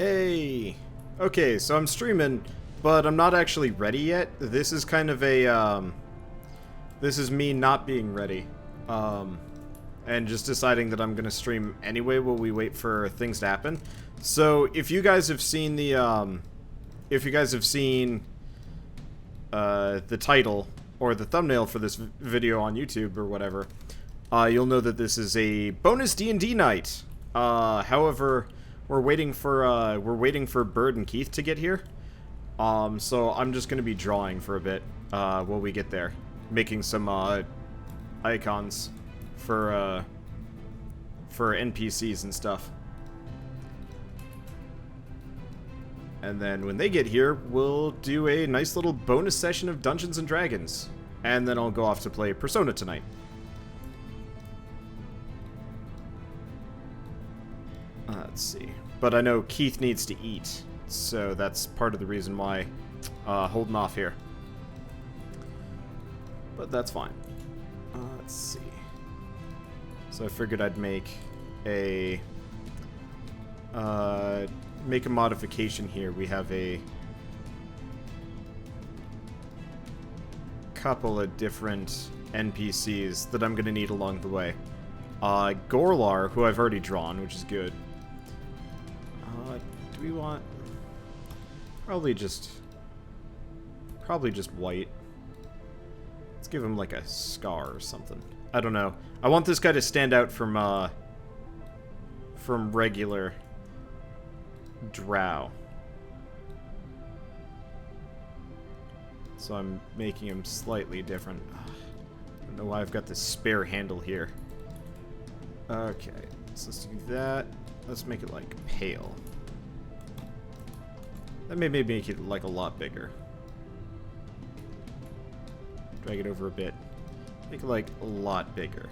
Hey! Okay, so I'm streaming, but I'm not actually ready yet. This is kind of a, this is me not being ready. And just deciding that I'm gonna stream anyway while we wait for things to happen. So, if you guys have seen the, if you guys have seen, the title, or the thumbnail for this video on YouTube or whatever, you'll know that this is a bonus D&D night. However, we're waiting for Bird and Keith to get here. So I'm just gonna be drawing for a bit, while we get there. Making some, icons for NPCs and stuff. And then when they get here, we'll do a nice little bonus session of Dungeons and Dragons. And then I'll go off to play Persona tonight. Let's see. But I know Keith needs to eat, so that's part of the reason why holding off here. But that's fine. Let's see. So I figured I'd make a modification here. We have a couple of different NPCs that I'm going to need along the way. Gorlar, who I've already drawn, which is good. Do we want... Probably just white. Let's give him like a scar or something. I don't know. I want this guy to stand out from regular drow. So I'm making him slightly different. I don't know why I've got this spare handle here. Okay, so let's do that. Let's make it like pale. That may maybe make it like a lot bigger. Drag it over a bit. Make it like a lot bigger.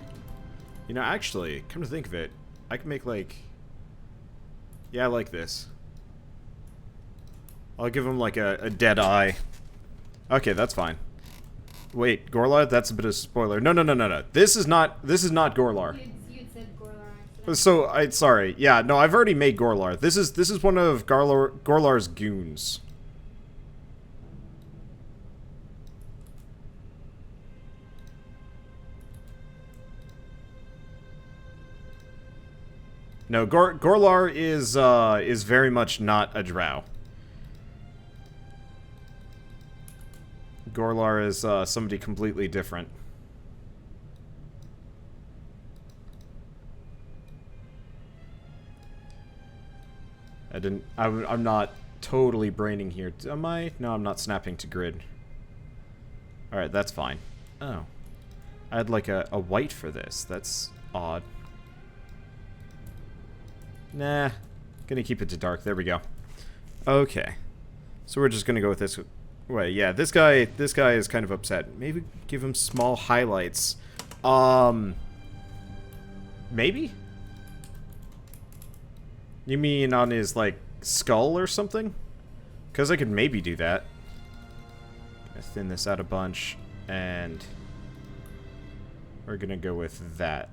You know, actually, come to think of it, I can make like... Yeah, I like this. I'll give him like a dead eye. Okay, that's fine. Wait, Gorlar? That's a bit of a spoiler. No. This is not Gorlar. You'd said Gorlar accidentally. So, sorry. Yeah, no, I've already made Gorlar. This is one of Gorlar's goons. No, Gorlar is very much not a drow. Gorlar is somebody completely different. I'm not totally braining here. Am I? No, I'm not snapping to grid. Alright, that's fine. Oh. I had like a white for this. That's odd. Nah. Gonna keep it to dark. There we go. Okay. So we're just gonna go with this way. Yeah, this guy is kind of upset. Maybe give him small highlights. Maybe? You mean on his, like, skull or something? Because I could maybe do that. Gonna thin this out a bunch, and we're gonna go with that.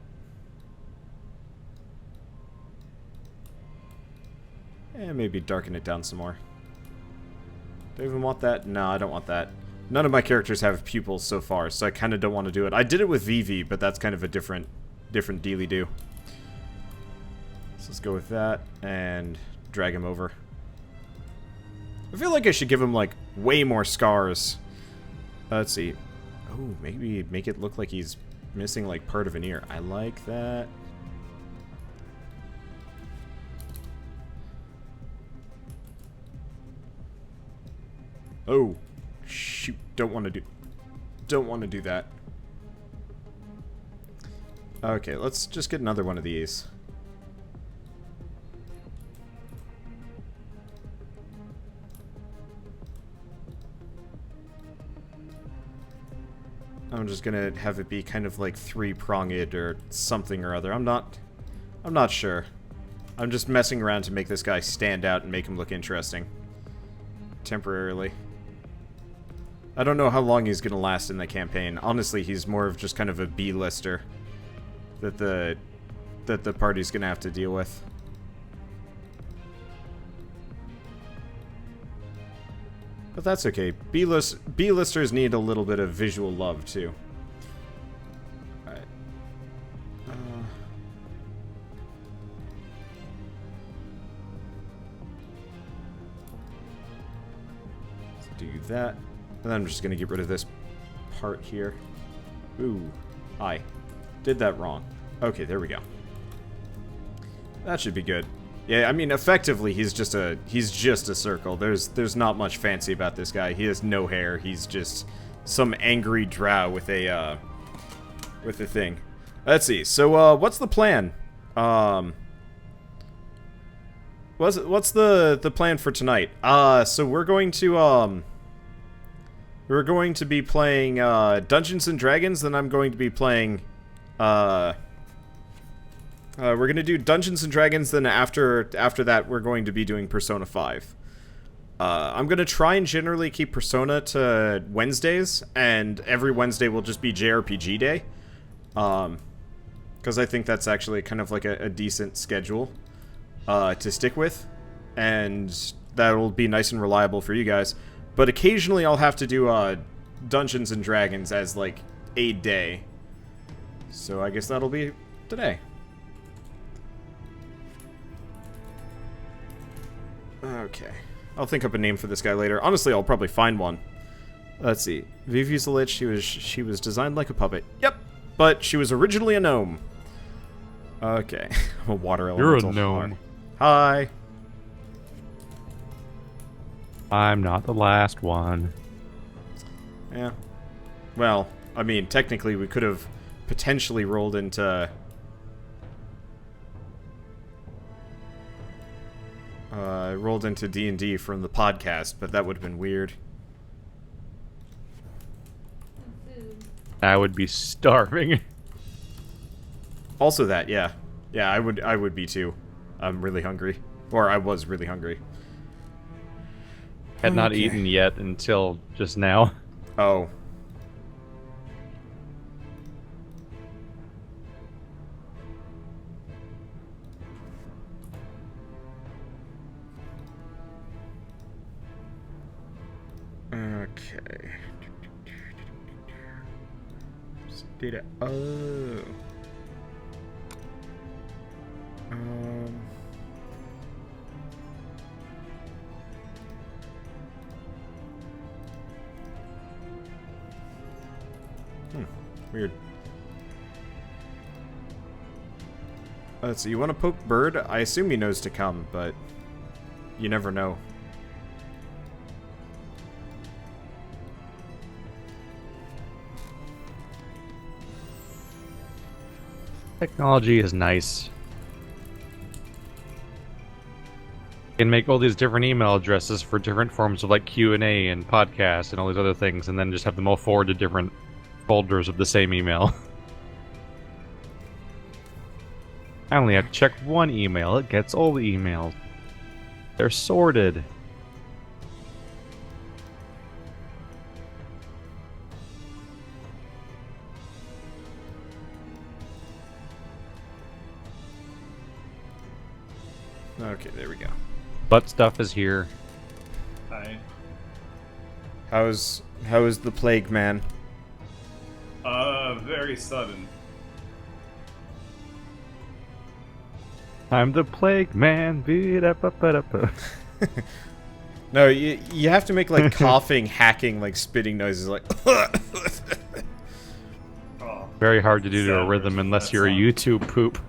And maybe darken it down some more. Do I even want that? No, I don't want that. None of my characters have pupils so far, so I kind of don't want to do it. I did it with Vivi, but that's kind of a different dealy-do. So let's go with that, and drag him over. I feel like I should give him, like, way more scars. Let's see. Oh, maybe make it look like he's missing, like, part of an ear. I like that. Oh, shoot! Don't want to do that. Okay, let's just get another one of these. I'm just gonna have it be kind of like three-pronged or something or other. I'm not sure. I'm just messing around to make this guy stand out and make him look interesting. Temporarily. I don't know how long he's gonna last in the campaign. Honestly, he's more of just kind of a B-lister that the party's gonna have to deal with. But that's okay. B-listers need a little bit of visual love, too. Alright. Let's do that. And then I'm just going to get rid of this part here. Ooh. I did that wrong. Okay, there we go. That should be good. Yeah, I mean, effectively, he's just a circle. There's not much fancy about this guy. He has no hair. He's just some angry drow with a thing. Let's see. So, what's the plan? What's the plan for tonight? So we're going to be playing Dungeons and Dragons. Then I'm going to be playing we're gonna do Dungeons and Dragons, then after that we're going to be doing Persona 5. I'm gonna try and generally keep Persona to Wednesdays, and every Wednesday will just be JRPG day. Because I think that's actually kind of like a decent schedule to stick with, and that'll be nice and reliable for you guys. But occasionally I'll have to do Dungeons and Dragons as like a day. So I guess that'll be today. Okay. I'll think up a name for this guy later. Honestly, I'll probably find one. Let's see. Vivi's a lich. She was designed like a puppet. Yep. But she was originally a gnome. Okay. I'm a water elemental. You're a gnome. Hi. I'm not the last one. Yeah. Well, I mean, technically we could have potentially rolled into D&D from the podcast, but that would have been weird. Food. I would be starving. Also that, yeah. Yeah, I would be too. I'm really hungry. Or I was really hungry. Had not Okay. eaten yet until just now. Oh. Okay. Data. Oh. Weird. Let's see. You want to poke Bird? I assume he knows to come, but you never know. Technology is nice. You can make all these different email addresses for different forms of like Q&A and podcasts and all these other things, and then just have them all forward to different folders of the same email. I only have to check one email. It gets all the emails. They're sorted. Okay, there we go. Butt stuff is here. Hi. How is the plague, man? Very sudden. I'm the plague man. No, you have to make like coughing, hacking, like spitting noises, like. Oh, Very hard to do to a Sound rhythm version of unless that you're a song. YouTube poop.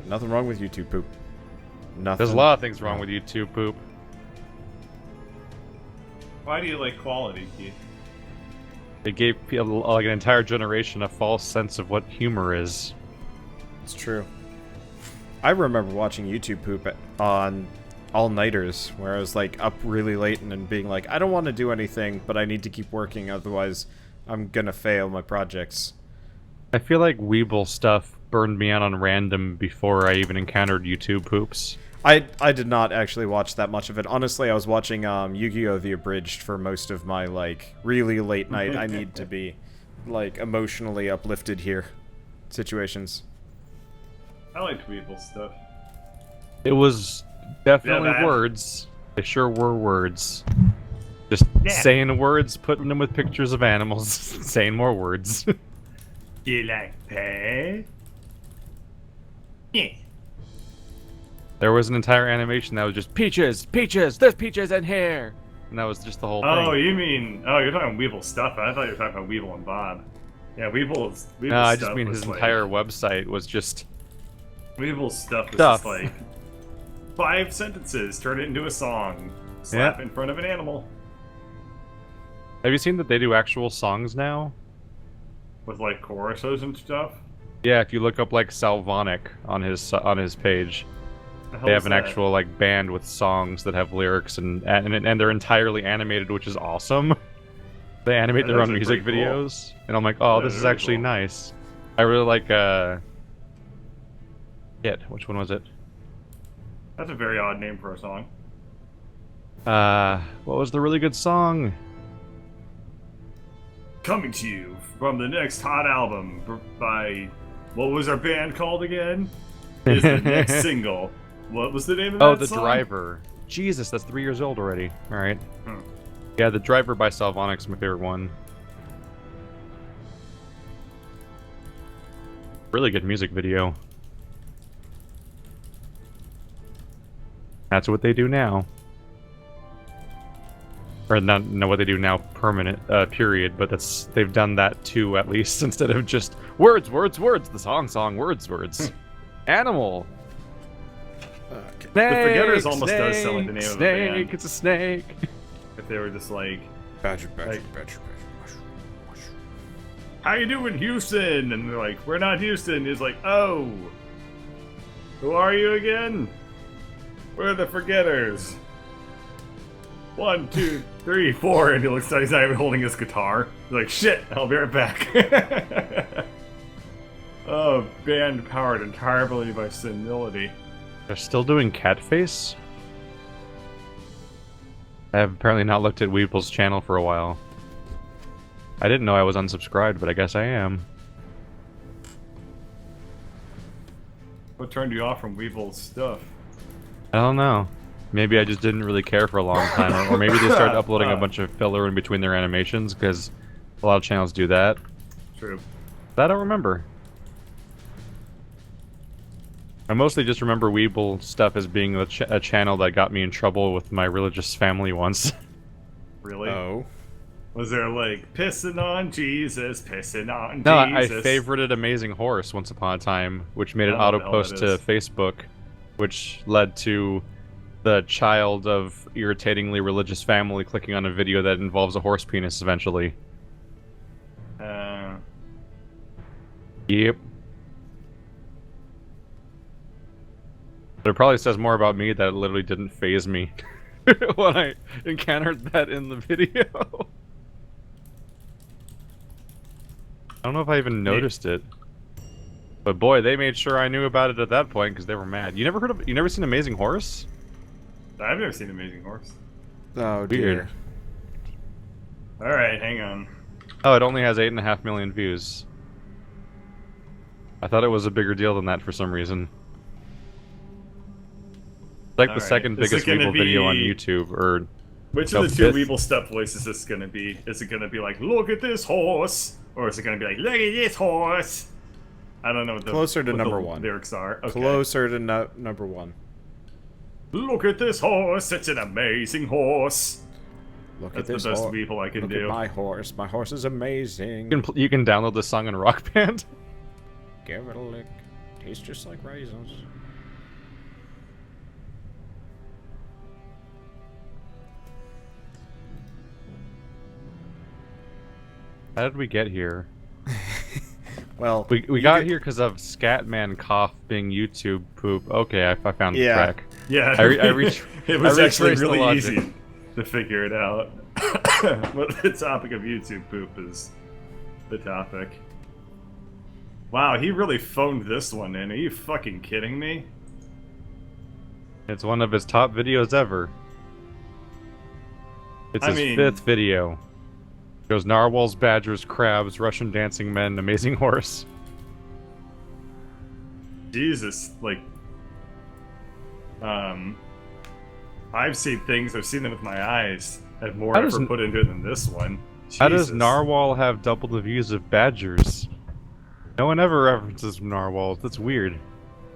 Nothing wrong with YouTube poop. Nothing. There's a lot of things wrong with YouTube poop. Why do you like quality, Keith? It gave people, like an entire generation a false sense of what humor is. It's true. I remember watching YouTube poop on all-nighters, where I was like up really late and then being like, I don't want to do anything, but I need to keep working, otherwise I'm gonna fail my projects. I feel like Weeble stuff burned me out on random before I even encountered YouTube poops. I did not actually watch that much of it. Honestly, I was watching Yu-Gi-Oh! The Abridged for most of my, like, really late night, I need to be, like, emotionally uplifted here situations. I like Weeble stuff. It was definitely Yeah, man. words. They sure were words. Just saying words, putting them with pictures of animals, saying more words. Do you like pay? Yeah. There was an entire animation that was just peaches, peaches, there's peaches in here, and that was just the whole thing. Oh, you mean? Oh, you're talking Weevil stuff. I thought you were talking about Weevil and Bob. Yeah, Weevil's No, I just stuff mean his was like, entire website was just Weevil's stuff was just like 5 sentences, turn it into a song, slap in front of an animal. Have you seen that they do actual songs now? With like choruses and stuff. Yeah, if you look up like Salvonic on his page, they have an actual like band with songs that have lyrics and they're entirely animated, which is awesome. They animate their own music videos, and I'm like, oh, this is actually nice. I really like which one was it? That's a very odd name for a song. What was the really good song? Coming to you from the next hot album by, what was our band called again? Is the next single. What was the name of that Oh, The song? Driver. Jesus, that's 3 years old already. Alright. Yeah, The Driver by Salvonic's my favorite one. Really good music video. That's what they do now. Or not what they do now, permanent, period, but they've done that too, at least, instead of just words, words, words, the song, words, words. Animal! Okay. The Forgetters almost does sound like the name of a band. Snake, it's a snake! If they were just like, Badger, Like- mushroom. how you doing, Houston? And they're like, we're not Houston. He's like, oh, who are you again? We're the Forgetters. 1, 2, 3, 4, and he looks like he's not even holding his guitar. He's like, shit, I'll be right back. Oh, band powered entirely by senility. They're still doing Catface? I have apparently not looked at Weeble's channel for a while. I didn't know I was unsubscribed, but I guess I am. What turned you off from Weevil's stuff? I don't know. Maybe I just didn't really care for a long time, or maybe they started uploading a bunch of filler in between their animations, because a lot of channels do that. True. But I don't remember. I mostly just remember Weeble stuff as being a channel that got me in trouble with my religious family once. Really? Oh. Was there like, pissing on Jesus, pissing on No, I Jesus? favorited Amazing Horse once upon a time, which made an I don't know what the hell auto-post that to is. Facebook, which led to the child of irritatingly religious family clicking on a video that involves a horse penis eventually. Yep. But it probably says more about me that it literally didn't faze me when I encountered that in the video. I don't know if I even noticed it. But boy, they made sure I knew about it at that point because they were mad. You never seen Amazing Horse? I've never seen Amazing Horse. Oh, Weird. dear. Alright, hang on. Oh, it only has 8.5 million views. I thought it was a bigger deal than that for some reason. It's like the Alright, second is it biggest gonna Weeble video on be- YouTube, or Which No, of the two fifth. Weeble step voices is this gonna be? Is it gonna be like, look at this horse? Or is it gonna be like, look at this horse? I don't know what the, Closer to what number the one. lyrics are. Okay. Closer to number one. Look at this horse, it's an amazing horse. Look That's at this the best horse. Weeble I can Look do. at my horse. My horse is amazing. you can download this song in Rock Band. Give it a lick. Tastes just like raisins. How did we get here? Well, We you got could- here because of Scatman Cough being YouTube poop. Okay, I found the Yeah. track. Yeah, I reached- it was I actually retraced the really logic. easy to figure it out. But the topic of YouTube poop is the topic. Wow, he really phoned this one in. Are you fucking kidding me? It's one of his top videos ever. It's I his mean- 5th video. It goes narwhals, badgers, crabs, Russian dancing men, amazing horse. Jesus, like, I've seen things. I've seen them with my eyes. I have more How does effort put into it than this one. How does Jesus. narwhal have double the views of badgers? No one ever references narwhals. That's weird.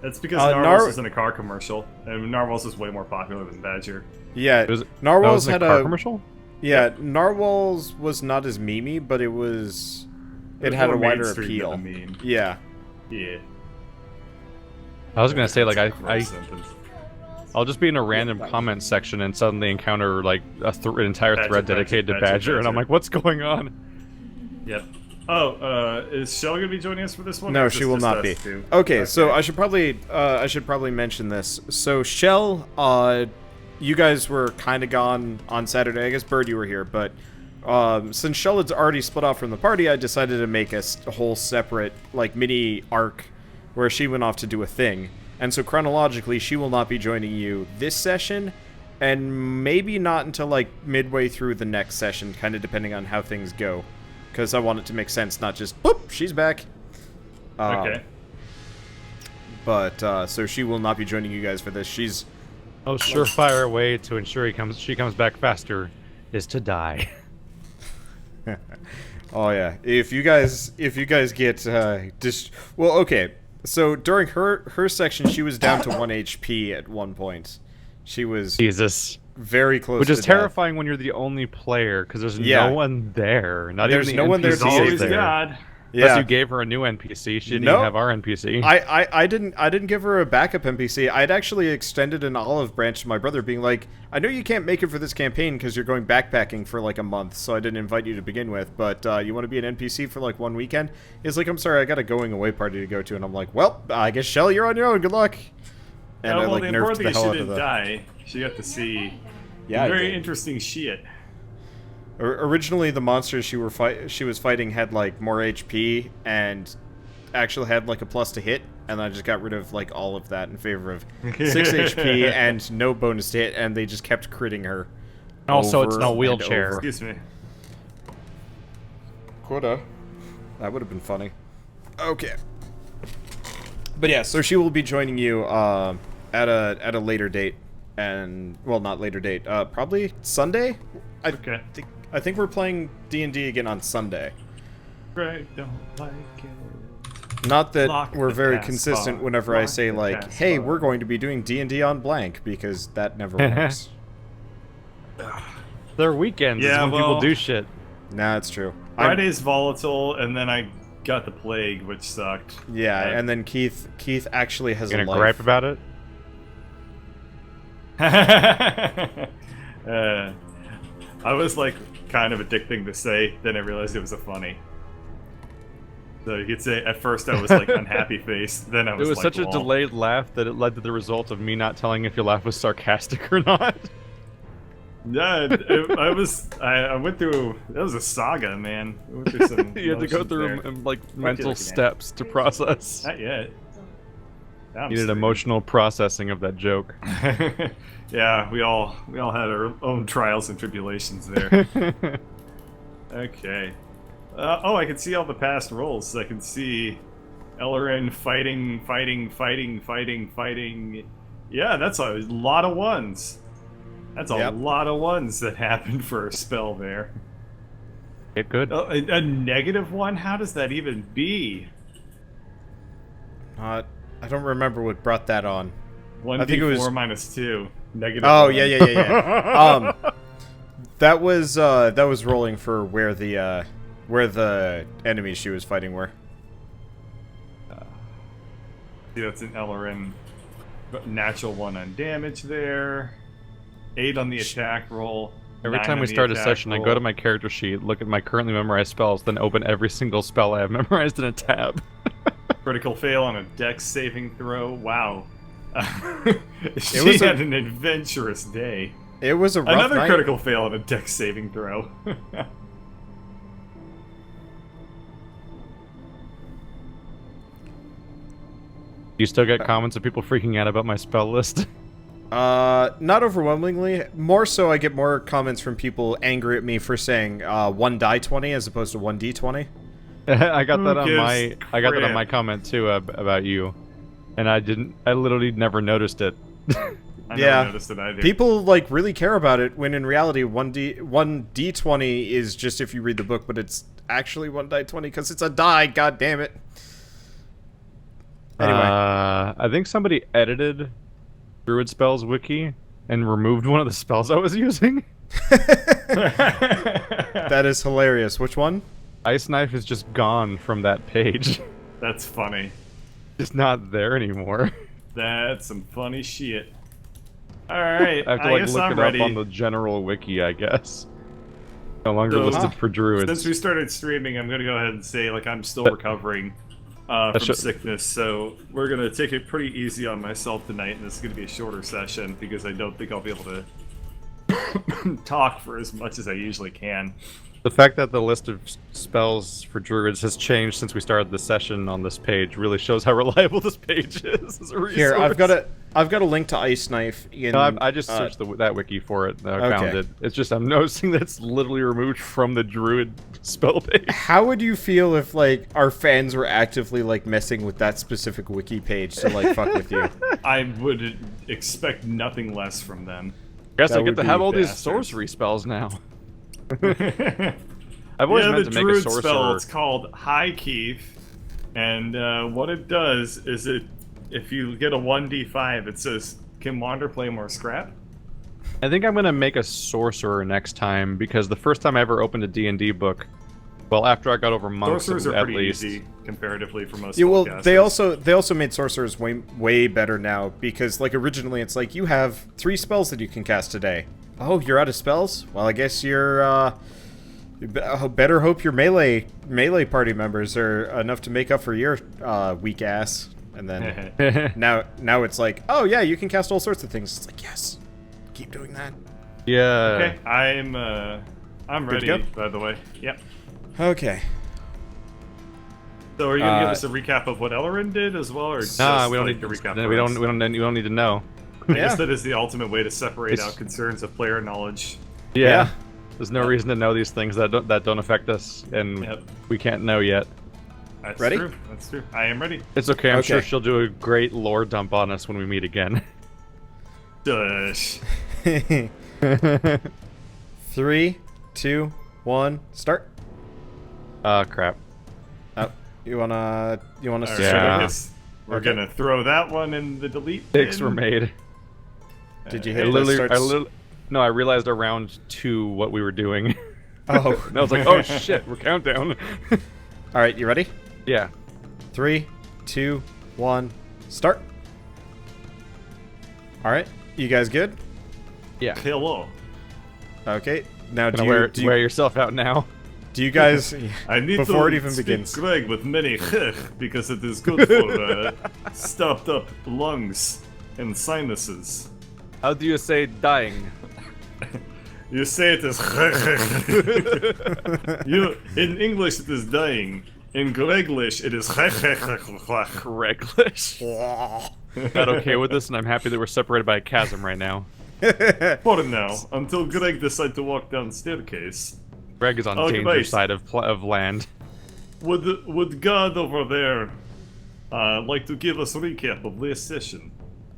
That's because Narwhals is in a car commercial, and Narwhals is way more popular than Badger. Yeah, Was Narwhals in had car a commercial. yeah. Narwhals was not as memey, but it was. It had a more wider mainstream appeal. than a meme. Yeah. Yeah. I was gonna say like Gross sentence. I'll just be in a random comment section and suddenly encounter like an entire Badger, thread dedicated to Badger, Badger, and I'm Badger. like, what's going on? Yep. Oh, is Shell gonna be joining us for this one? No, Or she just- will just not us be. two? Okay, so I should probably mention this. So Shell, you guys were kind of gone on Saturday. I guess Bird, you were here, but since Shell had already split off from the party, I decided to make a whole separate like mini arc where she went off to do a thing. And so chronologically, she will not be joining you this session, and maybe not until like midway through the next session, kind of depending on how things go. Because I want it to make sense, not just, boop, she's back. Okay. But, so she will not be joining you guys for this. She's... Oh, surefire way to ensure she comes back faster is to die. Oh, yeah. If you guys get, well, okay. So, during her section, she was down to 1 HP at one point. She was Jesus. very close Which to is death. terrifying when you're the only player, because there's Yeah. no one there. Not There's even the no one there NPC to He's save always there. God. Unless Yeah. you gave her a new NPC, she didn't No. even have our NPC. I didn't give her a backup NPC. I'd actually extended an olive branch to my brother, being like, I know you can't make it for this campaign because you're going backpacking for like a month, so I didn't invite you to begin with, but you want to be an NPC for like one weekend? He's like, I'm sorry, I got a going away party to go to, and I'm like, well, I guess Shell, you're on your own. Good luck. And I well, like the nerfed important thing the is hell she out of didn't the. die. She got to see Yeah, I very did. interesting shit. Originally, the monsters she was fighting had like more HP and actually had like a plus to hit, and I just got rid of like all of that in favor of 6 HP and no bonus to hit, and they just kept critting her. Also, it's over no and wheelchair. over. Excuse me. Quota. That would have been funny. Okay. But yeah, so she will be joining you at a later date, and well, not later date. Probably Sunday. Okay. I think we're playing D&D again on Sunday. Greg don't like it. Not that Lock we're the very task consistent bar. whenever I Lock say the like, task hey, bar. we're going to be doing D&D on blank, because that never works. They're weekends. Yeah, Yeah, when well- people do shit. Nah, it's true. Friday's volatile, and then I got the plague, which sucked. Yeah, and then Keith actually has You a gonna life. gripe about it? I was like kind of a dick thing to say, then I realized it was a funny. So you could say at first I was like unhappy face, then I It was was like, such a "Lol." delayed laugh that it led to the result of me not telling if your laugh was sarcastic or not. Yeah, I went through. That was a saga, man. I went through some You had to go emotions through there. like mental like an steps to process. Not yet. Now I'm Needed streaming. emotional processing of that joke. Yeah, we all had our own trials and tribulations there. Okay. Oh, I can see all the past rolls. I can see Ellerin fighting. Yeah, that's a lot of ones. That's a Yep. lot of ones that happened for a spell there. Get good. Oh, a negative one? How does that even be? I don't remember what brought that on. 1d4 think it was- minus 2. Negative Oh, 1. yeah. That was rolling for where the enemies she was fighting were. See, that's an Ellerin. Natural 1 on damage there. 8 on the attack roll. Every 9 time on we the start a attack session, I go roll. to my character sheet, look at my currently memorized spells, then open every single spell I have memorized in a tab. Critical fail on a dex saving throw. Wow. She was had an adventurous day. It was a rough Another night. critical fail on a dex saving throw. You still get comments of people freaking out about my spell list? Not overwhelmingly. More so, I get more comments from people angry at me for saying 1 die 20 as opposed to 1d20. I got Who that on gives my comment too about you, and I literally never noticed it. I Yeah. never noticed it either. People like really care about it when in reality 1d20 is just if you read the book, but it's actually 1d20 because it's a die. God damn it. Anyway, I think somebody edited Druid Spells Wiki and removed one of the spells I was using. that is hilarious. Which one? Ice Knife is just gone from that page. That's funny. It's not there anymore. That's some funny shit. Alright, I have to I like guess look I'm it ready. up on the general wiki, I guess. No longer So- listed for druids. Since we started streaming, I'm gonna go ahead and say, like, I'm still recovering from sickness, so we're gonna take it pretty easy on myself tonight, and this is gonna be a shorter session, because I don't think I'll be able to talk for as much as I usually can. The fact that the list of spells for druids has changed since we started the session on this page really shows how reliable this page is as a resource. Here, I've got a link to Ice Knife in. No, I just searched that wiki for it. And I found it. It's just I'm noticing that it's literally removed from the druid spell page. How would you feel if like our fans were actively like messing with that specific wiki page to like fuck with you? I would expect nothing less from them. Guess I That get would to be have all these bastards. sorcery spells now. I've always Yeah, meant the to make a druid sorcerer. spell, it's called High Keef, and what it does is if you get a 1d5, it says, can Wander play more scrap? I think I'm gonna make a sorcerer next time because the first time I ever opened a D&D book, well, after I got over monks, Sorcerers are at pretty least. easy comparatively for most Yeah, well, spellcasters. they also made sorcerers way better now because like originally it's like you have 3 spells that you can cast today. Oh, you're out of spells? Well, I guess you're better hope your melee party members are enough to make up for your weak ass. And then now it's like, oh yeah, you can cast all sorts of things. It's like, yes, keep doing that. Yeah. Okay, I'm Good to ready, go? by the way. Yep. Okay. So are you gonna give us a recap of what Ellerin did as well, or just Nah, we don't like need a recap? we don't need to know. I guess Yeah. that is the ultimate way to separate It's- out concerns of player knowledge. Yeah. There's no reason to know these things that don't affect us, and Yep. we can't know yet. That's Ready? true. That's true. I am ready. It's okay. I'm sure Okay. she'll do a great lore dump on us when we meet again. Dush. 3, 2, 1, start. Crap. Oh, you wanna Alright, start? Yeah. I guess we're Okay. gonna throw that one in the delete Picks bin. were made. Did you I hit literally, no, I realized around 2 what we were doing. Oh. And I was like, oh shit, we're countdown. All right, you ready? Yeah. 3, 2, 1, start. All right, you guys good? Yeah. Hello. Okay. Now Gonna wear yourself out now. do you guys I need before to it even speak begins? Greg with many because it is good for stopped up lungs and sinuses. How do you say dying? You say it is you in English it is dying. In Greglish it is Reglish. Not okay with this, and I'm happy that we're separated by a chasm right now. for now until Greg decides to walk down the staircase. Greg is on Oh, danger nice. side of land. Would God over there like to give us a recap of last session?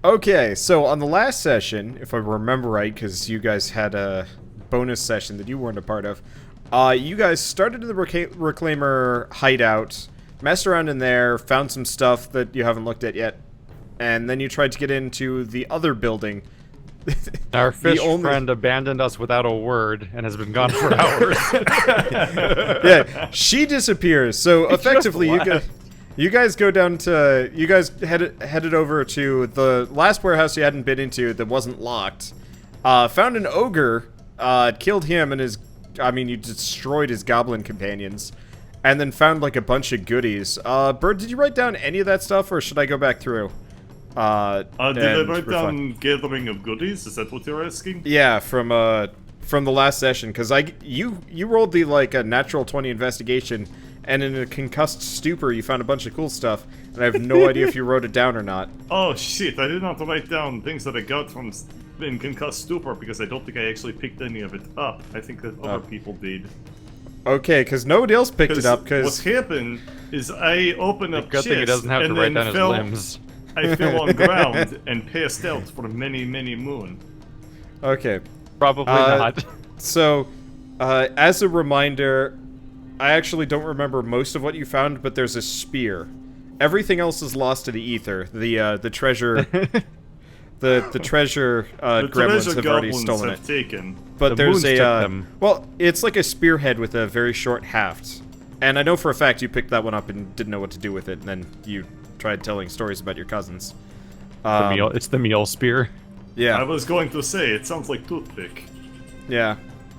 Okay, so on the last session, if I remember right, because you guys had a bonus session that you weren't a part of, you guys started in the Reclaimer hideout, messed around in there, found some stuff that you haven't looked at yet, and then you tried to get into the other building. Our fish only- friend abandoned us without a word and has been gone for hours. Yeah, she disappears. So effectively, you guys go down to headed over to the last warehouse you hadn't been into that wasn't locked. Found an ogre, killed him and you destroyed his goblin companions, and then found like a bunch of goodies. Bird, did you write down any of that stuff, or should I go back through? Did I and write reflect? down gathering of goodies? Is that what you're asking? Yeah, from the last session, because you rolled the like a natural 20 investigation, and in a concussed stupor you found a bunch of cool stuff, and I have no idea if you wrote it down or not. Oh shit! I did not write down things that I got from in concussed stupor because I don't think I actually picked any of it up. I think that other people did. Okay, because nobody else picked it up. what Because happened is I opened up Good thing he chest doesn't have to and write then down his fell, limbs. I fell on ground and passed out for many, many moon. Okay. Probably not. So, as a reminder, I actually don't remember most of what you found, but there's a spear. Everything else is lost to the ether. The treasure, the treasure The gremlins treasure have already goblins stolen have it. taken. But The there's moons took a them. well, it's like a spearhead with a very short haft, and I know for a fact you picked that one up and didn't know what to do with it, and then you tried telling stories about your cousins. It's the meal spear. Yeah, I was going to say, it sounds like toothpick. yeah.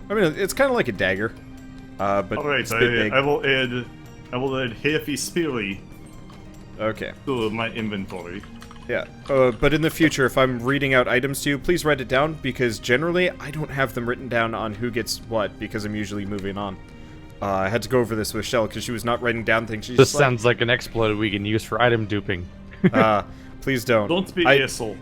I mean, it's kind of like a dagger, but Alright, it's a bit big. I will add Heavy Speary Okay. to my inventory. Yeah, but in the future, if I'm reading out items to you, please write it down, because generally, I don't have them written down on who gets what, because I'm usually moving on. I had to go over this with Shell, because she was not writing down things. She's This just sounds like an exploit we can use for item duping. please don't. Don't be I- asshole.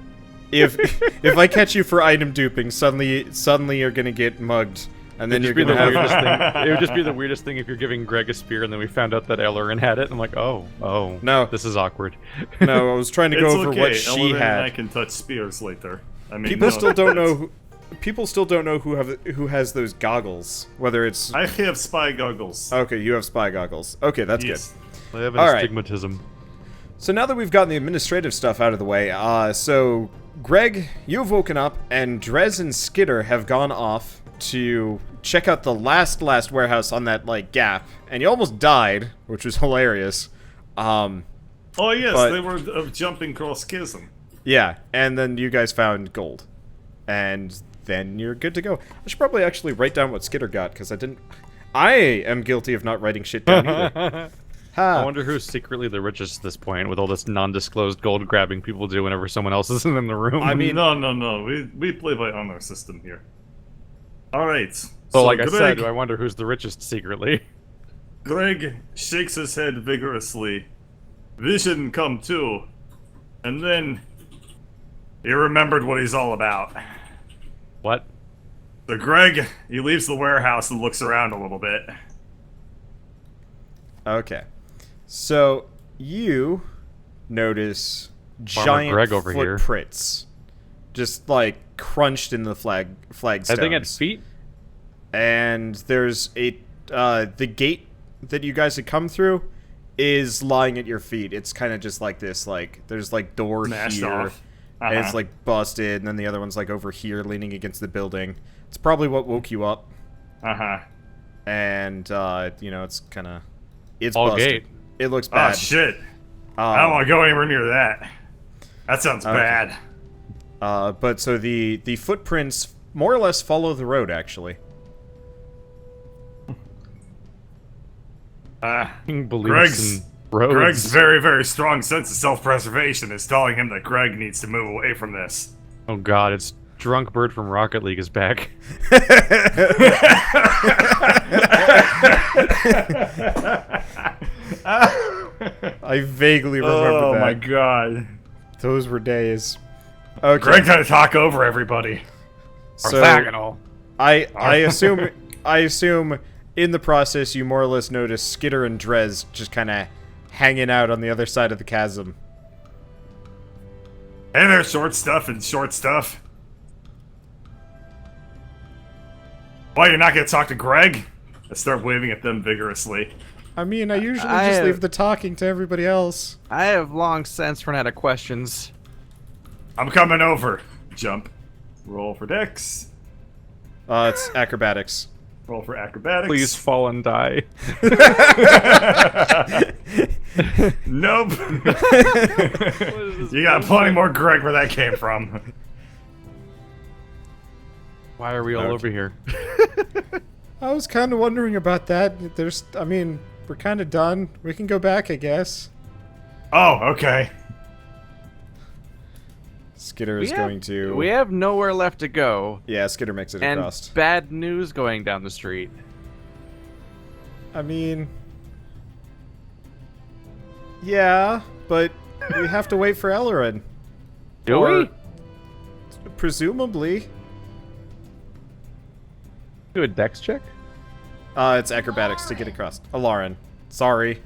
If I catch you for item duping, suddenly you're gonna get mugged, and then you're It'd just be gonna the have... weirdest thing. It would just be the weirdest thing if you're giving Greg a spear and then we found out that Ellerin had it. I'm like, oh, No. this is awkward. No, I was trying to go It's over okay. what she Eleven and I had. can touch spears later. I mean, People no, still don't know. People still don't know who has those goggles. Whether it's I have spy goggles. okay, you have spy goggles. Okay, that's Yes. good. I have an All right. astigmatism. So now that we've gotten the administrative stuff out of the way, so Greg, you've woken up, and Drez and Skitter have gone off to check out the last warehouse on that like gap, and you almost died, which was hilarious. Oh yes, But- they were of jumping cross chasm. Yeah, and then you guys found gold, and then you're good to go. I should probably actually write down what Skitter got, because I didn't. I am guilty of not writing shit down either. Ha. I wonder who's secretly the richest at this point, with all this non-disclosed gold grabbing people do whenever someone else isn't in the room. I mean- no. We play by honor system here. All right. so like I Greg, said, I wonder who's the richest secretly. Greg shakes his head vigorously. Vision come too, and then he remembered what he's all about. What? So Greg, he leaves the warehouse and looks around a little bit. Okay. So you notice Farmer giant Greg over here. footprints, just like crunched in the flagstones. I think it's feet. And there's the gate that you guys had come through is lying at your feet. It's kind of just like this, like there's like door Smashed here, off. and it's Uh-huh. like busted, and then the other one's like over here, leaning against the building. It's probably what woke you up, Uh-huh. and you know it's kind of All busted. gate. It looks Oh bad. shit! I don't want to go anywhere near that. That sounds Okay. bad. But so the footprints more or less follow the road, actually. Beliefs Greg's- in roads. Greg's very, very strong sense of self-preservation is telling him that Greg needs to move away from this. Oh god, it's Drunk Bird from Rocket League is back. I vaguely remember Oh that. my god. Those were days. Okay. Greg had to talk over everybody. So Orthogonal. I assume in the process you more or less notice Skitter and Drez just kind of hanging out on the other side of the chasm. Hey there, short stuff and short stuff. Why, you're not gonna talk to Greg? I start waving at them vigorously. I mean, I usually I just have- leave the talking to everybody else. I have long since run out of questions. I'm coming over. Jump. Roll for dex. It's acrobatics. Roll for acrobatics. Please fall and die. Nope. You got plenty more Greg where that came from. Why are we all over here? I was kind of wondering about that. I mean, we're kind of done. We can go back, I guess. Oh, okay. Skitter is going to... We have nowhere left to go, Yeah, Skitter makes it and across. bad news going down the street. I mean... Yeah, but we have to wait for Ellerin. Do Or- we? Presumably. Do a dex check? It's acrobatics to get across. Alarin. Sorry.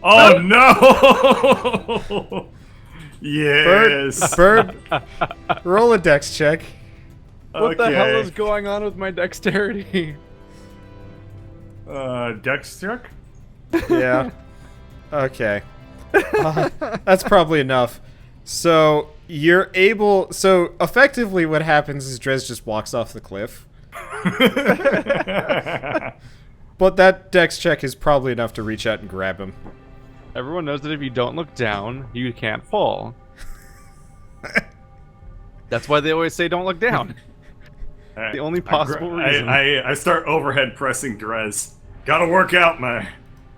Oh no! Yes. Bird, roll a dex check. What the hell Okay. is going on with my dexterity? Dex check? Yeah. Okay. That's probably enough. So you're able. So effectively, what happens is Drez just walks off the cliff. But that dex check is probably enough to reach out and grab him. Everyone knows that if you don't look down, you can't fall. That's why they always say don't look down. The only possible reason. I start overhead pressing Drez. Gotta work out my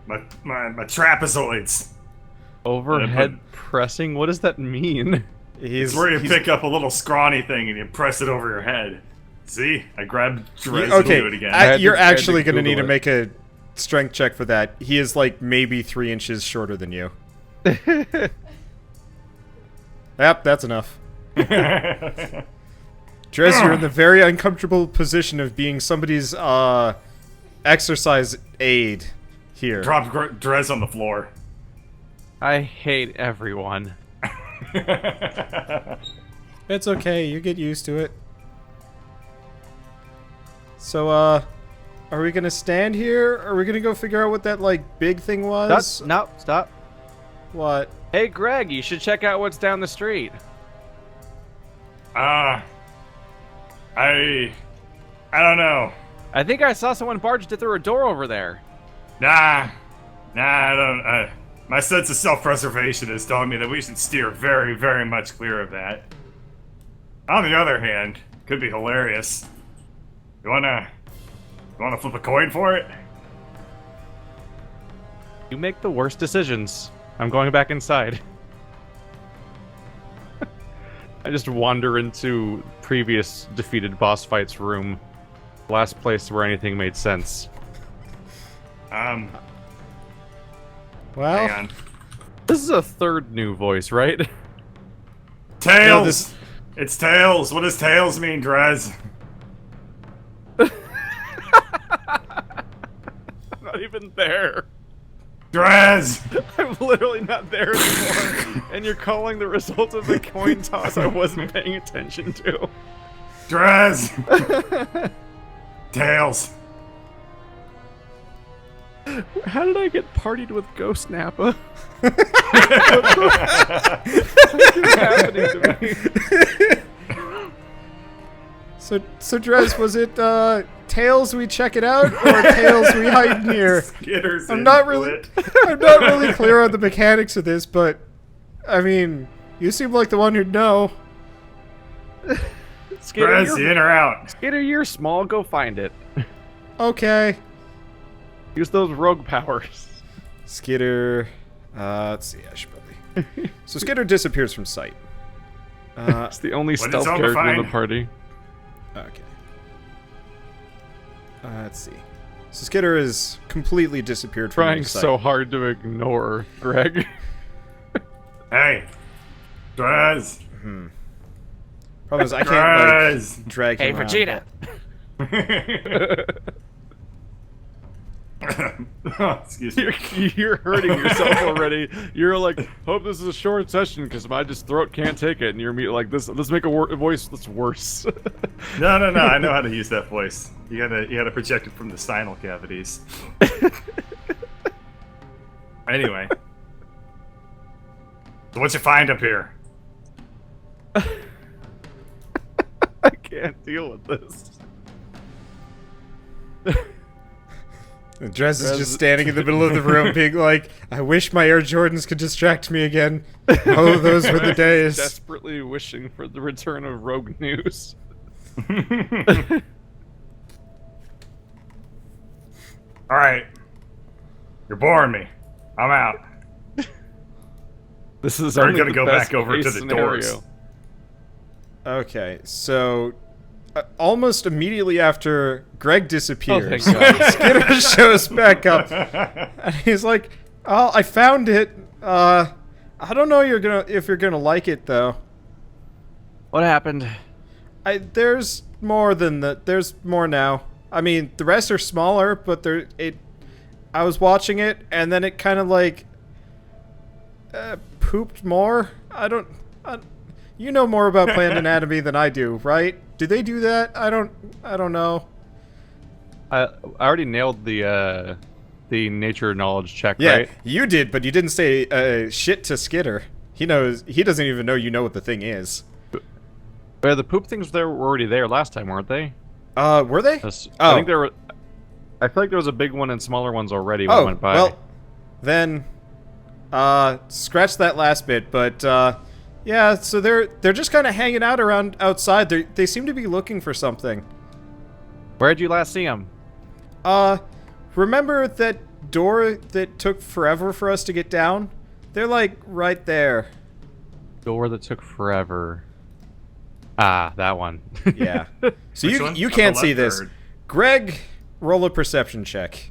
trapezoids. Overhead pressing? What does that mean? It's where you pick up a little scrawny thing and you press it over your head. See? I grabbed Drez and Okay, do it again. you're I had to actually going to need to Google make a strength check for that. He is like maybe 3 inches shorter than you. Yep, that's enough. Drez, you're in the very uncomfortable position of being somebody's exercise aid here. Drop Drez on the floor. I hate everyone. It's okay, you get used to it. So, are we gonna stand here? Or are we gonna go figure out what that, like, big thing was? Stop. What? Hey, Greg, you should check out what's down the street. I don't know. I think I saw someone barged it through a door over there. Nah, I don't. My sense of self-preservation is telling me that we should steer very, very much clear of that. On the other hand, could be hilarious. You wanna flip a coin for it? You make the worst decisions. I'm going back inside. I just wander into previous defeated boss fights room. Last place where anything made sense. Well, Hang on. This is a third new voice, right? Tails! No, this- It's Tails! What does Tails mean, Drez? I'm not even there. Drez! I'm literally not there anymore. And you're calling the result of the coin toss I wasn't paying attention to. Drez! Tails! How did I get partied with Ghost Nappa? What's happening to me? So Drez, was it Tails we check it out or Tails we hide near? Skitter's I'm not into really it. I'm not really clear on the mechanics of this, but I mean, you seem like the one who'd know. Skater, Drez, in or out? Skater, you're small. Go find it. Okay. Use those rogue powers. Skitter, let's see, I should probably. So Skitter disappears from sight. It's the only When stealth it's character in the undefined. party. Okay. Let's see. So Skitter is completely disappeared from Trying your sight. so hard to ignore Greg. Hey! Drez! Problem is, I can't Drez! like drag Hey, him around. Vegeta. Excuse me. You're hurting yourself already. You're like, hope this is a short session because my just throat can't take it. And you're like, this. Let's make a voice that's worse. No, I know how to use that voice. You gotta project it from the sinal cavities. Anyway. So what you find up here? I can't deal with this. Drez is just standing in the middle of the room, being like, "I wish my Air Jordans could distract me again. Oh, those were the days." Desperately wishing for the return of Rogue News. Alright. You're boring me. I'm out. This is We're only gonna the go best back over case to the scenario. doors. Okay, so almost immediately after Greg disappears, Oh, thank God. Skitter shows back up, and he's like, "Oh, I found it. I don't know if you're gonna like it though. What happened? There's more than that. There's more now. I mean, the rest are smaller, but I was watching it, and then it kind of like pooped more. I don't... you know more about plant anatomy than I do, right? Do they do that? I don't know. I already nailed the nature knowledge check, Yeah, right? you did, but you didn't say shit to Skitter. He knows. He doesn't even know you know what the thing is. But the poop things were already there last time, weren't they? Were they? I think there were. I feel like there was a big one and smaller ones already when I went by. Well, then, scratch that last bit. But yeah, so they're just kind of hanging out around outside. They seem to be looking for something. Where'd you last see them? Remember that door that took forever for us to get down? They're like right there. Door that took forever. Ah, that one. Yeah. So Which you one? you On can't the see left this. or- Greg, roll a perception check.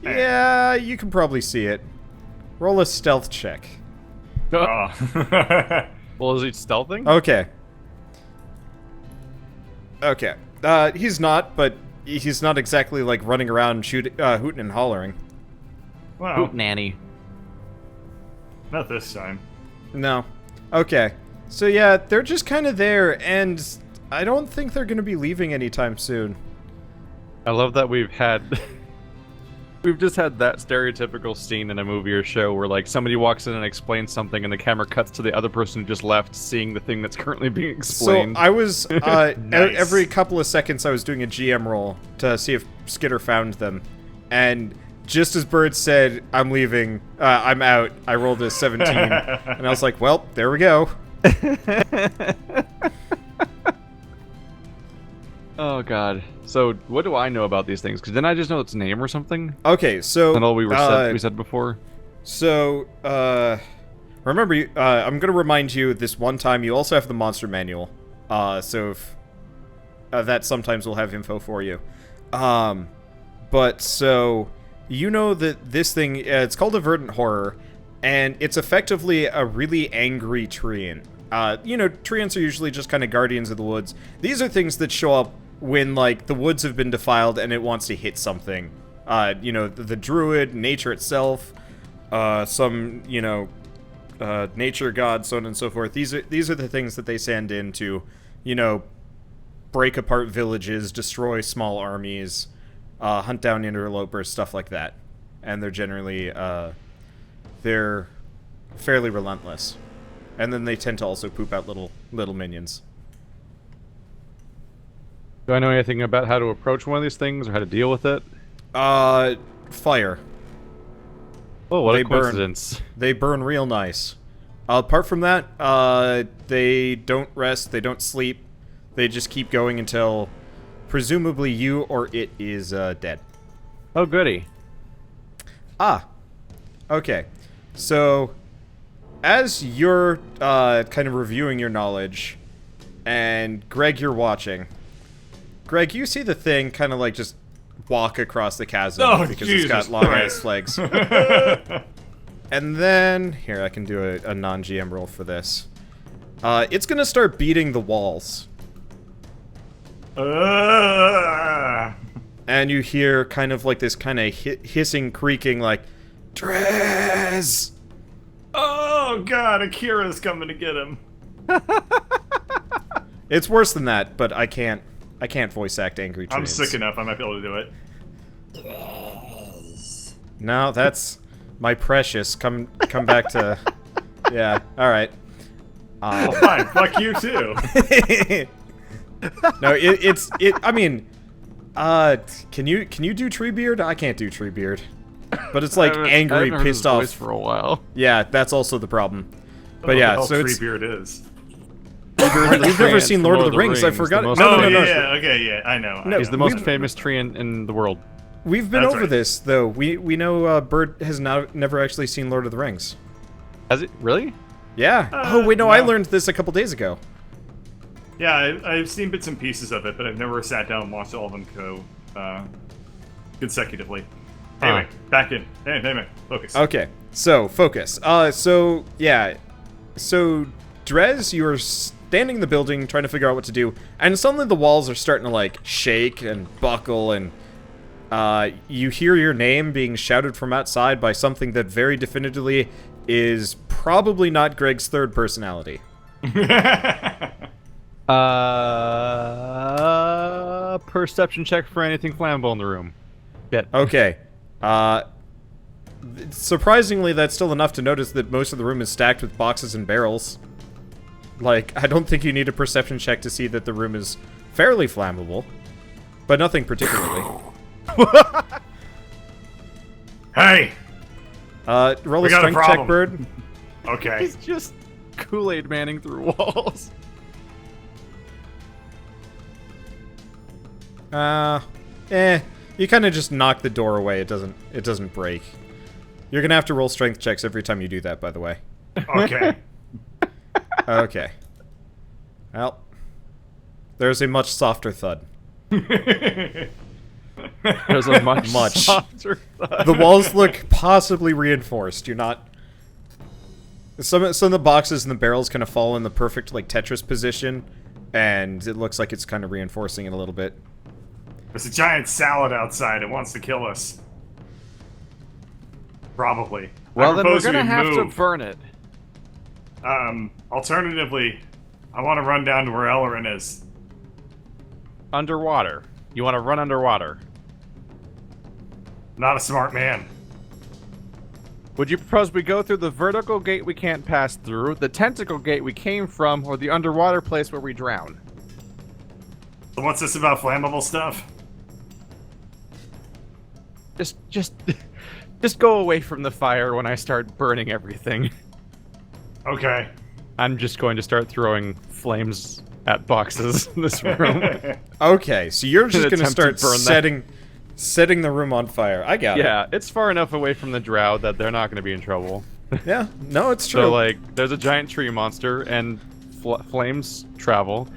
Yeah, you can probably see it. Roll a stealth check. Oh. Well, is he stealthing? Okay. Okay. He's not, but he's not exactly like running around hooting and hollering. Wow. Hoot nanny. Not this time. No. Okay. So yeah, they're just kind of there, and I don't think they're going to be leaving anytime soon. I love that we've just had that stereotypical scene in a movie or show where like somebody walks in and explains something and the camera cuts to the other person who just left seeing the thing that's currently being explained. So I was Nice. every couple of seconds I was doing a GM roll to see if Skitter found them, and just as Bird said, "I'm leaving, I'm out," I rolled a 17, and I was like, "Well, there we go." Oh god. So what do I know about these things? Because didn't I just know its name or something? Okay, so And all we said before. So, remember, I'm going to remind you this one time you also have the monster manual. So if, that sometimes will have info for you. But so, you know that this thing, it's called a verdant horror, and it's effectively a really angry treant. You know, treants are usually just kind of guardians of the woods. These are things that show up when, like, the woods have been defiled and it wants to hit something. You know, the druid, nature itself, some, you know, nature god, so on and so forth. These are the things that they send in to, you know, break apart villages, destroy small armies, hunt down interlopers, stuff like that. And they're generally, they're fairly relentless. And then they tend to also poop out little minions. Do I know anything about how to approach one of these things or how to deal with it? Fire. Oh, what They a burn. coincidence. They burn real nice. Apart from that, they don't rest, they don't sleep. They just keep going until presumably you or it is dead. Oh, goody. Ah. Okay. So, as you're kind of reviewing your knowledge, and Greg, you're watching. Greg, you see the thing kind of like just walk across the chasm because it's got Jesus long-ass Christ. legs. And then, here, I can do a non-GM roll for this. It's gonna start beating the walls. And you hear kind of like this kind of hissing, creaking, like, Drez! Oh god, Akira's coming to get him. It's worse than that, but I can't voice act angry treants. I'm sick enough, I might be able to do it. No, that's my precious. Come back to... Yeah, alright. Well, fine, fuck you too. No, I mean, can you do Treebeard? I can't do Treebeard. But it's like I angry, haven't heard his pissed off. voice for a while. Yeah, that's also the problem. But yeah, so it's... Treebeard is. We've never seen Lord of the Rings, I forgot it. No, no, no. Yeah, okay, yeah, I know. No, He's the most famous tree in the world. We've been That's over right. this, though. We know Bird has never actually seen Lord of the Rings. Has it really? Yeah. Oh, wait, no, I no. learned this a couple days ago. Yeah, I've seen bits and pieces of it, but I've never sat down and watched all of them consecutively. Anyway, back in. Anyway, focus. Okay, so focus. So yeah, so Drez, you're standing in the building trying to figure out what to do, and suddenly the walls are starting to like shake and buckle, and You hear your name being shouted from outside by something that very definitively is probably not Greg's third personality. Perception check for anything flammable in the room. Bit. Okay. Surprisingly, that's still enough to notice that most of the room is stacked with boxes and barrels. Like, I don't think you need a perception check to see that the room is fairly flammable, but nothing particularly. Hey! Roll We a got a strength check, problem. Bird. Okay. He's just Kool-Aid manning through walls. You kind of just knock the door away. It doesn't break. You're gonna have to roll strength checks every time you do that, by the way. Okay. Okay. Well, there's a much softer thud. There's a much Much. softer thud. The walls look possibly reinforced. You're not. Some of the boxes and the barrels kind of fall in the perfect like Tetris position, and it looks like it's kind of reinforcing it a little bit. There's a giant salad outside. It wants to kill us. Probably. Well, I then we're propose we gonna have to move. burn it. Alternatively, I want to run down to where Ellerin is. Underwater. You want to run underwater? Not a smart man. Would you propose we go through the vertical gate we can't pass through, the tentacle gate we came from, or the underwater place where we drown? So what's this about flammable stuff? Just go away from the fire when I start burning everything. Okay. I'm just going to start throwing flames at boxes in this room. Okay, so you're just An gonna attempt to start burn them. setting the room on fire. I got Yeah, it's far enough away from the drow that they're not going to be in trouble. it. Yeah, no, it's true. So, like, there's a giant tree monster, and flames travel.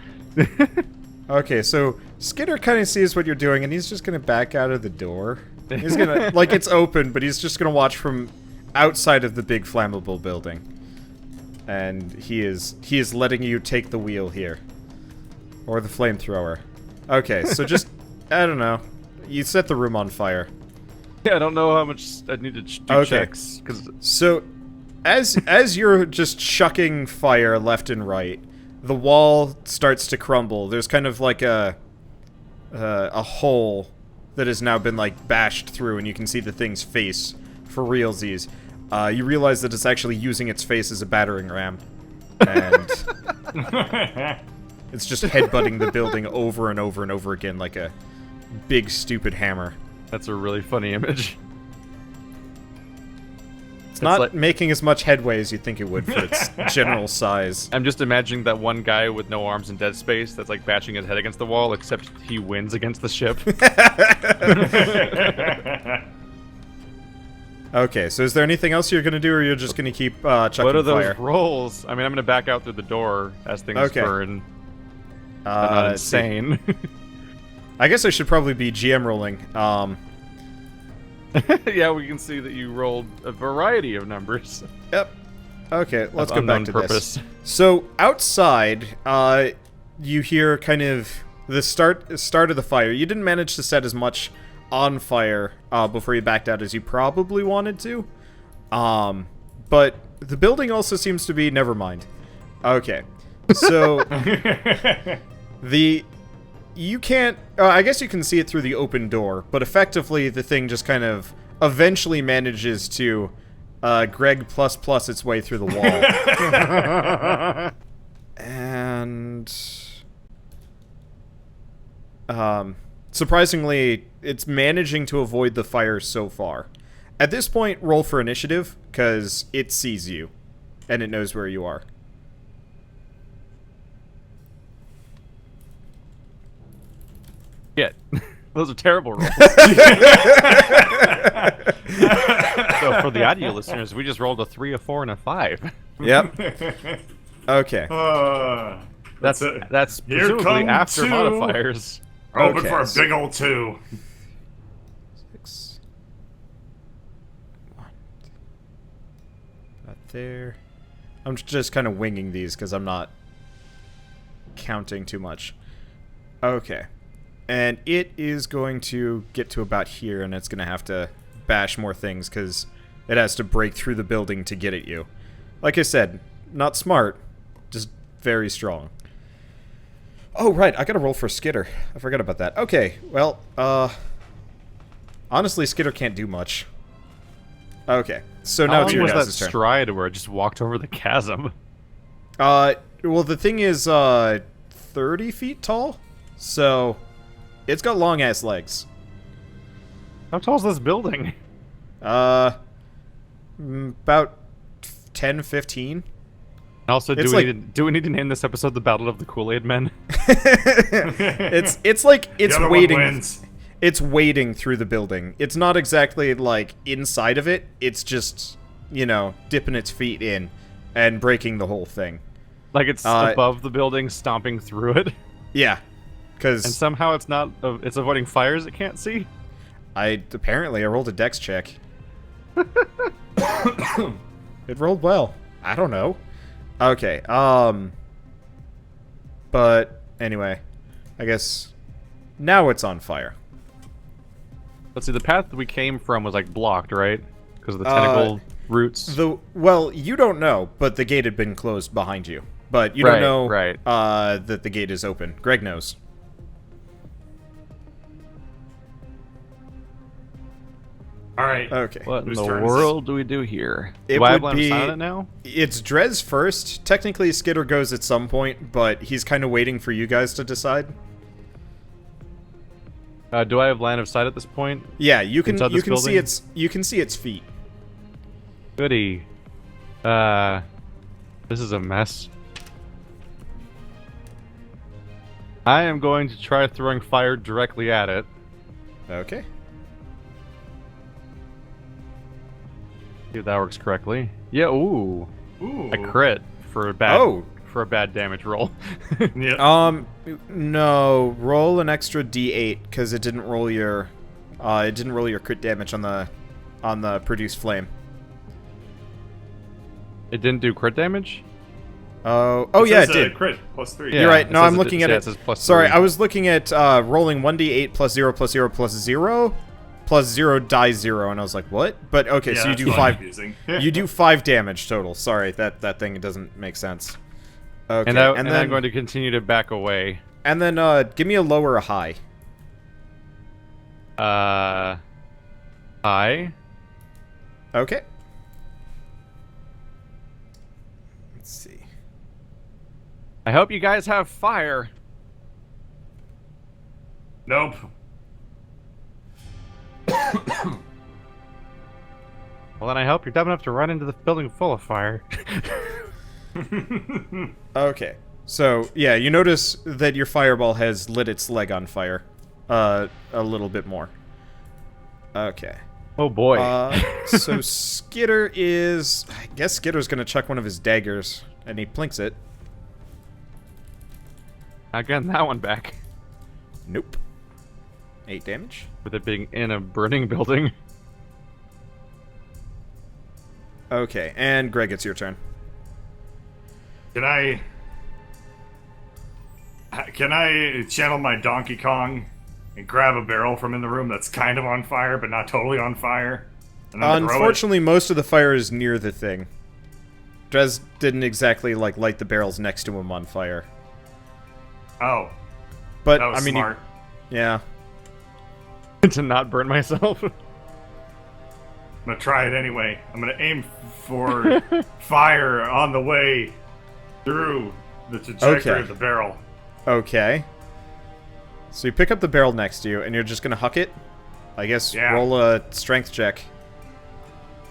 Okay, so Skinner kind of sees what you're doing, and he's just gonna back out of the door. He's gonna like it's open, but he's just gonna watch from outside of the big flammable building, and he is letting you take the wheel here, or the flamethrower. Okay, so just I don't know. You set the room on fire. Yeah, I don't know how much I need to do Okay. checks, because So, as you're just chucking fire left and right, the wall starts to crumble. There's kind of like a hole that has now been like bashed through, and you can see the thing's face for realsies. You realize that it's actually using its face as a battering ram, and it's just headbutting the building over and over and over again like a big stupid hammer. that's a really funny image. It's not like- making as much headway as you think it would for its general size. I'm just imagining that one guy with no arms in Dead Space that's like bashing his head against the wall, except he wins against the ship. Okay, so is there anything else you're gonna do, or you're just gonna keep chucking What are those fire? rolls? I mean, I'm gonna back out through the door as things Okay. burn. I'm not Let's see. insane. I guess I should probably be GM rolling. Yeah, we can see that you rolled a variety of numbers. Yep. Okay, let's Of go back unknown to purpose. this. So outside, you hear kind of the start of the fire. You didn't manage to set as much on fire before you backed out as you probably wanted to. But the building also seems to be. Never mind. Okay. So you can't. I guess you can see it through the open door, but effectively the thing just kind of eventually manages to Greg plus its way through the wall. And surprisingly, it's managing to avoid the fire so far. At this point, roll for initiative, because it sees you, and it knows where you are. Shit. Those are terrible rolls. So for the audio listeners, we just rolled a 3, a 4, and a 5. Yep. Okay. That's it. that's Here presumably come after two. modifiers. Open Okay, for a so- big old 2. 6. 1. Not there. I'm just kind of winging these because I'm not counting too much. Okay. And it is going to get to about here, and it's going to have to bash more things, because it has to break through the building to get at you. Like I said, not smart, just very strong. Oh, right, I gotta roll for Skitter. I forgot about that. Okay, well, honestly, Skitter can't do much. Okay, so now it's How your long was guys' that turn. stride where it just walked over the chasm? Well, the thing is, 30 feet tall, so it's got long-ass legs. How tall is this building? About 10, 15. Also, It's do we need to name this episode the Battle of the Kool-Aid Men? It's like, it's The other one waiting. wins. It's wading through the building. It's not exactly, like, inside of it. It's just, you know, dipping its feet in and breaking the whole thing. Like it's above the building, stomping through it, Yeah. and Because somehow it's not. It's avoiding fires it can't see. apparently I rolled a dex check. It rolled well. I don't know. Okay, but anyway, I guess now it's on fire. Let's see. The path we came from was like blocked, right? Because of the tentacle roots. Well, you don't know, but the gate had been closed behind you. But you don't Right, know right. that the gate is open. Greg knows. All right. Okay. What in Whose the turn is world do we do here? It Do I have would line of be. sight on it now? It's Drez first. Technically, Skitter goes at some point, but he's kind of waiting for you guys to decide. Do I have line of sight at this point? Yeah, you can. Inside You this can see building? its. You can see its feet. Goody. This is a mess. I am going to try throwing fire directly at it. Okay. See if that works correctly. Yeah, ooh. Ooh. A crit for a bad Oh. for a bad damage roll. Yep. No. Roll an extra D8 because it didn't roll your. It didn't roll your crit damage on the produced flame. It didn't do crit damage? Oh. Oh yeah, it says, did. Crit +3. Yeah. You're right. it No, says I'm it- looking at yeah, it. it says plus Sorry, 3. I was looking at rolling 1d8 plus 0 plus 0 plus 0 plus 0 dies 0, and I was like, what? But okay, Yeah, so you that's do quite 5. confusing. You do 5 damage total. Sorry, that thing doesn't make sense. Okay, And, and and then I'm going to continue to back away. give me a low or a high. High. Okay. Let's see. I hope you guys have fire. Nope. Well, then I hope you're dumb enough to run into the building full of fire. Okay. So, yeah, you notice that your fireball has lit its leg on fire. A little bit more. Okay. Oh boy. So Skitter is... I guess Skitter's gonna chuck one of his daggers, and he plinks it. Not getting that one back. Nope. 8 damage. With it being in a burning building. Okay, and Greg, it's your turn. Can I channel my Donkey Kong and grab a barrel from in the room that's kind of on fire but not totally on fire? And then throw it? Unfortunately, most of the fire is near the thing. Drez didn't exactly, like, light the barrels next to him on fire. Oh, But, that was I mean, smart. yeah. To not burn myself. I'm gonna try it anyway. I'm gonna aim for fire on the way through the trajectory Okay. of the barrel. Okay. So you pick up the barrel next to you, and you're just gonna huck it? I guess Yeah. roll a strength check.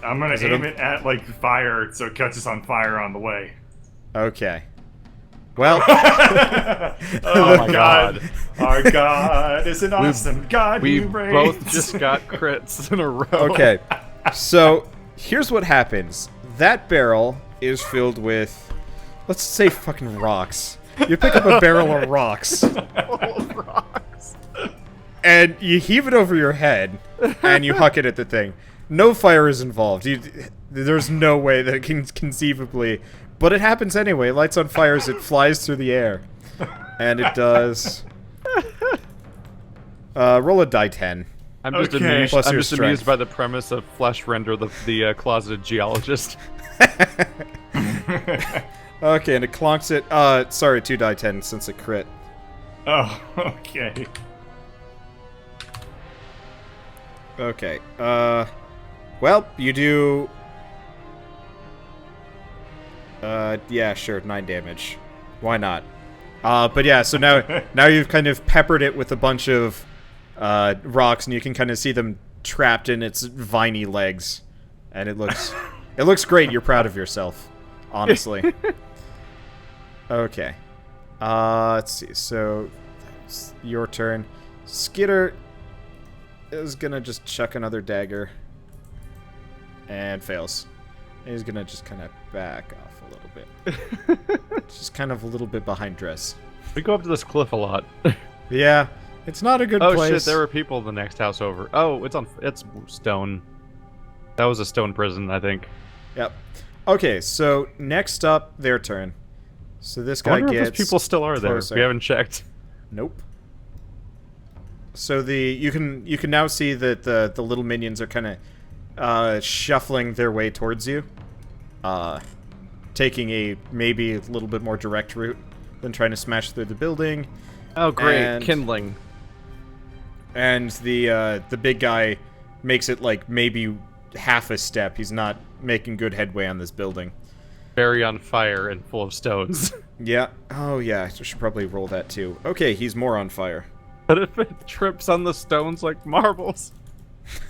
I'm gonna Is it aim a- it at like fire so it catches on fire on the way. Okay. Well, Oh my God. Our God is an awesome God. We who reigns. both just got crits in a row. okay. So, here's what happens. That barrel is filled with, let's say, fucking rocks. You pick up a barrel of rocks. And you heave it over your head, and you huck it at the thing. No fire is involved. There's no way that it can conceivably... But it happens anyway. It lights on fire as it flies through the air. And it does... Roll a die 10. I'm just Okay. amused. Plus I'm your just strength. amused by the premise of Flesh Render, the closeted geologist. Okay, and it clonks it. Sorry, 2 die 10 since it crit. Oh, okay. Okay. Well, you do. Yeah, sure, 9 damage. Why not? But yeah, so now you've kind of peppered it with a bunch of rocks, and you can kind of see them trapped in its viney legs, and it looks great. You're proud of yourself, honestly. Okay. Let's see. So that's your turn. Skitter is gonna just chuck another dagger, and fails. And he's gonna just kind of back off a little bit. Just kind of a little bit behind Dress. We go up to this cliff a lot. Yeah, it's not a good Oh place. shit, there were people in the next house over. Oh, it's stone. That was a stone prison, I think. Yep. Okay, so next up, their turn. So this I guy wonder if gets those people still are there. closer. We haven't checked. Nope. So you can now see that the little minions are kind of shuffling their way towards you, taking a maybe a little bit more direct route than trying to smash through the building. Oh, great. And- Kindling. And the big guy makes it like maybe half a step. He's not making good headway on this building. Very on fire and full of stones. Yeah. Oh yeah. I should probably roll that too. Okay, he's more on fire. But if it trips on the stones like marbles,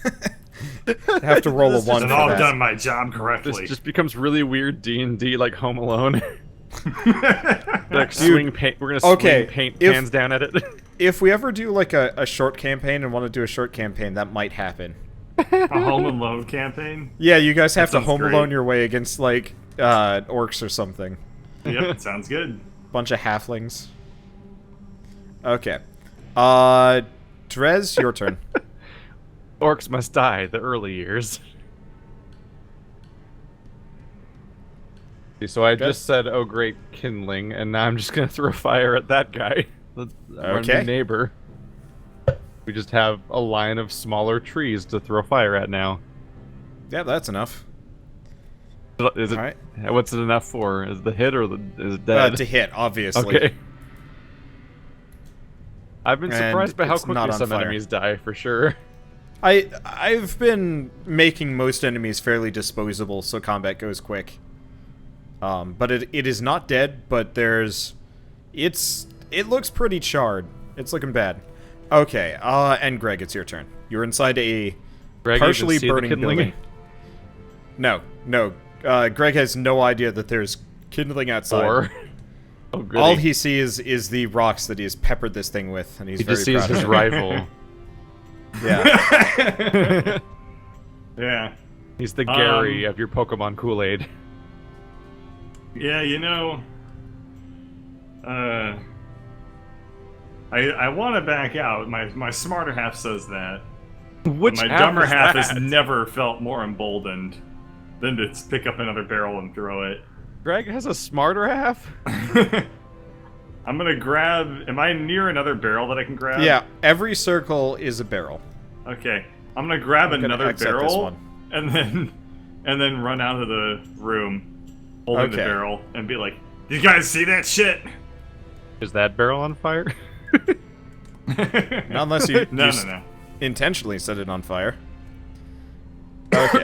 I have to roll a 1 for And I've that. done my job this correctly. just becomes really weird D&D like Home Alone. Like swing paint. We're gonna okay, swing paint if- cans down at it. If we ever do like a short campaign and want to do a short campaign, that might happen. A Home Alone campaign? Yeah, you guys have to sounds home great. alone your way against like orcs or something. Yep, sounds good. Bunch of halflings. Okay. Drez, your turn. Orcs must die the early years. So I just said, "Oh, great kindling," and now I'm just gonna throw fire at that guy, our Okay. new neighbor. We just have a line of smaller trees to throw fire at now. Yeah, that's enough. Is it? All right. What's it enough for? Is the hit or is it dead? To hit, obviously. Okay. I've been And surprised by how it's not quickly on some fire. enemies die, for sure. I've been making most enemies fairly disposable, so combat goes quick. But it is not dead, but it looks pretty charred. It's looking bad. Okay, and Greg, it's your turn. You're inside a Greg, partially you can see the burning kindling? building. No. Greg has no idea that there's kindling outside. Or oh, goody. All he sees is the rocks that he has peppered this thing with, and he's he very just sees proud his of it. rival. Yeah. Yeah. He's the Gary of your Pokemon Kool-Aid. Yeah, you know, I want to back out. My smarter half says that. Which My half dumber is half that? has never felt more emboldened than to pick up another barrel and throw it. Greg has a smarter half? I'm gonna grab. Am I near another barrel that I can grab? Yeah, every circle is a barrel. Okay. I'm gonna grab I'm gonna another accept this barrel one. and then run out of the room holding the Okay. barrel and be like, "You guys see that shit?" Is that barrel on fire? Not unless you, No, you no, no. intentionally set it on fire. Okay.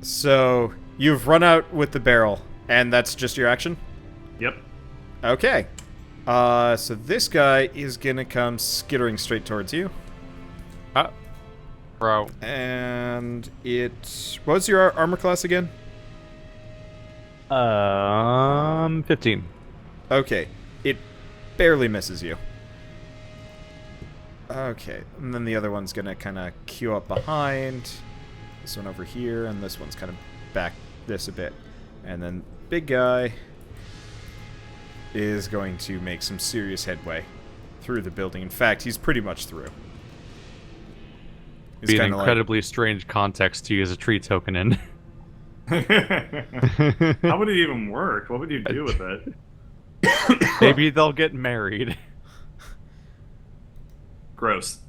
So, you've run out with the barrel, and that's just your action? Yep. Okay. So this guy is gonna come skittering straight towards you. Bro. And what was your armor class again? 15. Okay. It barely misses you. Okay. And then the other one's gonna kind of queue up behind. This one over here, and this one's kind of back this a bit. And then big guy is going to make some serious headway through the building. In fact, he's pretty much through. It's Be an kinda like- incredibly strange context to use a tree token in. How would it even work? What would you do with it? Maybe they'll get married. Gross.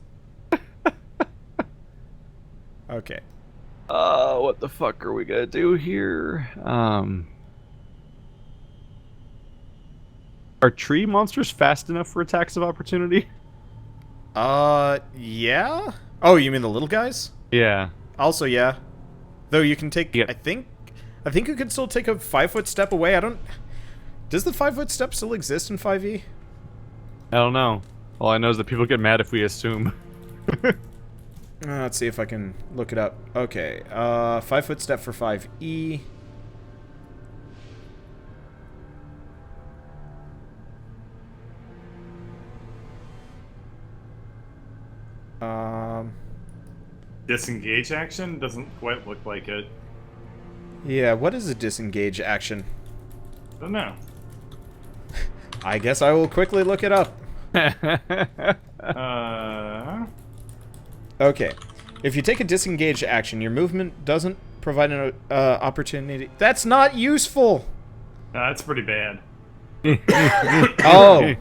Okay. What the fuck are we gonna do here? Are tree monsters fast enough for attacks of opportunity? Yeah? Oh, you mean the little guys? Yeah. Also, yeah. Though you can take, Yep. I think you can still take a 5-foot step away. I don't... Does the 5-foot step still exist in 5e? I don't know. All I know is that people get mad if we assume. Let's see if I can look it up. Okay, 5-foot step for 5e. Disengage action doesn't quite look like it. Yeah, what is a disengage action? Don't know. I guess I will quickly look it up. Okay. If you take a disengage action, your movement doesn't provide an opportunity. That's not useful! That's pretty bad. Oh!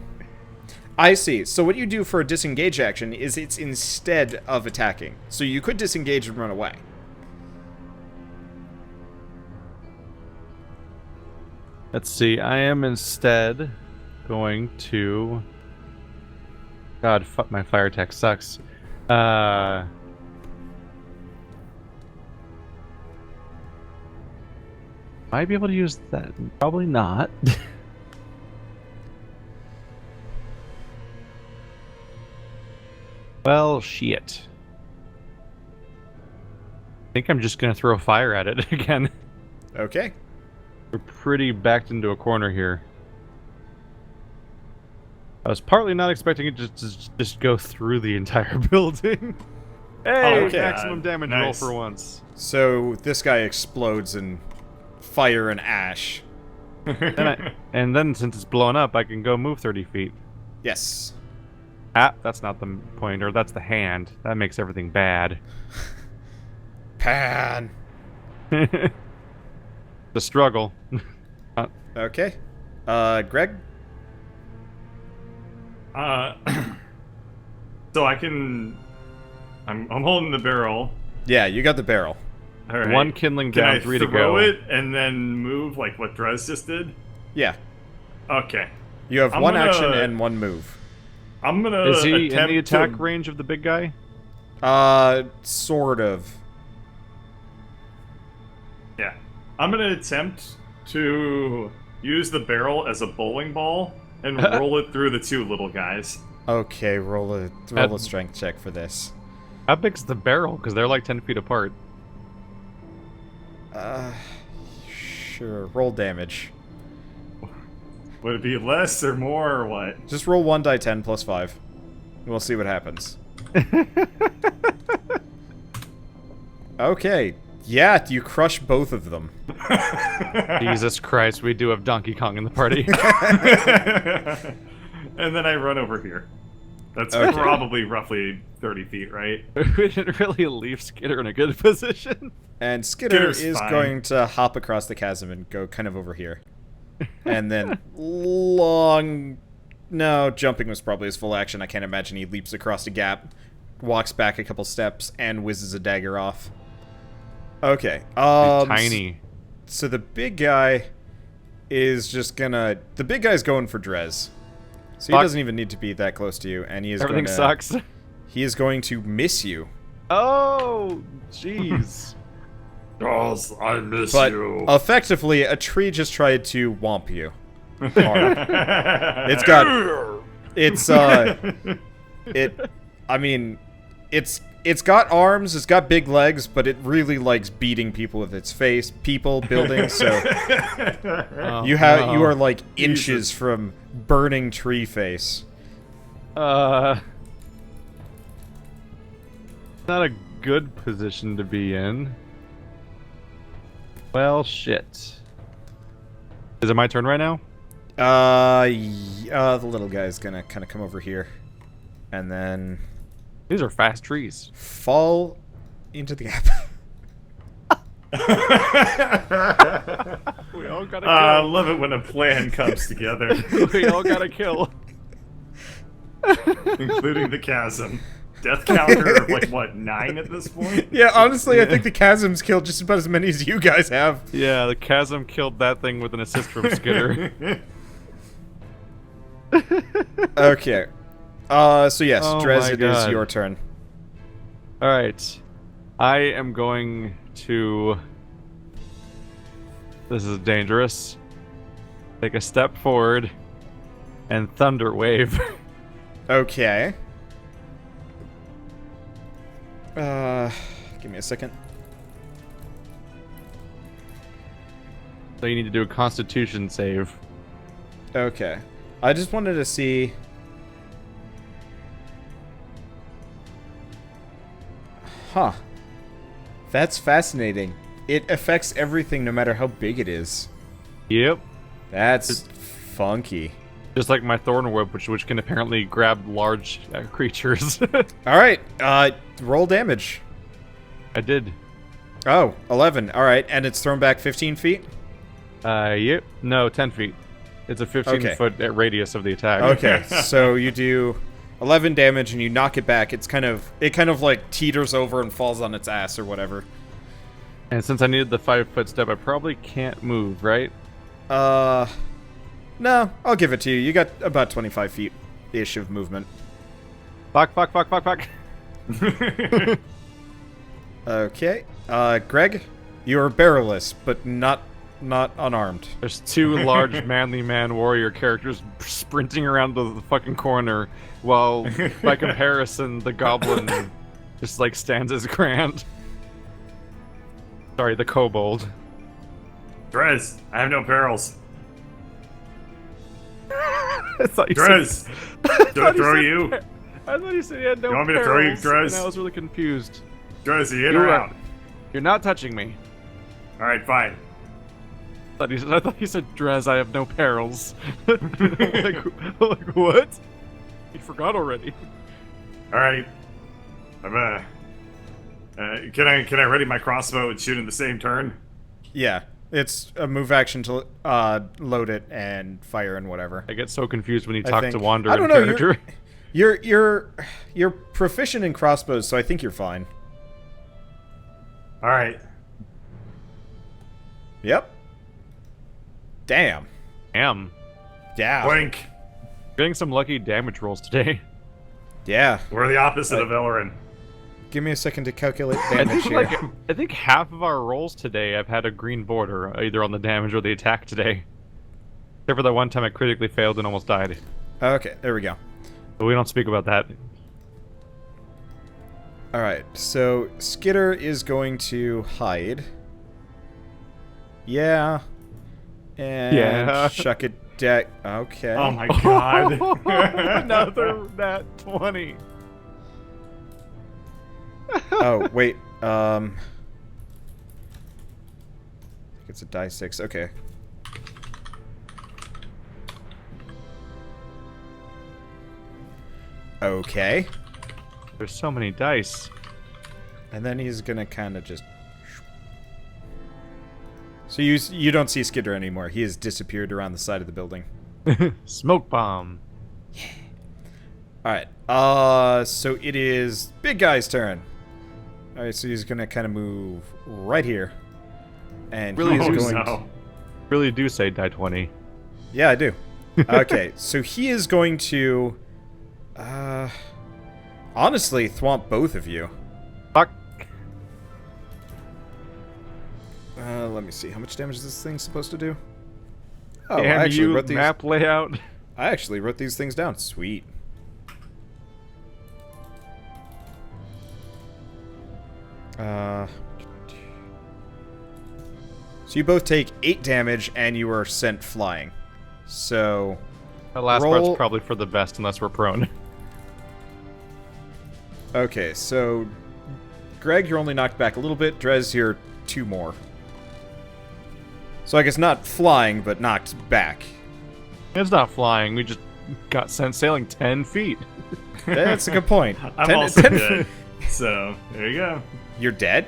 I see. So what you do for a disengage action is it's instead of attacking. So you could disengage and run away. Let's see. I am instead going to... God, fuck, my fire attack sucks. Might be able to use that. Probably not. Well, shit. I think I'm just gonna throw fire at it again. Okay. We're pretty backed into a corner here. I was partly not expecting it to just go through the entire building. Hey, Okay. maximum damage roll Nice. for once. So this guy explodes in fire and ash. And then since it's blown up, I can go move 30 feet. Yes. Ah, that's not the pointer, that's the hand. That makes everything bad. Pan. The struggle. Okay. Greg? So I can... I'm holding the barrel. Yeah, you got the barrel. All right. One kindling Can down, I 3 to throw go. it and then move like what Drez just did? Yeah. Okay. You have I'm one gonna- action and one move. I'm gonna Is he in attempt the attack to... range of the big guy? Sort of. Yeah. I'm gonna attempt to use the barrel as a bowling ball and roll it through the two little guys. Okay, roll a strength check for this. How big's the barrel? Because they're like 10 feet apart. Sure. Roll damage. Would it be less or more or what? Just roll 1d10 plus 5. We'll see what happens. Okay. Yeah, you crush both of them. Jesus Christ, we do have Donkey Kong in the party. And then I run over here. That's Okay. probably roughly 30 feet, right? We didn't really leave Skitter in a good position. And Skitter Skitter's is fine. going to hop across the chasm and go kind of over here. And then long... No, jumping was probably his full action. I can't imagine he leaps across a gap, walks back a couple steps, and whizzes a dagger off. Okay. Tiny. So the big guy is just gonna... The big guy's going for Drez. So he Fuck. doesn't even need to be that close to you, and he is Everything gonna, sucks. He is going to miss you. Oh, jeez. Jaws, I miss But effectively, a tree just tried to womp you. Hard. It's got... It's, I mean, it's got arms, it's got big legs, but it really likes beating people with its face, people, buildings, so... Oh, You no. are like inches from burning tree face. Not a good position to be in. Well, shit. Is it my turn right now? The little guy's gonna kind of come over here, and then These are fast trees. fall into the gap. We all gotta I kill. love it when a plan comes together, We all gotta kill. including the chasm. death counter of like what, 9 at this point? Yeah, honestly, I think the chasm's killed just about as many as you guys have. Yeah, the chasm killed that thing with an assist from Skitter. Okay. So yes, Oh Drez, my it is God. your turn. Alright. I am going to... This is dangerous. Take a step forward and Thunder Wave. Okay. Give me a second. So you need to do a Constitution save. Okay. I just wanted to see... Huh. That's fascinating. It affects everything no matter how big it is. Yep. That's funky. Just like my Thorn Whip, which can apparently grab large creatures. Alright, roll damage. I did. Oh, 11. Alright, and it's thrown back 15 feet? Yep. No, 10 feet. It's a 15-foot radius of the attack. Okay, so you do 11 damage and you knock it back. It kind of like teeters over and falls on its ass or whatever. And since I needed the 5-foot step, I probably can't move, right? No, I'll give it to you. You got about 25 feet-ish of movement. Fuck. Okay. Greg, you're barrelless, but not unarmed. There's 2 large manly man warrior characters sprinting around the fucking corner, while, by comparison, the goblin just, like, stands his ground. Sorry, the kobold. Drez, I have no perils. I thought you Drez, do I throw you? I thought you said he had no You want me to throw you, perils, Drez? and I was really confused. Drez, are you in or out? You're not touching me. Alright, fine. I thought you said, Drez, I have no perils. like, what? You forgot already. Alright. I'm can I ready my crossbow and shoot in the same turn? Yeah, it's a move action to load it and fire and whatever. I get so confused when you I talk think. to Wander I in don't know, character. You're proficient in crossbows, so I think you're fine. Alright. Yep. Damn. Damn. Yeah. Blink. Getting some lucky damage rolls today. Yeah. We're the opposite of Elrin. Give me a second to calculate I damage think, here. I think half of our rolls today I've had a green border, either on the damage or the attack today. Except for that one time I critically failed and almost died. Okay, there we go. But we don't speak about that. Alright, so Skitter is going to hide. Yeah. And Yeah. chuck a deck. Okay. Oh my god. Another nat 20. Oh, wait. I think it's a die 6. Okay. Okay. There's so many dice. And then he's gonna kind of just... So you don't see Skitter anymore. He has disappeared around the side of the building. Smoke bomb. Alright. So it is Big Guy's turn. Alright, so he's gonna kind of move right here. And Really he is is going... no. Really do say die 20. Yeah, I do. Okay, so he is going to... honestly, thwomp both of you. Fuck. Let me see. How much damage is this thing supposed to do? Oh, Damn I actually you, wrote these... map layout. I actually wrote these things down. Sweet. So you both take 8 damage and you are sent flying. So... That last Roll- part's probably for the best unless we're prone. Okay, so... Greg, you're only knocked back a little bit. Drez, you're 2 more. So I guess not flying, but knocked back. It's not flying, we just got sent sailing 10 feet. That's a good point. I'm 10 also 10 good. So, there you go. You're dead?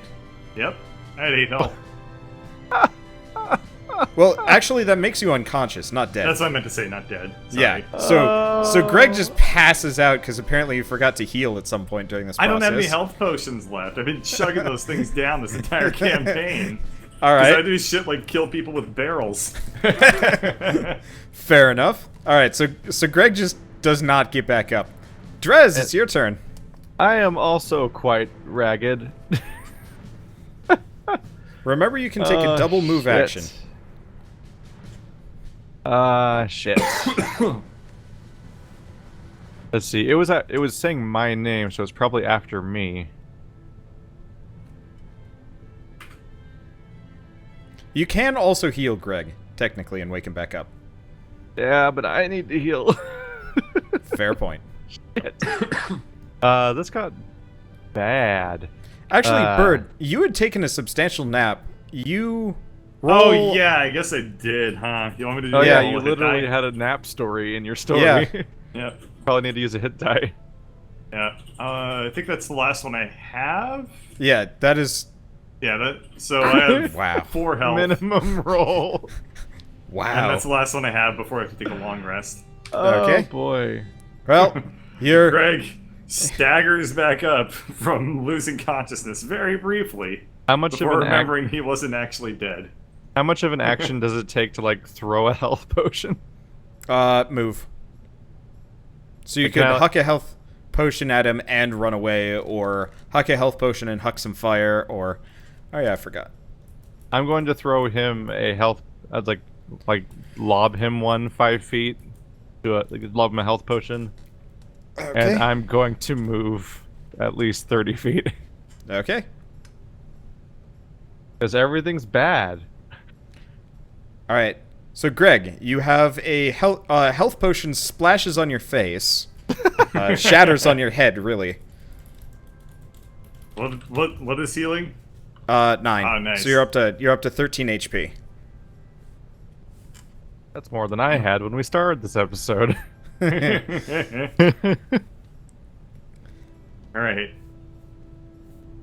Yep. I had 8 health. Well, actually, that makes you unconscious, not dead. That's what I meant to say, not dead. Sorry. Yeah. So Greg just passes out because apparently he forgot to heal at some point during this I process. don't have any health potions left. I've been chugging those things down this entire campaign. All Because I right. do shit like kill people with barrels. Fair enough. All right. So Greg just does not get back up. Drez, it's your turn. I am also quite ragged. Remember, you can take a double move shit. action. Shit. Let's see. It was saying my name, so it's probably after me. You can also heal Greg, technically, and wake him back up. Yeah, but I need to heal. Fair point. Shit. This got bad. Actually, Bird, you had taken a substantial nap. You Oh, roll... yeah, I guess I did, huh? You want me to do Oh that? yeah, Roll you with a literally die? had a nap story in your story. Yeah. Yep. Probably need to use a hit die. Yeah. I think that's the last one I have. Yeah, that is... Yeah, so I have Wow. 4 health. Minimum roll. And Wow. that's the last one I have before I have to take a long rest. Okay. Oh boy. Well, you're... Greg staggers back up from losing consciousness very briefly How much before of an remembering he wasn't actually dead. How much of an action does it take to like throw a health potion? Move. So you Okay, could now- huck a health potion at him and run away, or huck a health potion and huck some fire, or... Oh yeah, I forgot. I'm going to throw him a health, like lob him 5 feet, lob him a health potion, Okay. and I'm going to move at least 30 feet Okay. because everything's bad. All right. So Greg, you have a health potion splashes on your face, shatters on your head, really. What is healing? 9. Oh, nice. So you're up to 13 HP. That's more than I had when we started this episode. Alright.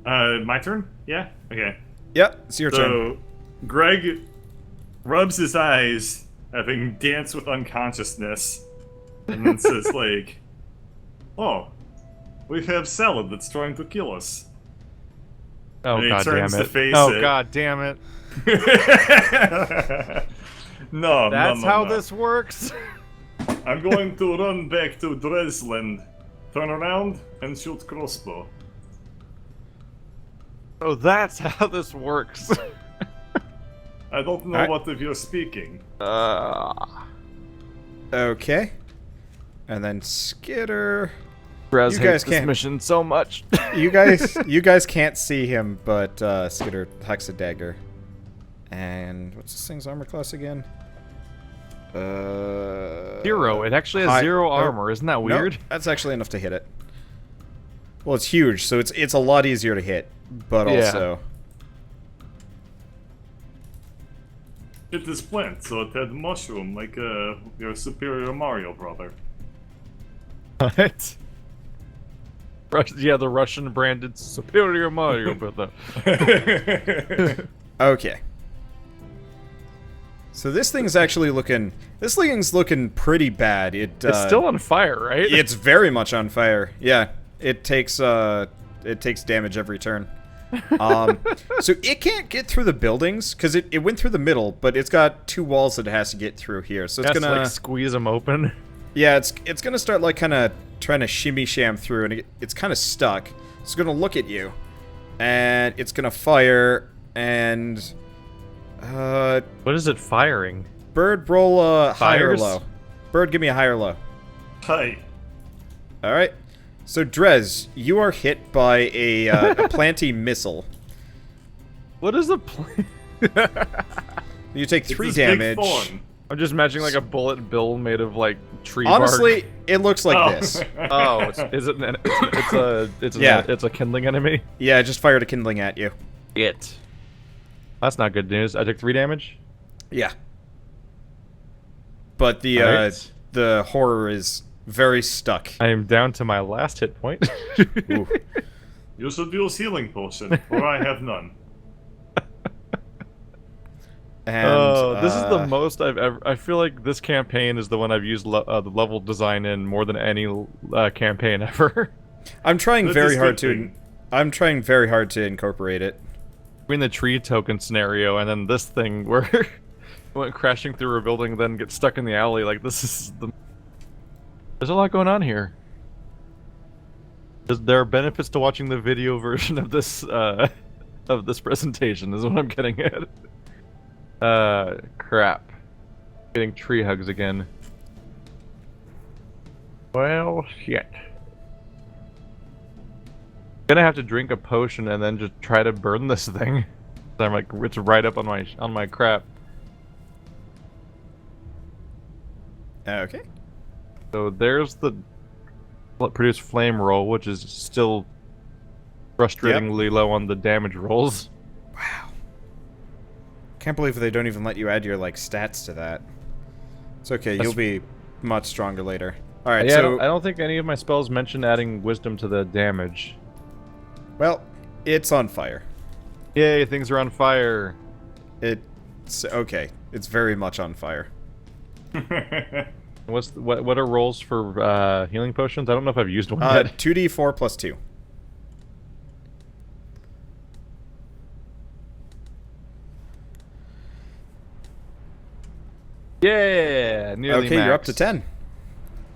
My turn? Yeah? Okay. Yep, it's your turn. So, Greg rubs his eyes, having danced with unconsciousness, and then says, like, "Oh, we have salad that's trying to kill us." Oh And he god damn turns to it! face Oh it. god damn it! No, That's no, how no. this works. I'm going to run back to Dresland, turn around, and shoot crossbow. Oh, that's how this works. I don't know Alright. what of you're speaking. Okay. And then Skitter. Brez You hates guys this can't- mission so much. You guys can't see him, but Skitter hucks a dagger. And what's this thing's armor class again? 0. It actually has Hi- 0 oh, armor. Isn't that no, weird? that's actually enough to hit it. Well, it's huge, so it's a lot easier to hit, but Yeah. also... It is plant, so it had mushroom, like your Superior Mario brother. What? Yeah, the Russian branded Superior Mario, but Okay. So this thing's actually looking... This thing's looking pretty bad. it's still on fire, right? It's very much on fire. Yeah, it takes damage every turn. So it can't get through the buildings because it went through the middle, but it's got 2 walls that it has to get through here. So it's Has to, gonna like squeeze them open. yeah, it's gonna start like kind of trying to shimmy sham through, and it's kind of stuck. It's gonna look at you, and it's gonna fire. And What is it firing? Bird, roll a high or Fires? low. Bird, give me a high or low. Hi. All right. So Drez, you are hit by a planty missile. What is a plant? You take It's 3 this big damage. thorn. I'm just imagining like a bullet bill made of like tree Honestly, bark. it looks like Oh. this. Oh, is it? Yeah. It's a kindling enemy. Yeah, I just fired a kindling at you. It. That's not good news. I took 3 damage. Yeah. But the Alright. the horror is very stuck. I am down to my last hit point. Ooh. You should use healing potion, for I have none. And Oh, this is the most I've ever. I feel like this campaign is the one I've used the level design in more than any campaign ever. I'm trying That's very a hard good to. thing. I'm trying very hard to incorporate it. Between the tree token scenario and then this thing where went crashing through a building, then get stuck in the alley. Like this is the. There's a lot going on here. There are benefits to watching the video version of this presentation. Is what I'm getting at. Crap. Getting tree hugs again. Well, shit. Gonna have to drink a potion and then just try to burn this thing. I'm like, it's right up on my crap. Okay. So there's the produce flame roll, which is still frustratingly low on the damage rolls. Wow. Can't believe they don't even let you add your like stats to that. It's okay. You'll be much stronger later. All right. Yeah, So I don't think any of my spells mention adding wisdom to the damage. well, it's on fire. Yay, things are on fire. It's okay. It's very much on fire. What are rolls for healing potions? I don't know if I've used one yet. 2d4 plus 2. Yeah, nearly Okay, you're up max. to 10.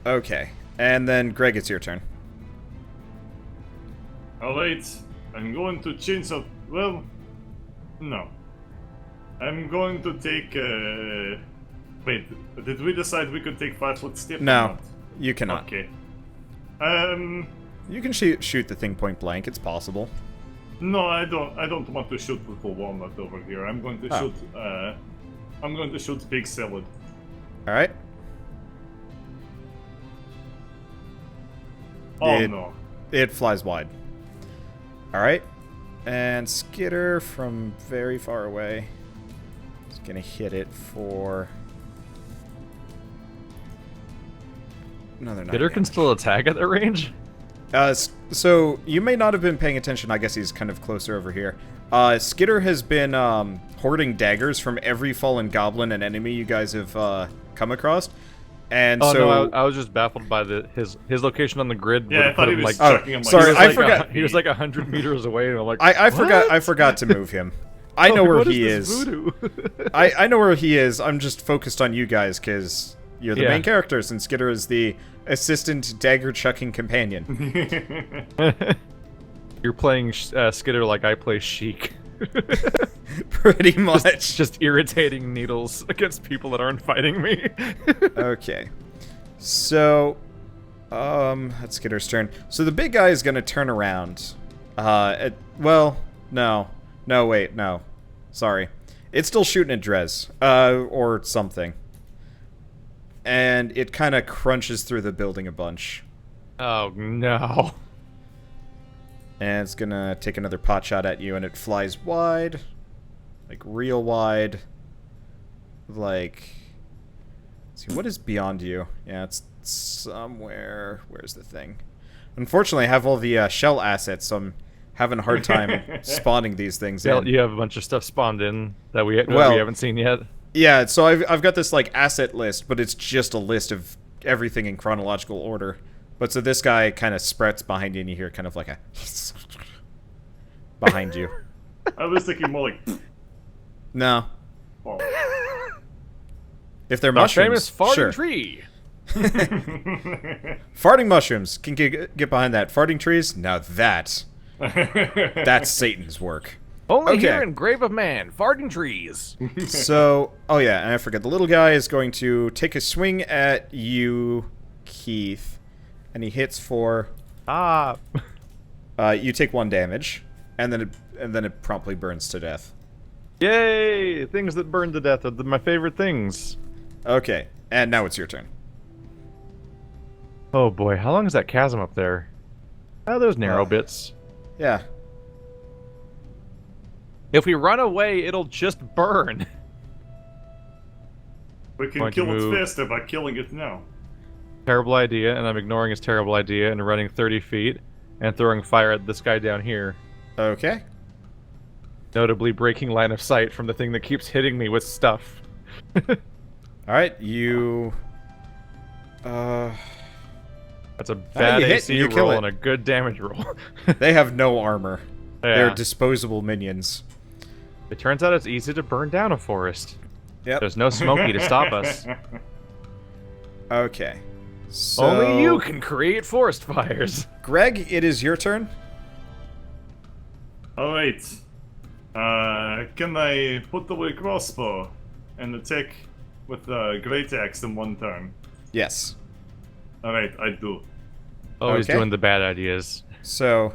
Okay. And then Greg, it's your turn. Alright, I'm going to change up. Well, no. I'm going to take. Wait, did we decide we could take 5-foot step? Or No, not? you cannot. Okay. You can shoot the thing point blank. It's possible. No, I don't. I don't want to shoot little walnut over here. I'm going to shoot. I'm going to shoot big salad. All right. Oh It- no! It flies wide. All right. And Skitter from very far away is gonna hit it for another 9 Bitter can damage. still attack at that range? So you may not have been paying attention. I guess he's kind of closer over here. Skitter has been hoarding daggers from every fallen goblin and enemy you guys have come across, and Oh so no, I was just baffled by his location on the grid. Yeah, would I put thought he him, was like, checking him. Like, sorry, he was I like forgot. He was like 100 meters away, and I'm like, I forgot. "What? I forgot to move him. I know Oh, where what he this is. voodoo?" I know where he is. I'm just focused on you guys because you're the Yeah. main characters, and Skitter is the assistant dagger chucking companion. You're playing Skitter like I play Sheik. Pretty much. Just irritating needles against people that aren't fighting me. Okay. So, that's Skitter's turn. So the big guy is gonna turn around. Well, no. No, wait, no. Sorry. It's still shooting at Drez. Or something. And it kind of crunches through the building a bunch. Oh no. And it's gonna take another pot shot at you, and it flies wide. Like, real wide. Like... Let's see, what is beyond you? Yeah, it's somewhere... Where's the thing? Unfortunately, I have all the shell assets, so I'm having a hard time spawning these things Yeah, in. you have a bunch of stuff spawned in that we Well- haven't seen yet. Yeah, so I've got this, like, asset list, but it's just a list of everything in chronological order. But so this guy kind of sprouts behind you, and you hear kind of like a... behind you. I was thinking more like. No. Oh. If they're The mushrooms, famous farting sure. tree. Farting mushrooms. Can get behind that. Farting trees? Now that's Satan's work. Only Okay. here in Grave of Man, farting trees. So, oh yeah, and I forget. The little guy is going to take a swing at you, Keith, and he hits for. Ah. You take 1 damage, and then it promptly burns to death. Yay! Things that burn to death are my favorite things. Okay, and now it's your turn. Oh boy, how long is that chasm up there? Oh, those narrow bits. Yeah. If we run away, it'll just burn. We can Going to kill it move. faster by killing it now. Terrible idea, and I'm ignoring his terrible idea and running 30 feet and throwing fire at this guy down here. Okay. Notably breaking line of sight from the thing that keeps hitting me with stuff. Alright, you... That's a bad you hit AC and you kill roll it. and a good damage roll. They have no armor. They're Yeah. disposable minions. It turns out it's easy to burn down a forest. Yep. There's no Smokey to stop us. Okay. So... Only you can create forest fires. Greg, it is your turn. Alright. Can I put away crossbow and attack with a great axe in one turn? Yes. Alright, I do. Always Okay. doing the bad ideas. So,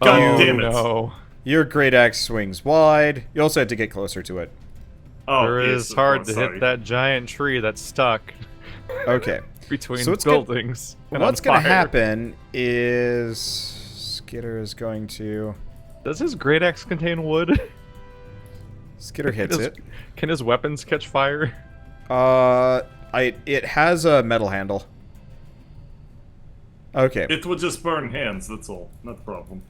God Oh, damn it. no. your great axe swings wide. You also had to get closer to it. Oh, Sure yes, is of hard course, to sorry. hit that giant tree that's stuck Okay. between So what's gonna- buildings. and What's on going to fire. happen is... Skitter is going to... Does his great axe contain wood? Skitter hits Does- it. Can his weapons catch fire? It has a metal handle. Okay. It would just burn hands, that's all. Not a problem.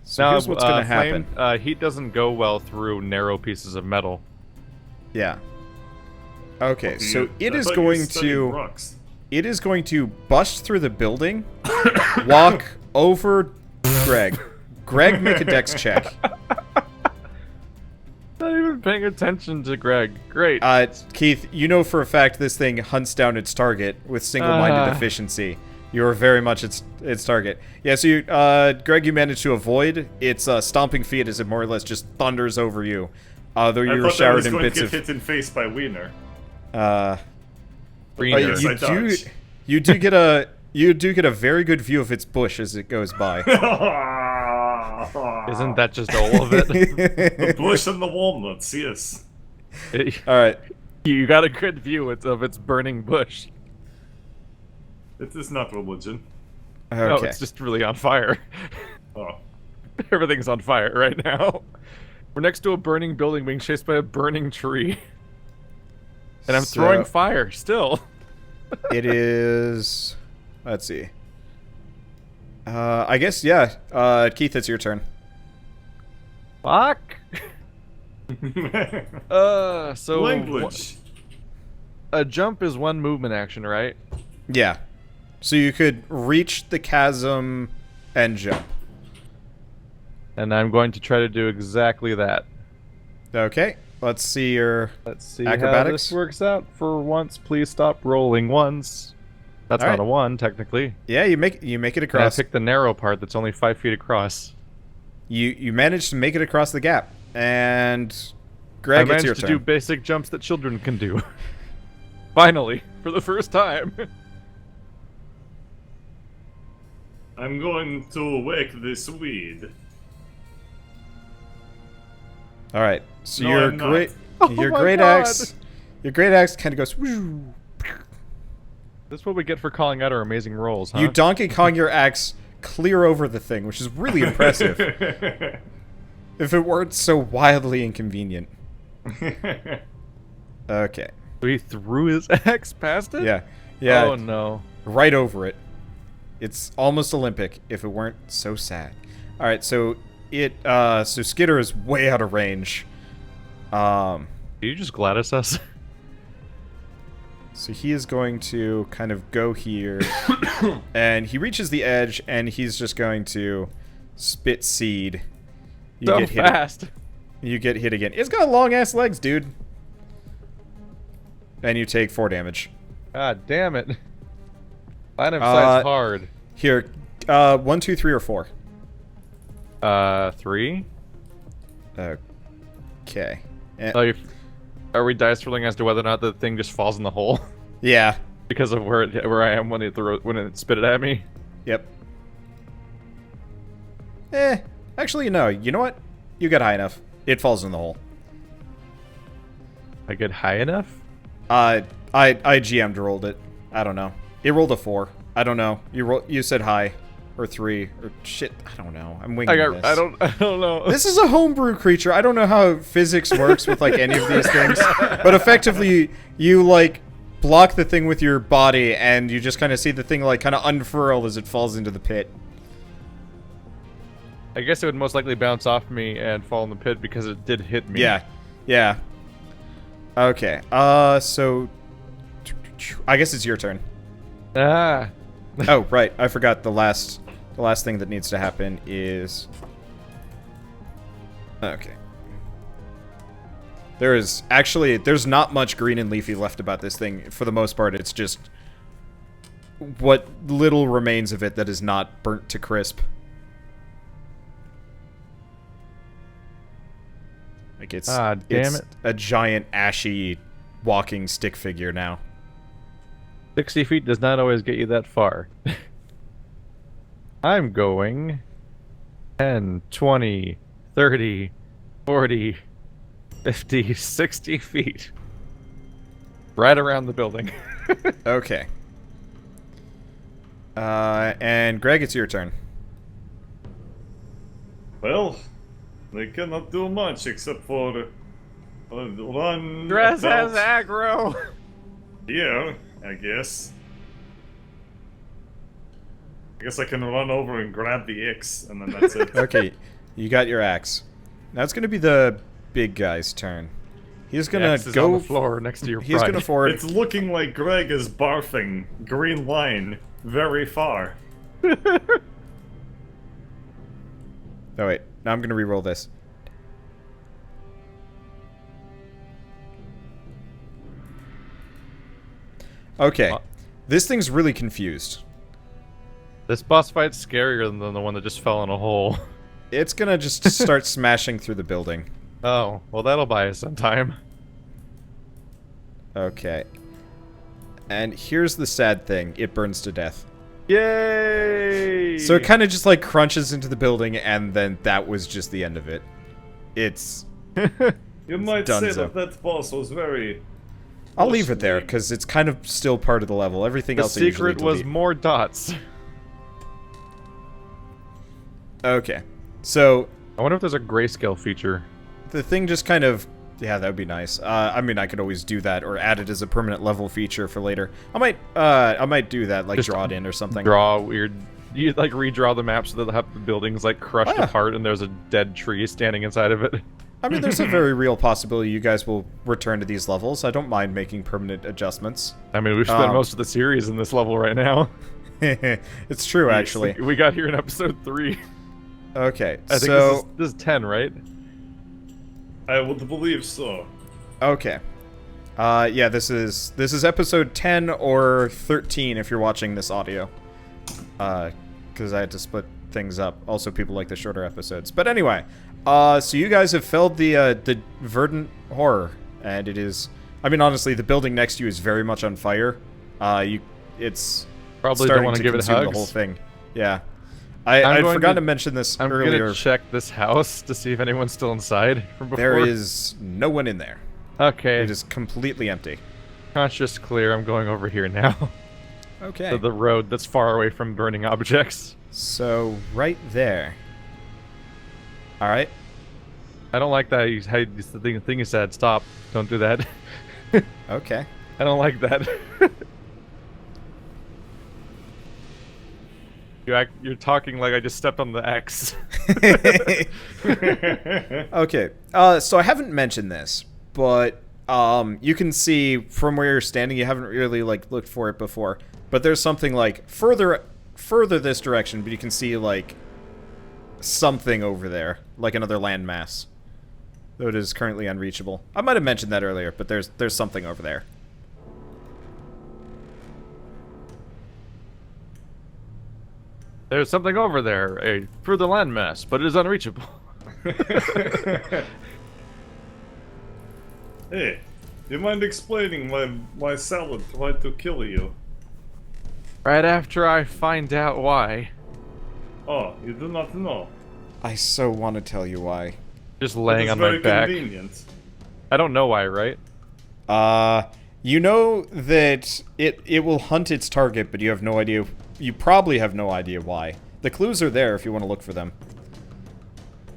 So here's what's going to happen. Heat doesn't go well through narrow pieces of metal. Yeah. Okay, so it I is thought you going studied to... rocks. It is going to bust through the building, walk over Greg. Greg, make a dex check. Not even paying attention to Greg. Great. Keith, you know for a fact this thing hunts down its target with single-minded efficiency. You are very much its target. Yeah, so you, Greg, you managed to avoid its stomping feet as it more or less just thunders over you. Though you I were thought that showered was in going bits to of... get hit in face by Wiener. Greener. Yes, I dodged. you do get a very good view of its bush as it goes by. Isn't that just all of it? The bush and the walnuts, yes. All right. You got a good view of its burning bush. It is not religion. Okay. No, it's just really on fire. Oh. Everything's on fire right now. We're next to a burning building being chased by a burning tree. And I'm throwing So- fire still. It is... Let's see. I guess, yeah. Keith, it's your turn. Fuck. So Language. a jump is one movement action, right? Yeah. So you could reach the chasm and jump. And I'm going to try to do exactly that. Okay. Let's see your... Let's see how Acrobatics? this works out. For once, please stop rolling once. That's All not right. a 1, technically. Yeah, you make it And I across. picked the narrow part that's only 5 feet across. You managed to make it across the gap. And... I Greg, it's your managed to do turn. basic jumps that children can do. Finally, for the first time. I'm going to wake this weed. All right. So No, your I'm not. great... Oh Your my great God. axe... Your great axe kind of goes... whoo. This is what we get for calling out our amazing rolls, huh? You Donkey Kong your axe clear over the thing, which is really impressive. If it weren't so wildly inconvenient. Okay. He threw his axe past it? Yeah. Yeah. Oh no. Right over it. It's almost Olympic if it weren't so sad. Alright, so it so Skitter is way out of range. Did you just Gladys us? So he is going to kind of go here. And he reaches the edge and he's just going to spit seed. You So get hit. fast. You get hit again. It's got long ass legs, dude. And you take 4 damage. God damn it. Line of sight's hard. Here, 1, 2, 3, or 4. 3? Okay. Eh, Oh, are we dice rolling as to whether or not the thing just falls in the hole? yeah. Because of where I am when it spit it at me? Yep. Actually, no. You know what? You got high enough. It falls in the hole. I get high enough? I GM'd rolled it. I don't know. It rolled a 4. I don't know. You said high. Or 3. Or shit. I don't know. I'm winging this. I don't know. This is a homebrew creature. I don't know how physics works with, like, any of these things. But effectively, you, like, block the thing with your body, and you just kind of see the thing, like, kind of unfurl as it falls into the pit. I guess it would most likely bounce off me and fall in the pit because it did hit me. Yeah. Yeah. Okay. So I guess it's your turn. Ah. Oh, right. I forgot the last thing that needs to happen is okay. There's not much green and leafy left about this thing. For the most part, it's just what little remains of it that is not burnt to crisp. Like it's damn it. a giant ashy walking stick figure now. 60 feet does not always get you that far. I'm going 10, 20, 30, 40, 50, 60 feet. Right around the building. Okay. And Greg, it's your turn. Well, they cannot do much except for run. Dress about has aggro. here, I guess. I guess I can run over and grab the X, and then that's it. Okay, you got your axe. Now it's gonna be the big guy's turn. He's gonna X is go on the floor next to your He's pride. gonna forward. It's looking like Greg is barfing green line very far. Oh wait, now I'm gonna re-roll this. Okay, this thing's really confused. This boss fight's scarier than the one that just fell in a hole. It's gonna just start smashing through the building. Oh, well that'll buy us some time. Okay. And here's the sad thing, it burns to death. Yay! So it kind of just like crunches into the building, and then that was just the end of it. It's... You might say Dunzo. that boss was very... I'll leave it there, because it's kind of still part of the level. Everything the else I usually secret was delete. more dots. Okay. So, I wonder if there's a grayscale feature. the thing just kind of... Yeah, that would be nice. I mean, I could always do that, or add it as a permanent level feature for later. I might do that, like Just draw it in or something. Draw weird... You, like, redraw the map so that they'll have the buildings, like, crushed Ah. apart and there's a dead tree standing inside of it. I mean, there's a very real possibility you guys will return to these levels. I don't mind making permanent adjustments. I mean, we've spent most of the series in this level right now. It's true, actually. We got here in episode 3. Okay, I think so... this is 10, right? I would believe so. Okay. Yeah, this is episode 10 or 13 if you're watching this audio. Because I had to split things up. Also, people like the shorter episodes. But anyway, so you guys have felled the verdant horror, and it is... I mean, honestly, the building next to you is very much on fire. It's Probably starting don't want to to give it consume hugs. the whole thing. Yeah. I forgot to mention this I'm earlier. gonna check this house to see if anyone's still inside from before. There is no one in there. Okay, It is completely empty. conscious clear. I'm going over here now. Okay. To the road that's far away from burning objects. So, right there. Alright. I don't like that. The thing you said. Stop. Don't do that. Okay. I don't like that. You're talking like I just stepped on the X. Okay. So I haven't mentioned this, but you can see from where you're standing, you haven't really like looked for it before. But there's something like further this direction, but you can see like something over there, like another landmass. Though it is currently unreachable. I might have mentioned that earlier, but there's something over there. There's something over there, a further landmass, but it is unreachable. Hey, do you mind explaining why Salad tried to kill you? Right after I find out why. Oh, you do not know. I so want to tell you why. Just laying It's on my very back. convenient. I don't know why, right? You know that it will hunt its target, but you have no idea. You probably have no idea why. The clues are there if you want to look for them.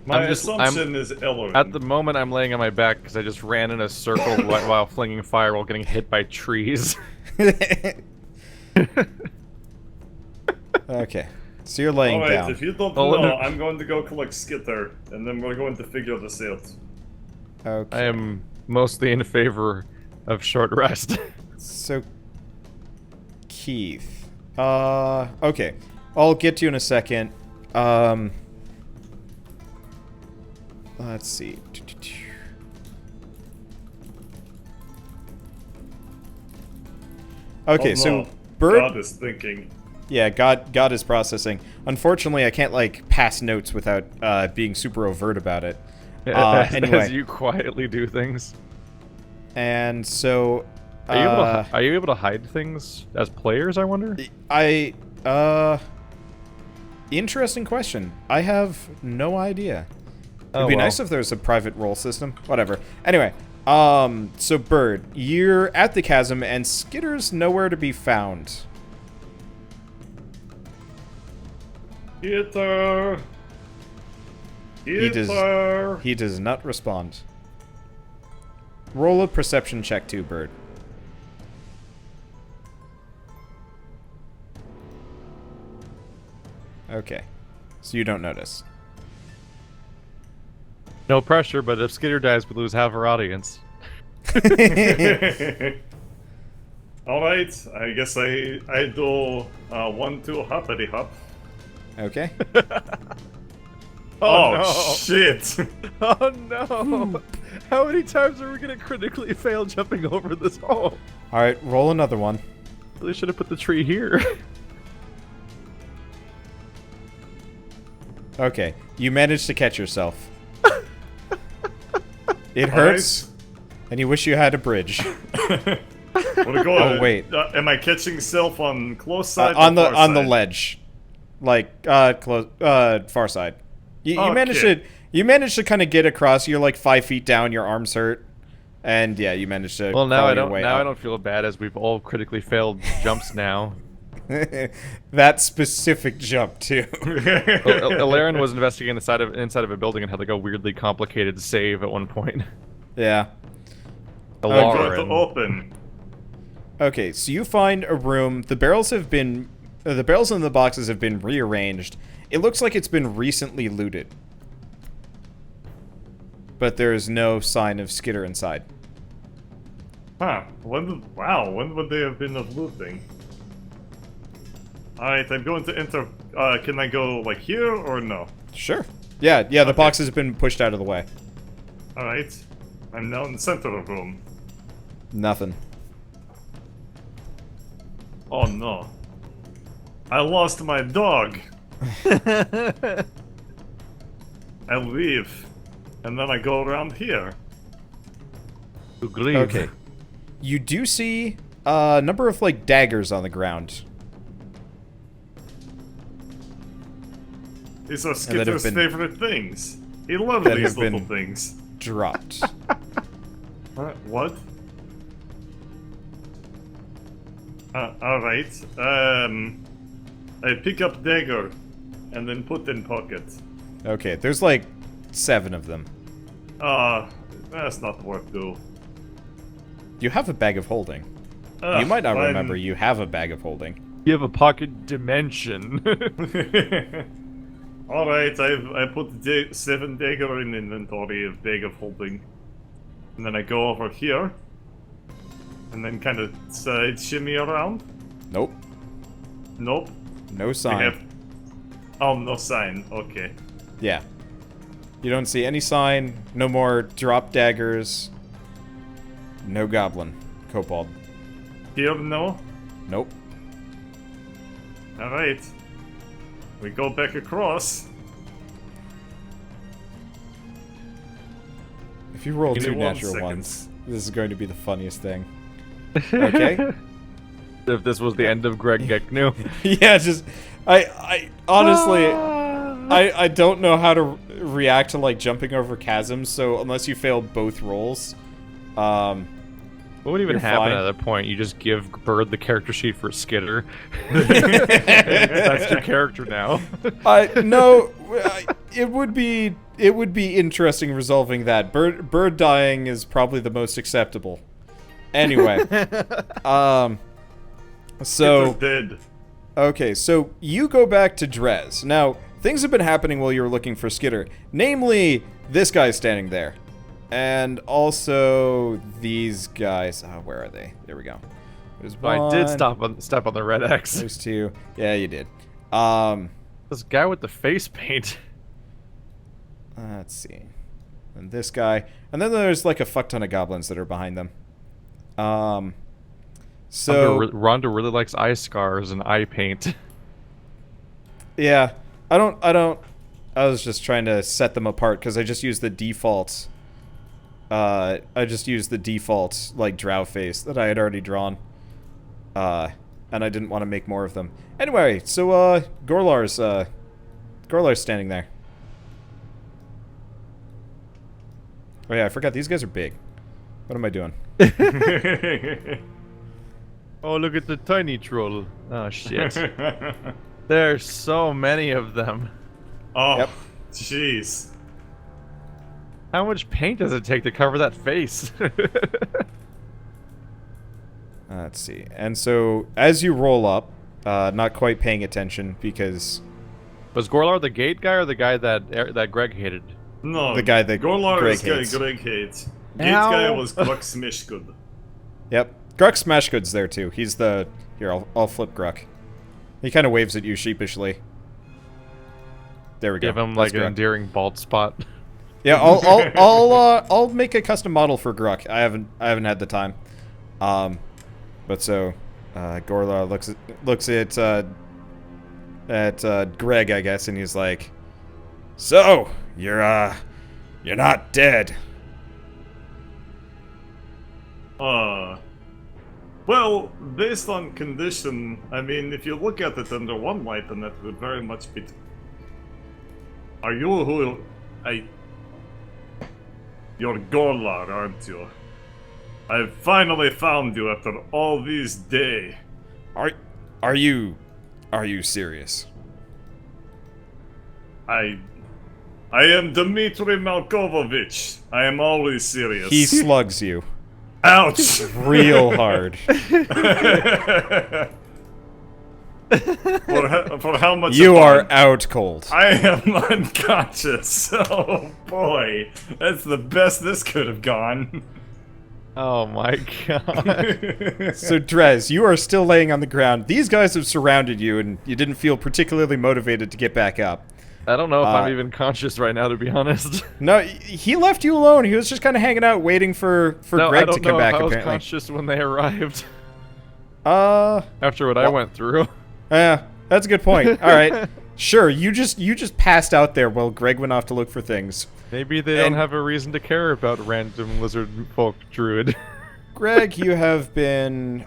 My I'm assumption is Ellerin. At the moment, I'm laying on my back because I just ran in a circle while flinging fire while getting hit by trees. Okay. So you're laying Alright, down. if you don't Oh, know, no. I'm going to go collect Skitter, and then we're going to figure this out. Okay. I am mostly in favor of short rest. So, Keith. Okay. I'll get to you in a second. Let's see. Okay, Oh, so no. Bird. God is thinking. Yeah, God is processing. Unfortunately, I can't like pass notes without being super overt about it. Anyway, As you quietly do things. and so Are you able to hide things as players, I wonder? Interesting question. I have no idea. Oh, It'd be well. nice if there was a private roll system. Whatever. Anyway, so Bird, you're at the chasm and Skitter's nowhere to be found. Skitter! He Skitter! does not respond. Roll a perception check too, Bird. Okay. So you don't notice. No pressure, but if Skitter dies, we lose half our audience. Alright, I guess I do 1, 2 hoppity hop. Okay. Oh, no. shit! Oh no! How many times are we gonna critically fail jumping over this hole? Alright, roll another one. Really should have put the tree here. Okay. You managed to catch yourself. It hurts, and you wish you had a bridge. Oh wait. Am I catching self on close side? On or the far on the side? ledge, like close, far side. You Okay. managed to kind of get across. You're like 5 feet down. Your arms hurt, and yeah, you managed to. Well, now crawl I your don't. way Now I up. don't feel bad as we've all critically failed jumps now. That specific jump too. Ilarion was investigating inside of a building and had like a weirdly complicated save at one point. Yeah. I'm going to Ilarion. open. Okay, so you find a room. The barrels and the boxes have been rearranged. It looks like it's been recently looted. But there is no sign of Skitter inside. Huh. Wow, when would they have been of looting? Alright, I'm going to enter. Can I go, like, here or no? Sure. Yeah, the boxes have been pushed out of the way. Alright. I'm now in the center of the room. Nothing. Oh no. I lost my dog. I leave. And then I go around here. To grieve. Okay. You do see a number of, like, daggers on the ground. These are that have Skitter's been- favorite things. He loves that these have little been- things. Dropped. What? Alright. I pick up dagger and then put in pocket. Okay, there's like 7 of them. That's not worth do. You have a bag of holding. You might not remember you have a bag of holding. You have a pocket dimension. Alright, I put 7 dagger in inventory of bag of holding. And then I go over here. And then kind of side shimmy around. Nope. Nope. No We sign. have... Oh, no sign. Okay. Yeah. You don't see any sign. No more drop daggers. No goblin. Kobold. Here, no? Nope. Alright. We go back across. If you roll Give me 2 1 natural second. ones, this is going to be the funniest thing. Okay? If this was the end of Greg Geknu. Yeah, just... I honestly... I don't know how to react to, like, jumping over chasms, so unless you fail both rolls... What would even You're happen fine. at that point? You just give Bird the character sheet for Skitter. That's your character now. No, it would be interesting resolving that. Bird dying is probably the most acceptable. Anyway, so Skitter's dead. Okay, so you go back to Drez. Now, things have been happening while you were looking for Skitter. Namely, this guy standing there. And also these guys. Oh, where are they? There we go. There's one. I did step on the red X. There's two. Yeah, you did. This guy with the face paint. Let's see. And this guy. And then there's like a fuck ton of goblins that are behind them. So Rhonda really likes eye scars and eye paint. yeah, I was just trying to set them apart because I just used the default. I just used the default like drow face that I had already drawn. And I didn't want to make more of them. Anyway, so Gorlar's standing there. Oh yeah, I forgot these guys are big. What am I doing? Oh, look at the tiny troll. Oh, shit. There's so many of them. Oh, Yep. jeez. How much paint does it take to cover that face? Let's see. And so, as you roll up, not quite paying attention because... Was Gorlar the gate guy or the guy that Greg hated? No, The guy that Gorlar Greg is guy hates. Greg hates. Gate Ow. guy was Gluck Smishgood. Yep. Gruk Smashgood's there too. He's the... Here, I'll flip Gruk. He kind of waves at you sheepishly. There we go. Give him That's like an Gruk. endearing bald spot. Yeah, I'll make a custom model for Gruk. I haven't had the time. But so, Gorlar looks at Greg, I guess, and he's like, "So you're not dead." Well, based on condition, I mean, if you look at it under one light, then that would very much be... Are you who... You're Gorlar, aren't you? I finally found you after all these days. Are you serious? I am Dmitry Malkovich. I am always serious. He slugs you Ouch! real hard. for how much? You are out cold. I am unconscious. Oh boy, that's the best this could have gone. Oh my god. So, Drez, you are still laying on the ground. These guys have surrounded you, and you didn't feel particularly motivated to get back up. I don't know if I'm even conscious right now, to be honest. No, he left you alone. He was just kind of hanging out, waiting for No, Greg I don't to come know back, if I was apparently. conscious when they arrived. Well- After what I went through. Yeah, that's a good point. All right. Sure, you just passed out there while Greg went off to look for things. Maybe they don't have a reason to care about random lizard folk druid. Greg, you have been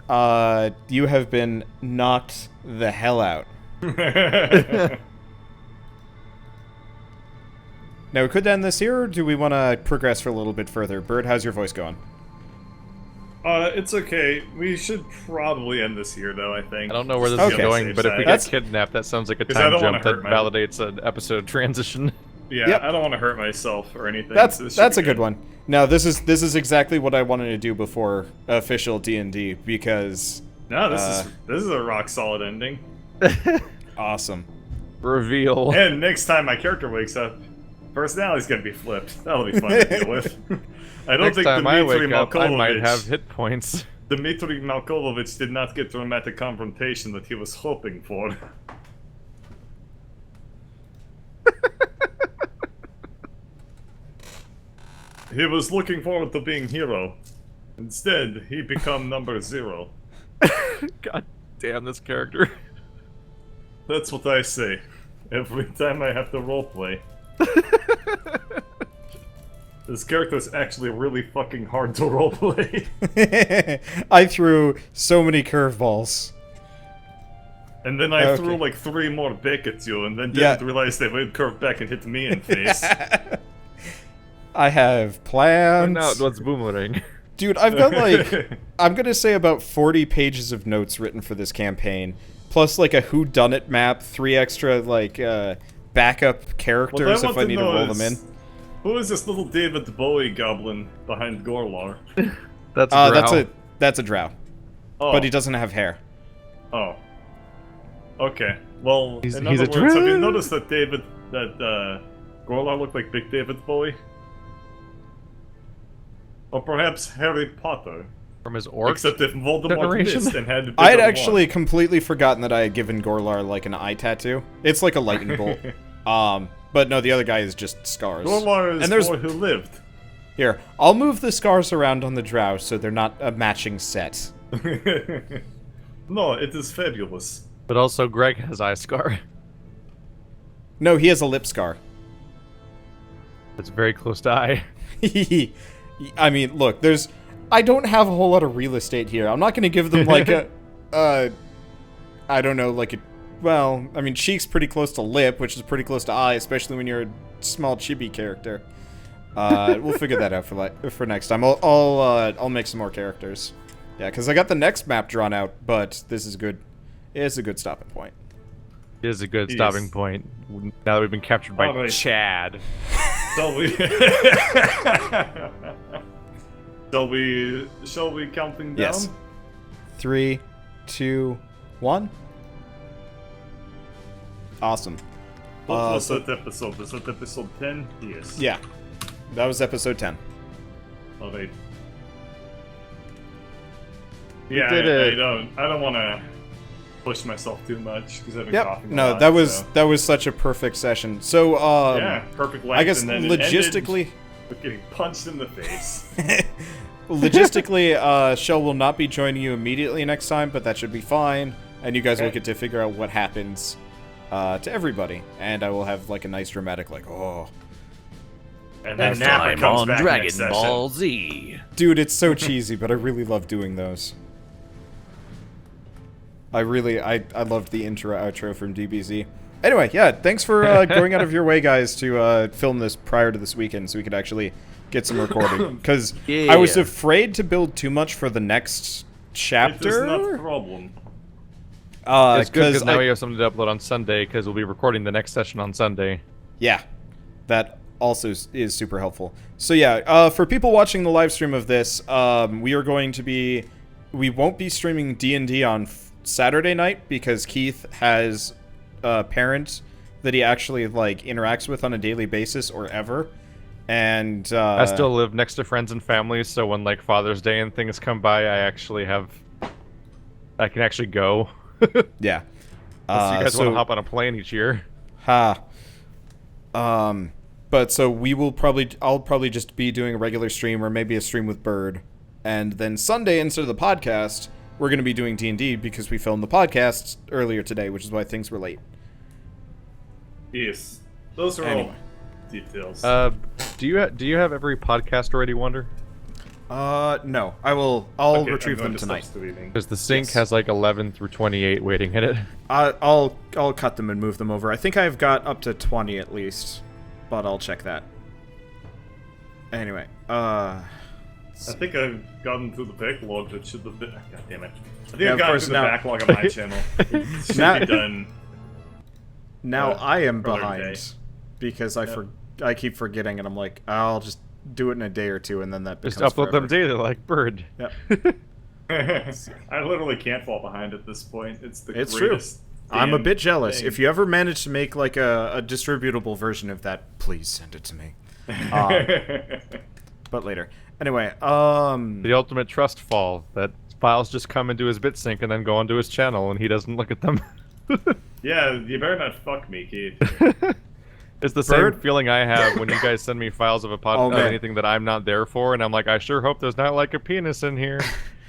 knocked the hell out. Now, we could end this here, or do we want to progress for a little bit further? Bird, how's your voice going? It's okay. We should probably end this here, though, I think. I don't know where this Okay. is going, but if we That's- get kidnapped, that sounds like a 'Cause I time don't wanna jump that hurt my- validates an episode transition. Yeah, Yep. I don't want to hurt myself or anything. That's so this should that's be a good one. Now, this is exactly what I wanted to do before official D&D, because No, this is a rock solid ending. awesome. Reveal. And next time my character wakes up, personality's gonna be flipped. That'll be fun to deal with. I don't Next think time I Dmitry wake up, I might Malkovich- have hit points. Dmitry Malkovich did not get the dramatic confrontation that he was hoping for. He was looking forward to being hero. Instead, he become number 0. God damn this character. That's what I say. Every time I have to roleplay. This character is actually really fucking hard to roleplay. I threw so many curveballs. And then I Okay. threw like 3 more back at you, and then Yeah. didn't realize they would curve back and hit me in face. I have plans. Now what's boomerang? Dude, I've got like, I'm gonna say about 40 pages of notes written for this campaign, plus like a whodunit map, 3 extra like backup characters if I need to roll them in. Who is this little David Bowie goblin behind Gorlar? That's Drow. That's a drow, Oh, but he doesn't have hair. Oh. Okay. Well, He's in a other words, have you twin. noticed that Gorlar looked like Big David Bowie? Or perhaps Harry Potter? From his orc Except if Voldemort generation? missed and had to pick I had up actually completely forgotten that I had given Gorlar like an eye tattoo. It's like a lightning bolt. But no, the other guy is just scars. Gorlar is And there's- boy who lived. Here, I'll move the scars around on the drow so they're not a matching set. No, it is fabulous. But also, Greg has eye scar. No, he has a lip scar. It's very close to eye. I mean, look, I don't have a whole lot of real estate here. I'm not going to give them like I don't know, like a, well, I mean, cheek's pretty close to lip, which is pretty close to eye, especially when you're a small chibi character. We'll figure that out for next time. I'll make some more characters. Yeah, because I got the next map drawn out, but this is good. It's a good stopping point. It is a good Yes. stopping point. Now that we've been captured by Alright. Chad. Shall we? Shall we counting down? Yes. 3, 2, 1. Awesome. What was so- that episode? Was that episode 10? Yes. Yeah, that was episode 10. Alright. Yeah, did it. I don't want to push myself too much because I've been Yep. coughing a No, lot, that was such a perfect session. So yeah, perfect length. I guess and then it ended logistically with getting punched in the face. logistically Shell will not be joining you immediately next time, but that should be fine, and you guys will Okay. get to figure out what happens to everybody, and I will have like a nice dramatic like, oh, And then Nappa comes back next session. Z. dude, it's so cheesy, but I really love doing those. I loved the intro outro from DBZ. Anyway, yeah, thanks for going out of your way, guys, to film this prior to this weekend so we could actually get some recording. Because I was Yeah. afraid to build too much for the next It is chapter. not a problem. It's good because now I- we have something to upload on Sunday because we'll be recording the next session on Sunday. Yeah, that also is super helpful. So yeah, for people watching the live stream of this, we won't be streaming D&D on Saturday night because Keith has a parent that he actually like interacts with on a daily basis or ever, and I still live next to friends and family, so when like Father's Day and things come by, I can actually go. yeah. Unless you guys so, want to hop on a plane each year. Ha. But so I'll probably just be doing a regular stream or maybe a stream with Bird, and then Sunday instead of the podcast, we're going to be doing D&D because we filmed the podcast earlier today, which is why things were late. Yes. Those are Anyway. all details. Do you have every podcast already, Wonder? No. I'll Okay, retrieve I'm going them to tonight. stop streaming. Because the sync Yes. has like 11 through 28 waiting in it. I'll cut them and move them over. I think I've got up to 20 at least, but I'll check that. Anyway, I think I've gotten through the backlog that should have been. God damn it. I think Yeah, I've of gotten course, through the now- backlog on my channel. It should Now- be done. now I am for another behind day. because I keep forgetting, and I'm like, I'll just do it in a day or two, and then that Just becomes upload them forever. daily like Bird. Yep. I literally can't fall behind at this point. It's the It's true. greatest I'm a damn bit jealous. thing. If you ever manage to make like a distributable version of that, please send it to me. But later. Anyway, The ultimate trust fall that files just come into his BitSync and then go onto his channel and he doesn't look at them. Yeah, you better not fuck me, Keith. It's the same Bird? feeling I have when you guys send me files of a Oh, of man. anything that I'm not there for, and I'm like, I sure hope there's not like a penis in here.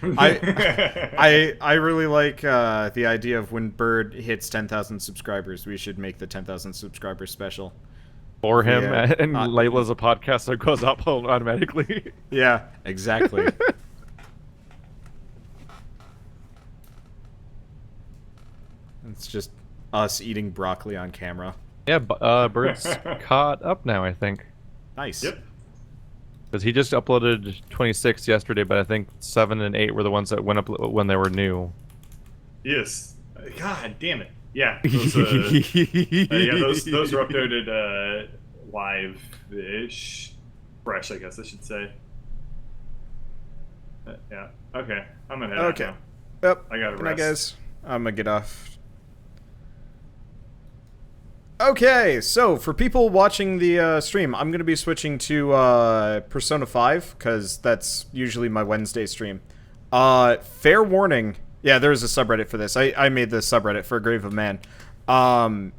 I really like the idea of when Bird hits 10,000 subscribers, we should make the 10,000 subscribers special. For him, Yeah. and label as a podcast so it goes up automatically. Yeah, exactly. It's just us eating broccoli on camera. Yeah, Bird's caught up now, I think. Nice. Yep. Because he just uploaded 26 yesterday, but I think 7 and 8 were the ones that went up when they were new. Yes. God damn it. Yeah. Those, those were uploaded live-ish. Fresh, I guess I should say. Yeah. Okay. I'm gonna head out Okay. now. Yep. I gotta Good night, rest. guys. I'm gonna get off. Okay, so for people watching the stream, I'm going to be switching to Persona 5, because that's usually my Wednesday stream. Fair warning. Yeah, there's a subreddit for this. I made this subreddit for Grave of Man.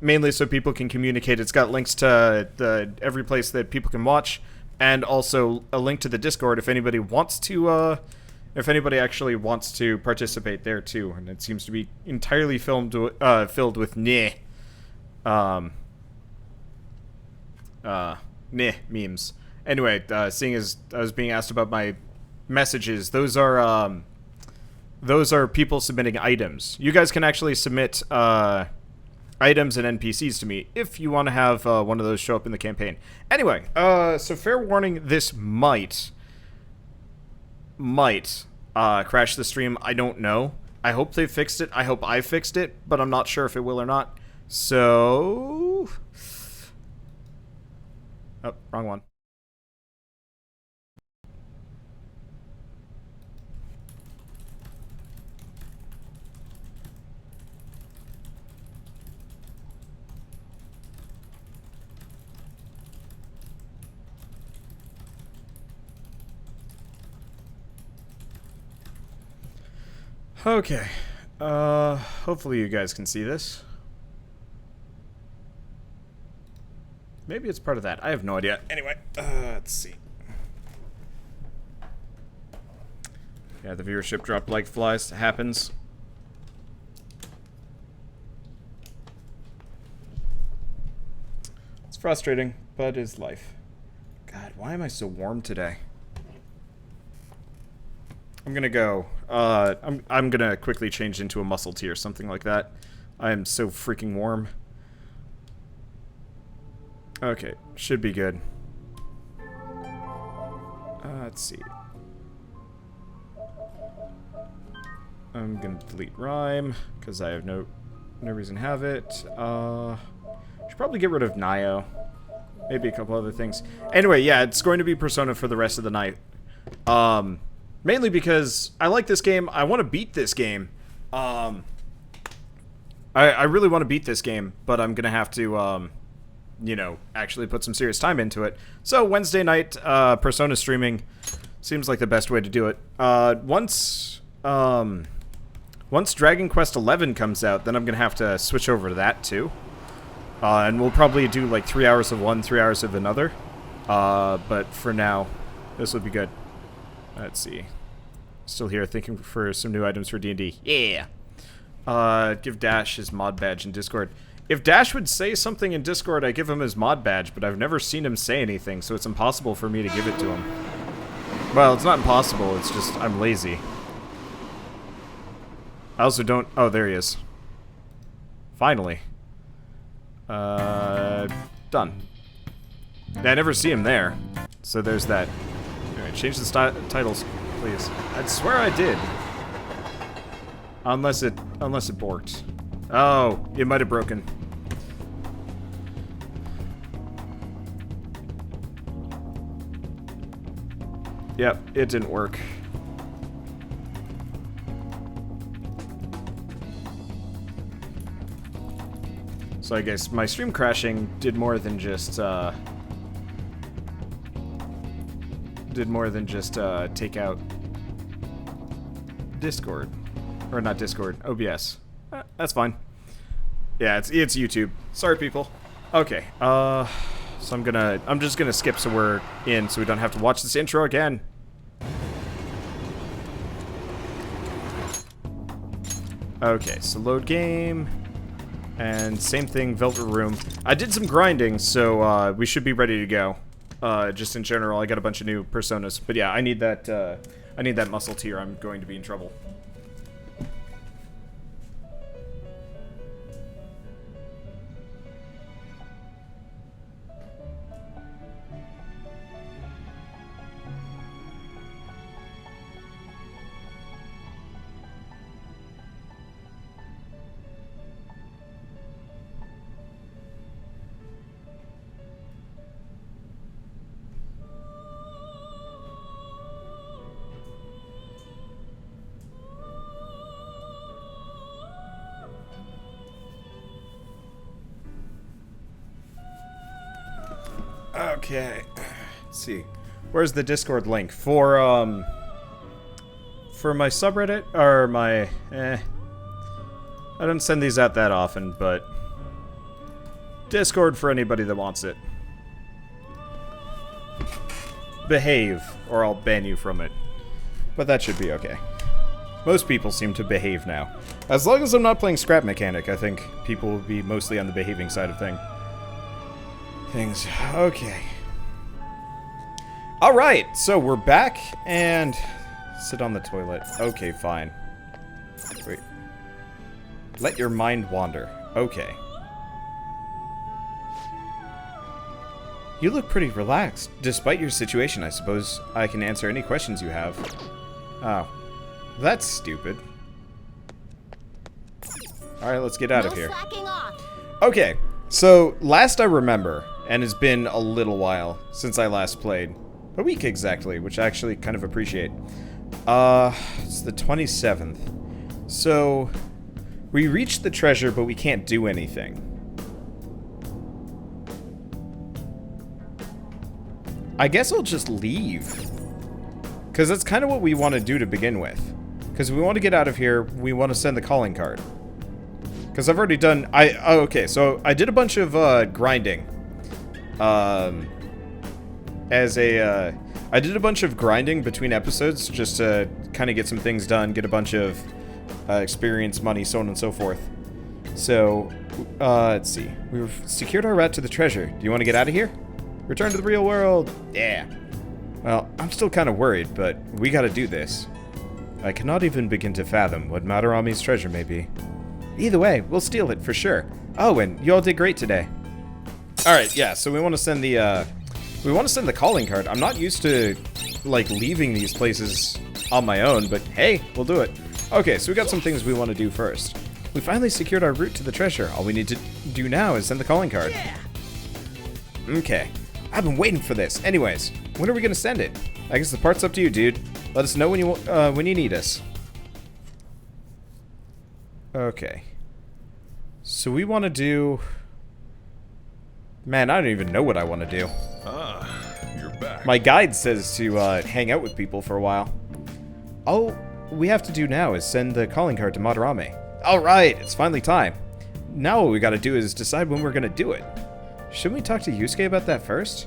Mainly so people can communicate. It's got links to every place that people can watch, and also a link to the Discord if anybody wants to, if anybody actually wants to participate there too. And it seems to be entirely filled with memes. Anyway, seeing as I was being asked about my messages, those are people submitting items. You guys can actually submit items and NPCs to me if you want to have one of those show up in the campaign. Anyway, so fair warning, this might crash the stream. I don't know. I hope they fixed it. I hope I fixed it, but I'm not sure if it will or not. So... Oh, wrong one. Okay. Hopefully you guys can see this. Maybe it's part of that. I have no idea. Anyway, let's see. Yeah, the viewership dropped like flies. It happens. It's frustrating, but it's life. God, why am I so warm today? I'm gonna go. I'm gonna quickly change into a muscle tee or something like that. I am so freaking warm. Okay, should be good. Let's see. I'm gonna delete rhyme because I have no reason to have it. Should probably get rid of Nio. Maybe a couple other things. Anyway, yeah, it's going to be Persona for the rest of the night. Mainly because I like this game. I want to beat this game. I really want to beat this game, but I'm gonna have to you know, actually put some serious time into it. So Wednesday night, Persona streaming seems like the best way to do it. Once Dragon Quest XI comes out, then I'm gonna have to switch over to that too. And we'll probably do like 3 hours of one, 3 hours of another. But for now, this would be good. Let's see. Still here thinking for some new items for D&D. Yeah! Give Dash his mod badge in Discord. If Dash would say something in Discord, I give him his mod badge, but I've never seen him say anything, so it's impossible for me to give it to him. Well, it's not impossible, it's just I'm lazy. I also don't... Oh, there he is. Finally. Done. I never see him there, so there's that. Alright, change the titles, please. I'd swear I did. Unless it borked. Oh, it might have broken. Yep, it didn't work. So I guess my stream crashing did more than just take out Discord. Or not Discord, OBS. That's fine. Yeah, it's YouTube. Sorry, people. Okay, so I'm just gonna skip so we're in so we don't have to watch this intro again. Okay, so load game. And same thing, Velvet Room. I did some grinding, so we should be ready to go. Just in general, I got a bunch of new personas. But yeah, I need that muscle tier. I'm going to be in trouble. Okay. Let's see. Where's the Discord link? For my subreddit? Or my... I don't send these out that often, but... Discord for anybody that wants it. Behave, or I'll ban you from it. But that should be okay. Most people seem to behave now. As long as I'm not playing Scrap Mechanic, I think people will be mostly on the behaving side of things. Okay. Alright, so we're back, and... Sit on the toilet. Okay, fine. Wait. Let your mind wander. Okay. You look pretty relaxed. Despite your situation, I suppose I can answer any questions you have. Oh. That's stupid. Alright, let's get out of here. Okay, so last I remember, and it's been a little while since I last played. A week exactly, which I actually kind of appreciate. It's the 27th. So, we reached the treasure, but we can't do anything. I guess I'll just leave. Because that's kind of what we want to do to begin with. Because we want to get out of here, we want to send the calling card. Because I've already done... okay, so I did a bunch of grinding. I did a bunch of grinding between episodes just to kind of get some things done, get a bunch of experience, money, so on and so forth. So, let's see. We've secured our route to the treasure. Do you want to get out of here? Return to the real world. Yeah. Well, I'm still kind of worried, but we gotta do this. I cannot even begin to fathom what Madarami's treasure may be. Either way, we'll steal it for sure. Oh, and you all did great today. Alright, yeah, so we want to send the, calling card. I'm not used to, like, leaving these places on my own, but hey, we'll do it. Okay, so we got some things we want to do first. We finally secured our route to the treasure. All we need to do now is send the calling card. Okay. I've been waiting for this. Anyways, when are we gonna send it? I guess the part's up to you, dude. Let us know when you need us. Okay. So we want to do... Man, I don't even know what I want to do. You're back. My guide says to hang out with people for a while. All we have to do now is send the calling card to Madarame. Alright, it's finally time. Now what we gotta do is decide when we're gonna do it. Shouldn't we talk to Yusuke about that first?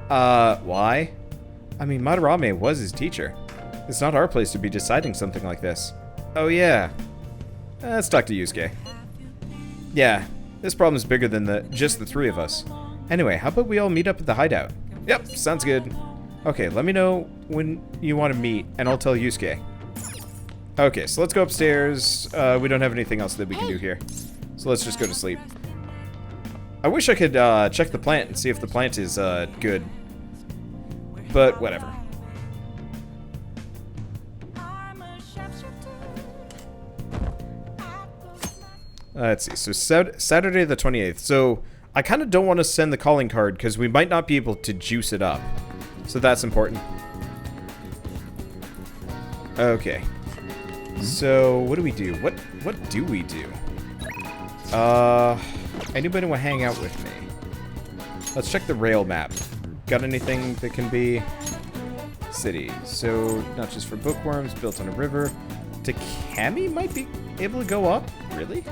Why? I mean, Madarame was his teacher. It's not our place to be deciding something like this. Oh yeah. Let's talk to Yusuke. Yeah, this problem is bigger than just the three of us. Anyway, how about we all meet up at the hideout? Yep, sounds good. Okay, let me know when you want to meet, and I'll tell Yusuke. Okay, so let's go upstairs. We don't have anything else that we can do here. So let's just go to sleep. I wish I could check the plant and see if the plant is good. But whatever. Let's see. So Saturday the 28th. So I kind of don't want to send the calling card because we might not be able to juice it up. So that's important. Okay. So what do we do? What do we do? Anybody want to hang out with me? Let's check the rail map. Got anything that can be city? So not just for bookworms, built on a river. Takami might be able to go up? Really?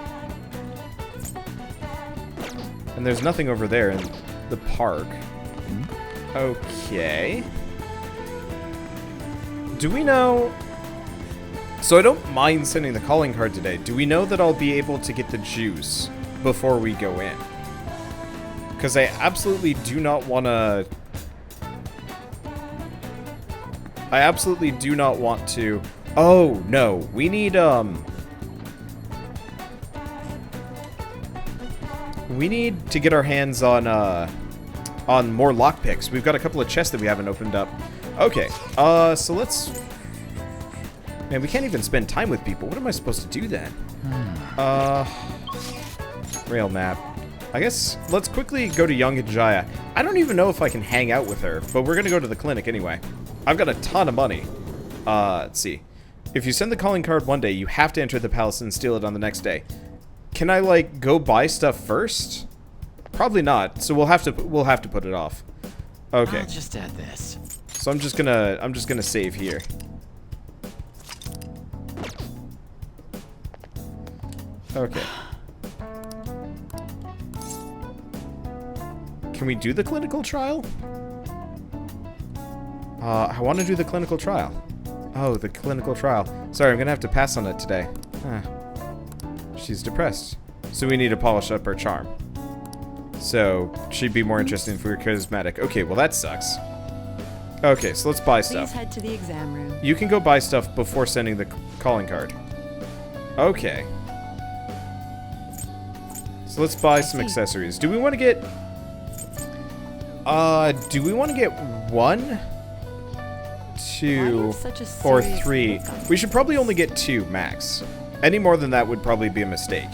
And there's nothing over there in the park. Okay. Do we know... So I don't mind sending the calling card today. Do we know that I'll be able to get the juice before we go in? Because I absolutely do not want to... I absolutely do not want to... Oh, no. We need, we need to get our hands on more lockpicks. We've got a couple of chests that we haven't opened up. Okay, so let's... Man, we can't even spend time with people. What am I supposed to do then? Rail map. I guess let's quickly go to Young Jaya. I don't even know if I can hang out with her, but we're gonna go to the clinic anyway. I've got a ton of money. Let's see. If you send the calling card one day, you have to enter the palace and steal it on the next day. Can I, like, go buy stuff first? Probably not, so we'll have to put it off. Okay. I'll just add this. So I'm just gonna save here. Okay. Can we do the clinical trial? I want to do the clinical trial. Oh, the clinical trial. Sorry, I'm gonna have to pass on it today. Huh. She's depressed. So we need to polish up her charm. So, she'd be more interesting if we were charismatic. Okay, well that sucks. Okay, so let's buy Please stuff. head to the exam room. You can go buy stuff before sending the calling card. Okay. So let's buy some accessories. Do we want to get... do we want to get 1, 2, or 3? We should probably only get 2 max. Any more than that would probably be a mistake.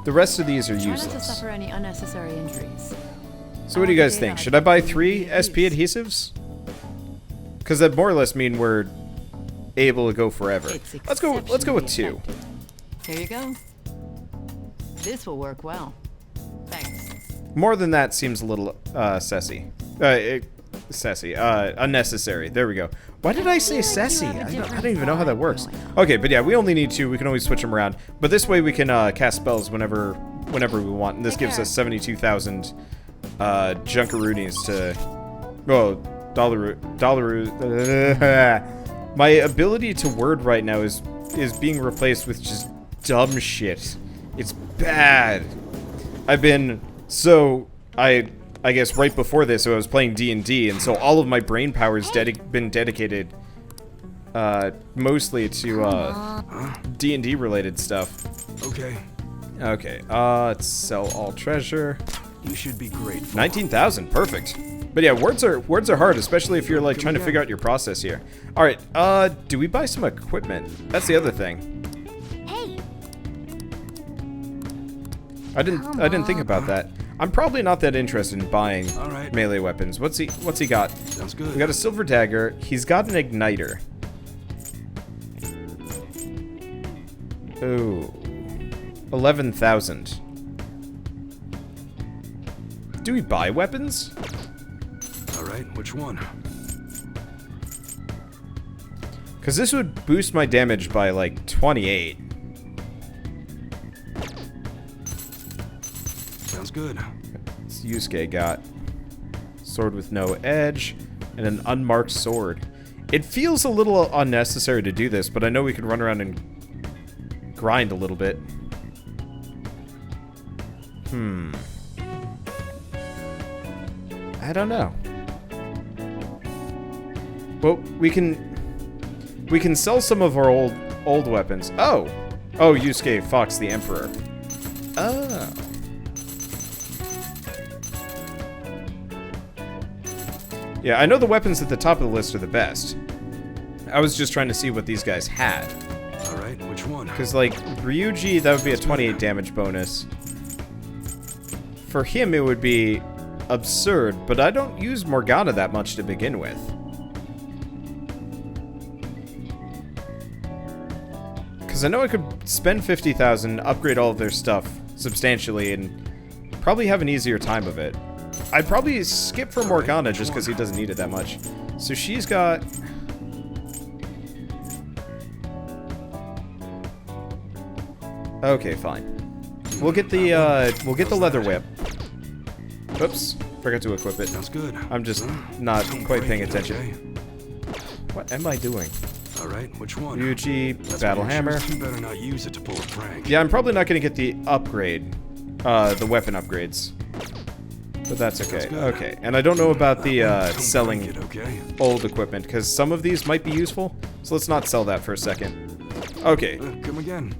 The rest of these are Try not to useless. suffer any unnecessary injuries. So what do you guys think? Should I buy 3 SP adhesives? Because that more or less mean we're able to go forever. Let's go with 2. Here you go. This will work well. Thanks. More than that seems a little sassy. Unnecessary. There we go. Why did I say sassy? I don't even know how that works. Okay, but yeah, we only need 2. We can always switch them around. But this way we can cast spells whenever we want. And this gives us 72,000 junkaroonies to... Oh, my ability to word right now is being replaced with just dumb shit. It's bad. I've been... So, I guess right before this, I was playing D&D, and so all of my brain power has been dedicated mostly to D&D related stuff. Okay. Okay, let's sell all treasure. You should be grateful. 19,000, perfect. But yeah, words are hard, especially if you're like trying to figure out your process here. All right, do we buy some equipment? That's the other thing. Hey, I didn't think about that. I'm probably not that interested in buying Alright. melee weapons. What's he got? Sounds good. We got a silver dagger. He's got an igniter. Ooh. 11,000. Do we buy weapons? Alright, which one? Because this would boost my damage by like 28. Sounds good. Yusuke got sword with no edge and an unmarked sword. It feels a little unnecessary to do this, but I know we can run around and grind a little bit. I don't know. Well, we can sell some of our old weapons. Oh, Yusuke Fox the Emperor. Oh. Yeah, I know the weapons at the top of the list are the best. I was just trying to see what these guys had. Alright, which one? Because, like, Ryuji, that would be a 28 damage bonus. For him, it would be absurd, but I don't use Morgana that much to begin with. Because I know I could spend 50,000, upgrade all of their stuff substantially, and probably have an easier time of it. I'd probably skip for Morgana just because he doesn't need it that much. So she's got... Okay, fine. We'll get the leather whip. Oops, forgot to equip it. Sounds good. I'm just not Don't quite break paying it, attention. okay? What am I doing? Alright, which one? Ryuji, That's battle what you hammer. choose. You better not use it to pull a prank. Yeah, I'm probably not going to get the upgrade, the weapon upgrades. But that's okay. good. Okay, and I don't know about the Don't selling break it, okay? old equipment, because some of these might be useful, so let's not sell that for a second. Okay, Come again.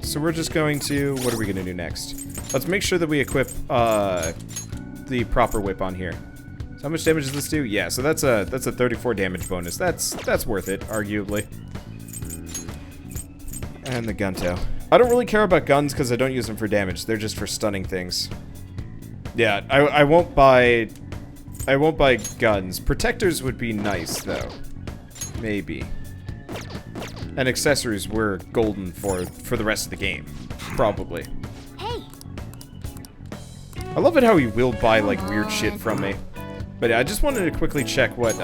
so we're just going to... What are we going to do next? Let's make sure that we equip the proper whip on here. So how much damage does this do? Yeah, so that's a 34 damage bonus. That's worth it, arguably. And the gun tail. I don't really care about guns because I don't use them for damage. They're just for stunning things. Yeah, I won't buy guns. Protectors would be nice though. Maybe. And accessories were golden for the rest of the game. Probably. hey, I love it how he will buy, like, weird shit from me. But yeah, I just wanted to quickly check what,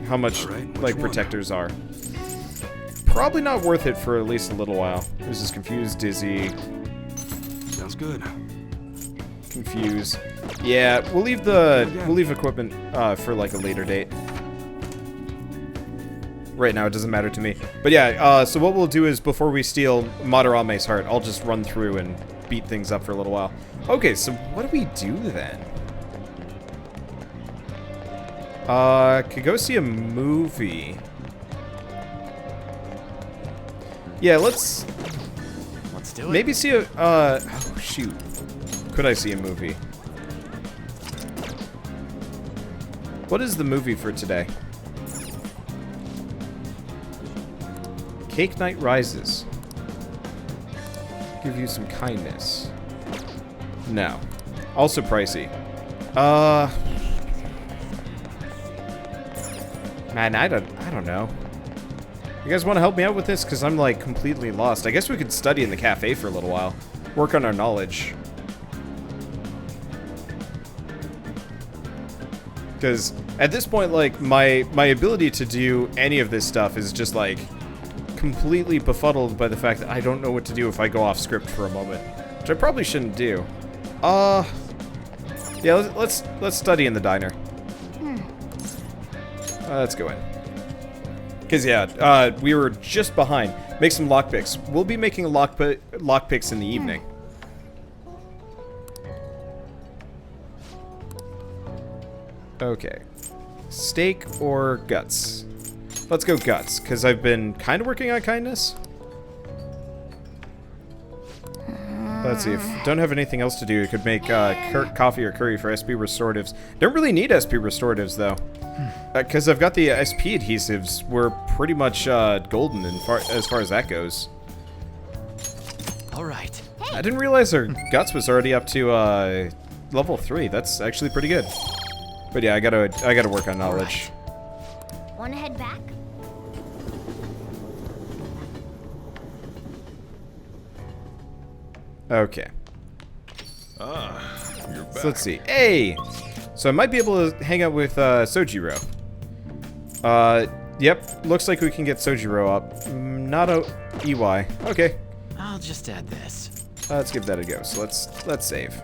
how much, like, protectors are. Probably not worth it for at least a little while. This is confused, dizzy. Sounds good. Confused. Yeah, we'll leave equipment, for, like, a later date. Right now, it doesn't matter to me. But yeah, so what we'll do is, before we steal Madarame's heart, I'll just run through and beat things up for a little while. Okay, so what do we do then? Could go see a movie. Yeah, let's do it. maybe see a, oh, shoot. Could I see a movie? What is the movie for today? Cake Night Rises. Give you some kindness. No. Also pricey. Man, I don't know. You guys want to help me out with this? Because I'm, like, completely lost. I guess we could study in the cafe for a little while. Work on our knowledge. Because at this point, like, my ability to do any of this stuff is just, like, completely befuddled by the fact that I don't know what to do if I go off script for a moment. Which I probably shouldn't do. Yeah, let's study in the diner. Let's go in. Because, yeah, we were just behind. Make some lockpicks. We'll be making lockpicks in the evening. Okay. Steak or guts? Let's go guts, because I've been kind of working on kindness. Let's see, if don't have anything else to do, you could make coffee or curry for SP restoratives. Don't really need SP restoratives, though. Because I've got the SP adhesives. We're pretty much golden as far as that goes. All right. I didn't realize our guts was already up to level 3. That's actually pretty good. But yeah, I gotta work on knowledge. Wanna head back? Okay. You're back. So let's see. Hey! So I might be able to hang out with Sojiro. Yep. Looks like we can get Sojiro up. Not a EY. Okay. I'll just add this. Let's give that a go. So let's save.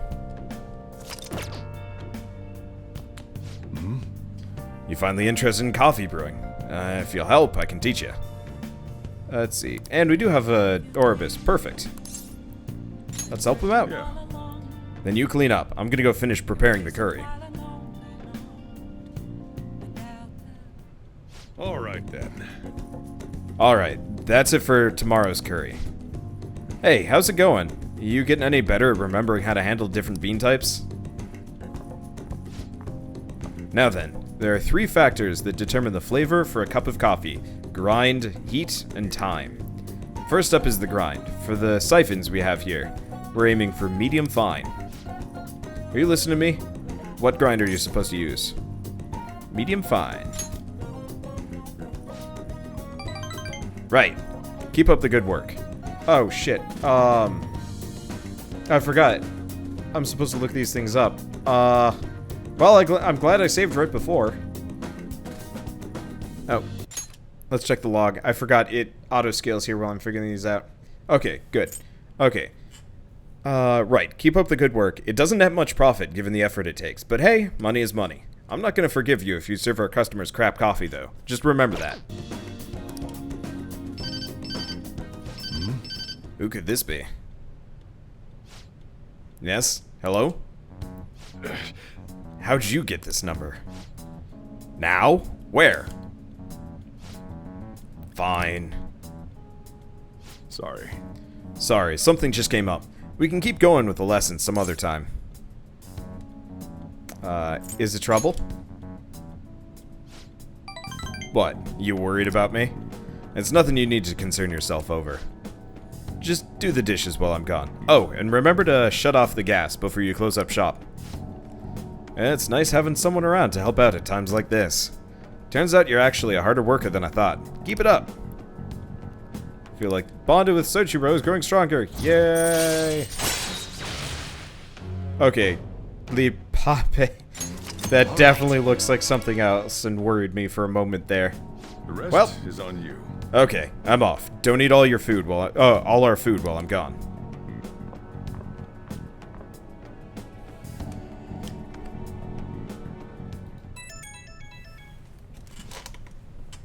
You finally interested in coffee brewing? If you'll help, I can teach you. Let's see. And we do have a Oribus. Perfect. Let's help him out. Yeah. Then you clean up. I'm gonna go finish preparing the curry. All right then. Alright, that's it for tomorrow's curry. Hey, how's it going? You getting any better at remembering how to handle different bean types? Now then, there are 3 factors that determine the flavor for a cup of coffee: grind, heat, and time. First up is the grind. For the siphons we have here, we're aiming for medium fine. Are you listening to me? What grind are you supposed to use? Medium fine. Right. Keep up the good work. Oh, shit. I forgot. I'm supposed to look these things up. Well, I'm glad I saved right before. Oh. Let's check the log. I forgot it auto-scales here while I'm figuring these out. Okay, good. Okay. Right. Keep up the good work. It doesn't net much profit given the effort it takes, but hey, money is money. I'm not gonna forgive you if you serve our customers crap coffee, though. Just remember that. Who could this be? Yes? Hello? How'd you get this number? Now? Where? Fine. Sorry. Sorry, something just came up. We can keep going with the lesson some other time. Is it trouble? What, you worried about me? It's nothing you need to concern yourself over. Just do the dishes while I'm gone. Oh, and remember to shut off the gas before you close up shop. It's nice having someone around to help out at times like this. Turns out you're actually a harder worker than I thought. Keep it up. Feel like bonded with Soichiro is growing stronger. Yay! Okay, Le Pape. That definitely looks like something else and worried me for a moment there. The rest Well. is on you. Okay, I'm off. Don't eat all your food while all our food while I'm gone.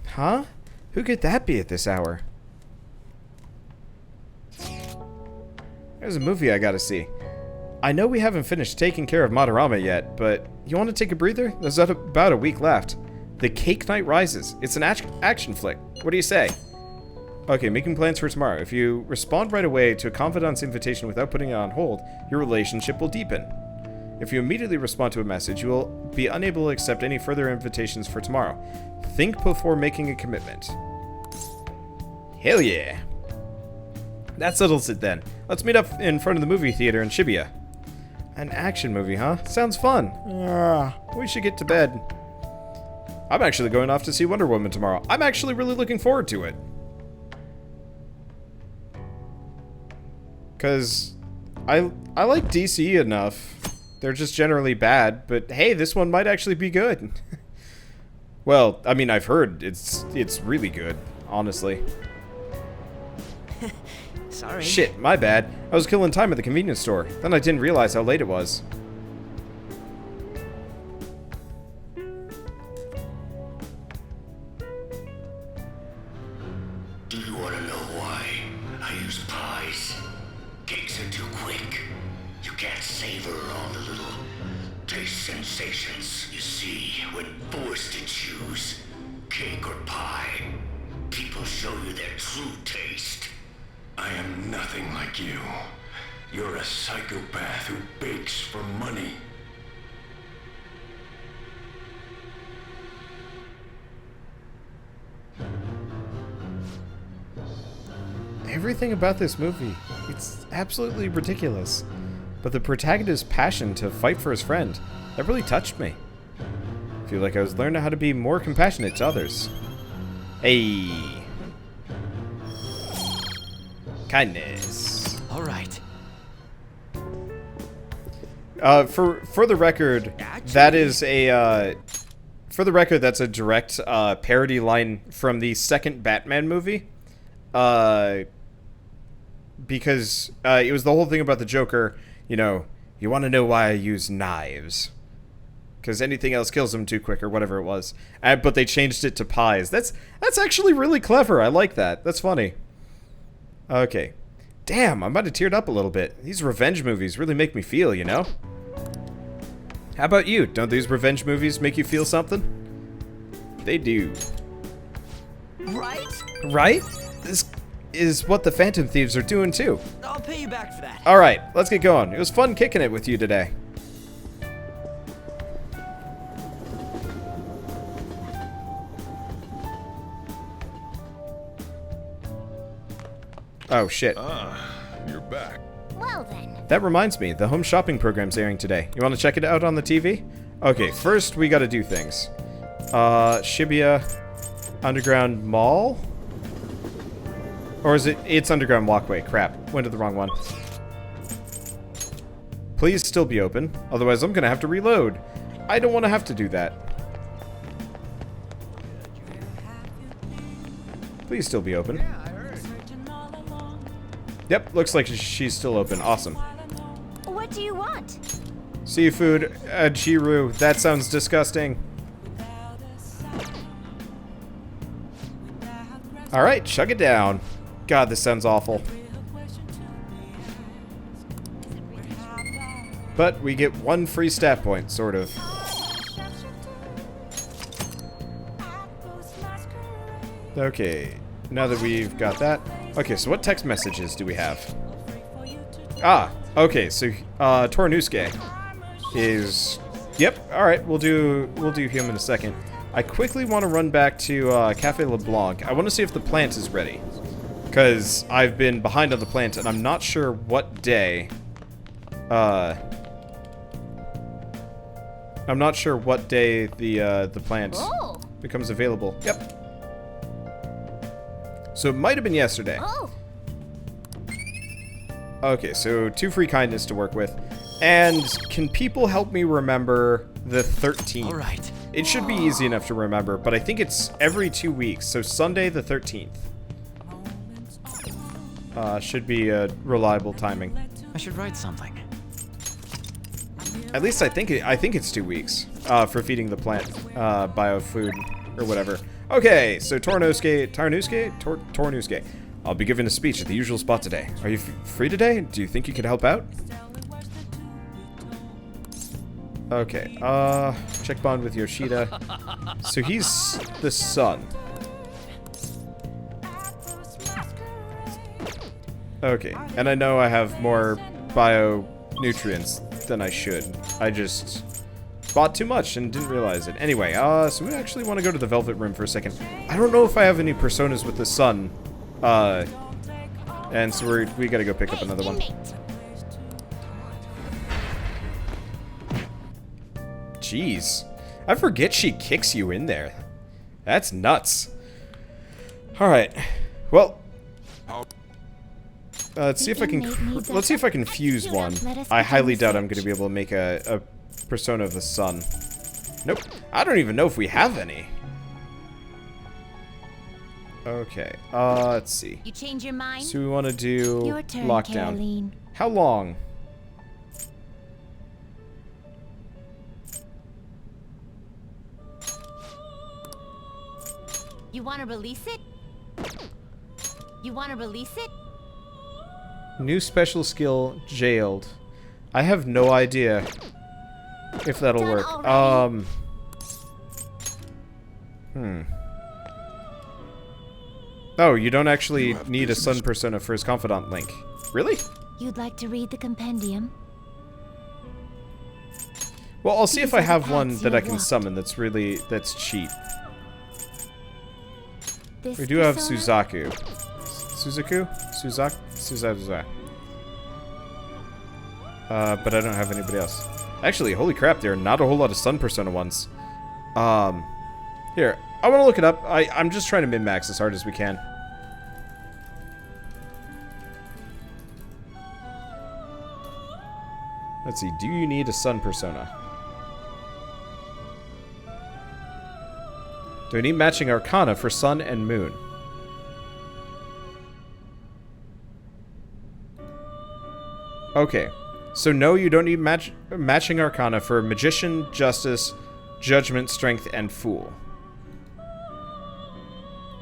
Huh? Who could that be at this hour? There's a movie I gotta see. I know we haven't finished taking care of Madarama yet, but you want to take a breather? There's about a week left. The Cake Knight Rises. It's an action flick. What do you say? Okay, making plans for tomorrow. If you respond right away to a confidante's invitation without putting it on hold, your relationship will deepen. If you immediately respond to a message, you will be unable to accept any further invitations for tomorrow. Think before making a commitment. Hell yeah. That settles it then. Let's meet up in front of the movie theater in Shibuya. An action movie, huh? Sounds fun. We should get to bed. I'm actually going off to see Wonder Woman tomorrow. I'm actually really looking forward to it. Because I like DC enough. They're just generally bad, but hey, this one might actually be good. Well, I mean, I've heard it's really good, honestly. Sorry. Shit, my bad. I was killing time at the convenience store. Then I didn't realize how late it was. Do you want to know why I use pies? Cakes are too quick. You can't savor all the little taste sensations. You see, when forced to choose cake or pie, people show you their true taste. I am nothing like you. You're a psychopath who bakes for money. Everything about this movie, it's absolutely ridiculous. But the protagonist's passion to fight for his friend, that really touched me. I feel like I was learning how to be more compassionate to others. Hey. Kindness. All right. For the record, that is a for the record, that's a direct parody line from the second Batman movie. Because it was the whole thing about the Joker, you know, you want to know why I use knives. Because anything else kills him too quick or whatever it was. But they changed it to pies. That's actually really clever. I like that. That's funny. Okay. Damn, I might have teared up a little bit. These revenge movies really make me feel, you know? How about you? Don't these revenge movies make you feel something? They do. Right? Right? This is what the Phantom Thieves are doing too. I'll pay you back for that. Alright, let's get going. It was fun kicking it with you today. Oh shit. You're back. Well then. That reminds me, the home shopping program's airing today. You want to check it out on the TV? Okay, first we gotta do things. Shibuya Underground Mall? Or is it? It's Underground Walkway. Crap. Went to the wrong one. Please still be open. Otherwise, I'm gonna have to reload. I don't want to have to do that. Please still be open. Yep, looks like she's still open. Awesome. What do you want? Seafood, Jiru. That sounds disgusting. Alright, chug it down. God, this sounds awful. But we get one free stat point, sort of. Okay, now that we've got that. Okay, so what text messages do we have? Ah, okay, so Tornusuke is... Yep, alright, we'll do him in a second. I quickly want to run back to Cafe LeBlanc. I want to see if the plant is ready. Because I've been behind on the plant, and I'm not sure what day... I'm not sure what day the plant becomes available. Yep. So it might have been yesterday. Oh. Okay, so 2 free kindness to work with. And can people help me remember the 13th? All right. It should be easy enough to remember, but I think it's every 2 weeks, so Sunday the 13th. Should be a reliable timing. I should write something. At least I think it's 2 weeks for feeding the plant bio food or whatever. Okay, so Tornuske. I'll be giving a speech at the usual spot today. Are you free today? Do you think you could help out? Okay, check bond with Yoshida. So he's the son. Okay, and I know I have more bio nutrients than I should. I just bought too much and didn't realize it. Anyway, so we actually want to go to the Velvet Room for a second. I don't know if I have any personas with the sun. And so we gotta go pick up another one. Jeez. I forget she kicks you in there. That's nuts. Alright. Well, let's see if I can fuse one. I highly doubt I'm going to be able to make a persona of the sun. Nope. I don't even know if we have any. Okay. Let's see. You change your mind? So we want to do Your turn, lockdown. Caroline. How long? You want to release it? You want to release it? New special skill, jailed. I have no idea if that'll Done work. already. Oh, you don't actually need a sun persona for his confidant link. Really? You'd like to read the compendium? Well, I'll see if These I are the have one paths that I you'll can walk. summon that's cheap. This We do have persona? Suzaku. Suzaku? But I don't have anybody else. Actually, holy crap, there are not a whole lot of sun persona ones. Here, I want to look it up. I'm just trying to min-max as hard as we can. Let's see, do you need a sun persona? Do I need matching arcana for sun and moon? Okay, so no, you don't need matching arcana for magician, justice, judgment, strength, and fool.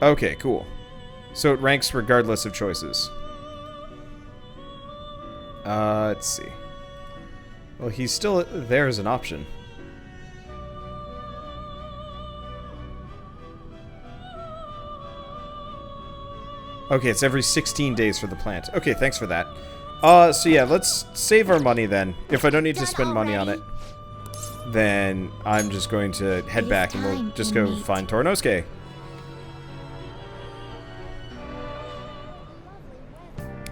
Okay, cool. So it ranks regardless of choices. Let's see. Well, he's still there as an option. Okay, it's every 16 days for the plant. Okay, thanks for that. So yeah, let's save our money then. If I don't need to spend money on it, then I'm just going to head back and we'll just go find Tornosuke.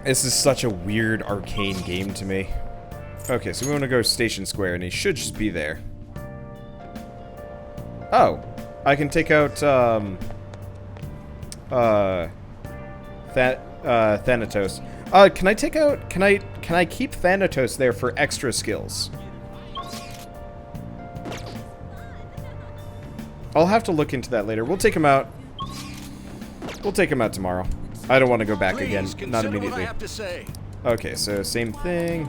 This is such a weird arcane game to me. Okay, so we want to go Station Square, and he should just be there. Oh, I can take out Thanatos. Can I take out? Can I keep Thanatos there for extra skills? I'll have to look into that later. We'll take him out. We'll take him out tomorrow. I don't want to go back again. Not immediately. Okay, so same thing.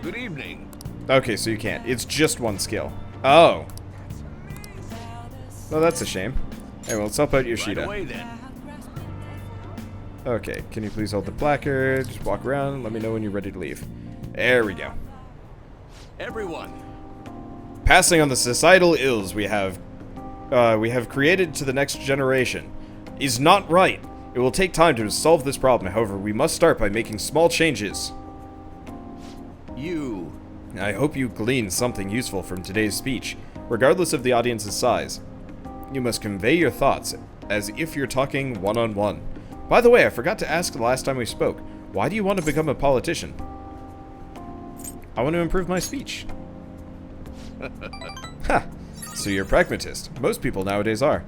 Good evening. Okay, so you can't. It's just one skill. Oh. Well, that's a shame. Hey, well, let's help out Yoshida. Right away, then. Okay, can you please hold the placard? Just walk around. Let me know when you're ready to leave. There we go. Everyone. Passing on the societal ills we have created to the next generation is not right. It will take time to solve this problem. However, we must start by making small changes. I hope you glean something useful from today's speech, regardless of the audience's size. You must convey your thoughts as if you're talking one-on-one. By the way, I forgot to ask the last time we spoke, why do you want to become a politician? I want to improve my speech. Ha! So you're a pragmatist. Most people nowadays are.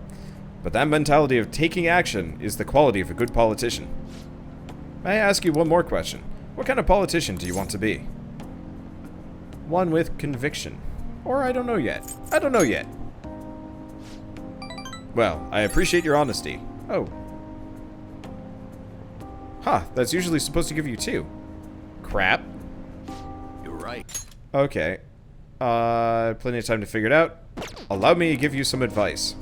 But that mentality of taking action is the quality of a good politician. May I ask you one more question? What kind of politician do you want to be? One with conviction. Or I don't know yet. I don't know yet. Well, I appreciate your honesty. Oh. Huh, that's usually supposed to give you 2. Crap. You're right. Okay. Plenty of time to figure it out. Allow me to give you some advice.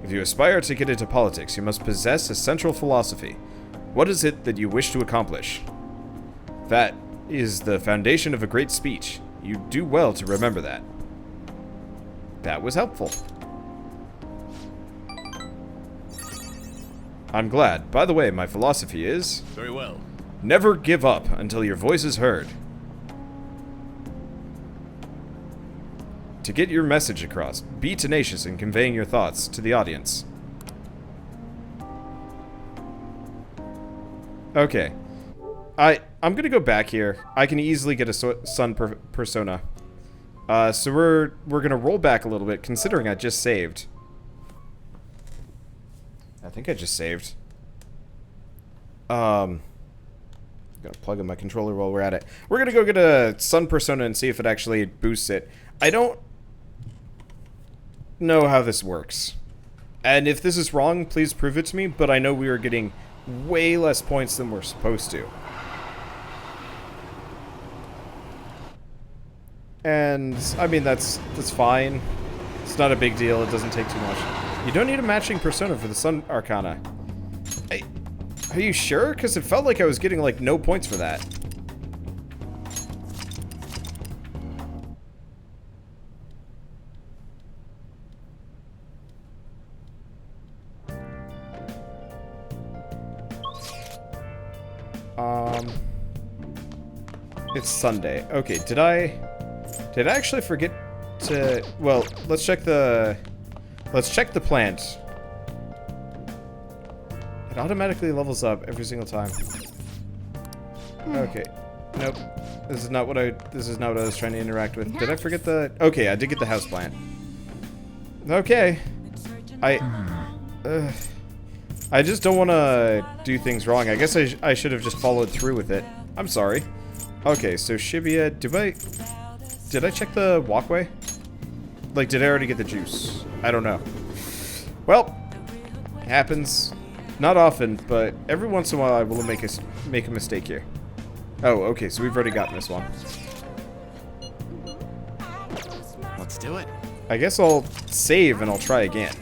If you aspire to get into politics, you must possess a central philosophy. What is it that you wish to accomplish? That is the foundation of a great speech. You do well to remember that. That was helpful. I'm glad. By the way, my philosophy is... Very well. Never give up until your voice is heard. To get your message across, be tenacious in conveying your thoughts to the audience. Okay. I'm gonna go back here. I can easily get a sun persona. So we're gonna roll back a little bit, considering I just saved. I think I just saved. I'm gonna plug in my controller while we're at it. We're gonna go get a sun persona and see if it actually boosts it. I don't know how this works. And if this is wrong, please prove it to me, but I know we are getting way less points than we're supposed to. And, I mean, that's fine. It's not a big deal, it doesn't take too much. You don't need a matching persona for the Sun Arcana. Are you sure? Because it felt like I was getting, like, no points for that. It's Sunday. Okay, did I actually forget to... Well, let's check the plant. It automatically levels up every single time. Okay. Nope. This is not what I was trying to interact with. Did I forget the... Okay, I did get the houseplant. Okay. I just don't want to do things wrong. I guess I should have just followed through with it. I'm sorry. Okay, so Shibia, did I check the walkway? Like, did I already get the juice? I don't know. Well, happens. Not often, but every once in a while I will make a mistake here. Oh, okay, so we've already gotten this one. Let's do it. I guess I'll save and I'll try again.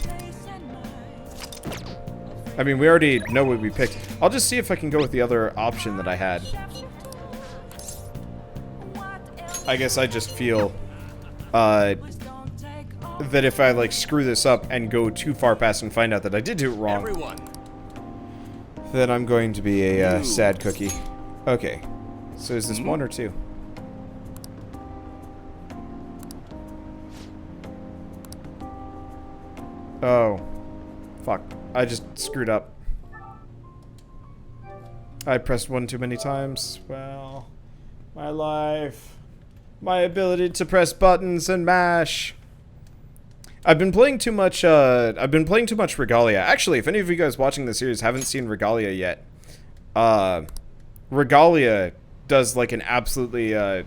I mean, we already know what we picked. I'll just see if I can go with the other option that I had. I guess I just feel that if I, like, screw this up and go too far past and find out that I did do it wrong, then I'm going to be a sad cookie. Okay. So is this 1 or 2? Oh. Fuck. I just screwed up. I pressed 1 too many times. Well, my life. My ability to press buttons and mash. I've been playing too much Regalia. Actually, if any of you guys watching the series haven't seen Regalia yet, Regalia does, like, an absolutely a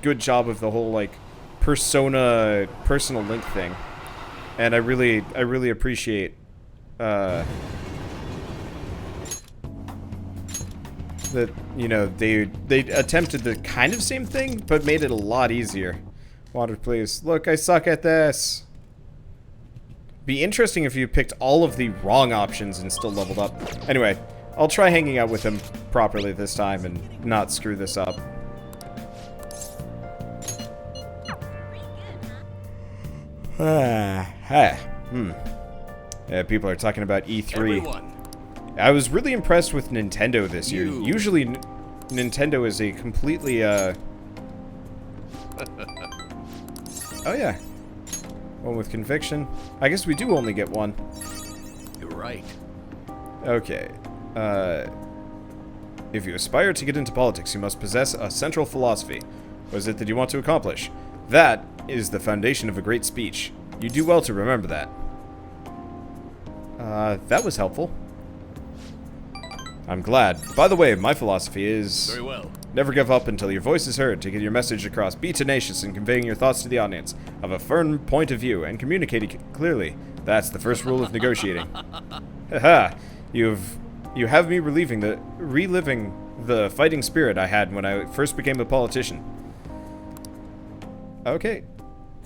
good job of the whole, like, persona personal link thing. And I really appreciate that, you know, they attempted the kind of same thing, but made it a lot easier. Water, please. Look, I suck at this. Be interesting if you picked all of the wrong options and still leveled up. Anyway, I'll try hanging out with him properly this time and not screw this up. Yeah, people are talking about E3. Everyone. I was really impressed with Nintendo this year. Usually, Nintendo is a completely, Oh, yeah. One with conviction. I guess we do only get 1. You're right. Okay. If you aspire to get into politics, you must possess a central philosophy. What is it that you want to accomplish? That is the foundation of a great speech. You do well to remember that. That was helpful. I'm glad. By the way, my philosophy is... Very well. Never give up until your voice is heard. To get your message across, be tenacious in conveying your thoughts to the audience. Have a firm point of view and communicate it clearly. That's the first rule of negotiating. Haha, you have me reliving the fighting spirit I had when I first became a politician. Okay.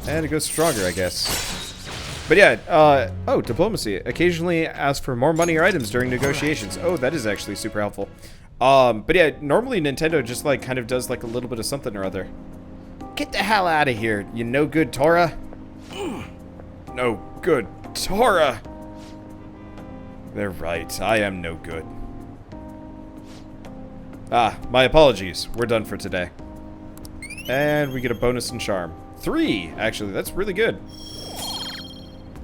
And it goes stronger, I guess. But yeah, oh, diplomacy. Occasionally ask for more money or items during negotiations. Oh, that is actually super helpful. But yeah, normally Nintendo just like kind of does like a little bit of something or other. Get the hell out of here, you no good Tora. No good Tora. They're right, I am no good. Ah, my apologies. We're done for today. And we get a bonus in charm. 3, actually, that's really good.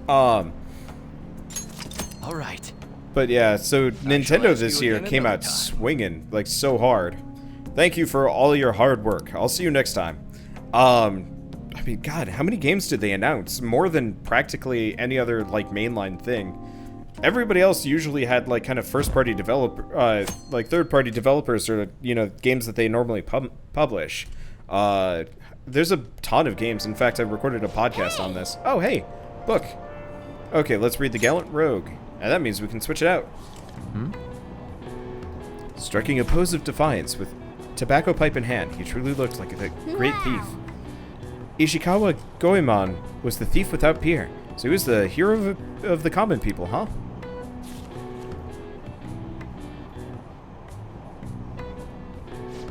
All right. But yeah, so Nintendo ask this you year again came another out time. swinging, like, so hard. Thank you for all your hard work. I'll see you next time. I mean, God, how many games did they announce? More than practically any other, like, mainline thing. Everybody else usually had, like, kind of first-party developer, like, third-party developers or, you know, games that they normally publish. There's a ton of games. In fact, I recorded a podcast on this. Oh, hey, book. Okay, let's read The Gallant Rogue. And that means we can switch it out. Striking a pose of defiance with tobacco pipe in hand, he truly looked like a great thief. Ishikawa Goemon was the thief without peer, so he was the hero of the common people, huh?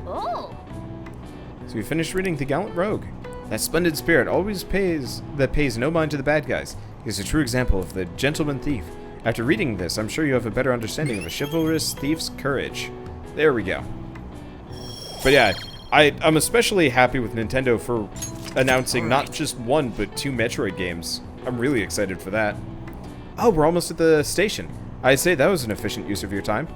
Oh. So we finished reading The Gallant Rogue. That splendid spirit always pays no mind to the bad guys. He is a true example of the gentleman thief. After reading this, I'm sure you have a better understanding of a chivalrous thief's courage. There we go. But yeah, I'm especially happy with Nintendo for announcing not just 1, but 2 Metroid games. I'm really excited for that. Oh, we're almost at the station. I'd say that was an efficient use of your time.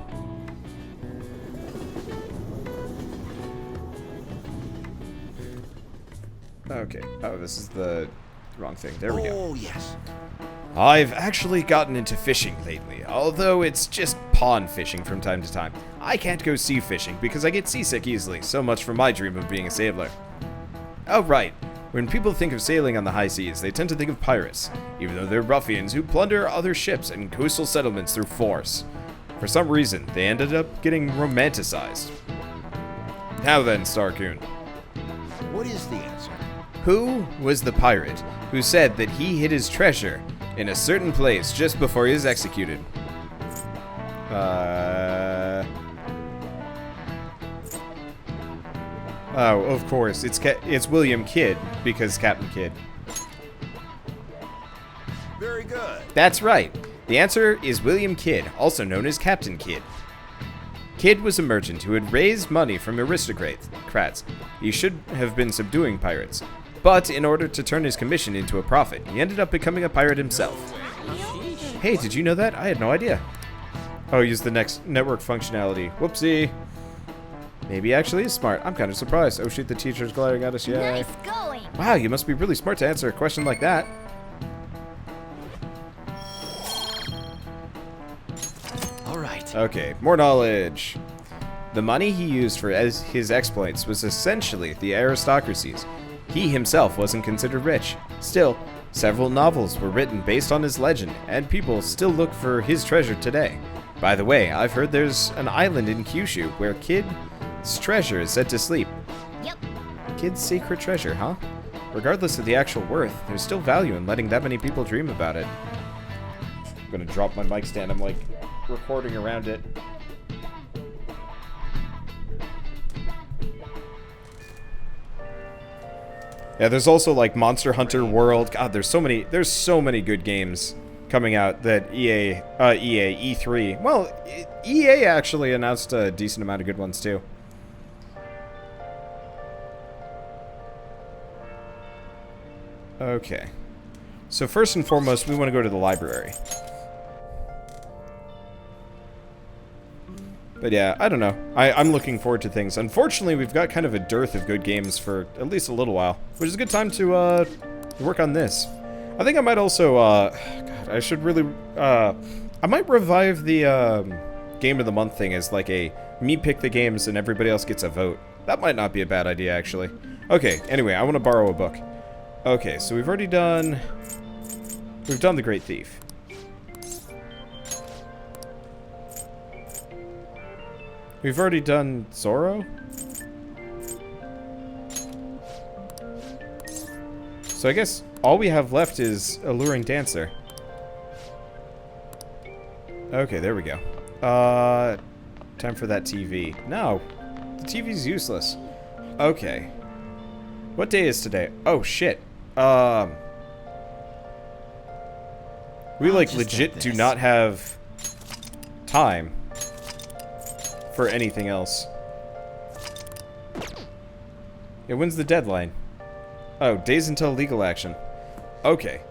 Okay. Oh, this is the wrong thing. There we go. Oh, yes. I've actually gotten into fishing lately, although it's just pond fishing from time to time. I can't go sea fishing because I get seasick easily, so much for my dream of being a sailor. Oh, right. When people think of sailing on the high seas, they tend to think of pirates, even though they're ruffians who plunder other ships and coastal settlements through force. For some reason, they ended up getting romanticized. Now then, Starcoon. What is the answer? Who was the pirate who said that he hid his treasure in a certain place just before he was executed? Oh, of course, it's William Kidd, because Captain Kidd. Very good. That's right. The answer is William Kidd, also known as Captain Kidd. Kidd was a merchant who had raised money from aristocrats. He should have been subduing pirates. But in order to turn his commission into a profit, he ended up becoming a pirate himself. Hey, did you know that? I had no idea. Oh, use the next network functionality. Whoopsie. Maybe he actually is smart. I'm kind of surprised. Oh shoot, the teacher's glaring at us. Yay. Nice going. Wow, you must be really smart to answer a question like that. All right. Okay, more knowledge. The money he used for his exploits was essentially the aristocracy's. He himself wasn't considered rich. Still, several novels were written based on his legend, and people still look for his treasure today. By the way, I've heard there's an island in Kyushu where Kidd's treasure is said to sleep. Yep. Kidd's secret treasure, huh? Regardless of the actual worth, there's still value in letting that many people dream about it. I'm gonna drop my mic stand. I'm like recording around it. Yeah, there's also like Monster Hunter World. God, there's so many good games coming out that E3. Well, EA actually announced a decent amount of good ones too. Okay. So first and foremost, we want to go to the library. But yeah, I don't know. I'm looking forward to things. Unfortunately, we've got kind of a dearth of good games for at least a little while, which is a good time to work on this. I think I might also, God, I should really, I might revive the game of the month thing as like a me pick the games and everybody else gets a vote. That might not be a bad idea, actually. Okay, anyway, I want to borrow a book. Okay, so we've already done... We've done The Great Thief. We've already done Zorro? So I guess all we have left is Alluring Dancer. Okay, there we go. Time for that TV. No, the TV's useless. Okay. What day is today? Oh, shit. We, like, legit do not have time for anything else. Yeah, when's the deadline? Oh, days until legal action. Okay.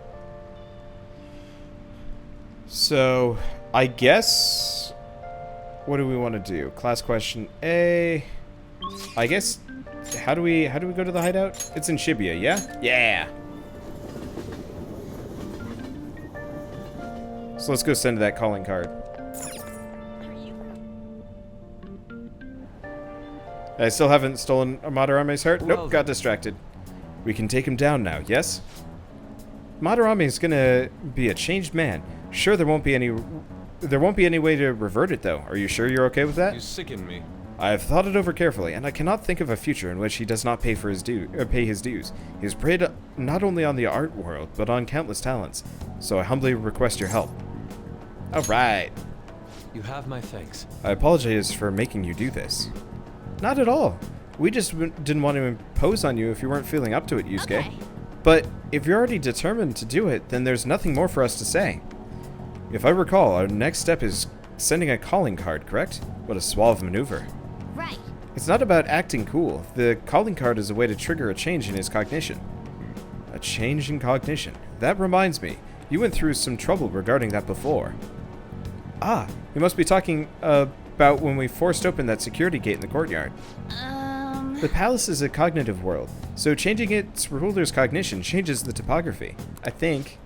So, I guess... What do we want to do? Class question A... I guess... How do we go to the hideout? It's in Shibuya, yeah? Yeah! So let's go send that calling card. I still haven't stolen Madarame's heart? Nope, got distracted. We can take him down now, yes? Madarame is gonna be a changed man. Sure, there won't be any way to revert it, though. Are you sure you're okay with that? You sicken me. I have thought it over carefully, and I cannot think of a future in which he does not pay his dues. He has preyed not only on the art world, but on countless talents. So I humbly request your help. All right. You have my thanks. I apologize for making you do this. Not at all. We just didn't want to impose on you if you weren't feeling up to it, Yusuke. Okay. But if you're already determined to do it, then there's nothing more for us to say. If I recall, our next step is sending a calling card, correct? What a suave maneuver. Right. It's not about acting cool. The calling card is a way to trigger a change in his cognition. A change in cognition. That reminds me, you went through some trouble regarding that before. Ah, you must be talking about when we forced open that security gate in the courtyard. The palace is a cognitive world, so changing its ruler's cognition changes the topography, I think.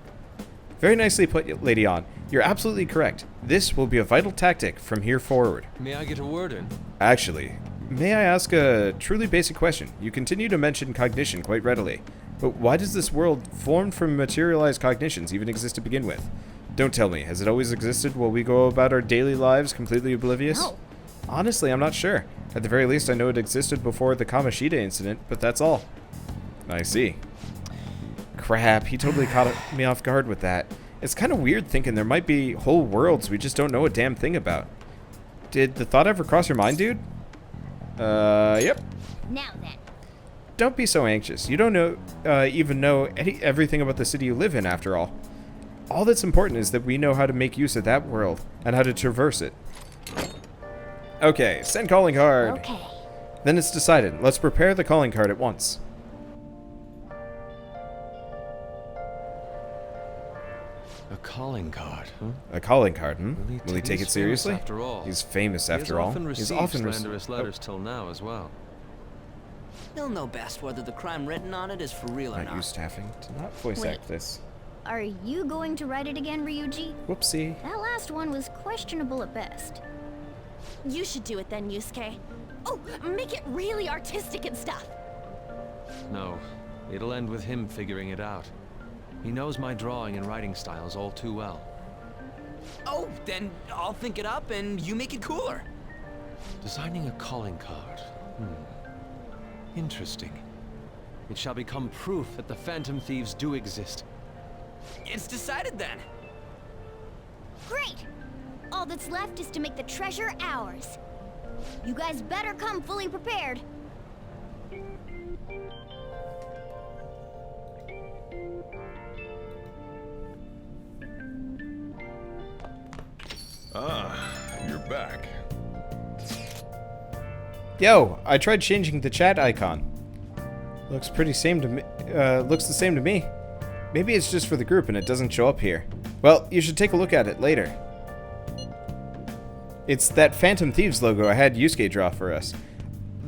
Very nicely put, Lady On. You're absolutely correct. This will be a vital tactic from here forward. May I get a word in? Actually, may I ask a truly basic question? You continue to mention cognition quite readily, but why does this world, formed from materialized cognitions, even exist to begin with? Don't tell me, has it always existed while we go about our daily lives completely oblivious? No. Honestly, I'm not sure. At the very least, I know it existed before the Kamoshida incident, but that's all. I see. Crap, he totally caught me off guard with that. It's kind of weird thinking there might be whole worlds we just don't know a damn thing about. Did the thought ever cross your mind, dude? Yep. Now then. Don't be so anxious. You don't know, even know everything about the city you live in, after all. All that's important is that we know how to make use of that world, and how to traverse it. Okay, send calling card. Okay. Then it's decided. Let's prepare the calling card at once. A calling card, huh? A calling card, hmm? Will he take it He's famous seriously? after all. He's famous after He all. has often He's received often slanderous letters till now as well. He'll know best whether the crime written on it is for real or Not not. used to having to not voice Wait. act this. Are you going to write it again, Ryuji? Whoopsie. That last one was questionable at best. You should do it then, Yusuke. Oh, make it really artistic and stuff. No, it'll end with him figuring it out. He knows my drawing and writing styles all too well. Oh, then I'll think it up and you make it cooler. Designing a calling card. Interesting. It shall become proof that the Phantom Thieves do exist. It's decided then. Great! All that's left is to make the treasure ours. You guys better come fully prepared. Ah, you're back. Yo, I tried changing the chat icon. Looks pretty same to me. Looks the same to me. Maybe it's just for the group and it doesn't show up here. Well, you should take a look at it later. It's that Phantom Thieves logo I had Yusuke draw for us.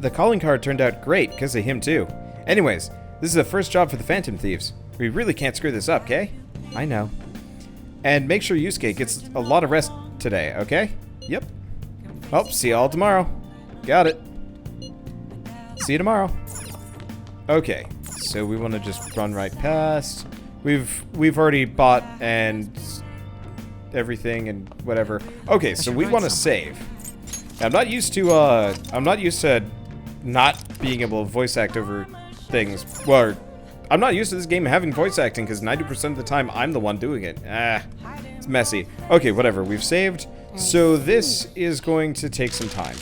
The calling card turned out great because of him too. Anyways, this is the first job for the Phantom Thieves. We really can't screw this up, okay? I know. And make sure Yusuke gets a lot of rest today, okay? Yep. Oh, see y'all tomorrow. Got it. See you tomorrow. Okay, so we want to just run right past. We've already bought and everything and whatever. Okay, so we want to save. I'm not used to not being able to voice act over things. Well, I'm not used to this game having voice acting because 90% of the time I'm the one doing it. It's messy. Okay, whatever. We've saved. So this is going to take some time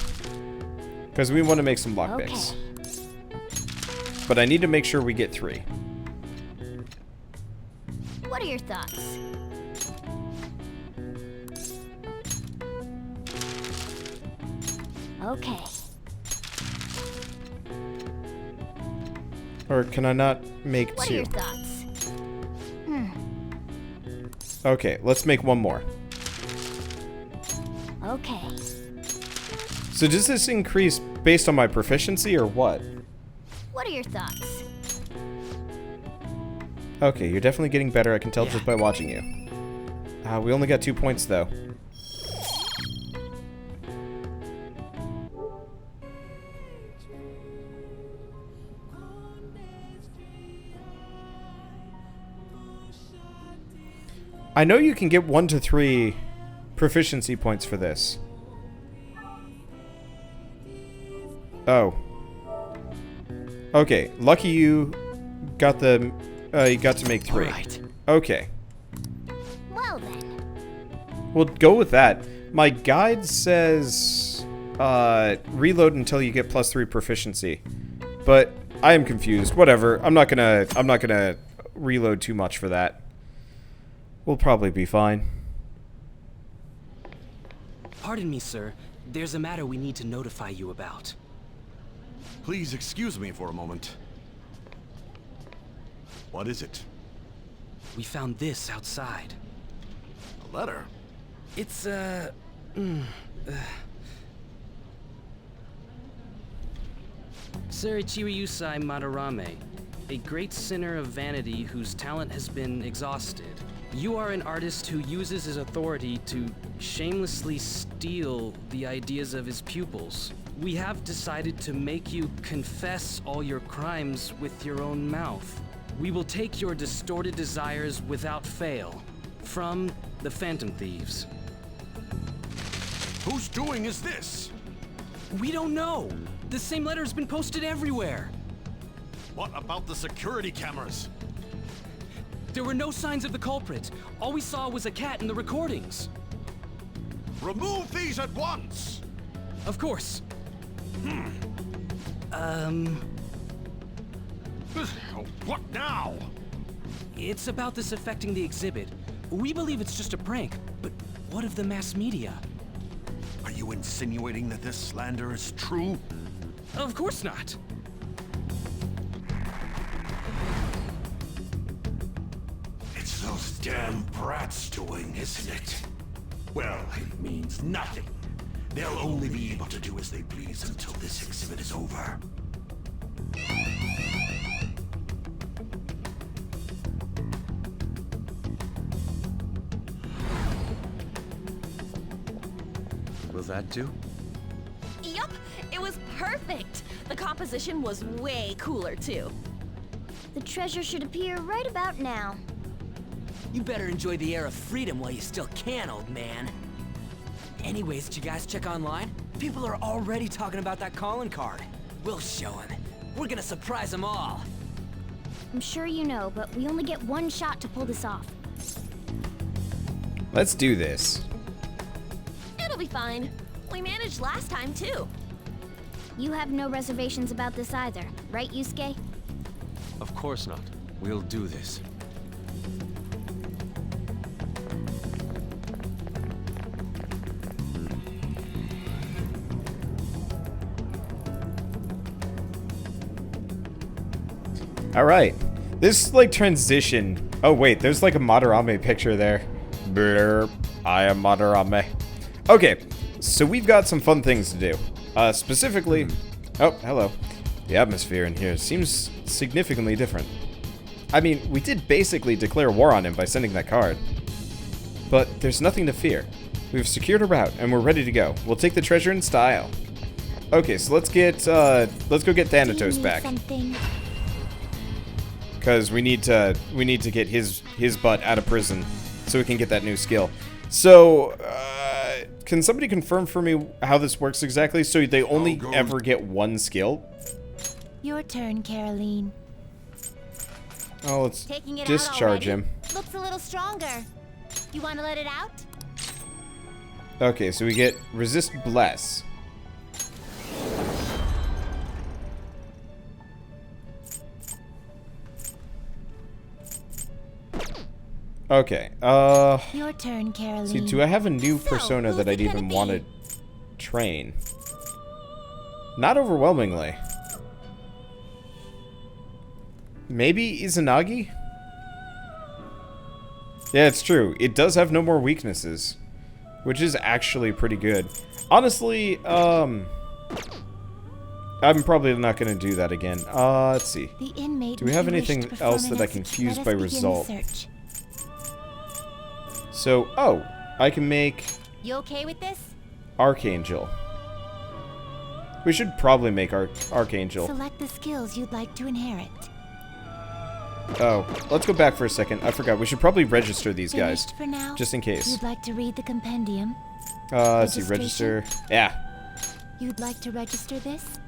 because we want to make some lockpicks. Okay. But I need to make sure we get 3. What are your thoughts? Okay. Or can I not make 2? What are your thoughts? Okay, let's make 1 more. Okay. So does this increase based on my proficiency or what? What are your thoughts? Okay, you're definitely getting better. I can tell just by watching you. We only got 2 points though. I know you can get 1 to 3 proficiency points for this. Oh. Okay, lucky you got the you got to make 3. Right. Okay. Well then. We'll go with that. My guide says reload until you get +3 proficiency. But I am confused. Whatever. I'm not gonna reload too much for that. We'll probably be fine. Pardon me, sir. There's a matter we need to notify you about. Please excuse me for a moment. What is it? We found this outside. A letter? It's, Sir Ichiryusai Madarame, a great sinner of vanity whose talent has been exhausted. You are an artist who uses his authority to shamelessly steal the ideas of his pupils. We have decided to make you confess all your crimes with your own mouth. We will take your distorted desires without fail. From the Phantom Thieves. Whose doing is this? We don't know. The same letter's been posted everywhere. What about the security cameras? There were no signs of the culprit. All we saw was a cat in the recordings. Remove these at once! Of course. What now? It's about this affecting the exhibit. We believe it's just a prank, but what of the mass media? Are you insinuating that this slander is true? Of course not. It's those damn brats doing, isn't it? Well, it means nothing. They'll only be able to do as they please until this exhibit is over. Will that do? Yup, it was perfect. The composition was way cooler, too. The treasure should appear right about now. You better enjoy the air of freedom while you still can, old man. Anyways, did you guys check online? People are already talking about that calling card. We'll show them. We're gonna surprise them all. I'm sure you know, but we only get 1 shot to pull this off. Let's do this. It'll be fine. We managed last time, too. You have no reservations about this either, right, Yusuke? Of course not. We'll do this. Alright. This, like, transition... Oh, wait. There's, like, a Madarame picture there. Blurp. I am Madarame. Okay. So we've got some fun things to do. Specifically... Oh, hello. The atmosphere in here seems significantly different. I mean, we did basically declare war on him by sending that card. But there's nothing to fear. We've secured a route, and we're ready to go. We'll take the treasure in style. Okay, so let's go get Thanatos back. Because we need to get his butt out of prison so we can get that new skill. So, can somebody confirm for me how this works exactly? So they only ever get one skill? Your turn, Caroline. Oh, let's Taking it discharge out him. Looks a little stronger. You want to let it out? Okay, so we get resist bless. Okay, Your turn, Caroline. see, do I have a new persona who's that I'd it gonna even be? want to train? Not overwhelmingly. Maybe Izanagi? Yeah, it's true. It does have no more weaknesses, which is actually pretty good. Honestly, I'm probably not going to do that again. Let's see. The inmate Do we have who wished anything to perform else an that I can exec- fuse let by us begin the result? search. So, oh, I can make You okay with this? Archangel. We should probably make Archangel. Select the skills you'd like to inherit. Oh, let's go back for a second. I forgot. We should probably register these guys. Finished for now? Just in case. You'd like to read the compendium? Let's see. Register. Yeah. You'd like to register this?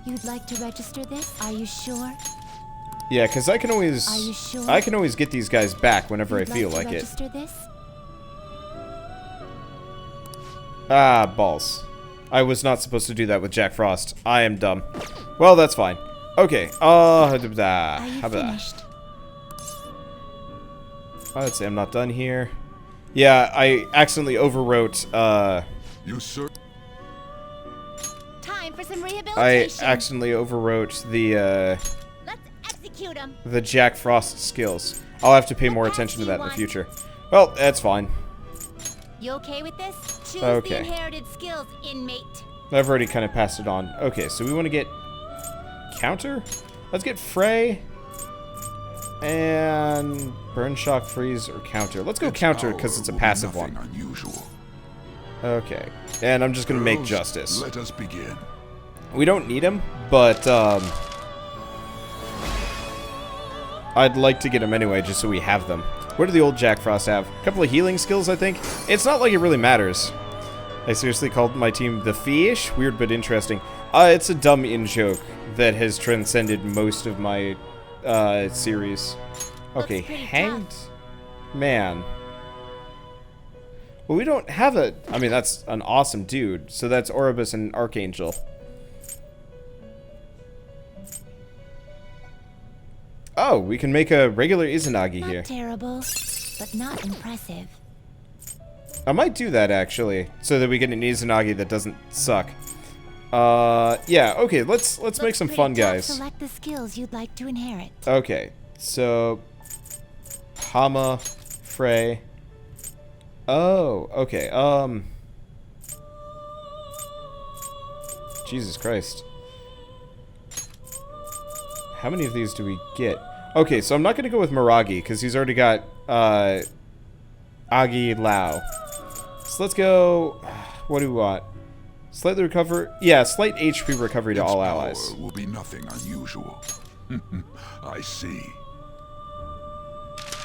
You'd like to register this? Are you sure? Yeah, because I can always... Are you sure? I can always get these guys back whenever I feel like it. Register this? Ah, balls. I was not supposed to do that with Jack Frost. I am dumb. Well, that's fine. Okay, how about that? Let's see, I'm not done here. Yeah, I accidentally overwrote, You sir. Time for some I rehabilitation. accidentally overwrote Let's execute him. the Jack Frost skills. I'll have to pay more attention to that in the future. Well, that's fine. You okay with this? Choose Okay. the inherited skills, inmate. I've already kind of passed it on. Okay, so we want to get counter? Let's get Frey and burn, shock, freeze, or counter. Let's go counter because it's a passive one. Unusual. Okay, and I'm just gonna make Girls, justice. Let us begin. We don't need him, but I'd like to get him anyway, just so we have them. What do the old Jack Frost have? A couple of healing skills, I think. It's not like it really matters. I seriously called my team the Fish. Weird but interesting. It's a dumb in-joke that has transcended most of my series. Okay, hanged man. Well, we don't have a... I mean, that's an awesome dude. So that's Oribus and Archangel. Oh, we can make a regular Izanagi here. Not terrible, but not impressive. I might do that, actually, so that we get an Izanagi that doesn't suck. Yeah, okay, let's make some fun, guys. Select the skills you'd like to inherit. Okay, so... Hama, Frey... Oh, okay, Jesus Christ. How many of these do we get? Okay, so I'm not gonna go with Miragi, because he's already got, Agi Lao. So let's go... What do we want? Slightly recover... Yeah, slight HP recovery to all allies. Will be nothing unusual. I see.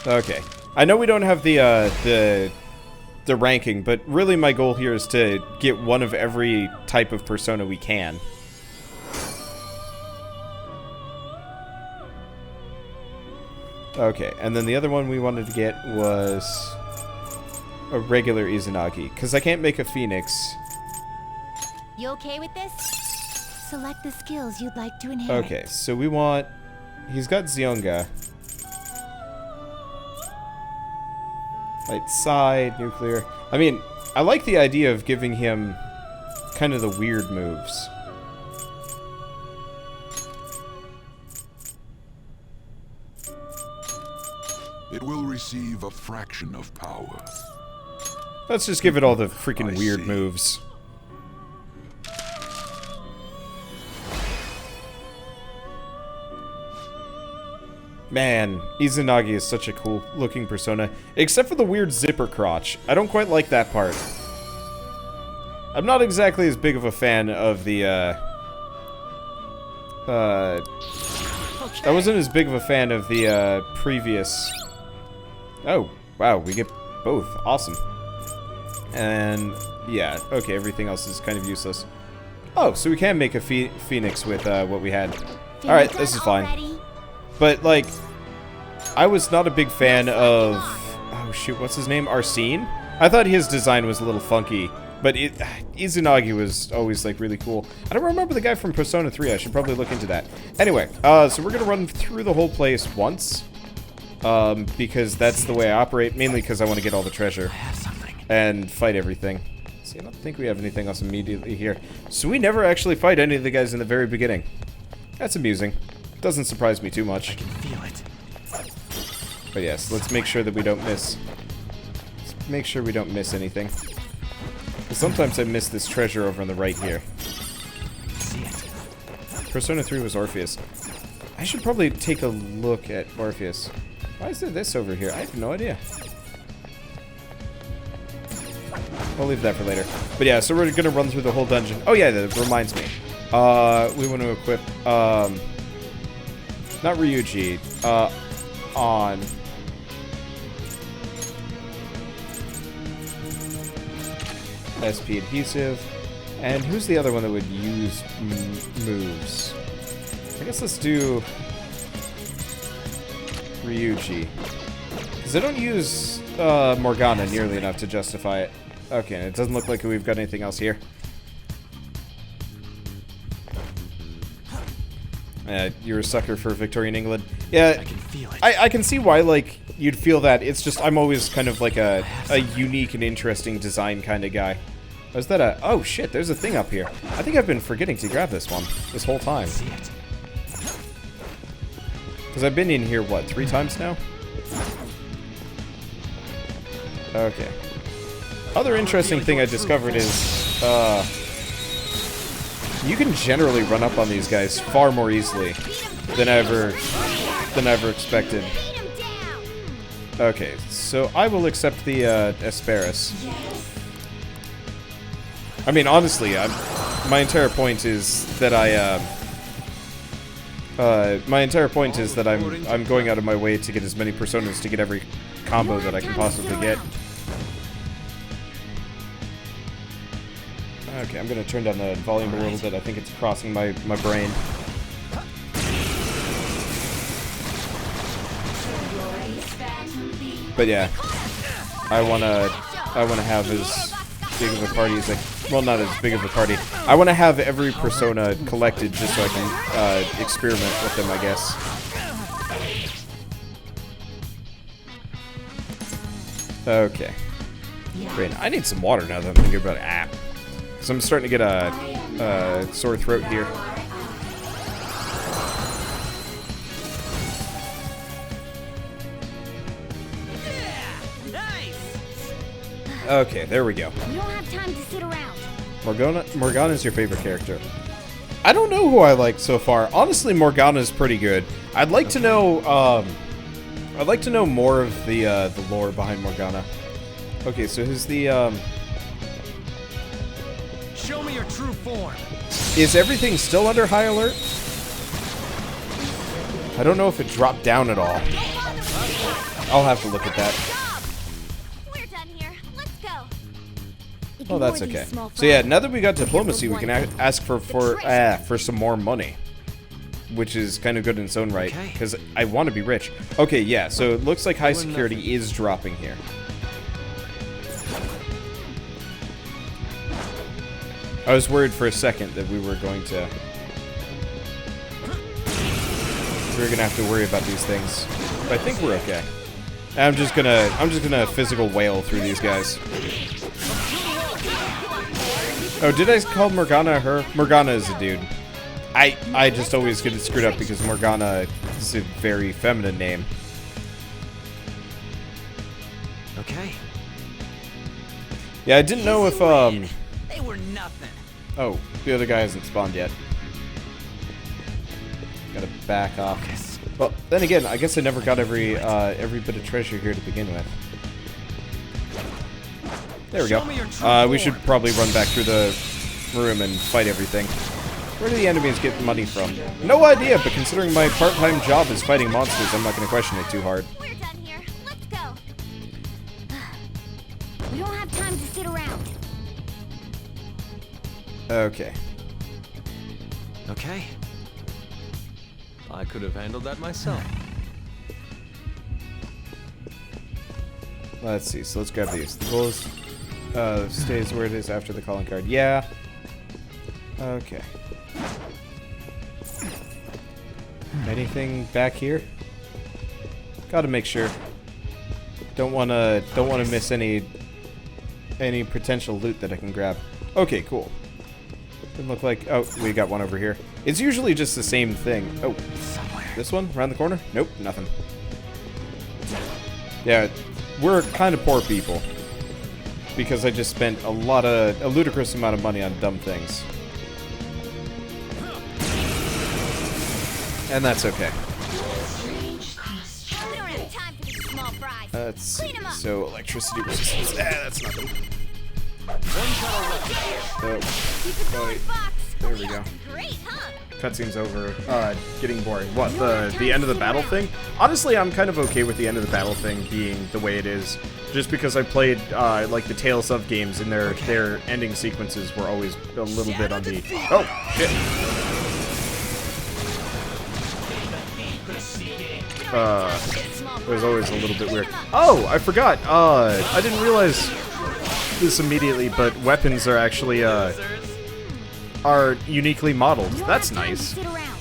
Okay. I know we don't have the ranking, but really my goal here is to get one of every type of persona we can. Okay, and then the other one we wanted to get was a regular Izanagi, because I can't make a Phoenix. You okay with this? Select the skills you'd like to inherit. Okay, so we want... He's got Zionga. Light side, nuclear. I mean, I like the idea of giving him kind of the weird moves. It will receive a fraction of power. Let's just give it all the freaking weird moves. Man, Izanagi is such a cool looking persona, except for the weird zipper crotch. I don't quite like that part. I'm not exactly as big of a fan of the, I wasn't as big of a fan of the, previous... Oh, wow, we get both. Awesome. And, yeah, okay, everything else is kind of useless. Oh, so we can make a phoenix with, what we had. Alright, this is fine. But, like, I was not a big fan of... Oh, shoot, what's his name? Arsene? I thought his design was a little funky. But Izanagi was always, like, really cool. I don't remember the guy from Persona 3. I should probably look into that. Anyway, so we're gonna run through the whole place once. Because that's the way I operate. Mainly because I want to get all the treasure. And fight everything. See, I don't think we have anything else immediately here. So we never actually fight any of the guys in the very beginning. That's amusing. Doesn't surprise me too much. I can feel it. But yes, let's make sure that we don't miss... Let's make sure we don't miss anything. Sometimes I miss this treasure over on the right here. Persona 3 was Orpheus. I should probably take a look at Orpheus. Why is there this over here? I have no idea. I'll leave that for later. But yeah, so we're gonna run through the whole dungeon. Oh yeah, that reminds me. We want to equip, not Ryuji, on... SP adhesive. And who's the other one that would use moves? I guess let's do Ryuji. Because I don't use Morgana nearly enough to justify it. Okay, and it doesn't look like we've got anything else here. You're a sucker for Victorian England. Yeah, I can feel it. I can see why, like, you'd feel that. It's just, I'm always kind of like a unique and interesting design kind of guy. Was that a... Oh, shit, there's a thing up here. I think I've been forgetting to grab this one this whole time. Because I've been in here, what, 3 times now? Okay. Other interesting thing I discovered is, you can generally run up on these guys far more easily than I ever expected. Okay, so I will accept the Asperis. I mean, honestly, my entire point is that I'm going out of my way to get as many personas to get every combo that I can possibly get. Okay, I'm gonna turn down the volume a little bit. I think it's crossing my brain. But yeah, I wanna have as big of a party as well, not as big of a party. I wanna have every persona collected just so I can experiment with them, I guess. Okay. Great. I need some water now that I'm thinking about it. So I'm starting to get a sore throat here. Okay, there we go. We don't have time to sit around. Morgana's your favorite character. I don't know who I like so far. Honestly, Morgana's pretty good. I'd like to know more of the lore behind Morgana. Okay, so who's the Show me your true form. Is everything still under high alert? I don't know if it dropped down at all. I'll have to look at that. We're done here. Let's go. Oh, that's okay. So yeah, now that we got diplomacy, we can ask for some more money, which is kind of good in its own right, because I want to be rich. Okay, yeah. So it looks like high security is dropping here. I was worried for a second that we were going to have to worry about these things, but I think we're okay. I'm just gonna physical wail through these guys. Oh, did I call Morgana her? Morgana is a dude. I just always get it screwed up because Morgana is a very feminine name. Okay. Yeah, I didn't know if They were nothing. Oh, the other guy hasn't spawned yet. Gotta back off. Well, then again, I guess I never got every bit of treasure here to begin with. There we go. We should probably run back through the room and fight everything. Where do the enemies get money from? No idea, but considering my part-time job is fighting monsters, I'm not going to question it too hard. We're done here. Let's go. We don't have time to sit around. Okay. Okay. I could have handled that myself. Let's see, so let's grab these. The goal stays where it is after the calling card. Yeah. Okay. Anything back here? Gotta make sure. Don't wanna miss any potential loot that I can grab. Okay, cool. Doesn't look like... Oh, we got one over here. It's usually just the same thing. Oh, this one? Around the corner? Nope, nothing. Yeah, we're kind of poor people. Because I just spent a ludicrous amount of money on dumb things. And that's okay. We don't have time for these small fries. Let's see. Clean 'em up. So, electricity resistance. That's nothing. Keep it going, Fox. There we go. Great, huh? Cutscene's over. Getting boring. What, the end of the battle thing? Honestly, I'm kind of okay with the end of the battle thing being the way it is. Just because I played, like, the Tales of games, and their ending sequences were always a little bit on the... Oh, shit. It was always a little bit weird. Oh, I forgot. I didn't realize this immediately, but weapons are actually, are uniquely modeled. That's nice.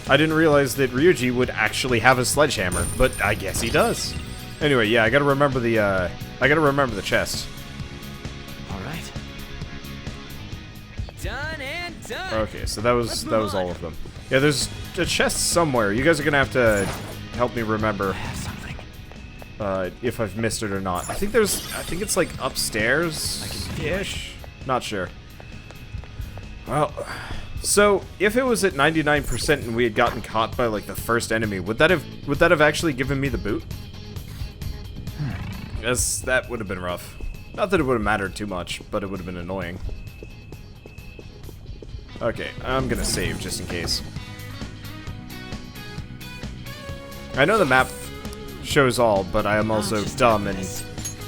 I didn't realize that Ryuji would actually have a sledgehammer, but I guess he does. Anyway, yeah, I gotta remember the chest. All right. Done and done. Okay, so that was all of them. Yeah, there's a chest somewhere. You guys are gonna have to help me remember if I've missed it or not. I think it's like upstairs-ish. Not sure. Well, so if it was at 99% and we had gotten caught by like the first enemy, would that have actually given me the boot? Yes, that would have been rough. Not that it would have mattered too much, but it would have been annoying. Okay, I'm gonna save just in case. I know the map shows all, but I am also dumb and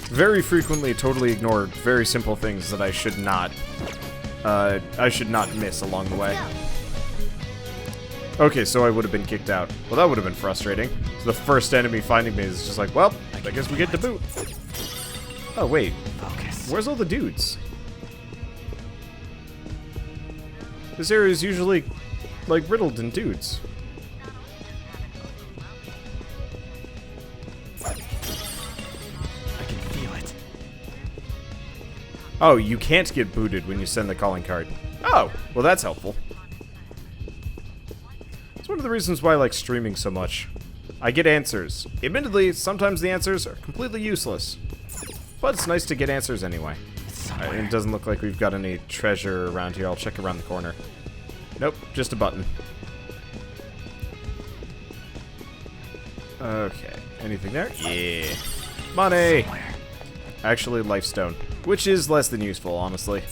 very frequently totally ignore very simple things that I should not miss along the way. Okay, so I would have been kicked out. Well, that would have been frustrating. So the first enemy finding me is just like, well, I guess we get the boot. Oh, wait. Where's all the dudes? This area is usually, like, riddled in dudes. I can feel it. Oh, you can't get booted when you send the calling card. Oh, well that's helpful. It's one of the reasons why I like streaming so much. I get answers. Admittedly, sometimes the answers are completely useless. But it's nice to get answers anyway. Alright, it doesn't look like we've got any treasure around here. I'll check around the corner. Nope, just a button. Okay, anything there? Yeah. Money! Actually, lifestone. Which is less than useful, honestly.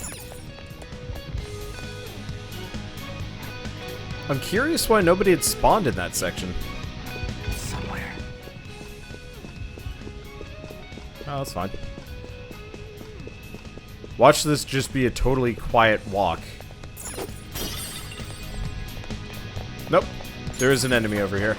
I'm curious why nobody had spawned in that section. Somewhere. Oh, that's fine. Watch this just be a totally quiet walk. Nope. There is an enemy over here.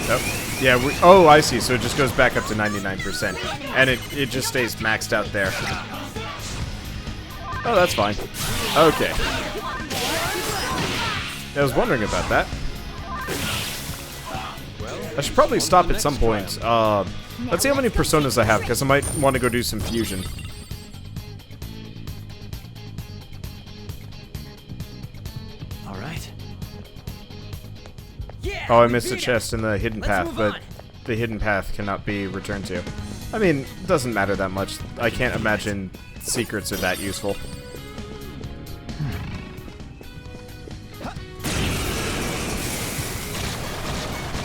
Nope. Yeah, oh, I see. So it just goes back up to 99%. And it just stays maxed out there. Oh, that's fine. Okay. I was wondering about that. I should probably stop at some point. Let's see how many personas I have, because I might want to go do some fusion. Alright. Oh, I missed a chest in the hidden path, but the hidden path cannot be returned to. I mean, it doesn't matter that much. I can't imagine secrets are that useful.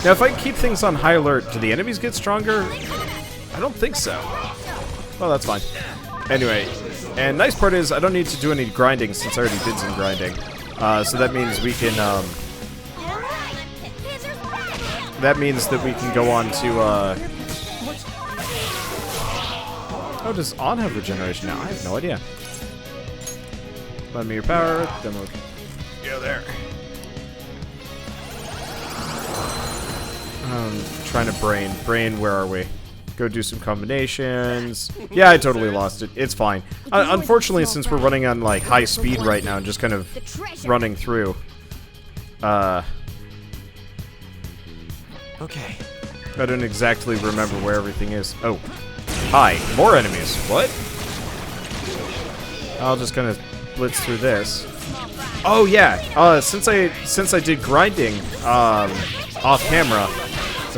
Now, if I keep things on high alert, do the enemies get stronger? I don't think so. Well, that's fine. Anyway, and nice part is I don't need to do any grinding since I already did some grinding. So that means we can, that means that we can go on to, Oh, does On have regeneration now? I have no idea. Lend me your power, demo. Go there. Trying to brain. Brain, where are we? Go do some combinations. Yeah, I totally lost it. It's fine. Unfortunately, since we're running on, like, high speed right now and just kind of running through. Okay. I don't exactly remember where everything is. Oh. Hi. More enemies. What? I'll just kind of blitz through this. Oh, yeah. Since I did grinding, off camera.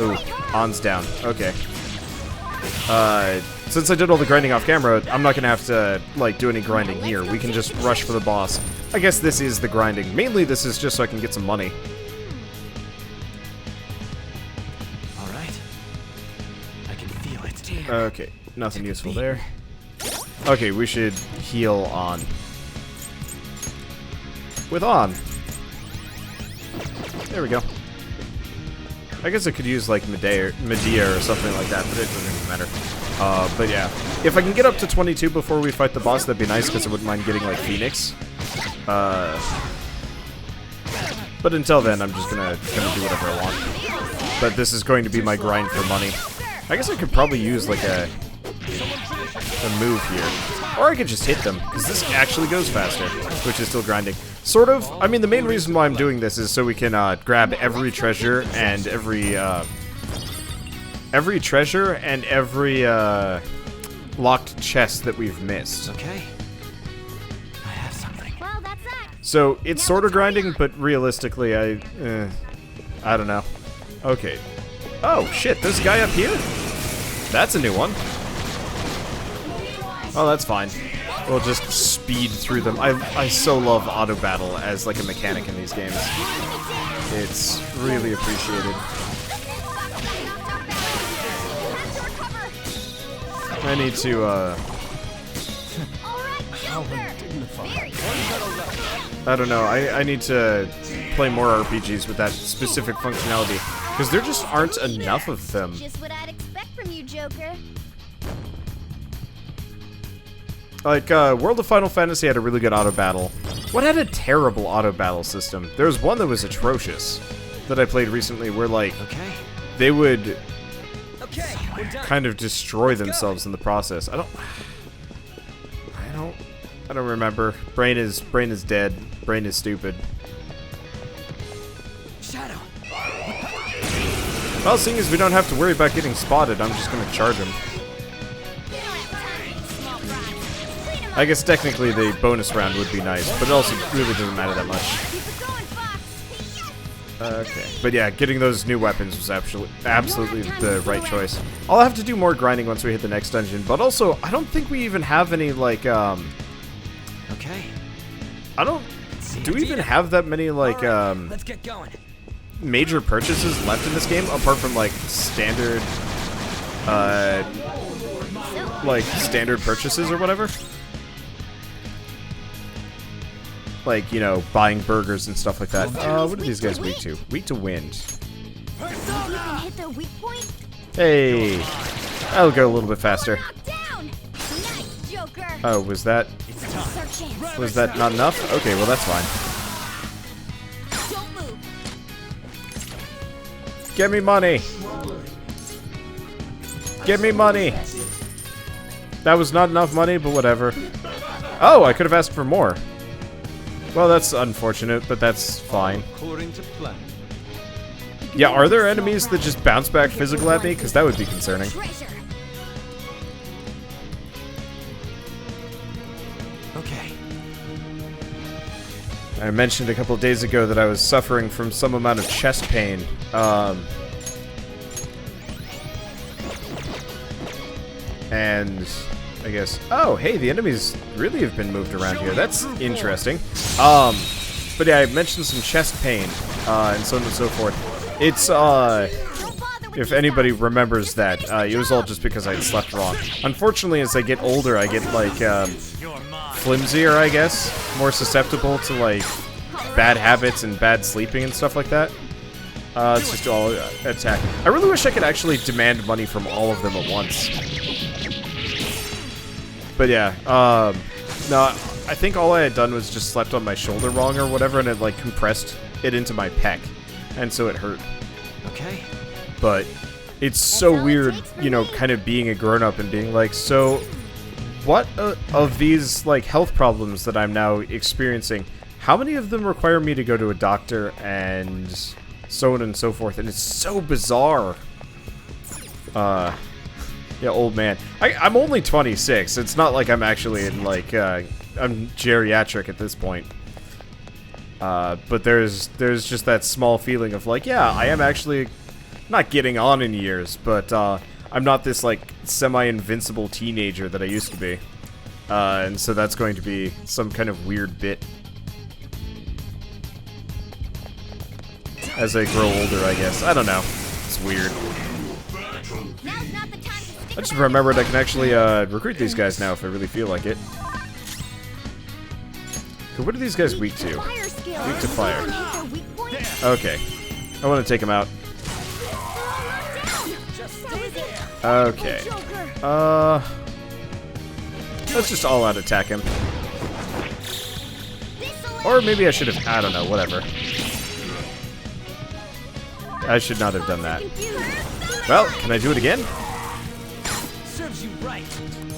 Ooh, On's down. Okay. Since I did all the grinding off camera, I'm not gonna have to, like, do any grinding here. We can just rush for the boss. I guess this is the grinding. Mainly, this is just so I can get some money. Alright. I can feel it. Okay, nothing useful there. Okay, we should heal On. With On. There we go. I guess I could use, like, Medea or something like that, but it doesn't even matter. But yeah. If I can get up to 22 before we fight the boss, that'd be nice, because I wouldn't mind getting, like, Phoenix. But until then, I'm just gonna do whatever I want. But this is going to be my grind for money. I guess I could probably use, like, a move here. Or I could just hit them, because this actually goes faster, which is still grinding. Sort of. I mean, the main reason why I'm doing this is so we can grab every treasure and every locked chest that we've missed. Okay. I have something. Well, that's that. So it's sort of grinding, but realistically, I don't know. Okay. Oh shit! There's a guy up here. That's a new one. Oh, that's fine. We'll just speed through them. I so love auto battle as like a mechanic in these games. It's really appreciated. I need to I don't know. I need to play more RPGs with that specific functionality because there just aren't enough of them. Just what I'd expect from you, Joker. Like, World of Final Fantasy had a really good auto battle. What had a terrible auto battle system? There was one that was atrocious that I played recently where, like, they would kind of destroy themselves in the process. I don't remember. Brain is dead. Brain is stupid. Shadow. Well, seeing as we don't have to worry about getting spotted, I'm just gonna charge him. I guess technically the bonus round would be nice, but it also really doesn't matter that much. Okay. But yeah, getting those new weapons was absolutely the right choice. I'll have to do more grinding once we hit the next dungeon, but also, I don't think we even have any, like, Okay. Do we even have that many, like, Let's get going. major purchases left in this game, apart from, like, standard purchases or whatever? Like, you know, buying burgers and stuff like that. What are these guys weak to? Weak to wind. Hit their weak point? Hey! That'll go a little bit faster. Nice, Joker. Oh, was that not enough? Okay, well that's fine. Don't move. Give me money! Give me money! That was not enough money, but whatever. Oh, I could have asked for more. Well, that's unfortunate, but that's fine. According to plan. Yeah, are there enemies that just bounce back physical at me? Because that would be concerning. Okay. I mentioned a couple of days ago that I was suffering from some amount of chest pain. And I guess... Oh, hey, the enemies really have been moved around here. That's interesting. But yeah, I mentioned some chest pain, and so on and so forth. It's, if anybody remembers that, it was all just because I had slept wrong. Unfortunately, as I get older, I get, like, flimsier, I guess. More susceptible to, like, bad habits and bad sleeping and stuff like that. It's just all attack. I really wish I could actually demand money from all of them at once. But yeah, no, I think all I had done was just slept on my shoulder wrong or whatever, and it, like, compressed it into my pec. And so it hurt. Okay. But it's so weird, you know, kind of being a grown-up and being like, so what of these, like, health problems that I'm now experiencing, how many of them require me to go to a doctor and so on and so forth? And it's so bizarre. Yeah, old man. I'm only 26. It's not like I'm actually in, like, I'm geriatric at this point. But there's just that small feeling of, like, yeah, I am actually not getting on in years, but I'm not this, like, semi-invincible teenager that I used to be. And so that's going to be some kind of weird bit as I grow older, I guess. I don't know. It's weird. I just remembered I can actually recruit these guys now if I really feel like it. What are these guys weak to? Weak to fire. Okay. I want to take them out. Okay. Let's just all-out attack him. Or maybe I should have... I don't know, whatever. I should not have done that. Well, can I do it again?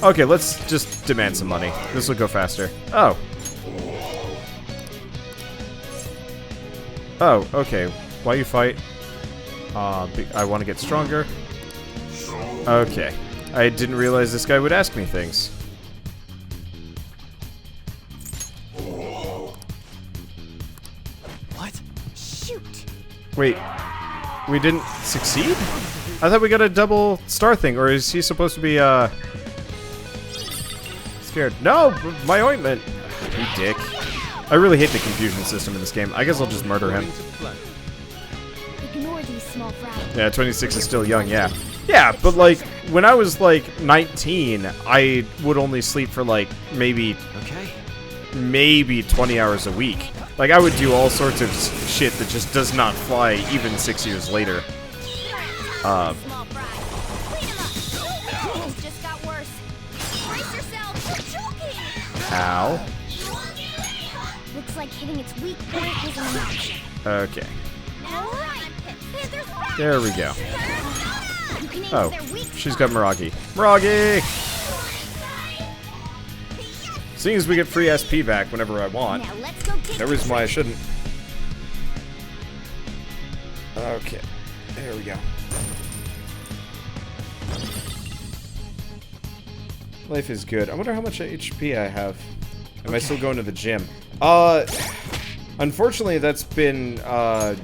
Okay, let's just demand some money. This will go faster. Oh. Oh, okay. Why you fight? I want to get stronger. Okay. I didn't realize this guy would ask me things. What? Shoot. Wait. We didn't succeed? I thought we got a double star thing, or is he supposed to be, scared? No! My ointment! You dick. I really hate the confusion system in this game. I guess I'll just murder him. Ignore these small fragments. Yeah, 26 is still young, yeah. Yeah, but, like, when I was, like, 19, I would only sleep for, like, maybe 20 hours a week. Like, I would do all sorts of shit that just does not fly even 6 years later. Ow. Looks like hitting its weak point isn't an option. Okay. There we go. Oh, she's got Miragi. Miragi! Seeing as we get free SP back whenever I want, no reason why I shouldn't. Okay, there we go. Life is good. I wonder how much HP I have. Am I still going to the gym? Unfortunately, that's been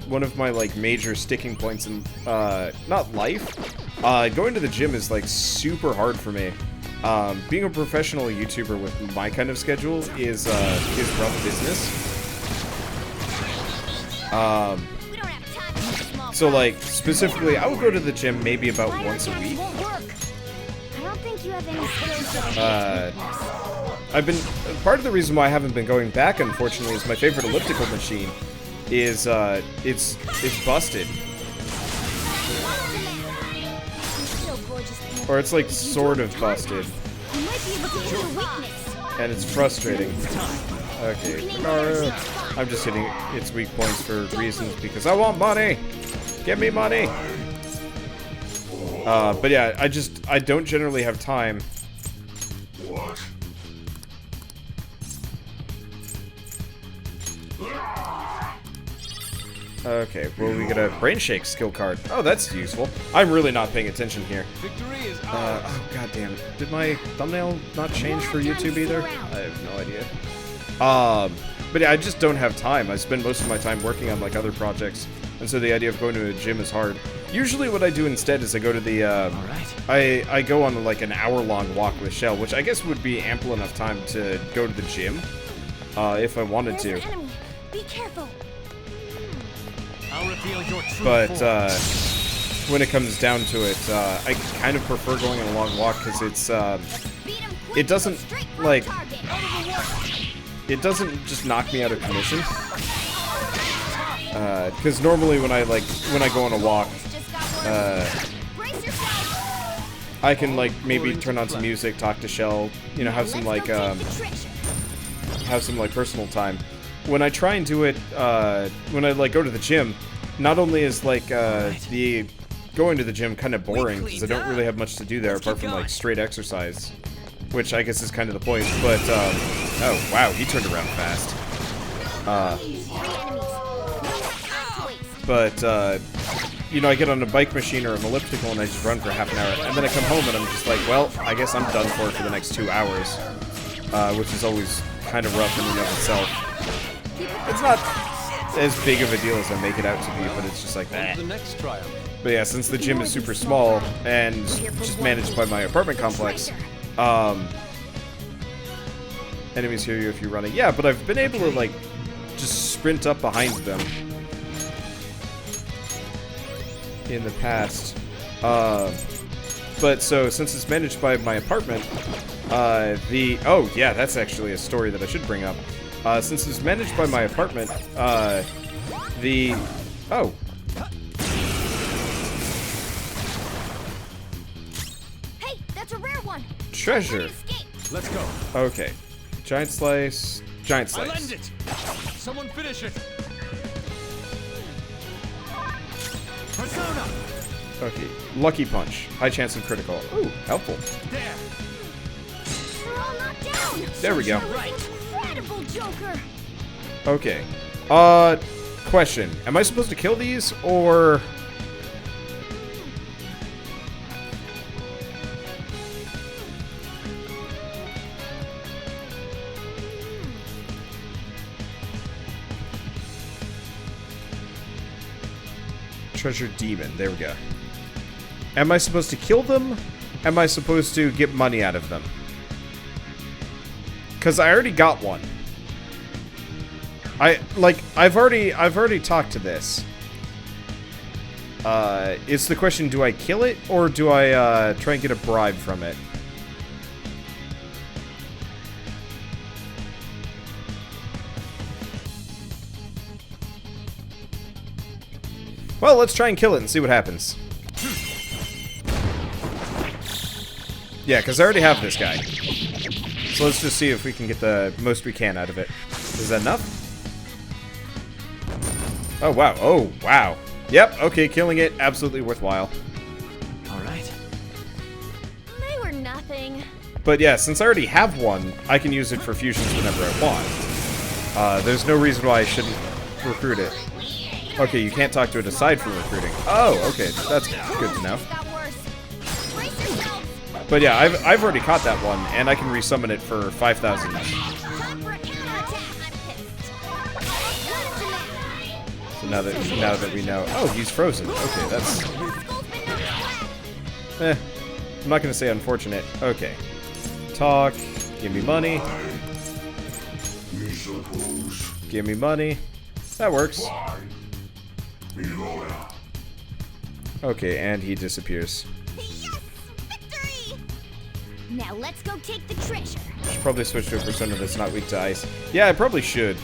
one of my, like, major sticking points in not life. Going to the gym is, like, super hard for me. Being a professional YouTuber with my kind of schedule is rough business. So, like, specifically, I would go to the gym maybe about once a week. I've been... Part of the reason why I haven't been going back, unfortunately, is my favorite elliptical machine is, it's busted. Or it's, like, sort of busted. And it's frustrating. Okay, I'm just hitting its weak points for reasons because I want money! Give me money! But yeah, I don't generally have time. What? Okay, well, we get a Brain Shake skill card. Oh, that's useful. I'm really not paying attention here. Oh, goddamn. Did my thumbnail not change for YouTube either? I have no idea. But yeah, I just don't have time. I spend most of my time working on, like, other projects. And so the idea of going to a gym is hard. Usually what I do instead is I go to the, I go on, like, an hour-long walk with Shell, which I guess would be ample enough time to go to the gym, if I wanted to. Be careful. I'll reveal your true But form. when it comes down to it, I kind of prefer going on a long walk because it's it doesn't like it doesn't just knock me out of commission. Because normally when I go on a walk, I can like maybe turn on some music, talk to Shell, you know, have some like personal time. When I try and do it, when I like go to the gym, not only is like the going to the gym kind of boring because I don't really have much to do there apart from like straight exercise, which I guess is kind of the point. But oh wow, he turned around fast. But you know, I get on a bike machine or an elliptical and I just run for half an hour, and then I come home and I'm just like, well, I guess I'm done for the next 2 hours, which is always kind of rough in and of itself. It's not as big of a deal as I make it out to be, but it's just like that. But yeah, since the gym is super small and just managed by my apartment complex, enemies hear you if you're running. Yeah, but I've been able to like just sprint up behind them in the past. But so since it's managed by my apartment, oh yeah, that's actually a story that I should bring up. Since it's managed by my apartment, oh. Hey, that's a rare one. Treasure. Let's go. Okay. Giant slice. Giant I lend slice. it. Someone finish it. Persona. Okay. Lucky punch. High chance of critical. Ooh, helpful. There. We're all knocked down. There we go. Incredible, Joker. Okay. Question. Am I supposed to kill these, or... Treasure demon. There we go. Am I supposed to kill them? Am I supposed to get money out of them? Because I already got one. I've already talked to this. It's the question, do I kill it, or do I, try and get a bribe from it? Well, let's try and kill it and see what happens. Yeah, because I already have this guy. So let's just see if we can get the most we can out of it. Is that enough? Oh, wow. Oh, wow. Yep, okay, killing it. Absolutely worthwhile. Alright. They were nothing. But yeah, since I already have one, I can use it for fusions whenever I want. There's no reason why I shouldn't recruit it. Okay, you can't talk to it aside from recruiting. Oh, okay, that's good to know. But yeah, I've already caught that one, and I can resummon it for 5,000. So now that we know, oh, he's frozen. Okay, that's. I'm not gonna say unfortunate. Okay, talk. Give me money. Give me money. That works. Okay, and he disappears. Now let's go take the treasure. Should probably switch to a persona that's not weak to ice. Yeah, I probably should.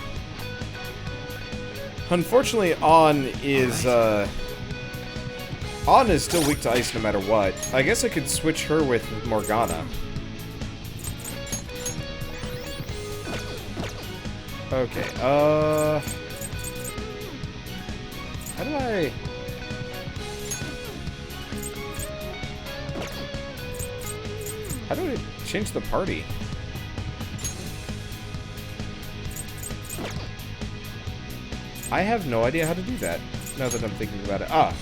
Unfortunately, On is still weak to ice no matter what. I guess I could switch her with Morgana. Okay, how do I... How do I change the party? I have no idea how to do that, now that I'm thinking about it. Ah.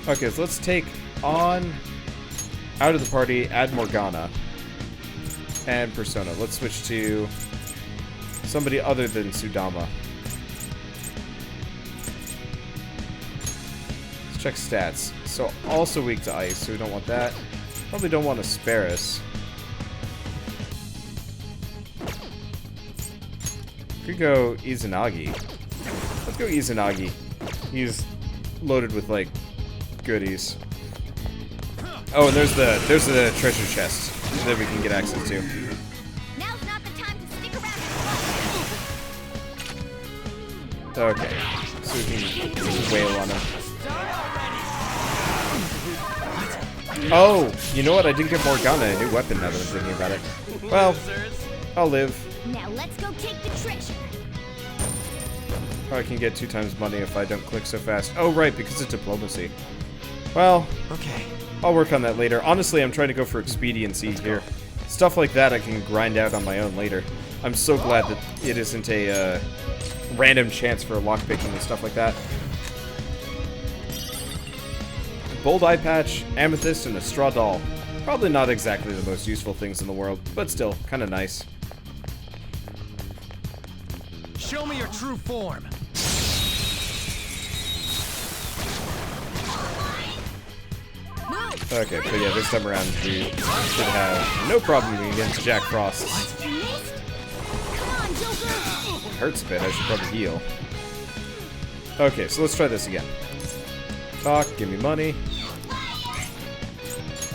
Okay, so let's take On out of the party, add Morgana. And Persona. Let's switch to somebody other than Sudama. Let's check stats. So, also weak to ice, so we don't want that. Probably don't want Asparus. Could go Izanagi. Let's go Izanagi. He's loaded with, like, goodies. Oh, and there's the treasure chest that we can get access to. Now's not the time to stick around and Okay, so we can wail on him. Oh, you know what? I did get Morgana a new weapon now that I'm thinking about it. Well, I'll live. now let's go take the treasure. Oh, I can get 2 times money if I don't click so fast. Oh, right, because it's diplomacy. Well, Okay. I'll work on that later. Honestly, I'm trying to go for expediency here. Stuff like that I can grind out on my own later. I'm so glad that it isn't a random chance for lockpicking and stuff like that. Bold eye patch, amethyst, and a straw doll. Probably not exactly the most useful things in the world, but still, kind of nice. Show me your true form. Okay, but yeah, this time around we should have no problem against Jack Frost. You missed? Come on, Joker! It hurts a bit, I should probably heal. Okay, so let's try this again. Talk, give me money.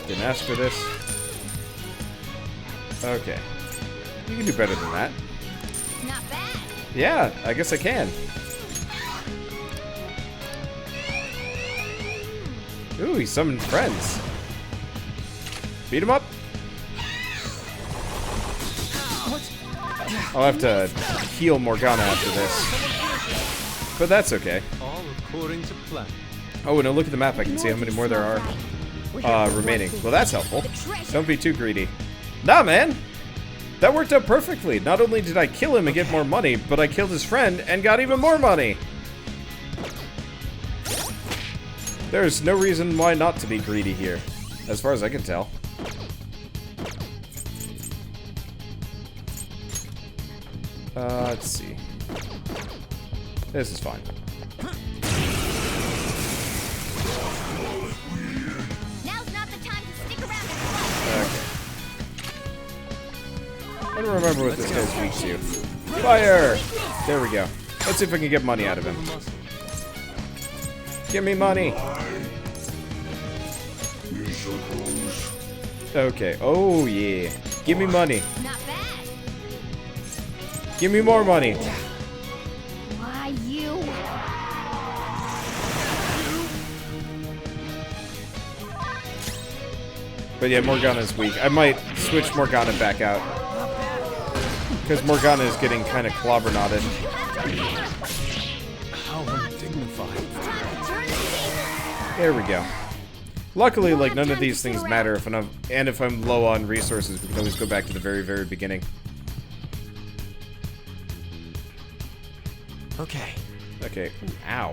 Didn't ask for this. Okay. You can do better than that. Not bad. Yeah, I guess I can. Ooh, he summoned friends. Beat him up. I'll have to heal Morgana after this. But that's okay. All according to plan. Oh, and a look at the map. I can see how many more there are remaining. Well, that's helpful. Don't be too greedy. Nah, man. That worked out perfectly. Not only did I kill him and get more money, but I killed his friend and got even more money. There's no reason why not to be greedy here, as far as I can tell. Let's see. This is fine. Now's not the time to stick around and fight. Okay. I don't remember what this guy's weak to. Fire! There we go. Let's see if I can get money out of him. Give me money! Okay. Oh, yeah. Give me money. Not bad. Give me more money. Why, you? But yeah, Morgana's weak. I might switch Morgana back out. Because Morgana is getting kind of clobber-knotted. How undignified. There we go. Luckily, like, none of these things matter if I'm low on resources, we can always go back to the very, very beginning. Okay. Okay. Ooh, ow.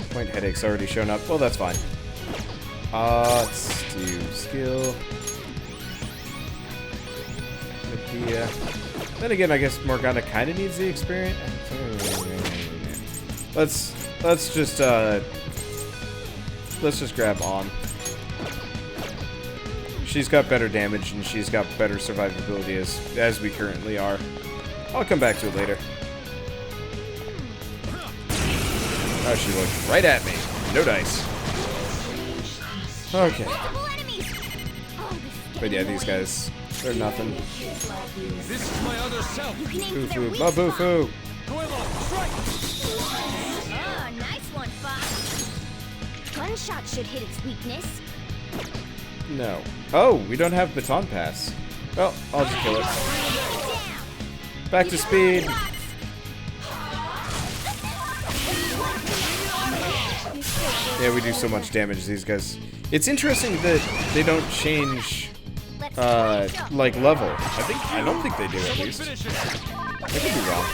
Point headache's already shown up. Well, that's fine. Let's do skill. Medea. Then again, I guess Morgana kind of needs the experience. Let's just grab on. She's got better damage and she's got better survivability as we currently are. I'll come back to it later. Oh, she looked right at me. No dice. Okay. But yeah, these guys, they're nothing. This is my other self. Foo-foo, ma-boo-foo. Oh, nice one, Fox. Gunshot should hit its weakness. No. Oh, we don't have baton pass. Well, I'll just kill it. Back to speed. Yeah, we do so much damage, these guys. It's interesting that they don't change, like, level. I don't think they do, at least. I could be wrong.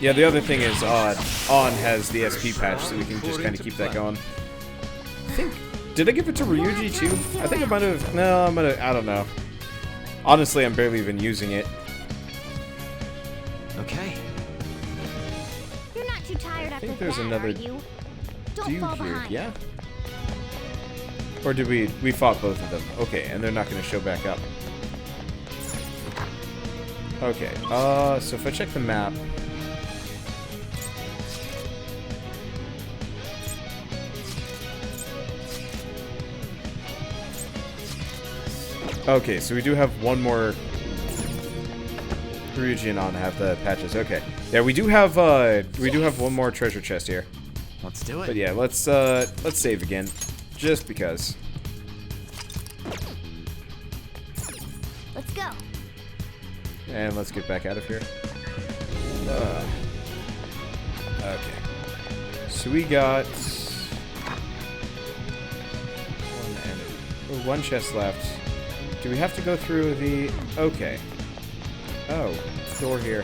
Yeah, the other thing is, On has the SP patch, so we can just kind of keep that going. Did I give it to Ryuji, too? I think I might have, no, I don't know. Honestly, I'm barely even using it. Okay. You're not too tired after think there's that, another are you? Don't dude fall here, behind. yeah? Or did we fought both of them? Okay, and they're not going to show back up. Okay, so if I check the map... Okay, so we do have one more region on have the patches. Okay. Yeah, we do have one more treasure chest here. Let's do it. But yeah, let's save again. Just because. Let's go. And let's get back out of here. Okay. So we got one chest left. Do we have to go through the... Okay. Oh, door here.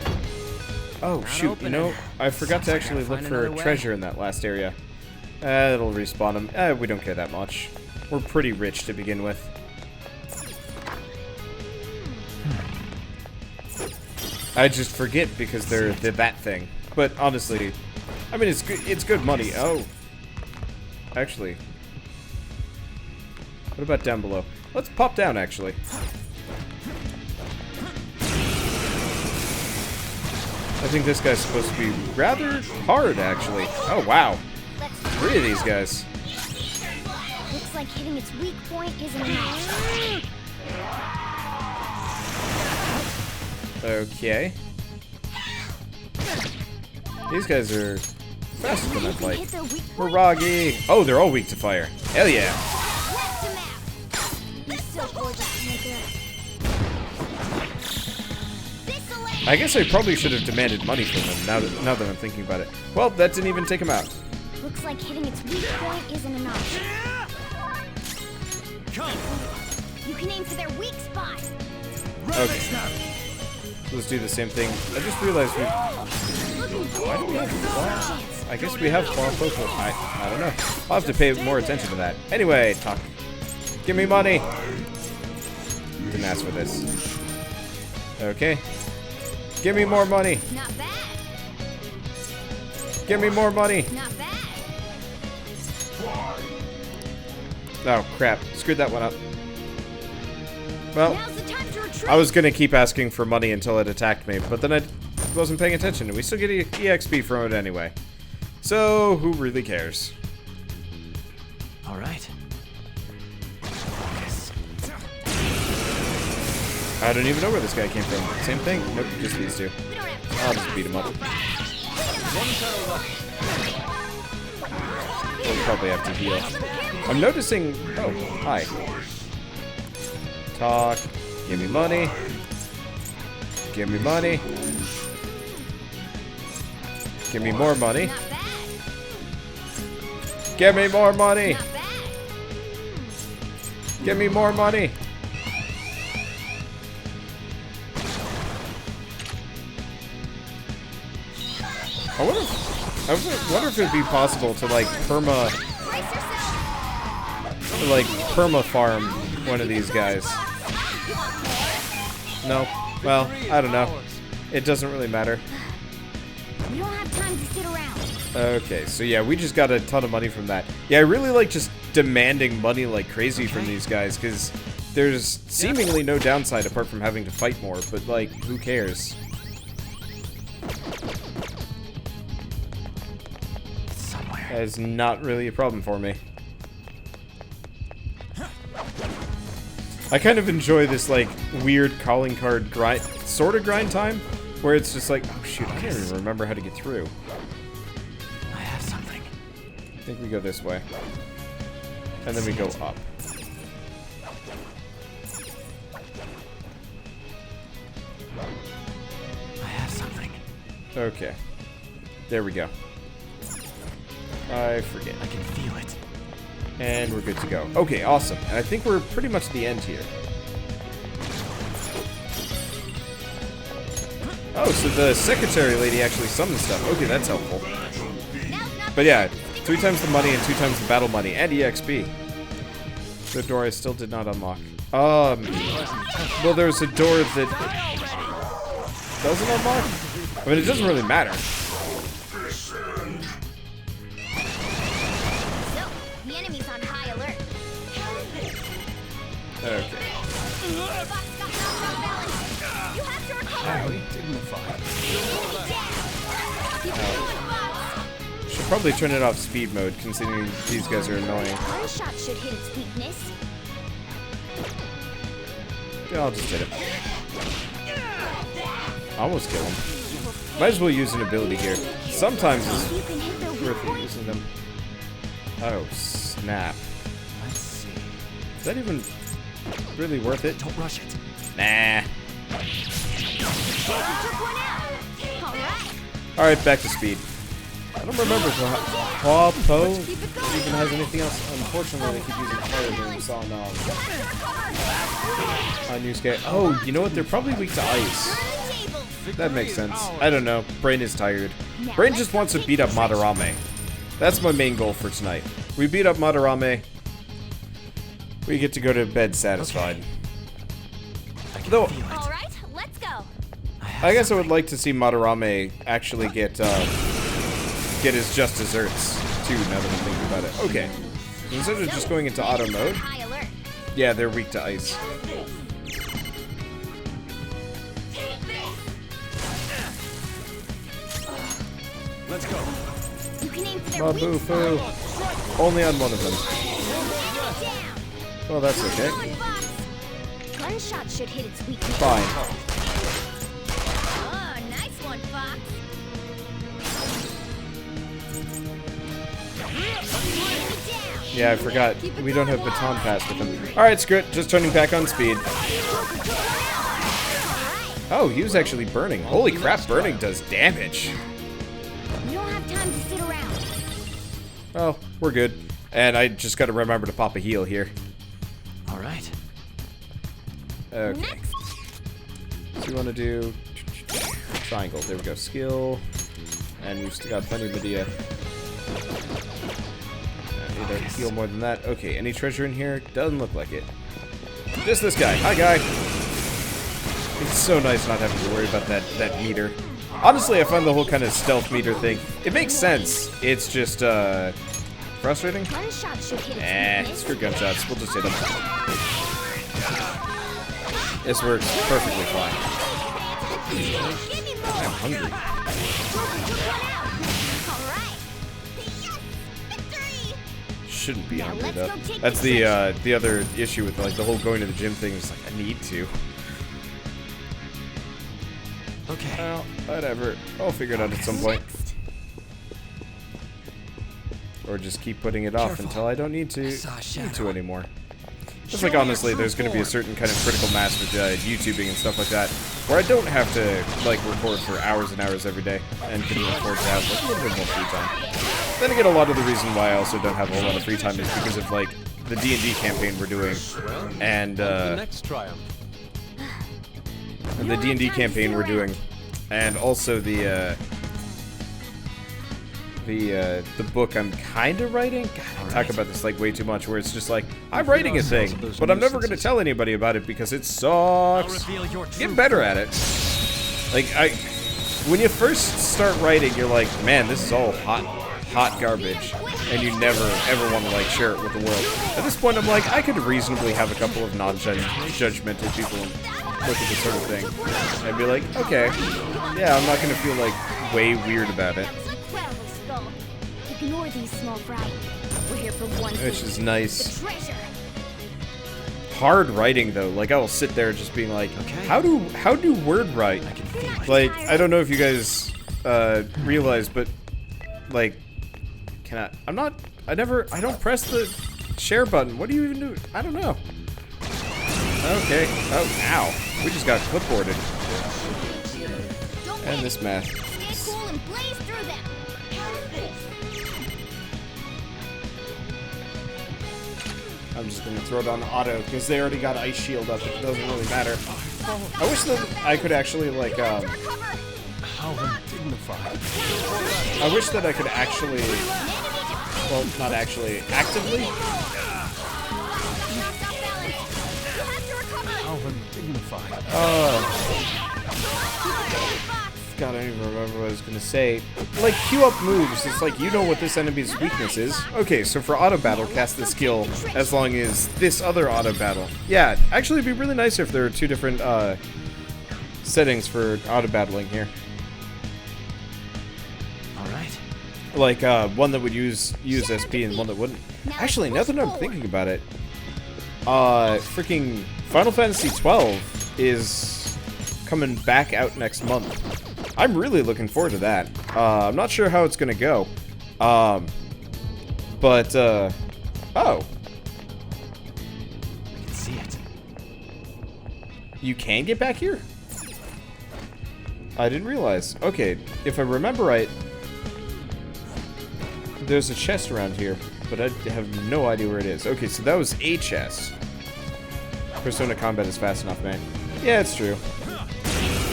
Oh, shoot, you know, I forgot to actually look for a treasure in that last area. It'll respawn them. We don't care that much. We're pretty rich to begin with. I just forget because they're that thing. But honestly, I mean, it's good money. Oh. Actually. What about down below? Let's pop down, actually. I think this guy's supposed to be rather hard, actually. Oh, wow. 3 of these guys. Looks like hitting its weak point isn't enough. Okay. These guys are faster than I'd like. Miragi! Oh, they're all weak to fire. Hell yeah. I guess I probably should have demanded money from them now that I'm thinking about it. Well, that didn't even take him out. Looks like hitting its weak point isn't enough. You can aim for their weak spot. Okay. Let's do the same thing. I just realized why do we have claw? I guess we have claw poke. I don't know. I'll have to pay more attention to that. Anyway, talk. Give me money. Didn't ask for this. Okay. Give me more money. Not bad. Give me more money. Not bad. Oh, crap. Screwed that one up. Well, Now's the time to retreat. I was going to keep asking for money until it attacked me, but then I wasn't paying attention, and we still get EXP from it anyway. So, who really cares? All right. I don't even know where this guy came from. Same thing? Nope, just these two. I'll just beat him up. We'll probably have to heal. I'm noticing... Oh, hi. Talk. Give me money. Give me money. Give me more money. Give me more money. Give me more money. I wonder if it'd be possible to like perma farm one of these guys. No. Well, I don't know. It doesn't really matter. We don't have time to sit around. Okay, so yeah, we just got a ton of money from that. Yeah, I really like just demanding money like crazy from these guys, because there's seemingly no downside apart from having to fight more, but like, who cares? That is not really a problem for me. I kind of enjoy this like weird calling card grind, sort of grind time, where it's just like, oh shoot, I can't even remember how to get through. I have something. I think we go this way. And then we go up. I have something. Okay. There we go. I forget. I can feel it. And we're good to go. Okay, awesome. And I think we're pretty much at the end here. Oh, so the secretary lady actually summoned stuff. Okay, that's helpful. But yeah, 3 times the money and 2 times the battle money and EXP. The door I still did not unlock. Well, there's a door that doesn't unlock? I mean, it doesn't really matter. The enemy's on high alert. Okay. You have to recover. Should probably turn it off speed mode, considering these guys are annoying. One shot should hit its weakness. Yeah, I'll just hit him. Almost kill him. Might as well use an ability here. Sometimes it's worth it using them. Oh, snap. Let's see. Is that even really worth it? Don't rush it. Nah. Alright. Alright, back to speed. I don't remember if Paw Po even has anything else. Unfortunately, they keep using fire moves on Yusuke. Oh, you know what? They're probably weak to ice. That makes sense. I don't know. Brain is tired. Brain just wants to beat up Madarame. That's my main goal for tonight. We beat up Madarame. We get to go to bed satisfied. Though, Alright, let's go. I guess I would like to see Madarame actually get his just desserts too, now that I'm thinking about it. Okay. Instead of just going into auto mode, yeah, they're weak to ice. Let's go. You can aim for their weak Mabufu. Only on one of them. Well, that's okay. Gunshot should hit its weakness. Fine. Oh, nice one, Fox. Yeah, I forgot. We don't have baton pass with him. Alright, screw it. Just turning back on speed. Oh, he was actually burning. Holy crap, burning does damage. We don't have time to sit around. Oh, we're good. And I just gotta remember to pop a heal here. All right. Okay. Next. So you want to do triangle. There we go. Skill. And we've still got plenty of Medea. Need to heal more than that. Okay, any treasure in here? Doesn't look like it. Just this guy. Hi, guy. It's so nice not having to worry about that meter. Honestly, I find the whole kind of stealth meter thing, it makes sense. It's just, frustrating. Gunshot should hit its weakness. Screw gunshots. We'll just hit them. This works perfectly fine. I'm hungry. Shouldn't be hungry though. That's the other issue with like the whole going to the gym thing. Is like I need to. Okay. Well, whatever. I'll figure it out at some point. Or just keep putting it off until I don't need to anymore. Just like honestly, there's going to be a certain kind of critical mass with YouTubing and stuff like that, where I don't have to like record for hours and hours every day, and can afford to have like, a little bit more free time. Then again, a lot of the reason why I also don't have a whole lot of free time is because of like the D&D campaign we're doing, and the D&D campaign we're doing, and also the book I'm kind of writing. God, I talk about this like way too much, where it's just like I'm writing a thing, but I'm never going to tell anybody about it because it sucks. Get better at it. Like when you first start writing, you're like, man, this is all hot garbage, and you never ever want to like share it with the world. At this point, I'm like, I could reasonably have a couple of non-judgmental people look at this sort of thing and be like, okay, yeah, I'm not going to feel like way weird about it. Ignore these small fry. We're here for one thing. Which is nice. The treasure. Hard writing though, like I'll sit there just being like, how do word write? Like I don't know if you guys realize, but like, I don't press the share button. What do you even do? I don't know. Okay. Oh, ow. We just got clipboarded. And this math. Stay cool and blaze through them. I'm just gonna throw it on auto because they already got ice shield up. It doesn't really matter. I wish that I could actually like How undignified. I wish that I could actually, well, not actually, actively. How undignified. God, I don't even remember what I was gonna say. Like, queue up moves, it's like, you know what this enemy's weakness is. Okay, so for auto battle, cast the skill as long as this other auto battle. Yeah, actually it'd be really nice if there were two different, settings for auto battling here. Alright. Like, one that would use SP and one that wouldn't. Actually, now that I'm thinking about it, freaking Final Fantasy 12 is coming back out next month. I'm really looking forward to that. I'm not sure how it's gonna go. Oh. I can see it. You can get back here? I didn't realize. Okay, if I remember right, there's a chest around here, but I have no idea where it is. Okay, so that was a chest. Persona combat is fast enough, man. Yeah, it's true.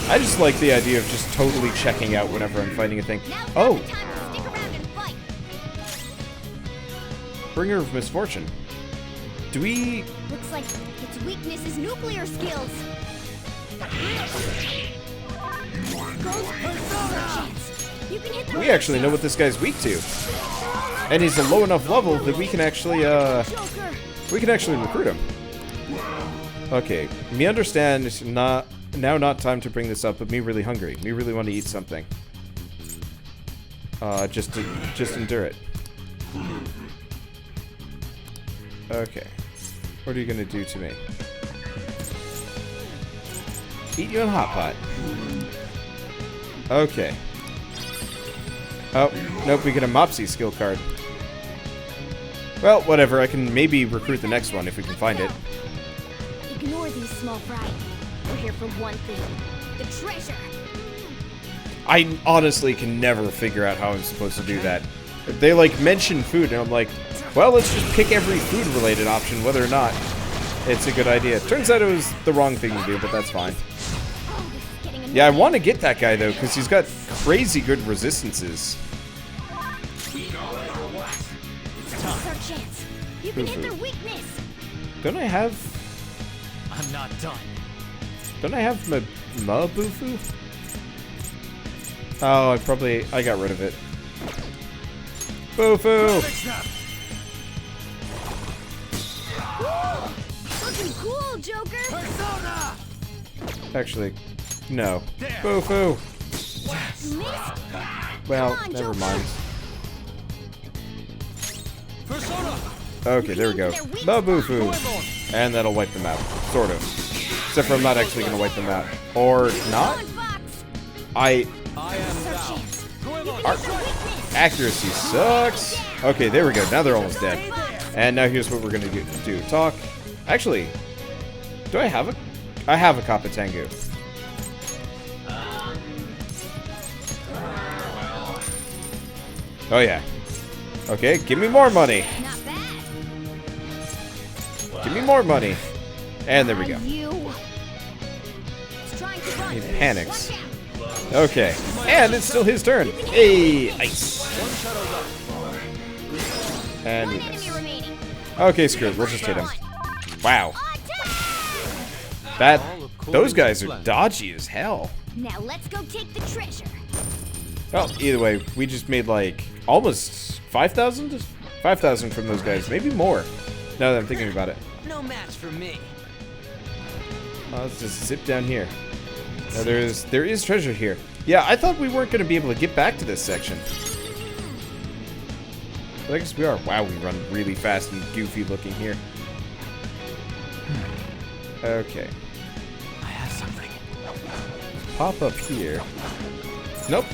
I just like the idea of just totally checking out whenever I'm fighting a thing. Oh! Bringer of Misfortune. Do we... Looks like its weakness is nuclear skills. We actually know what this guy's weak to. And he's a low enough level that we can actually recruit him. Okay, me understand it's not time to bring this up, but me really hungry. Me really want to eat something. Just endure it. Okay. What are you gonna do to me? Eat you in a hot pot. Okay. Oh, nope, we get a Mopsy skill card. Well, whatever, I can maybe recruit the next one if we can find it. Ignore these small fry. We're here for one thing. The treasure. I honestly can never figure out how I'm supposed to do that. They, like, mention food, and I'm like, well, let's just pick every food-related option, whether or not it's a good idea. Turns out it was the wrong thing to do, but that's fine. Yeah, I want to get that guy, though, because he's got crazy good resistances. You can hit their weakness. Don't I have... I'm not done. Don't I have Mabufu? Oh, I got rid of it. Bufu! Looking cool, Joker. Persona. Actually, no. Bufu! Well, never mind. Okay, there we go. Mabufu! And that'll wipe them out. Sort of. Except for I'm not actually going to wipe them out. Or not? Accuracy sucks. Okay, there we go. Now they're almost dead. And now here's what we're going to do. Talk. Actually, do I have a... I have a Kappa Tengu. Oh, yeah. Okay, give me more money. Give me more money. And there we go. He panics. Okay. And it's still his turn. Hey, ice. And we miss. Okay, screw it. We'll just hit him. Wow. Those guys are dodgy as hell. Now let's go take the treasure. Well, either way, we just made like almost 5,000? 5,000 from those guys. Maybe more. Now that I'm thinking about it. No match for me. Let's just zip down here. Now there is treasure here. Yeah, I thought we weren't going to be able to get back to this section. But I guess we are. Wow, we run really fast and goofy looking here. Okay. I have something. Pop up here. Nope.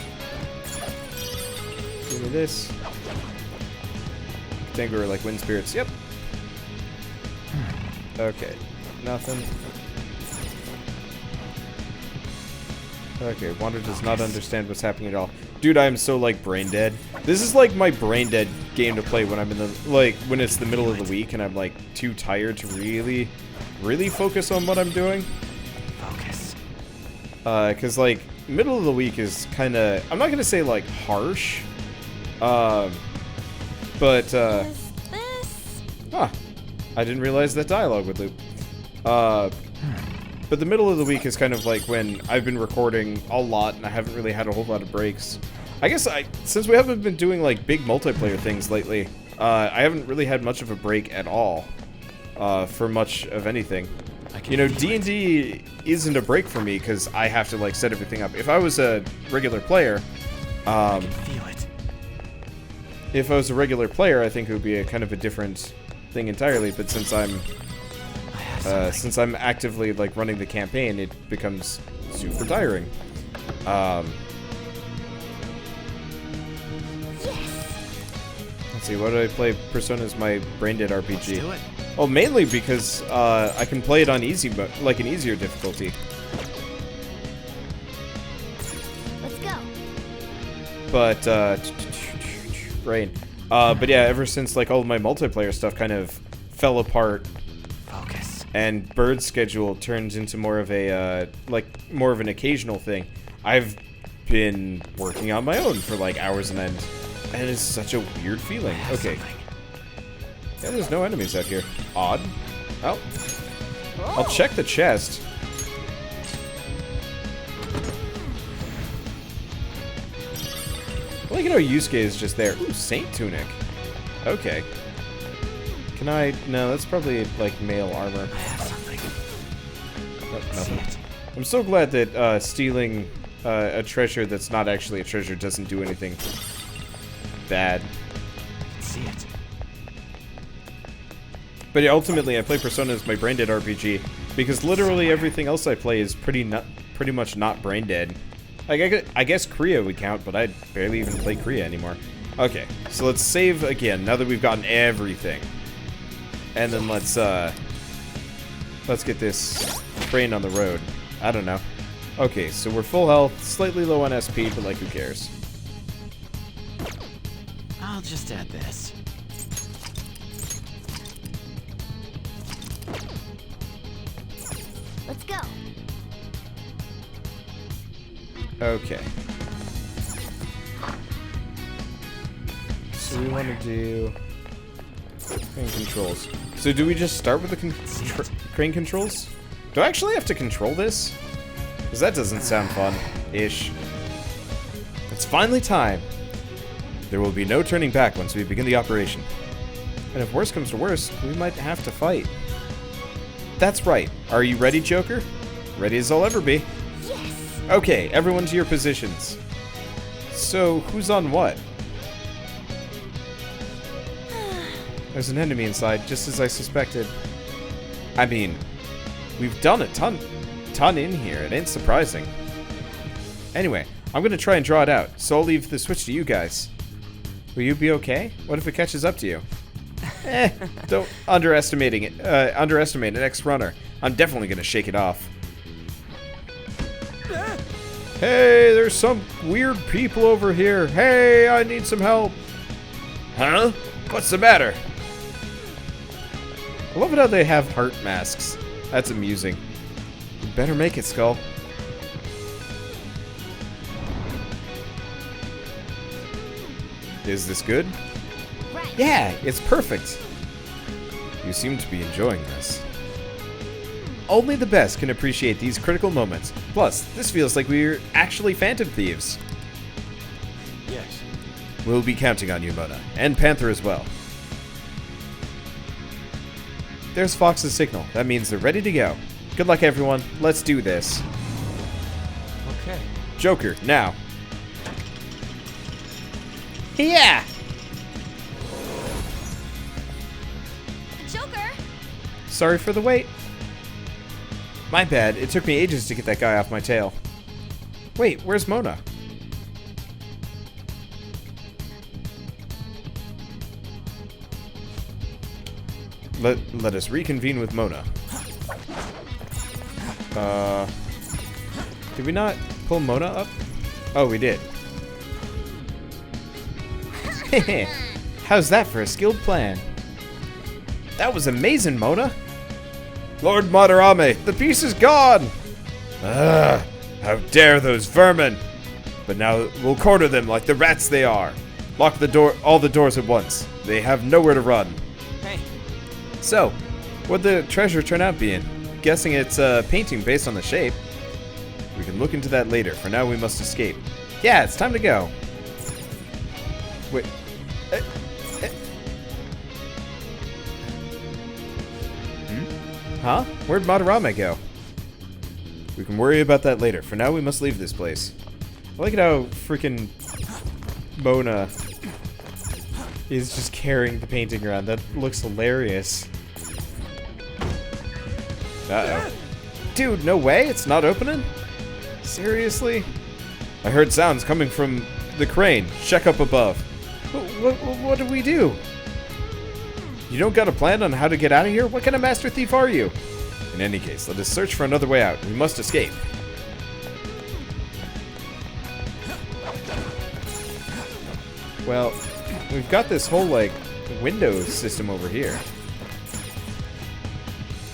Give me this. Think we were like wind spirits. Yep. Okay. Nothing. Okay, Wander does not understand what's happening at all. Dude, I am so, like, brain dead. This is, like, my brain dead game to play when I'm in the, like, when it's the middle of the week and I'm, like, too tired to really focus on what I'm doing. Focus. Because, like, middle of the week is kind of, I'm not going to say, like, harsh. But, huh. I didn't realize that dialogue would loop. But the middle of the week is kind of like when I've been recording a lot and I haven't really had a whole lot of breaks. I guess since we haven't been doing like big multiplayer things lately, I haven't really had much of a break at all for much of anything. You know, D&D isn't a break for me because I have to like set everything up. If I was a regular player, I can feel it. If I was a regular player, I think it would be a kind of a different thing entirely. But since I'm Since I'm actively, like, running the campaign, it becomes super tiring. Let's see, what do I play? Persona is my brain-dead RPG. Let's do it. Oh, mainly because, I can play it on easy, but like an easier difficulty. Let's go. But, brain. But yeah, ever since, like, all of my multiplayer stuff kind of fell apart, Focus. and Bird's schedule turns into more of a, like, more of an occasional thing, I've been working on my own for, like, hours on end. And it's such a weird feeling. Okay. Yeah, there's no enemies out here. Odd. Oh. I'll check the chest. I like it how Yusuke is just there. Ooh, Saint Tunic. Okay. Can I... No, that's probably, like, male armor. I have something. Oh, nothing. I'm so glad that, stealing, a treasure that's not actually a treasure doesn't do anything bad. I can see it. But yeah, ultimately, I play Persona as my brain-dead RPG, because literally everything else I play is pretty much not brain-dead. Like, I guess Kriya would count, but I barely even play Kriya anymore. Okay, so let's save again, now that we've gotten everything. And then let's get this train on the road. I don't know. Okay, so we're full health, slightly low on SP, but like, who cares? I'll just add this. Let's go. Okay. So we want to do crane controls. So do we just start with the crane controls? Do I actually have to control this? Because that doesn't sound fun-ish. It's finally time. There will be no turning back once we begin the operation. And if worse comes to worse, we might have to fight. That's right. Are you ready, Joker? Ready as I'll ever be. Yes. Okay, everyone to your positions. So, who's on what? There's an enemy inside, just as I suspected. I mean, we've done a ton in here. It ain't surprising. Anyway, I'm gonna try and draw it out, so I'll leave the switch to you guys. Will you be okay? What if it catches up to you? Don't underestimate an ex-runner. I'm definitely gonna shake it off. Hey, there's some weird people over here. Hey, I need some help. Huh? What's the matter? I love it how they have heart masks. That's amusing. You better make it, Skull. Is this good? Right. Yeah, it's perfect. You seem to be enjoying this. Only the best can appreciate these critical moments. Plus, this feels like we're actually Phantom Thieves. Yes. We'll be counting on you, Mona. And Panther as well. There's Fox's signal. That means they're ready to go. Good luck, everyone. Let's do this. Okay. Joker, now. Yeah! Joker. Sorry for the wait. My bad. It took me ages to get that guy off my tail. Wait, where's Mona? Let us reconvene with Mona. Did we not pull Mona up? Oh, we did. How's that for a skilled plan? That was amazing, Mona. Lord Madarame, the piece is gone! Ugh, how dare those vermin! But now we'll corner them like the rats they are. Lock the door, all the doors at once. They have nowhere to run. Hey. So, what'd the treasure turn out being? Guessing it's a painting based on the shape. We can look into that later. For now, we must escape. Yeah, it's time to go. Wait. Huh? Where'd Madarame go? We can worry about that later. For now, we must leave this place. I like it how freaking Mona is just carrying the painting around. That looks hilarious. Uh-oh. Dude, no way? It's not opening? Seriously? I heard sounds coming from the crane. Check up above. What do we do? You don't got a plan on how to get out of here? What kind of master thief are you? In any case, let us search for another way out. We must escape. Well, we've got this whole, like, window system over here.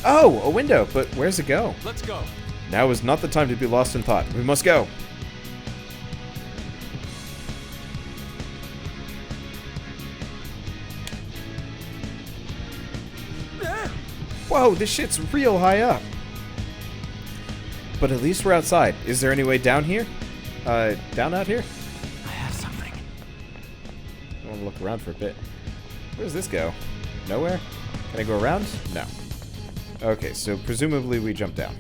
Oh, a window, but where's it go? Let's go. Now is not the time to be lost in thought. We must go. Whoa, this shit's real high up. But at least we're outside. Is there any way down here? Down out here? I have something. I want to look around for a bit. Where does this go? Nowhere? Can I go around? No. Okay, so presumably we jump down.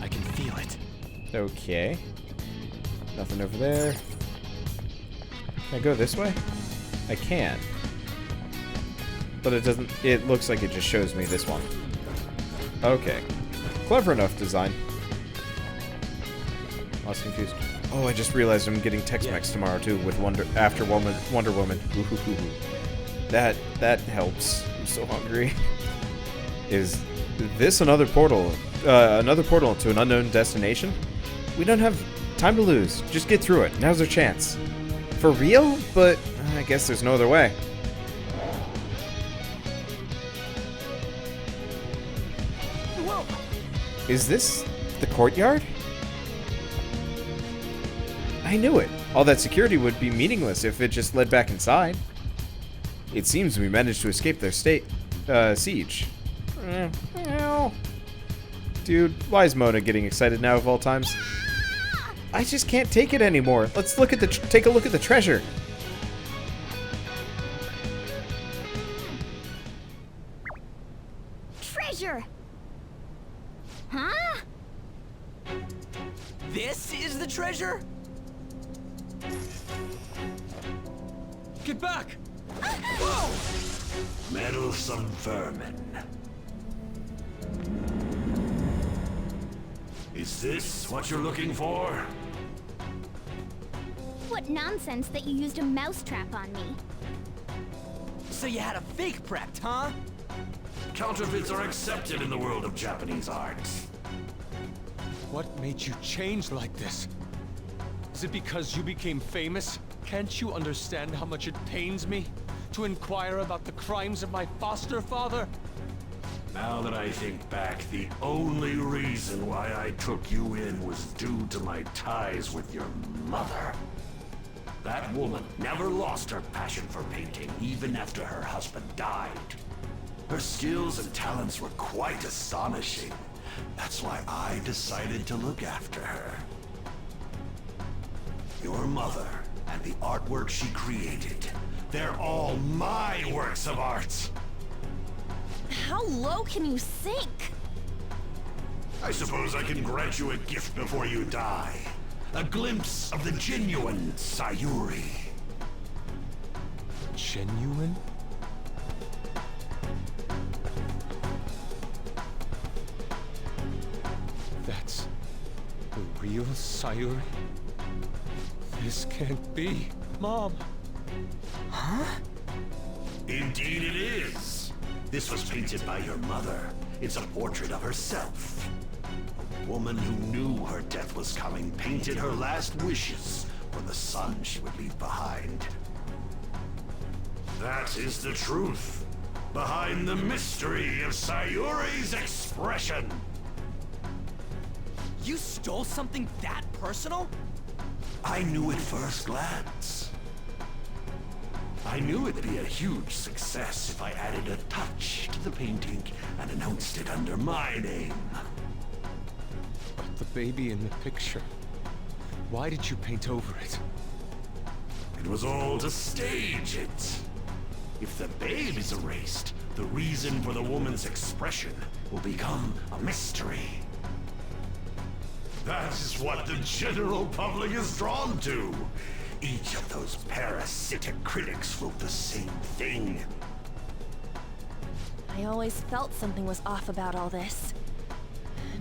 I can feel it. Okay. Nothing over there. Can I go this way? I can. But it doesn't... It looks like it just shows me this one. Okay. Clever enough design. I was confused. Oh, I just realized I'm getting Tex-Mex tomorrow, too, with Wonder Woman. Ooh. That helps. I'm so hungry. Is this another portal? Another portal to an unknown destination? We don't have time to lose. Just get through it. Now's our chance. For real? But I guess there's no other way. Whoa. Is this the courtyard? I knew it. All that security would be meaningless if it just led back inside. It seems we managed to escape their siege. Dude, why is Mona getting excited now of all times? I just can't take it anymore. Let's look at take a look at the treasure. Treasure! Huh? This is the treasure? Get back! Whoa! Meddlesome vermin. Is this what you're looking for? What nonsense that you used a mousetrap on me. So you had a fake prepped, huh? Counterfeits are accepted in the world of Japanese art. What made you change like this? Is it because you became famous? Can't you understand how much it pains me to inquire about the crimes of my foster father? Now that I think back, the only reason why I took you in was due to my ties with your mother. That woman never lost her passion for painting, even after her husband died. Her skills and talents were quite astonishing. That's why I decided to look after her. Your mother and the artwork she created, they're all my works of art. How low can you sink? I suppose I can grant you a gift before you die. A glimpse of the genuine Sayuri. Genuine? That's the real Sayuri? This can't be. Mom! Huh? Indeed it is. This was painted by your mother. It's a portrait of herself. A woman who knew her death was coming painted her last wishes for the son she would leave behind. That is the truth behind the mystery of Sayuri's expression. You stole something that personal? I knew at first glance. I knew it'd be a huge success if I added a touch to the painting and announced it under my name. But the baby in the picture, why did you paint over it? It was all to stage it. If the babe is erased, the reason for the woman's expression will become a mystery. That is what the general public is drawn to. Each of those parasitic critics wrote the same thing. I always felt something was off about all this.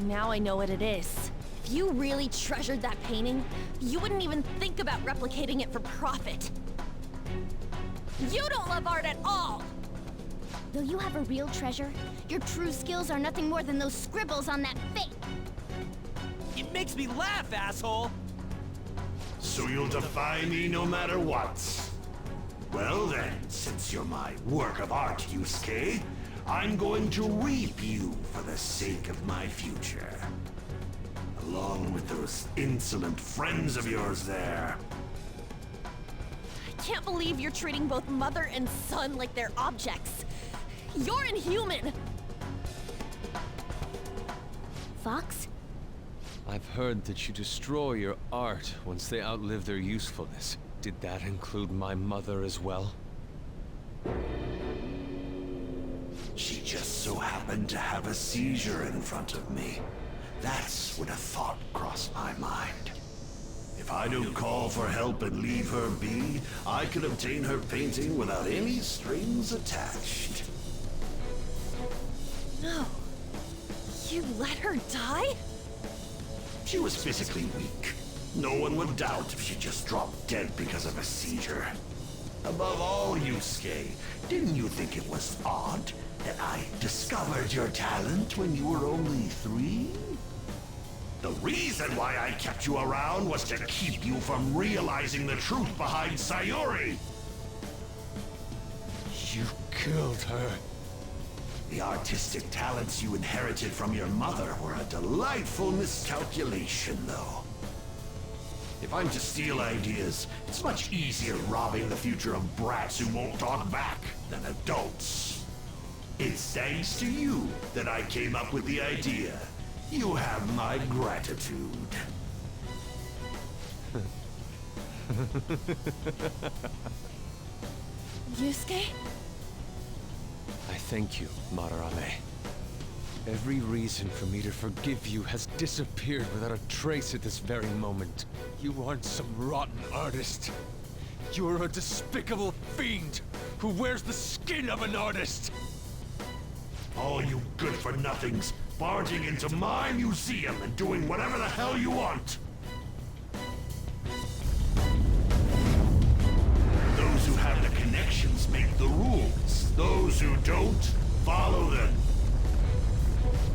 Now I know what it is. If you really treasured that painting, you wouldn't even think about replicating it for profit. You don't love art at all! Though you have a real treasure, your true skills are nothing more than those scribbles on that fake. It makes me laugh, asshole! So you'll defy me no matter what? Well then, since you're my work of art, Yusuke, I'm going to reap you for the sake of my future. Along with those insolent friends of yours there. I can't believe you're treating both mother and son like they're objects. You're inhuman! Fox? I've heard that you destroy your art once they outlive their usefulness. Did that include my mother as well? She just so happened to have a seizure in front of me. That's when a thought crossed my mind. If I don't call for help and leave her be, I could obtain her painting without any strings attached. No. You let her die? She was physically weak. No one would doubt if she just dropped dead because of a seizure. Above all, Yusuke, didn't you think it was odd that I discovered your talent when you were only 3? The reason why I kept you around was to keep you from realizing the truth behind Sayuri. You killed her. The artistic talents you inherited from your mother were a delightful miscalculation, though. If I'm to steal ideas, it's much easier robbing the future of brats who won't talk back than adults. It's thanks to you that I came up with the idea. You have my gratitude. Yusuke? I thank you, Madarame. Every reason for me to forgive you has disappeared without a trace at this very moment. You aren't some rotten artist. You're a despicable fiend who wears the skin of an artist. All you good-for-nothings barging into my museum and doing whatever the hell you want. Those who have the connections make the rules. Those who don't, follow them.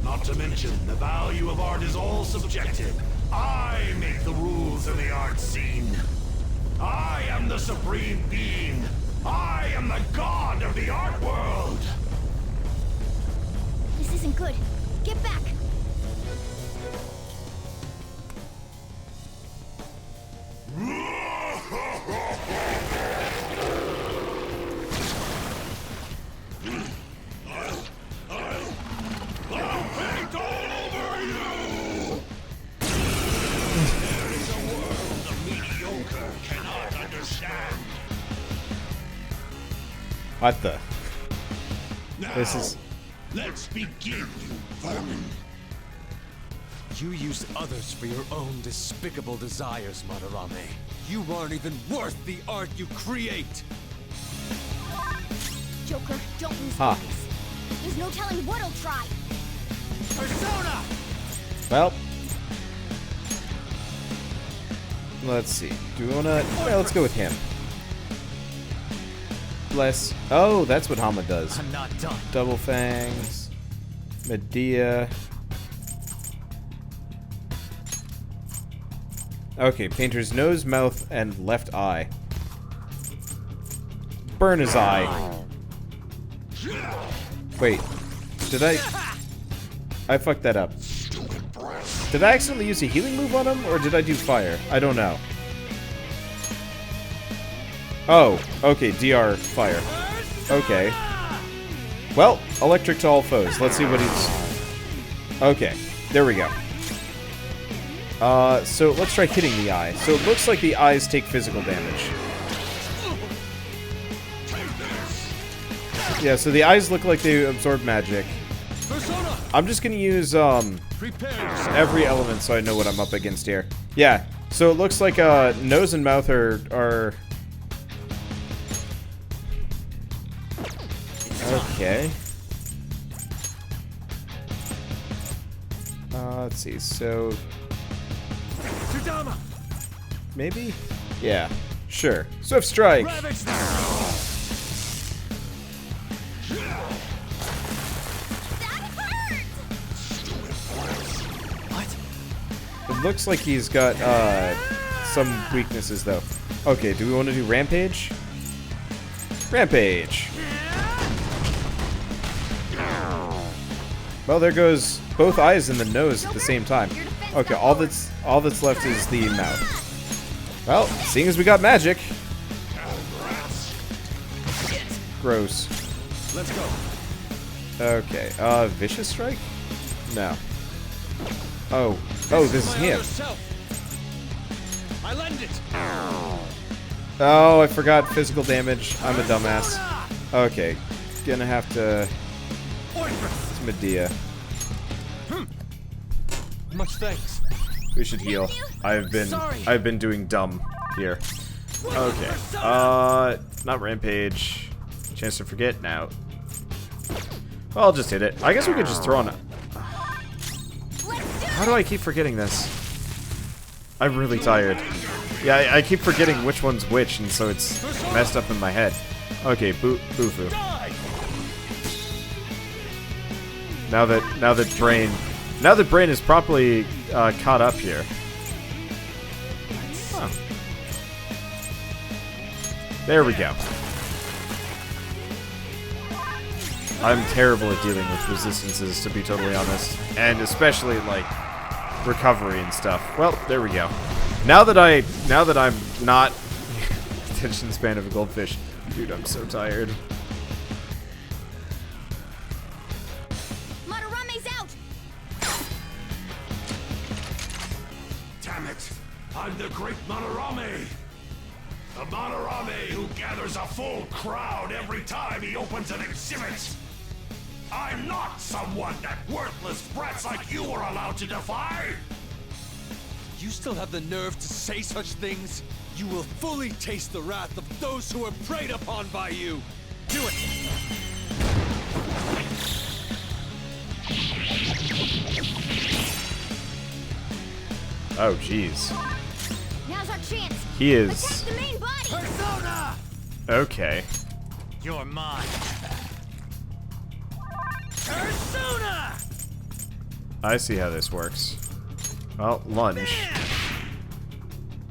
Not to mention, the value of art is all subjective. I make the rules in the art scene. I am the supreme being. I am the god of the art world. This isn't good. Get back! What the? Now, This is... let's begin, you vermin. You use others for your own despicable desires, Madarame. You aren't even worth the art you create! Joker, don't lose Ah. focus. There's no telling what he'll try. Persona! Well. Let's see. Do we wanna... Well, let's go with him. Bless... Oh, that's what Hama does. I'm not done. Double Fangs. Medea. Okay, painter's nose, mouth, and left eye. Burn his eye. Wait. Did I fucked that up. Did I accidentally use a healing move on him, or did I do fire? I don't know. Oh, okay, DR fire. Okay. Well, electric to all foes. Let's see what he's... Okay, there we go. So let's try hitting the eye. So it looks like the eyes take physical damage. Yeah, so the eyes look like they absorb magic. I'm just gonna use, every element so I know what I'm up against here. Yeah, so it looks like, nose and mouth are... Okay. Let's see. So Sudama! maybe? Yeah. Sure. Swift Strike. Ravage! It looks like he's got some weaknesses though. Okay, do we want to do Rampage? Rampage. Well, there goes both eyes and the nose at the same time. Okay, all that's left is the mouth. Well, seeing as we got magic. Gross. Let's go. Okay, Vicious Strike? No. Oh, this is him. I lend it. Oh, I forgot physical damage. I'm a dumbass. Okay, gonna have to. It's Medea. Much thanks. We should heal. I've been doing dumb here. Okay. Not Rampage. Chance to forget now. Well, I'll just hit it. I guess we could just throw on. How do I keep forgetting this? I'm really tired. Yeah, I keep forgetting which one's which, and so it's messed up in my head. Okay, Boo-Foo. Now that Brain is properly caught up here. Huh. There we go. I'm terrible at dealing with resistances, to be totally honest, and especially like recovery and stuff. Well, there we go. Now that I'm not attention span of a goldfish, dude, I'm so tired. Madarame's out. Damn it! I'm the great Madarame! The Madarame who gathers a full crowd every time he opens an exhibit! I'm not someone that worthless brats like you are allowed to defy! You still have the nerve to say such things? You will fully taste the wrath of those who are preyed upon by you! Do it! Oh, jeez. Now's our chance. He is. Attack the main body. Persona! Okay. You're mine. Persona! I see how this works. Well, lunge.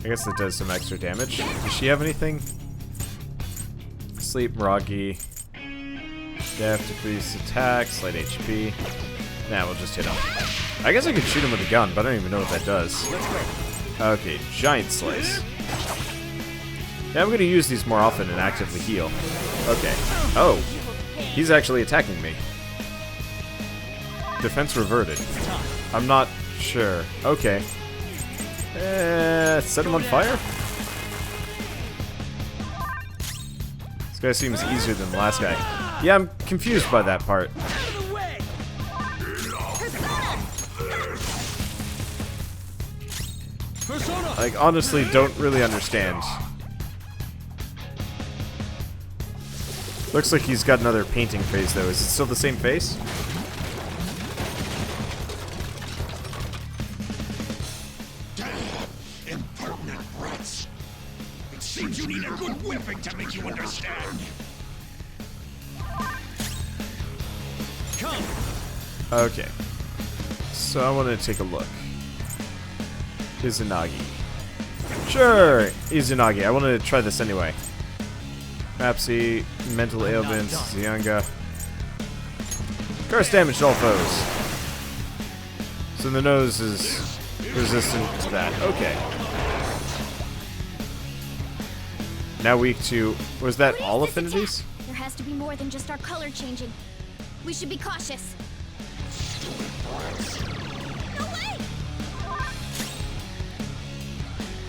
I guess that does some extra damage. Does she have anything? Sleep, Miragi. Death, decrease attack, slight HP. Nah, we'll just hit him. I guess I could shoot him with a gun, but I don't even know what that does. Okay, Giant Slice. Yeah, I'm gonna use these more often and actively heal. Okay. Oh, he's actually attacking me. Defense reverted. I'm not sure. Okay. Set him on fire? This guy seems easier than the last guy. Yeah, I'm confused by that part. Like, honestly, don't really understand. Looks like he's got another painting phase, though. Is it still the same face? Impertinent brats! It seems you need a good whipping to make you understand! Come! Okay. So I want to take a look. Izanagi. Sure! Izanagi. I want to try this anyway. Mapsy, mental ailments, Zyanga. Curse damage to all foes. So the nose is resistant to that. Okay. Now weak to... Was that all affinities? There has to be more than just our color changing. We should be cautious. No way!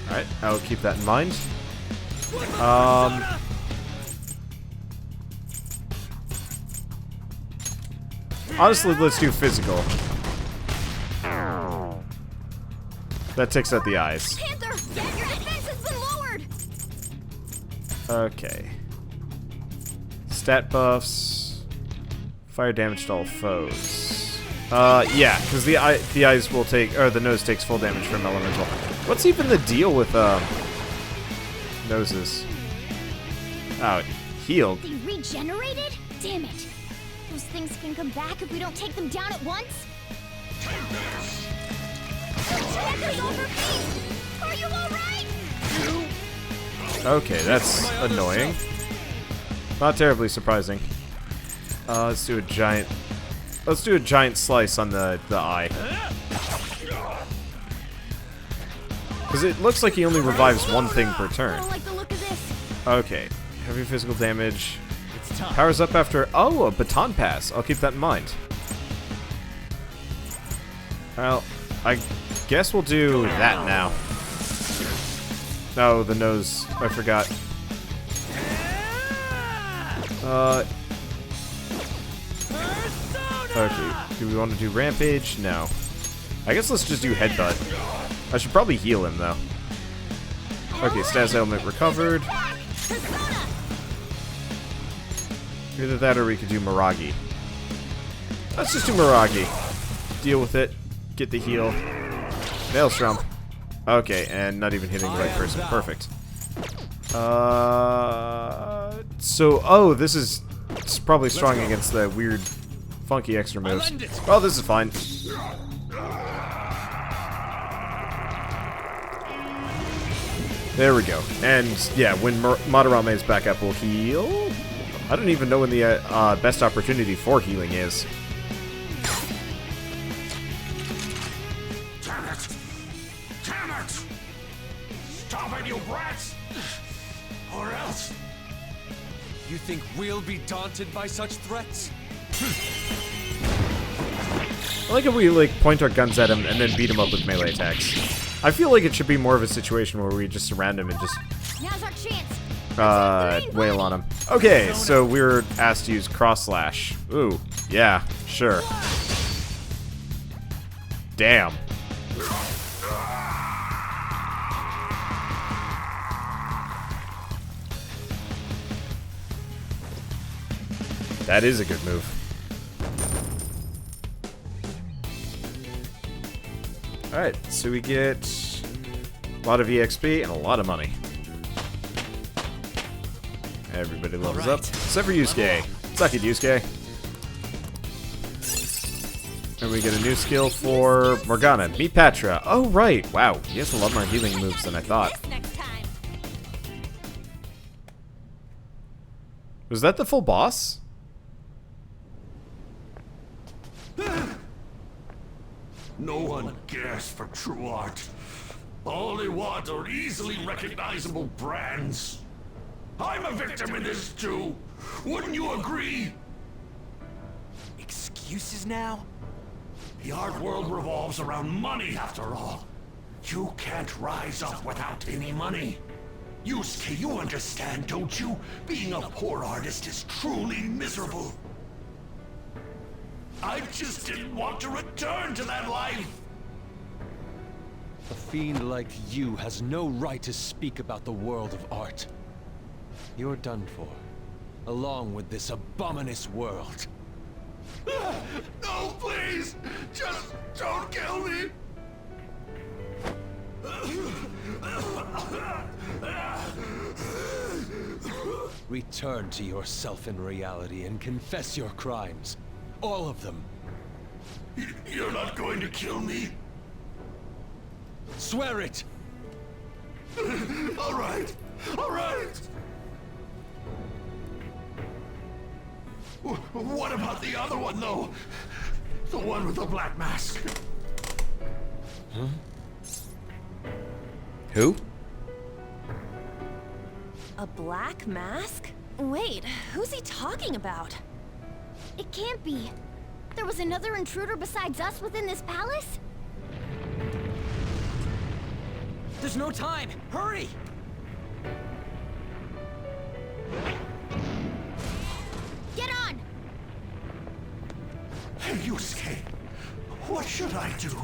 Alright, I'll keep that in mind. Honestly, let's do physical. That takes out the eyes. Panther, your defense has been lowered. Okay. Stat buffs. Fire damage to all foes. Yeah, because the eyes will take, or the nose takes full damage from elemental. What's even the deal with noses? Oh, it healed. They regenerated? Damn it. Those things can come back if we don't take them down at once. The checker's overbeat! Are you alright? Okay, that's annoying. Not terribly surprising. Let's do a giant slice on the eye. Because it looks like he only revives one thing per turn. I don't like the look of this. Okay, heavy physical damage. Powers up after... Oh, a baton pass. I'll keep that in mind. Well, I guess we'll do that now. Oh, the nose. I forgot. Okay, do we want to do Rampage? No. I guess let's just do Headbutt. I should probably heal him, though. Okay, status element recovered. Either that or we could do Miragi. Let's just do Miragi. Deal with it. Get the heal. Maelstrom. Okay, and not even hitting the right person. Perfect. Oh, this is it's probably strong against the weird, funky extra moves. Well, this is fine. There we go. And, yeah, when Madarame is back up, we'll heal. I don't even know when the best opportunity for healing is. Damn it! Damn it! Stop it, you brats! Or else... You think we'll be daunted by such threats? I like if we, like, point our guns at him and then beat him up with melee attacks. I feel like it should be more of a situation where we just surround him and just... Now's our chance. wail on him. Okay, so we were asked to use Cross Slash. Ooh, yeah, sure. Damn. That is a good move. Alright, so we get a lot of EXP and a lot of money. Everybody levels up, except for Yusuke. Suck it, Yusuke. And we get a new skill for Morgana. Meet Patra. Oh, right. Wow, he has a lot more healing moves than I thought. Was that the full boss? No one cares for true art. All they want are easily recognizable brands. I'm a victim in this too. Wouldn't you agree? Excuses now? The art world revolves around money, after all. You can't rise up without any money. Yusuke, you understand, don't you? Being a poor artist is truly miserable. I just didn't want to return to that life. A fiend like you has no right to speak about the world of art. You're done for, along with this abominous world. No, please! Just don't kill me! Return to yourself in reality and confess your crimes. All of them. You're not going to kill me? Swear it! All right! All right! What about the other one, though? The one with the black mask. Huh? Who? A black mask? Wait, who's he talking about? It can't be. There was another intruder besides us within this palace? There's no time! Hurry! Get on! Hey, Yusuke, what should I do?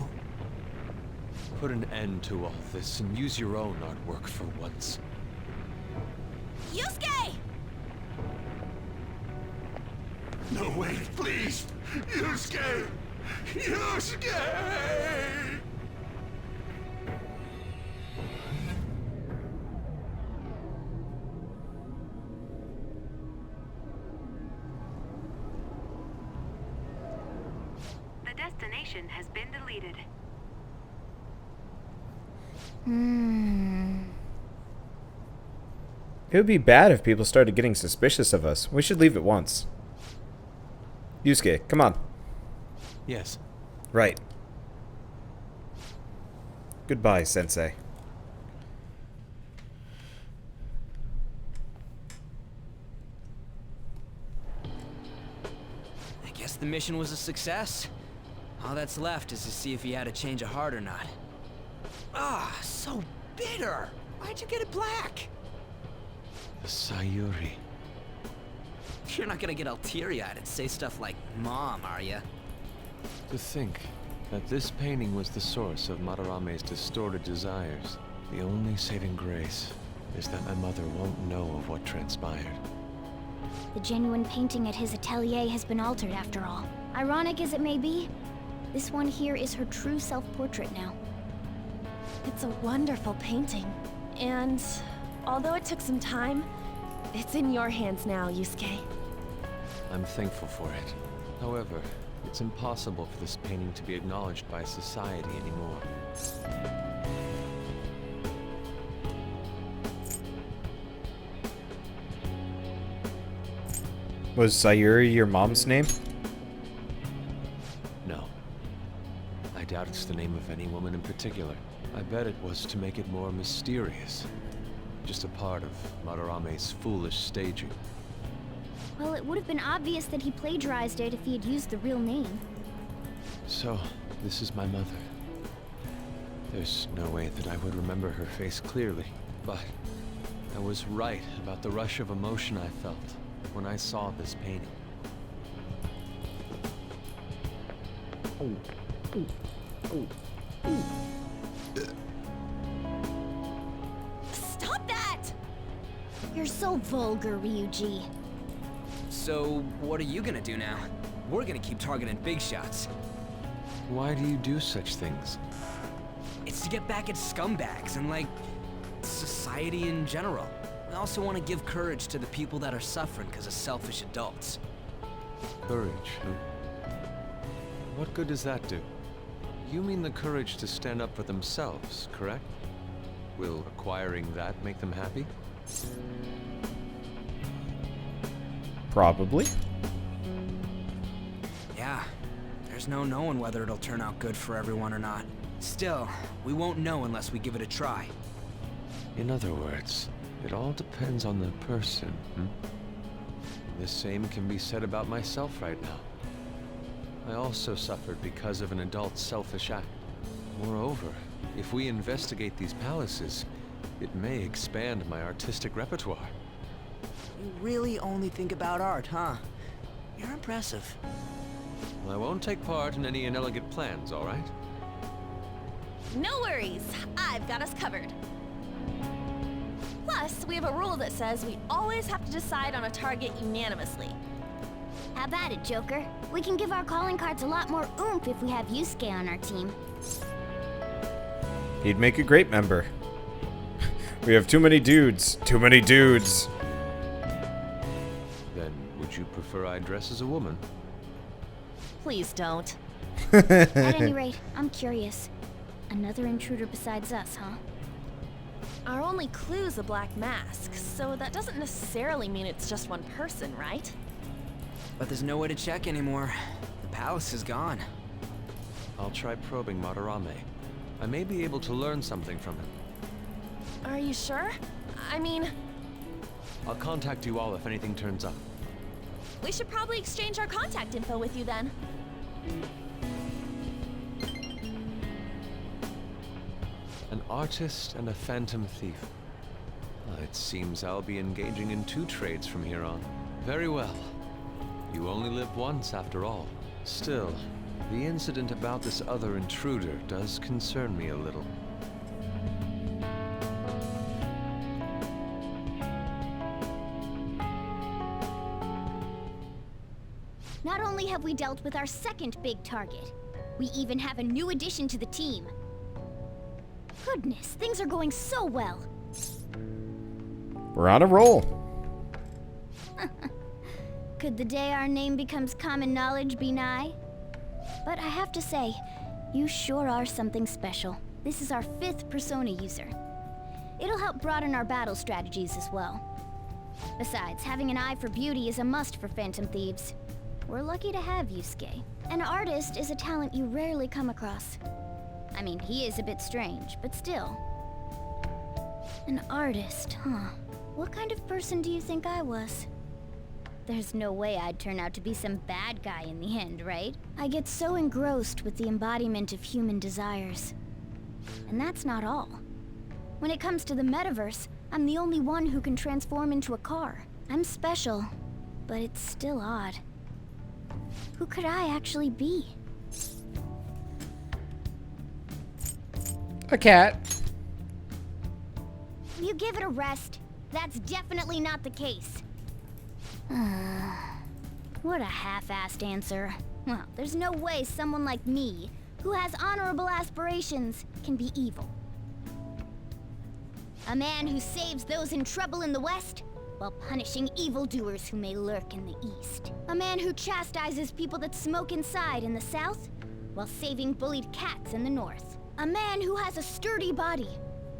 Put an end to all this and use your own artwork for once. Yusuke! No, wait, please! Yusuke! Yusuke! The destination has been deleted. It would be bad if people started getting suspicious of us. We should leave at once. Yusuke, come on. Yes. Right. Goodbye, Sensei. I guess the mission was a success. All that's left is to see if he had a change of heart or not. Ah, so bitter! Why'd you get it black? The Sayuri. You're not gonna get all teary-eyed and say stuff like, Mom, are ya? To think that this painting was the source of Madarame's distorted desires. The only saving grace is that my mother won't know of what transpired. The genuine painting at his atelier has been altered after all. Ironic as it may be, this one here is her true self-portrait now. It's a wonderful painting. And although it took some time, it's in your hands now, Yusuke. I'm thankful for it. However, it's impossible for this painting to be acknowledged by society anymore. Was Sayuri your mom's name? No. I doubt it's the name of any woman in particular. I bet it was to make it more mysterious. Just a part of Madarame's foolish staging. Well, it would have been obvious that he plagiarized it if he had used the real name. So, this is my mother. There's no way that I would remember her face clearly, but I was right about the rush of emotion I felt when I saw this painting. Stop that! You're so vulgar, Ryuji. So, what are you gonna do now? We're gonna keep targeting big shots. Why do you do such things? It's to get back at scumbags and, like, society in general. I also want to give courage to the people that are suffering because of selfish adults. Courage, huh? What good does that do? You mean the courage to stand up for themselves, correct? Will acquiring that make them happy? Probably. Yeah, there's no knowing whether it'll turn out good for everyone or not. Still, we won't know unless we give it a try. In other words, it all depends on the person, The same can be said about myself right now. I also suffered because of an adult's selfish act. Moreover, if we investigate these palaces, it may expand my artistic repertoire. You really only think about art, huh? You're impressive. I won't take part in any inelegant plans, all right? No worries, I've got us covered. Plus, we have a rule that says we always have to decide on a target unanimously. How about it, Joker? We can give our calling cards a lot more oomph if we have Yusuke on our team. He'd make a great member. We have too many dudes. Too many dudes. Then, would you prefer I dress as a woman? Please don't. At any rate, I'm curious. Another intruder besides us, huh? Our only clue's a black mask, so that doesn't necessarily mean it's just one person, right? But there's no way to check anymore. The palace is gone. I'll try probing Madarame. I may be able to learn something from him. Are you sure? I mean... I'll contact you all if anything turns up. We should probably exchange our contact info with you then. An artist and a phantom thief. It seems I'll be engaging in 2 trades from here on. Very well. You only live once, after all. Still, the incident about this other intruder does concern me a little. Not only have we dealt with our second big target, We even have a new addition to the team. Goodness, things are going so well. We're on a roll. Could the day our name becomes common knowledge be nigh? But I have to say, you sure are something special. This is our 5th persona user. It'll help broaden our battle strategies as well. Besides, having an eye for beauty is a must for Phantom Thieves. We're lucky to have Yusuke. An artist is a talent you rarely come across. I mean, he is a bit strange, but still. An artist, huh? What kind of person do you think I was? There's no way I'd turn out to be some bad guy in the end, right? I get so engrossed with the embodiment of human desires. And that's not all. When it comes to the metaverse, I'm the only one who can transform into a car. I'm special, but it's still odd. Who could I actually be? A cat. You give it a rest. That's definitely not the case. What a half-assed answer. Well, there's no way someone like me, who has honorable aspirations, can be evil. A man who saves those in trouble in the West, while punishing evildoers who may lurk in the East. A man who chastises people that smoke inside in the South, while saving bullied cats in the North. A man who has a sturdy body,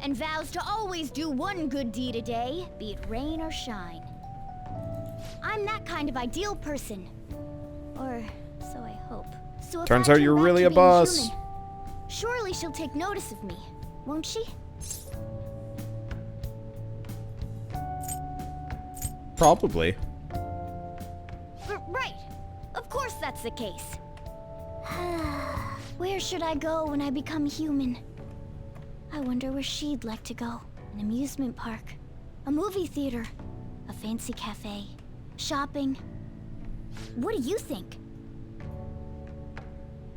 and vows to always do one good deed a day, be it rain or shine. I'm that kind of ideal person. Or so I hope. So if Turns I out turn you're back really to a being boss. human, surely she'll take notice of me, won't she? Probably. Right. Of course that's the case. Where should I go when I become human? I wonder where she'd like to go. An amusement park, a movie theater, a fancy cafe, shopping. What do you think?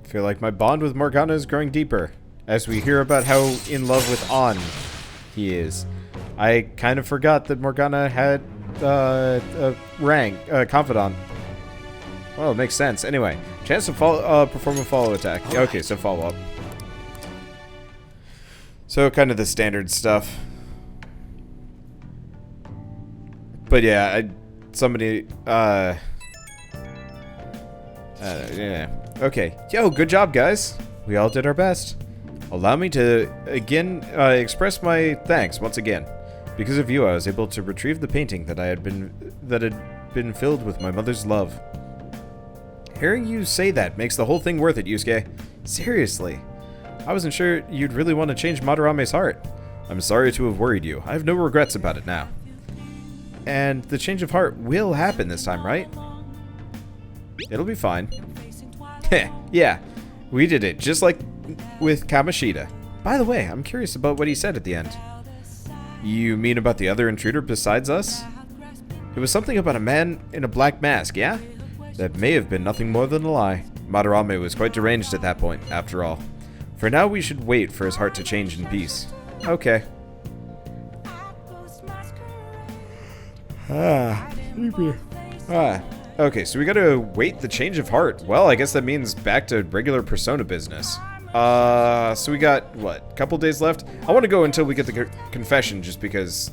I feel like my bond with Morgana is growing deeper as we hear about how in love with An he is. I kind of forgot that Morgana had a confidant. Well, it makes sense. Anyway, chance to perform a follow attack. Yeah, okay, so follow up. So kind of the standard stuff. But yeah, yeah. Okay. Yo, good job, guys. We all did our best. Allow me to again express my thanks once again. Because of you, I was able to retrieve the painting that had been filled with my mother's love. Hearing you say that makes the whole thing worth it, Yusuke. Seriously. I wasn't sure you'd really want to change Madarame's heart. I'm sorry to have worried you. I have no regrets about it now. And the change of heart will happen this time, right? It'll be fine. Heh, yeah. We did it, just like with Kamoshida. By the way, I'm curious about what he said at the end. You mean about the other intruder besides us? It was something about a man in a black mask, yeah? That may have been nothing more than a lie. Madarame was quite deranged at that point, after all. For now, we should wait for his heart to change in peace. Okay. Okay, so we gotta wait the change of heart. Well, I guess that means back to regular Persona business. So we got, what, a couple days left? I want to go until we get the confession, just because...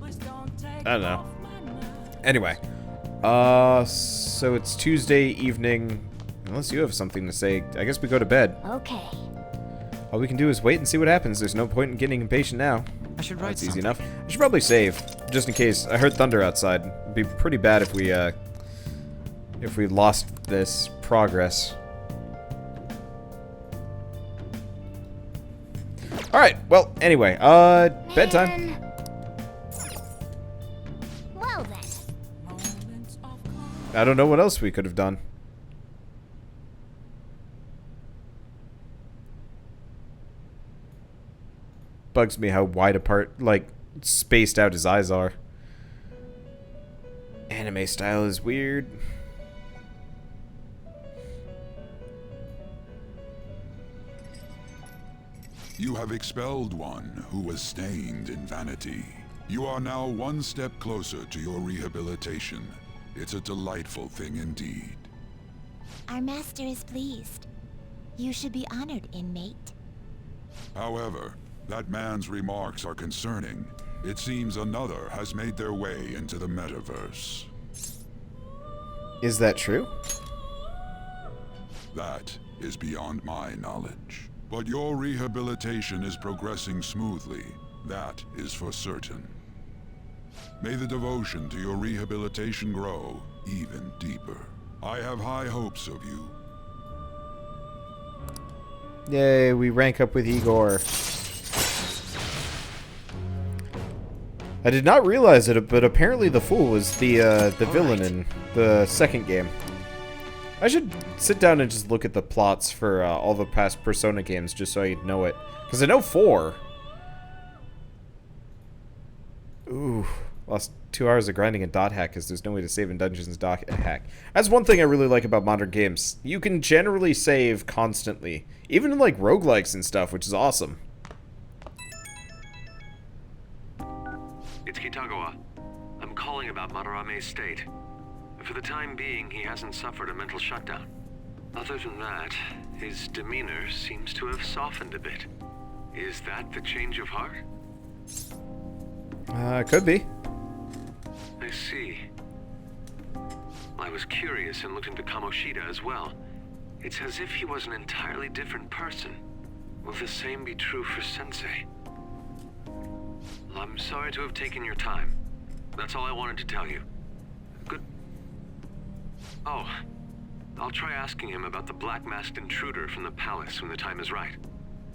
I don't know. Anyway. So it's Tuesday evening. Unless you have something to say, I guess we go to bed. Okay. All we can do is wait and see what happens. There's no point in getting impatient now. I should write That's easy enough. I should probably save, just in case. I heard thunder outside. It'd be pretty bad if we lost this progress. Alright, well, anyway, bedtime. Well then. I don't know what else we could have done. Bugs me how wide apart, like, spaced out his eyes are. Anime style is weird. You have expelled one who was stained in vanity. You are now one step closer to your rehabilitation. It's a delightful thing indeed. Our master is pleased. You should be honored, inmate. However, that man's remarks are concerning. It seems another has made their way into the metaverse. Is that true? That is beyond my knowledge. But your rehabilitation is progressing smoothly. That is for certain. May the devotion to your rehabilitation grow even deeper. I have high hopes of you. Yay, we rank up with Igor. I did not realize it, but apparently the Fool was the villain in the second game. I should sit down and just look at the plots for all the past Persona games just so I know it. Because I know 4. Ooh, lost 2 hours of grinding in dot hack because there's no way to save in dungeons dot hack. That's one thing I really like about modern games. You can generally save constantly. Even in like roguelikes and stuff, which is awesome. It's Kitagawa. I'm calling about Madarame's state. For the time being, he hasn't suffered a mental shutdown. Other than that, his demeanor seems to have softened a bit. Is that the change of heart? Could be. I see. I was curious and looked into Kamoshida as well. It's as if he was an entirely different person. Will the same be true for Sensei? I'm sorry to have taken your time. That's all I wanted to tell you. Good. Oh, I'll try asking him about the black-masked intruder from the palace when the time is right.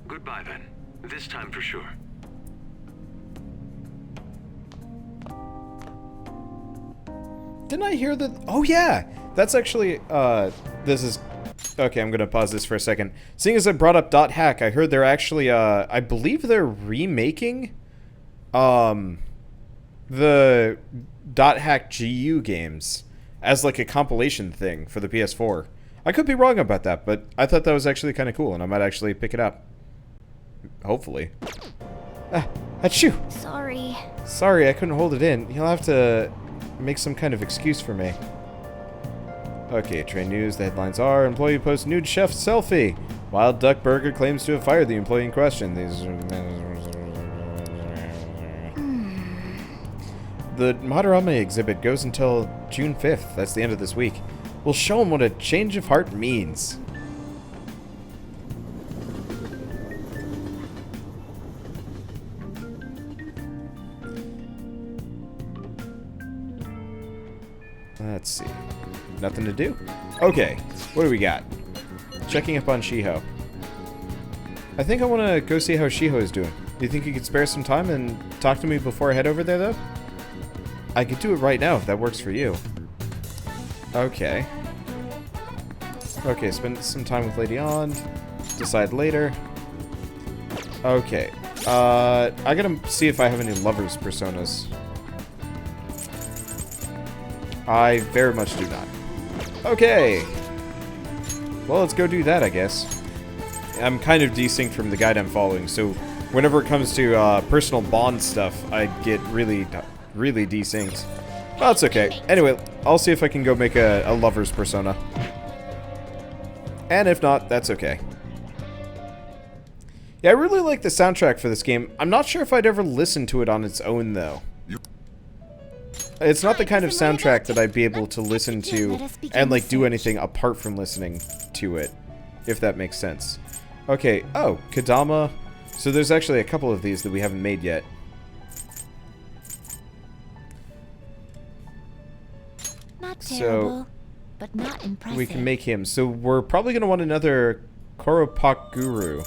Goodbye then. This time for sure. Didn't I hear that? Oh yeah! That's actually, this is... Okay, I'm gonna pause this for a second. Seeing as I brought up dot hack, I heard they're actually, I believe they're remaking, the dot hack GU games as like a compilation thing for the PS4. I could be wrong about that, but I thought that was actually kind of cool, and I might actually pick it up. Hopefully. Ah, achoo! Sorry. Sorry, I couldn't hold it in. You'll have to make some kind of excuse for me. Okay, train news. The headlines are: employee posts nude chef selfie. Wild Duck Burger claims to have fired the employee in question. The Madarame exhibit goes until June 5th. That's the end of this week. We'll show them what a change of heart means. Let's see. Nothing to do. Okay, what do we got? Checking up on Shiho. I think I want to go see how Shiho is doing. Do you think you could spare some time and talk to me before I head over there, though? I could do it right now if that works for you. Okay. Okay, spend some time with Lady Ond. Decide later. Okay. I gotta see if I have any lovers personas. I very much do not. Okay. Well, let's go do that, I guess. I'm kind of desynced from the guide I'm following, so whenever it comes to personal bond stuff, I get really desynced. Oh, it's okay. Anyway, I'll see if I can go make a lover's persona. And if not, that's okay. Yeah, I really like the soundtrack for this game. I'm not sure if I'd ever listen to it on its own, though. It's not the kind of soundtrack that I'd be able to listen to and, like, do anything apart from listening to it, if that makes sense. Okay, oh, Kadama. So there's actually a couple of these that we haven't made yet. Not terrible, but not impressive. We can make him. So we're probably going to want another Koropak Guru.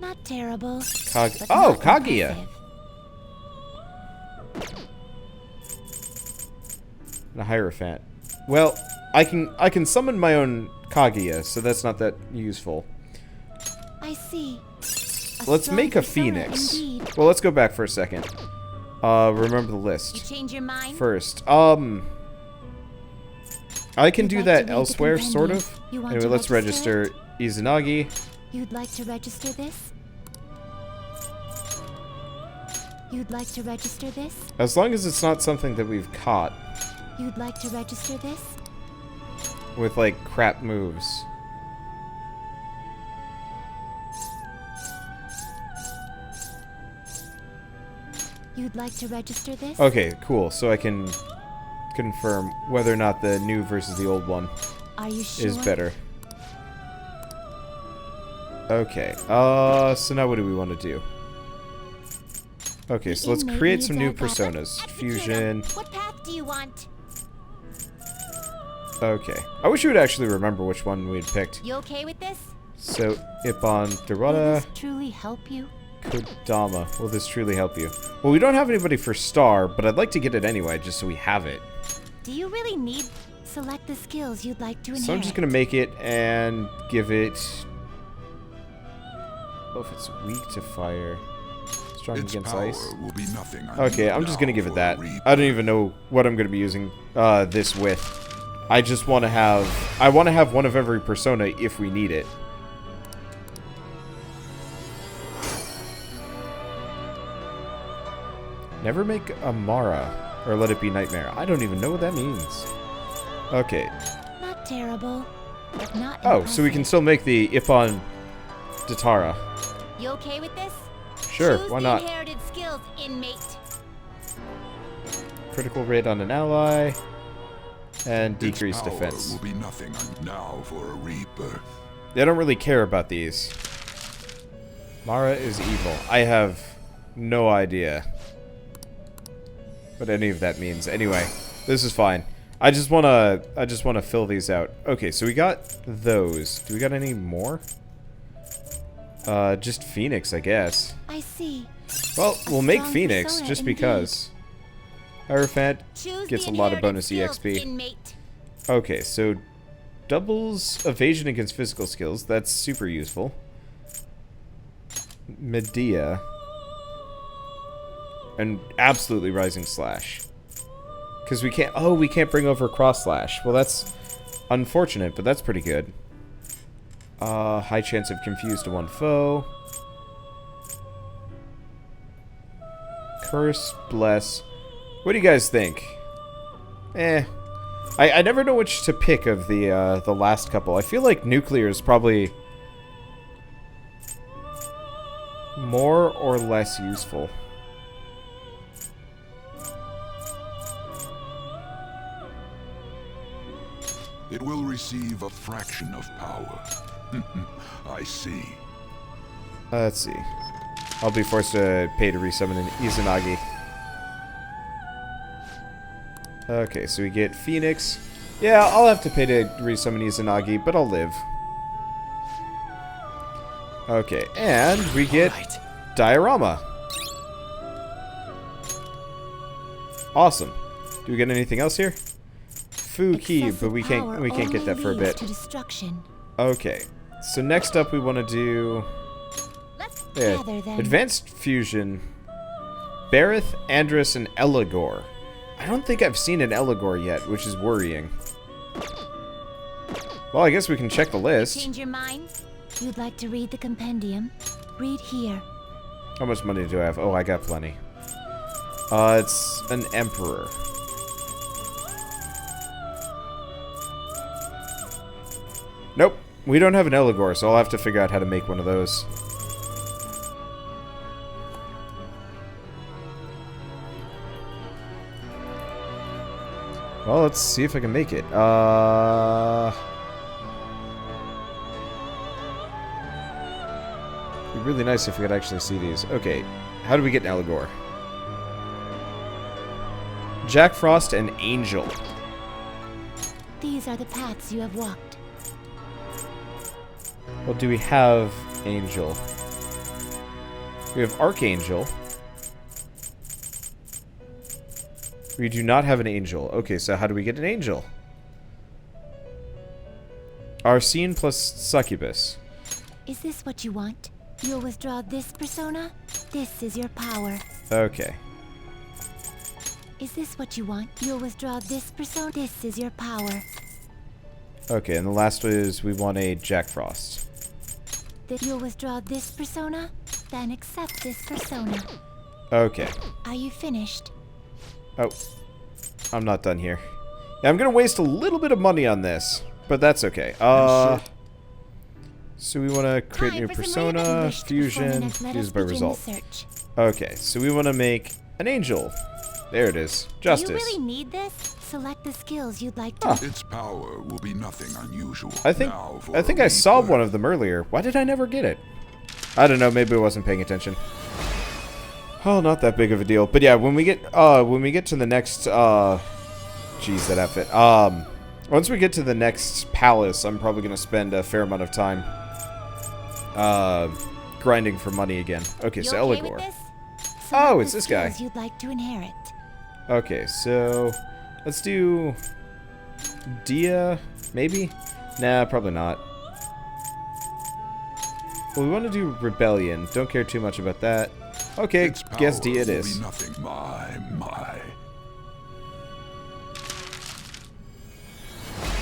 Not terrible. Oh, Kaguya. And a Hierophant. Well, I can summon my own Kaguya, so that's not that useful. I see. Let's make a Phoenix. Indeed. Well, let's go back for a second. Remember the list. You change your mind? First, I can do that elsewhere, sort of. Anyway, let's register Izanagi. You'd like to register this? You'd like to register this? As long as it's not something that we've caught. You'd like to register this? With, like, crap moves. You'd like to register this? Okay, cool. So I can confirm whether or not the new versus the old one Are you sure? is better. Okay. So now what do we want to do? Okay, so let's create some new personas. Fusion. What path do you want? Okay. I wish you would actually remember which one we'd picked. You okay with this? So, Ippon, Will Dorada, this truly help you? Kodama. Will this truly help you? Well, we don't have anybody for Star, but I'd like to get it anyway, just so we have it. Do you really need... Select the skills you'd like to inherit. So I'm just going to make it and give it... Oh, if it's weak to fire. Strong Its against power ice. will be nothing Okay, I'm just going to give it that. I don't even know what I'm going to be using this with. I just want to have... I want to have one of every persona if we need it. Never make a Mara, or let it be Nightmare. I don't even know what that means. Okay. Not terrible, but not Oh, so we can still make the Ippon Datara. You okay with this? Sure, Choose why the not? inherited skills, inmate. Critical rate on an ally. And Its decreased power defense. will be nothing now for a rebirth. I don't really care about these. Mara is evil. I have no idea what any of that means. Anyway, this is fine. I just wanna fill these out. Okay, so we got those. Do we got any more? Just Phoenix, I guess. I see. Well, we'll make strong Phoenix persona just indeed. because. Hierophant Choose gets a the lot of inherited bonus skills, EXP. inmate. Okay, so doubles evasion against physical skills. That's super useful. Medea. And absolutely Rising Slash. Because we can't... Oh, we can't bring over Cross Slash. Well, that's unfortunate, but that's pretty good. High chance of confuse to one foe. Curse, Bless. What do you guys think? I never know which to pick of the last couple. I feel like Nuclear is probably more or less useful. It will receive a fraction of power. I see. Let's see. I'll be forced to pay to resummon an Izanagi. Okay, so we get Phoenix. Yeah, I'll have to pay to resummon Izanagi, but I'll live. Okay, and we get Diorama. Awesome. Do we get anything else here? Fuki, but we can't get that for a bit. To destruction. Okay. So next up we want to do gather them. Advanced Fusion. Barith, Andrus, and Eligor. I don't think I've seen an Eligor yet, which is worrying. Well, I guess we can check the list. Change your mind? You'd like to read the compendium? Read here. How much money do I have? Oh, I got plenty. It's an Emperor. Nope. We don't have an Eligor, so I'll have to figure out how to make one of those. Well, let's see if I can make it. It'd be really nice if we could actually see these. Okay, how do we get an Eligor? Jack Frost and Angel. These are the paths you have walked. Well, do we have Angel? We have Archangel. We do not have an Angel. Okay, so how do we get an Angel? Arsene plus Succubus. Is this what you want? You'll withdraw this persona? This is your power. Okay. Is this what you want? You'll withdraw this persona? This is your power. Okay, and the last one is we want a Jack Frost. You'll withdraw this persona? Then accept this persona. Okay. Are you finished? Oh. I'm not done here. Yeah, I'm gonna waste a little bit of money on this, but that's okay. So we want to create new persona, fusion, use by result. Okay, so we want to make An angel. There it is. Justice. Do you really need this? Select the skills you'd like to. Its power will be nothing unusual. I think I saw one of them earlier. Why did I never get it? I don't know, maybe I wasn't paying attention. Oh, not that big of a deal. But yeah, when we get to the next geez, that outfit. Once we get to the next palace, I'm probably gonna spend a fair amount of time grinding for money again. Okay, so Eligor. Oh, it's this guy. You'd like to inherit. Okay, so let's do Dia, maybe? Nah, probably not. Well, we want to do Rebellion. Don't care too much about that. Okay, guess Dia it is. Nothing. My.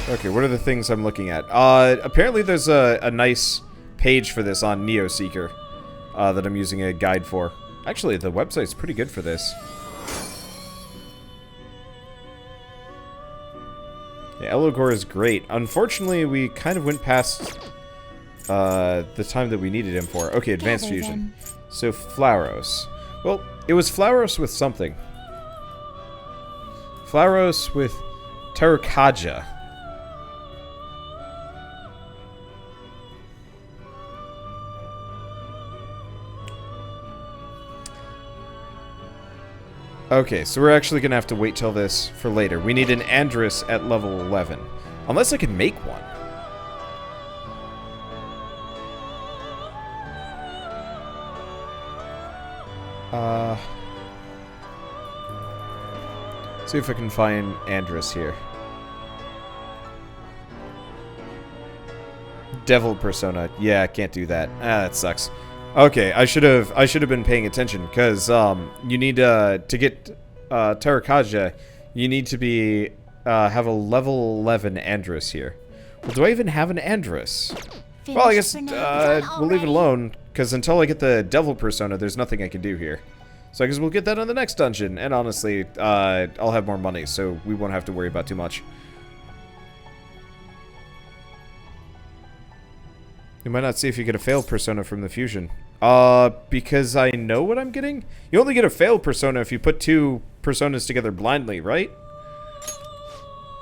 Okay, what are the things I'm looking at? Apparently there's a nice page for this on Neoseeker that I'm using a guide for. Actually, the website's pretty good for this. Yeah, Eligor is great. Unfortunately, we kind of went past the time that we needed him for. Okay, Advanced Fusion. So, Flauros. Well, it was Flauros with something. Flauros with Terrakaja. Okay, so we're actually going to have to wait till this for later. We need an Andrus at level 11. Unless I can make one. See if I can find Andrus here. Devil persona. Yeah, I can't do that. Ah, that sucks. Okay, I should have been paying attention because you need to get Terrakaja, you need to be have a level 11 Andrus here. Well, do I even have an Andrus? Well, I guess we'll leave it alone because until I get the devil persona, there's nothing I can do here. So I guess we'll get that on the next dungeon. And honestly, I'll have more money, so we won't have to worry about too much. You might not see if you get a failed persona from the fusion. Because I know what I'm getting? You only get a failed persona if you put two personas together blindly, right?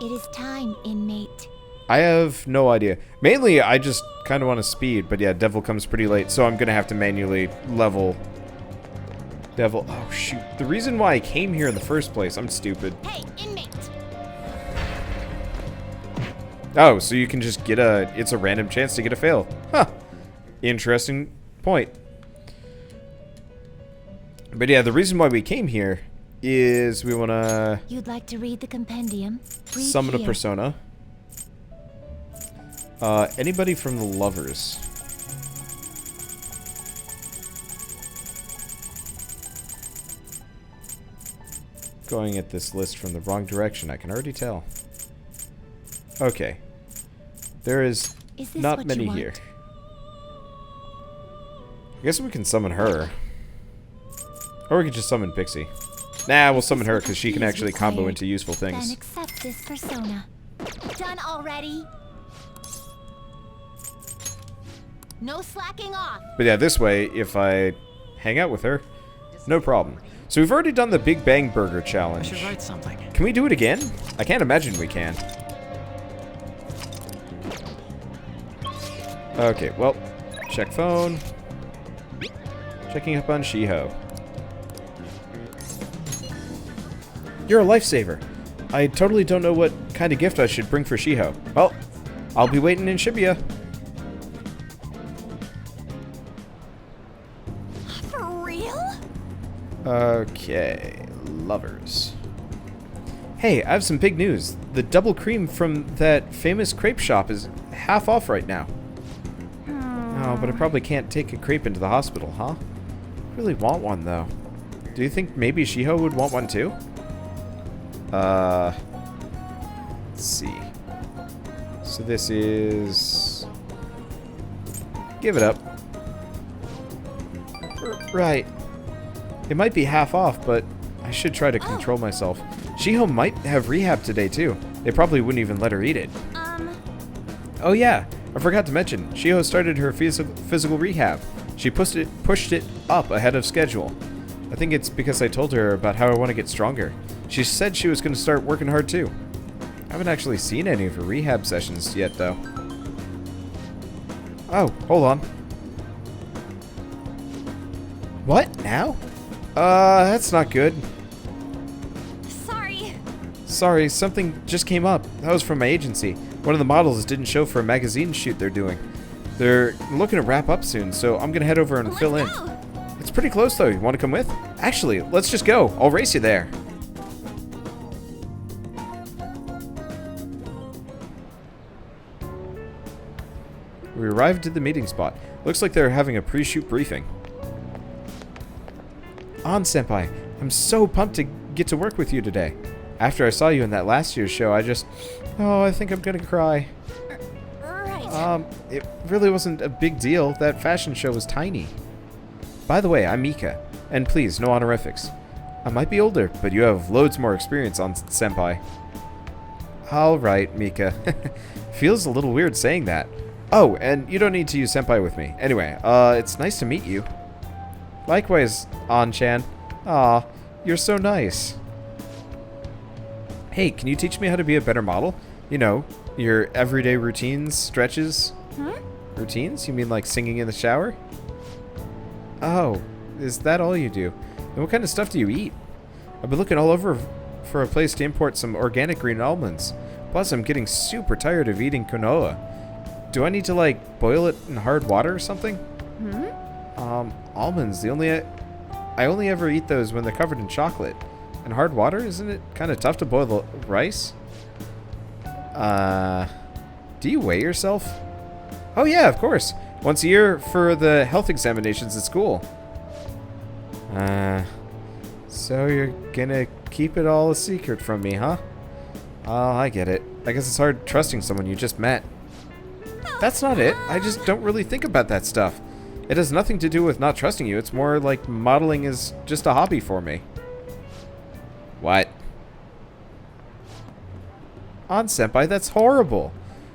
It is time, inmate. I have no idea. Mainly, I just kind of want to speed, but yeah, Devil comes pretty late, so I'm going to have to manually level Devil. Oh, shoot. The reason why I came here in the first place, I'm stupid. Hey, inmate! Oh, so you can just get it's a random chance to get a fail. Huh. Interesting point. But yeah, the reason why we came here is we want to... You'd like to read the compendium? Read summon here. a persona. Anybody from the lovers? Going at this list from the wrong direction, I can already tell. Okay. There is not many here. I guess we can summon her. Or we could just summon Pixie. Nah, we'll summon her because she can actually combo into useful things. Then accept this persona. Done already? No slacking off. But yeah, this way, if I hang out with her, no problem. So we've already done the Big Bang Burger challenge. I should write something. Can we do it again? I can't imagine we can. Okay, well, check phone. Checking up on Shiho. You're a lifesaver. I totally don't know what kind of gift I should bring for Shiho. Well, I'll be waiting in Shibuya. For real? Okay, lovers. Hey, I have some big news. The double cream from that famous crepe shop is half off right now. Oh, but I probably can't take a crepe into the hospital, huh? I really want one, though. Do you think maybe Shiho would want one, too? Let's see. So this is... Give it up. Right. It might be half off, but I should try to control myself. Shiho might have rehab today, too. They probably wouldn't even let her eat it. Oh, yeah. I forgot to mention, Shiho started her physical rehab. She pushed it up ahead of schedule. I think it's because I told her about how I want to get stronger. She said she was going to start working hard too. I haven't actually seen any of her rehab sessions yet, though. Oh, hold on. What? Now? That's not good. Sorry, something just came up. That was from my agency. One of the models didn't show for a magazine shoot they're doing. They're looking to wrap up soon, so I'm gonna head over and fill in. It's pretty close though. You want to come with? Actually, let's just go. I'll race you there. We arrived at the meeting spot. Looks like they're having a pre-shoot briefing. Senpai, I'm so pumped to get to work with you today. After I saw you in that last year's show, I think I'm gonna cry. Right. It really wasn't a big deal. That fashion show was tiny. By the way, I'm Mika, and please, no honorifics. I might be older, but you have loads more experience on Senpai. Alright, Mika. Feels a little weird saying that. Oh, and you don't need to use Senpai with me. Anyway, it's nice to meet you. Likewise, An-chan. Aw, you're so nice. Hey, can you teach me how to be a better model? You know, your everyday routines, stretches? Routines? You mean like singing in the shower? Oh, is that all you do? And what kind of stuff do you eat? I've been looking all over for a place to import some organic green almonds. Plus, I'm getting super tired of eating quinoa. Do I need to, like, boil it in hard water or something? Almonds. I only ever eat those when they're covered in chocolate. And hard water? Isn't it kind of tough to boil the rice? Do you weigh yourself? Oh yeah, of course. Once a year for the health examinations at school. So you're gonna keep it all a secret from me, huh? Oh, I get it. I guess it's hard trusting someone you just met. That's not it. I just don't really think about that stuff. It has nothing to do with not trusting you. It's more like modeling is just a hobby for me. What? Senpai, that's horrible.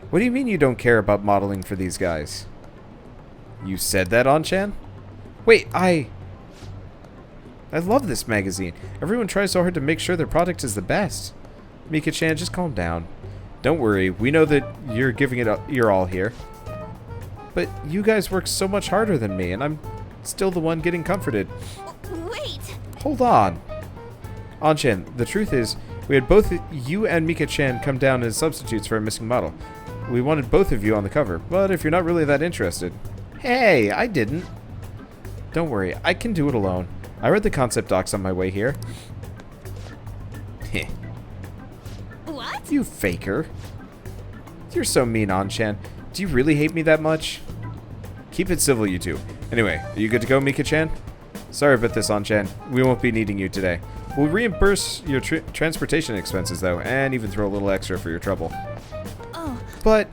What do you mean you don't care about modeling for these guys? You said that, An-chan? Wait, I love this magazine. Everyone tries so hard to make sure their product is the best. Mika-chan, just calm down. Don't worry, we know that you're giving it your all here. But you guys work so much harder than me, and I'm still the one getting comforted. Wait! Hold on. An-chan, the truth is, we had both you and Mika-chan come down as substitutes for a missing model. We wanted both of you on the cover, but if you're not really that interested... Hey, I didn't. Don't worry, I can do it alone. I read the concept docs on my way here. Heh. What? You faker. You're so mean, An-chan. Do you really hate me that much? Keep it civil, you two. Anyway, are you good to go, Mika-chan? Sorry about this, An-chan. We won't be needing you today. We'll reimburse your transportation expenses, though, and even throw a little extra for your trouble. Oh. But...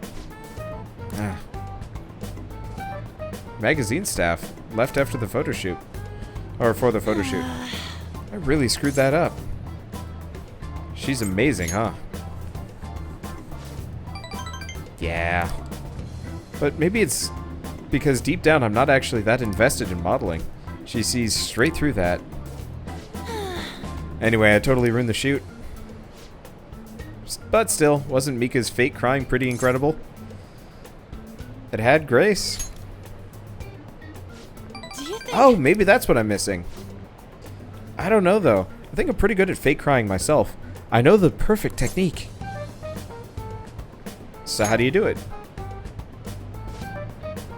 magazine staff left after the photo shoot. Or for the photo shoot. I really screwed that up. She's amazing, huh? Yeah. But maybe it's because deep down I'm not actually that invested in modeling. She sees straight through that. Anyway, I totally ruined the shoot. But still, wasn't Mika's fake crying pretty incredible? It had grace. Do you think... Oh, maybe that's what I'm missing. I don't know, though. I think I'm pretty good at fake crying myself. I know the perfect technique. So how do you do it?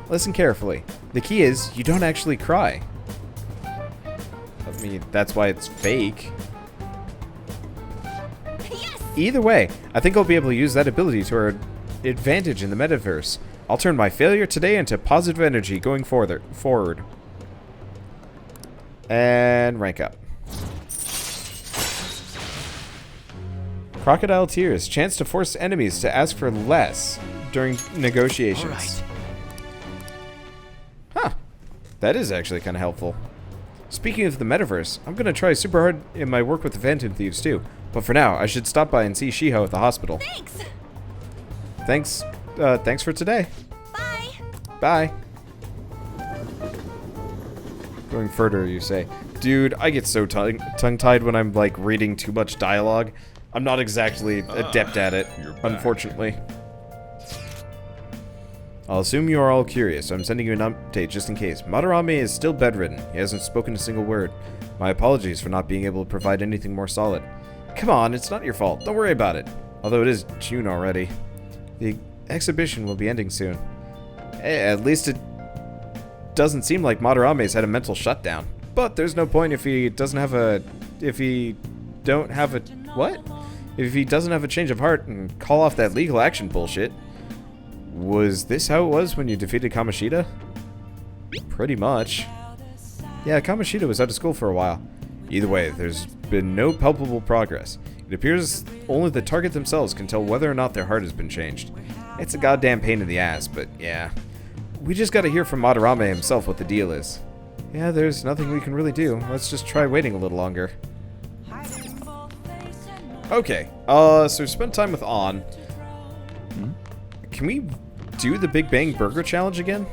Listen carefully. The key is, you don't actually cry. I mean, that's why it's fake. Yes! Either way, I think I'll be able to use that ability to our advantage in the metaverse. I'll turn my failure today into positive energy going forward. And rank up. Crocodile Tears. Chance to force enemies to ask for less during negotiations. All right. Huh. That is actually kind of helpful. Speaking of the metaverse, I'm going to try super hard in my work with the Phantom Thieves too. But for now, I should stop by and see Shiho at the hospital. Thanks! Thanks for today. Bye! Bye. Going further, you say. Dude, I get so tongue-tied when I'm, like, reading too much dialogue. I'm not exactly adept at it, unfortunately. I'll assume you are all curious, so I'm sending you an update just in case. Madarame is still bedridden. He hasn't spoken a single word. My apologies for not being able to provide anything more solid. Come on, it's not your fault. Don't worry about it. Although it is June already. The exhibition will be ending soon. At least it doesn't seem like Madarame's had a mental shutdown. But there's no point if he doesn't have a... If he don't have a... What? If he doesn't have a change of heart and call off that legal action bullshit. Was this how it was when you defeated Kamoshida? Pretty much. Yeah, Kamoshida was out of school for a while. Either way, there's been no palpable progress. It appears only the target themselves can tell whether or not their heart has been changed. It's a goddamn pain in the ass, but yeah. We just gotta hear from Madarame himself what the deal is. Yeah, there's nothing we can really do. Let's just try waiting a little longer. Okay, so spend time with On. Can we do the Big Bang Burger Challenge again?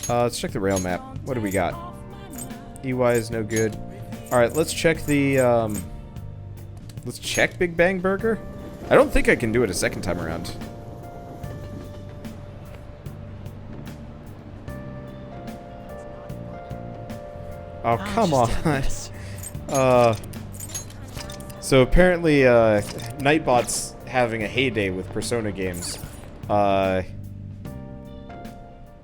Let's check the rail map. What do we got? EY is no good. Alright, let's check the, let's check Big Bang Burger? I don't think I can do it a second time around. Oh, come on. So apparently, Nightbot's having a heyday with Persona games.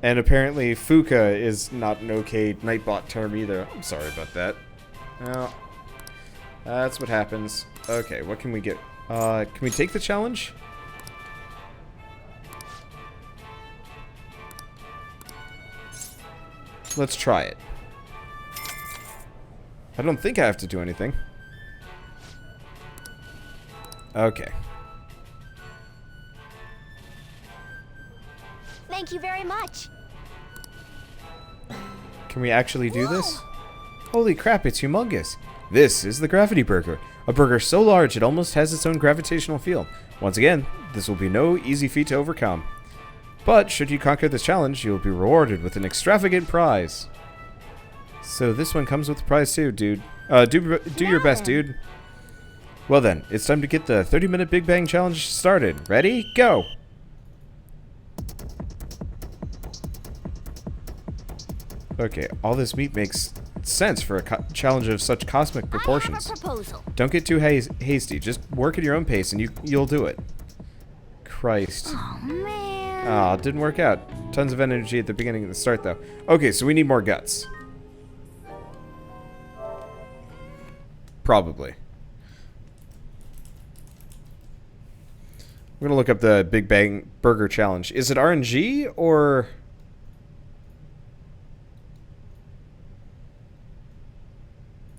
And apparently Fuka is not an okay Nightbot term either. I'm sorry about that. Well, that's what happens. Okay, what can we get? Can we take the challenge? Let's try it. I don't think I have to do anything. Okay. Thank you very much. Can we actually do this? Holy crap, it's humongous. This is the Gravity Burger. A burger so large it almost has its own gravitational field. Once again, this will be no easy feat to overcome. But should you conquer this challenge, you will be rewarded with an extravagant prize. So this one comes with a prize too, dude. Do your best, dude. Well then, it's time to get the 30-minute Big Bang Challenge started. Ready? Go! Okay, all this meat makes sense for a challenge of such cosmic proportions. I have a proposal. Don't get too hasty. Just work at your own pace and you'll do it. Christ. Oh, man. Ah, it didn't work out. Tons of energy at the beginning of the start, though. Okay, so we need more guts. Probably. I'm gonna look up the Big Bang Burger Challenge. Is it RNG or...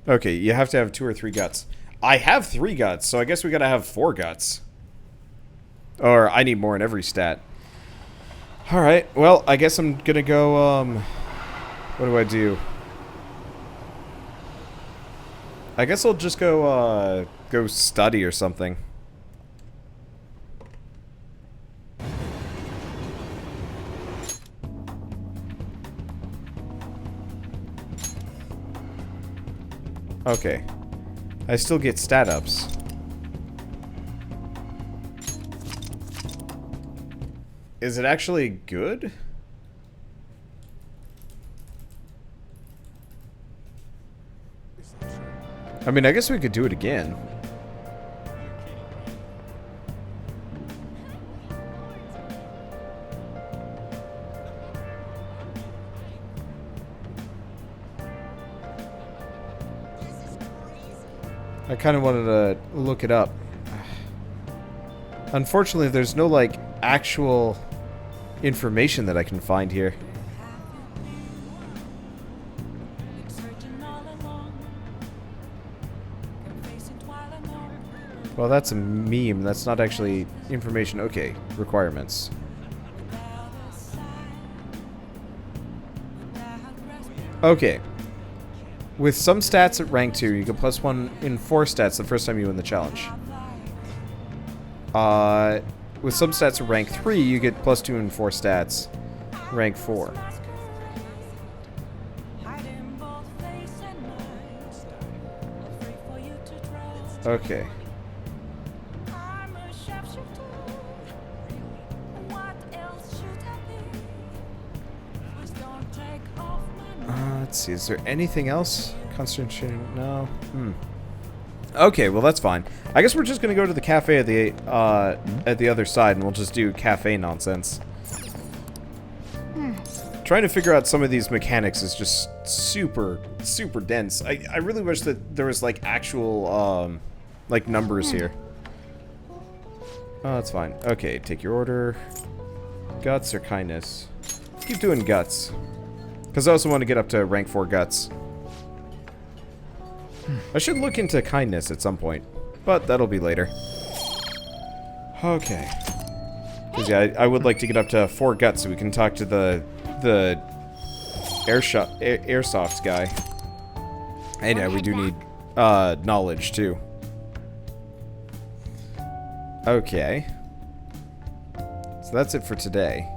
Okay, you have to have 2 or 3 guts. I have 3 guts, so I guess we gotta have 4 guts. Or I need more in every stat. Alright, well, I guess I'm gonna go, what do I do? I guess I'll just go, go study or something. Okay. I still get stat ups. Is it actually good? I mean, I guess we could do it again. I kind of wanted to look it up. Unfortunately, there's no, like, actual information that I can find here. Well, that's a meme. That's not actually information. Okay, requirements. Okay. With some stats at rank 2, you get +1 in 4 stats the first time you win the challenge. With some stats at rank 3, you get +2 in 4 stats. rank 4. Okay. Let's see, is there anything else? Concentration, no. Okay, well that's fine. I guess we're just gonna go to the cafe at the other side, and we'll just do cafe nonsense. Trying to figure out some of these mechanics is just super dense. I really wish that there was like actual like numbers here. Oh, that's fine. Okay, take your order. Guts or kindness? Let's keep doing guts. Because I also want to get up to rank 4 guts. I should look into kindness at some point, but that'll be later. Okay. Because yeah, I would like to get up to 4 guts so we can talk to the airsoft guy. And yeah, we do need knowledge too. Okay. So that's it for today.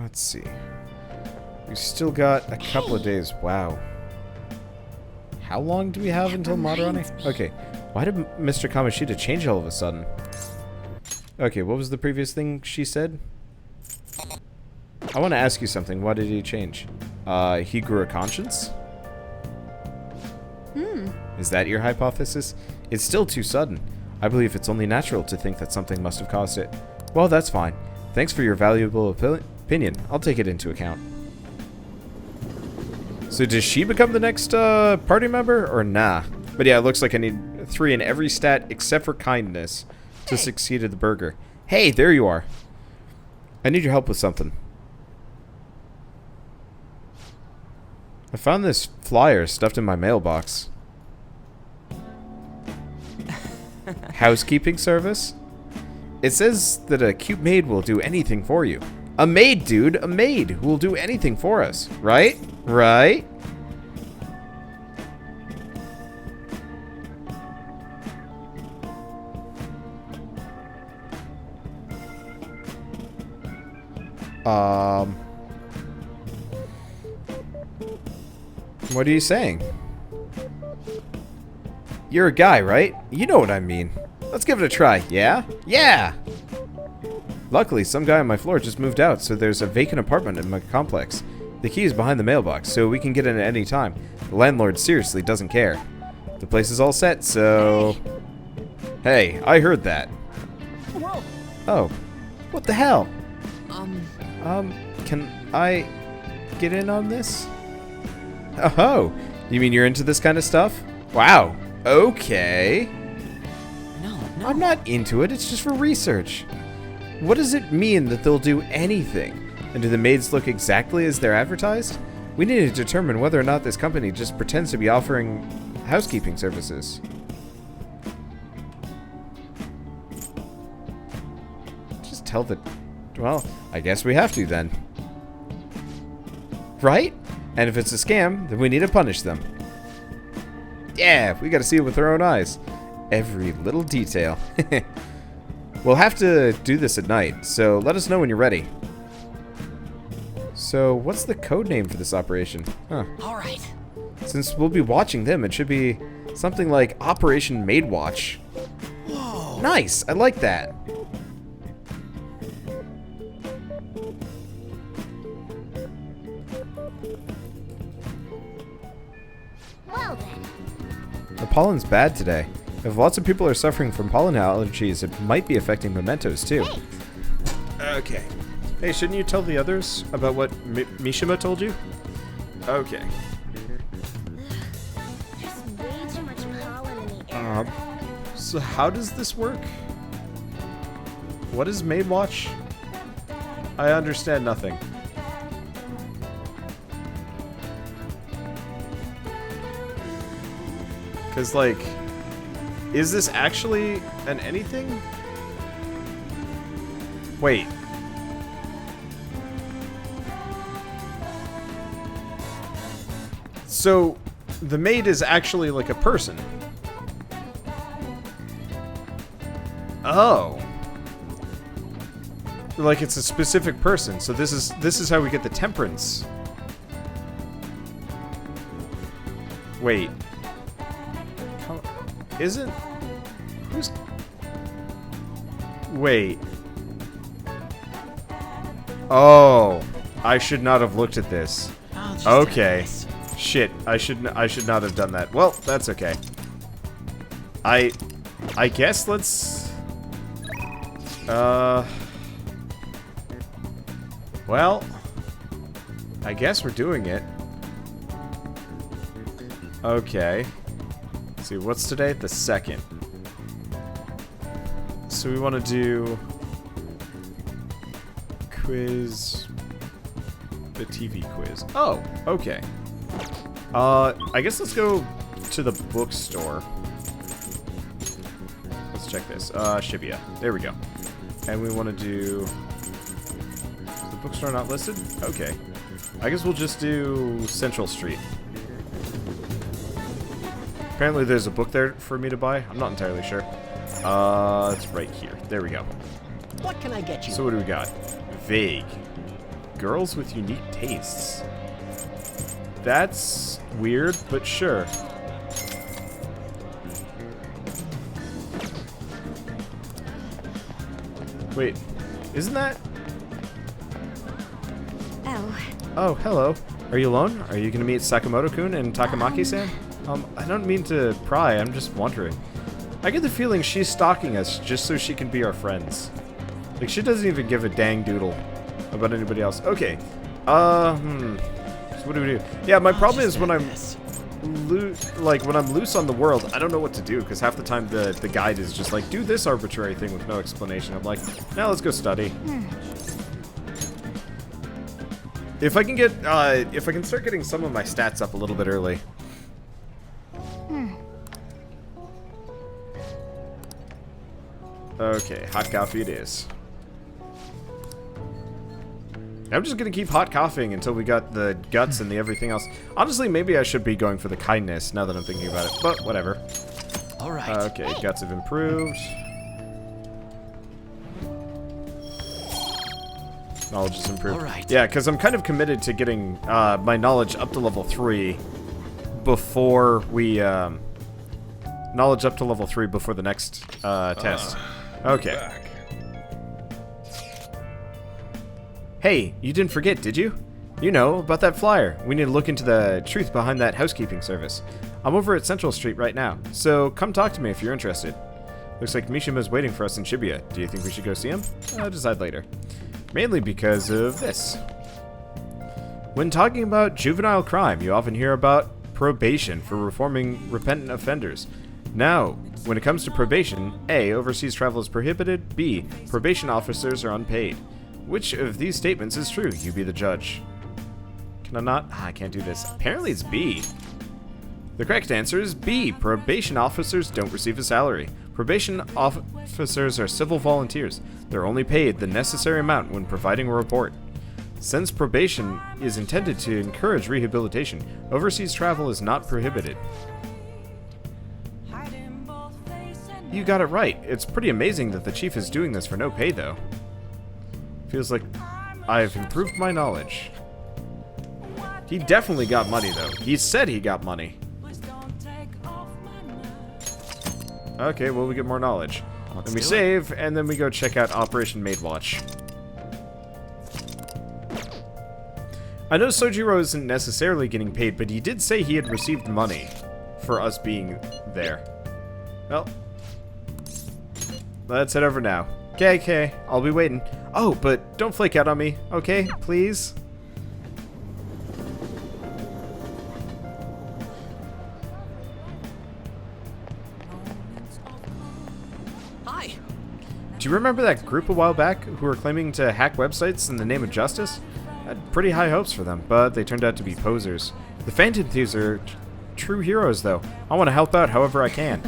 Let's see. We've still got a couple of days. Wow. How long do we have until Madarame? Okay. Why did Mr. Kamoshida change all of a sudden? Okay, what was the previous thing she said? I want to ask you something. Why did he change? He grew a conscience? Is that your hypothesis? It's still too sudden. I believe it's only natural to think that something must have caused it. Well, that's fine. Thanks for your valuable opinion. I'll take it into account. So does she become the next party member or nah? But yeah, it looks like I need 3 in every stat except for kindness to succeed at the burger. Hey, there you are. I need your help with something. I found this flyer stuffed in my mailbox. Housekeeping service? It says that a cute maid will do anything for you. A maid, dude! A maid who will do anything for us. Right? Right? What are you saying? You're a guy, right? You know what I mean. Let's give it a try, yeah? Yeah! Luckily, some guy on my floor just moved out, so there's a vacant apartment in my complex. The key is behind the mailbox, so we can get in at any time. The landlord seriously doesn't care. The place is all set, so... Hey, I heard that. Whoa. Oh. What the hell? Can I get in on this? Oh, you mean you're into this kind of stuff? Wow. Okay. No. I'm not into it, it's just for research. What does it mean that they'll do anything? And do the maids look exactly as they're advertised? We need to determine whether or not this company just pretends to be offering housekeeping services. Just tell the... Well, I guess we have to then. Right? And if it's a scam, then we need to punish them. Yeah, we gotta see it with our own eyes. Every little detail. We'll have to do this at night, so let us know when you're ready. So, what's the code name for this operation? Huh. Alright. Since we'll be watching them, it should be something like Operation Maid Watch. Whoa. Nice! I like that. Well then. The pollen's bad today. If lots of people are suffering from pollen allergies, it might be affecting mementos too. Okay. Hey, shouldn't you tell the others about what Mishima told you? Okay. There's way too much pollen in the air. So how does this work? What is Maid Watch? I understand nothing. Because, like, is this actually an anything? Wait. So, the maid is actually like a person. Oh. Like it's a specific person. So this is how we get the temperance. Wait. Isn't... Who's... Wait. Oh. I should not have looked at this. Okay. Shit. I should not have done that. Well, that's okay. I guess let's... Well... I guess we're doing it. Okay. Let's see, what's today? The 2nd. So we want to do... Quiz... The TV quiz. Oh, okay. I guess let's go to the bookstore. Let's check this. Shibuya. There we go. And we want to do... Is the bookstore not listed? Okay. I guess we'll just do Central Street. Apparently there's a book there for me to buy. I'm not entirely sure. It's right here. There we go. What can I get you? So what do we got? Vague. Girls with unique tastes. That's weird, but sure. Wait, isn't that... Oh. Oh, hello. Are you alone? Are you gonna meet Sakamoto-kun and Takamaki-san? I don't mean to pry, I'm just wondering. I get the feeling she's stalking us just so she can be our friends. Like, she doesn't even give a dang doodle about anybody else. Okay. So what do we do? Yeah, my problem is when I'm loose on the world, I don't know what to do, because half the time the guide is just like, do this arbitrary thing with no explanation. I'm like, now let's go study. If I can get, if I can start getting some of my stats up a little bit early. Okay, hot coffee it is. I'm just gonna keep hot coffeeing until we got the guts and the everything else. Honestly, maybe I should be going for the kindness now that I'm thinking about it, but whatever. Alright. Okay, guts have improved. Knowledge is improved. Alright. Yeah, because I'm kind of committed to getting my knowledge up to level 3 before we... knowledge up to level 3 before the next test. Okay. Hey, you didn't forget, did you? You know, about that flyer. We need to look into the truth behind that housekeeping service. I'm over at Central Street right now, so come talk to me if you're interested. Looks like Mishima's waiting for us in Shibuya. Do you think we should go see him? I'll decide later. Mainly because of this. When talking about juvenile crime, you often hear about probation for reforming repentant offenders. Now, when it comes to probation, A, overseas travel is prohibited, B, probation officers are unpaid. Which of these statements is true? You be the judge. Can I not? I can't do this. Apparently it's B. The correct answer is B. Probation officers don't receive a salary. Probation officers are civil volunteers. They're only paid the necessary amount when providing a report. Since probation is intended to encourage rehabilitation, overseas travel is not prohibited. You got it right. It's pretty amazing that the chief is doing this for no pay, though. Feels like I've improved my knowledge. He definitely got money, though. He said he got money. Okay, well, we get more knowledge. Then we save, and then we go check out Operation Maidwatch. I know Sojiro isn't necessarily getting paid, but he did say he had received money for us being there. Well, let's head over now. Okay, I'll be waiting. Oh, but don't flake out on me, okay? Please? Hi. Do you remember that group a while back who were claiming to hack websites in the name of justice? I had pretty high hopes for them, but they turned out to be posers. The Phantom Thieves are true heroes, though. I want to help out however I can.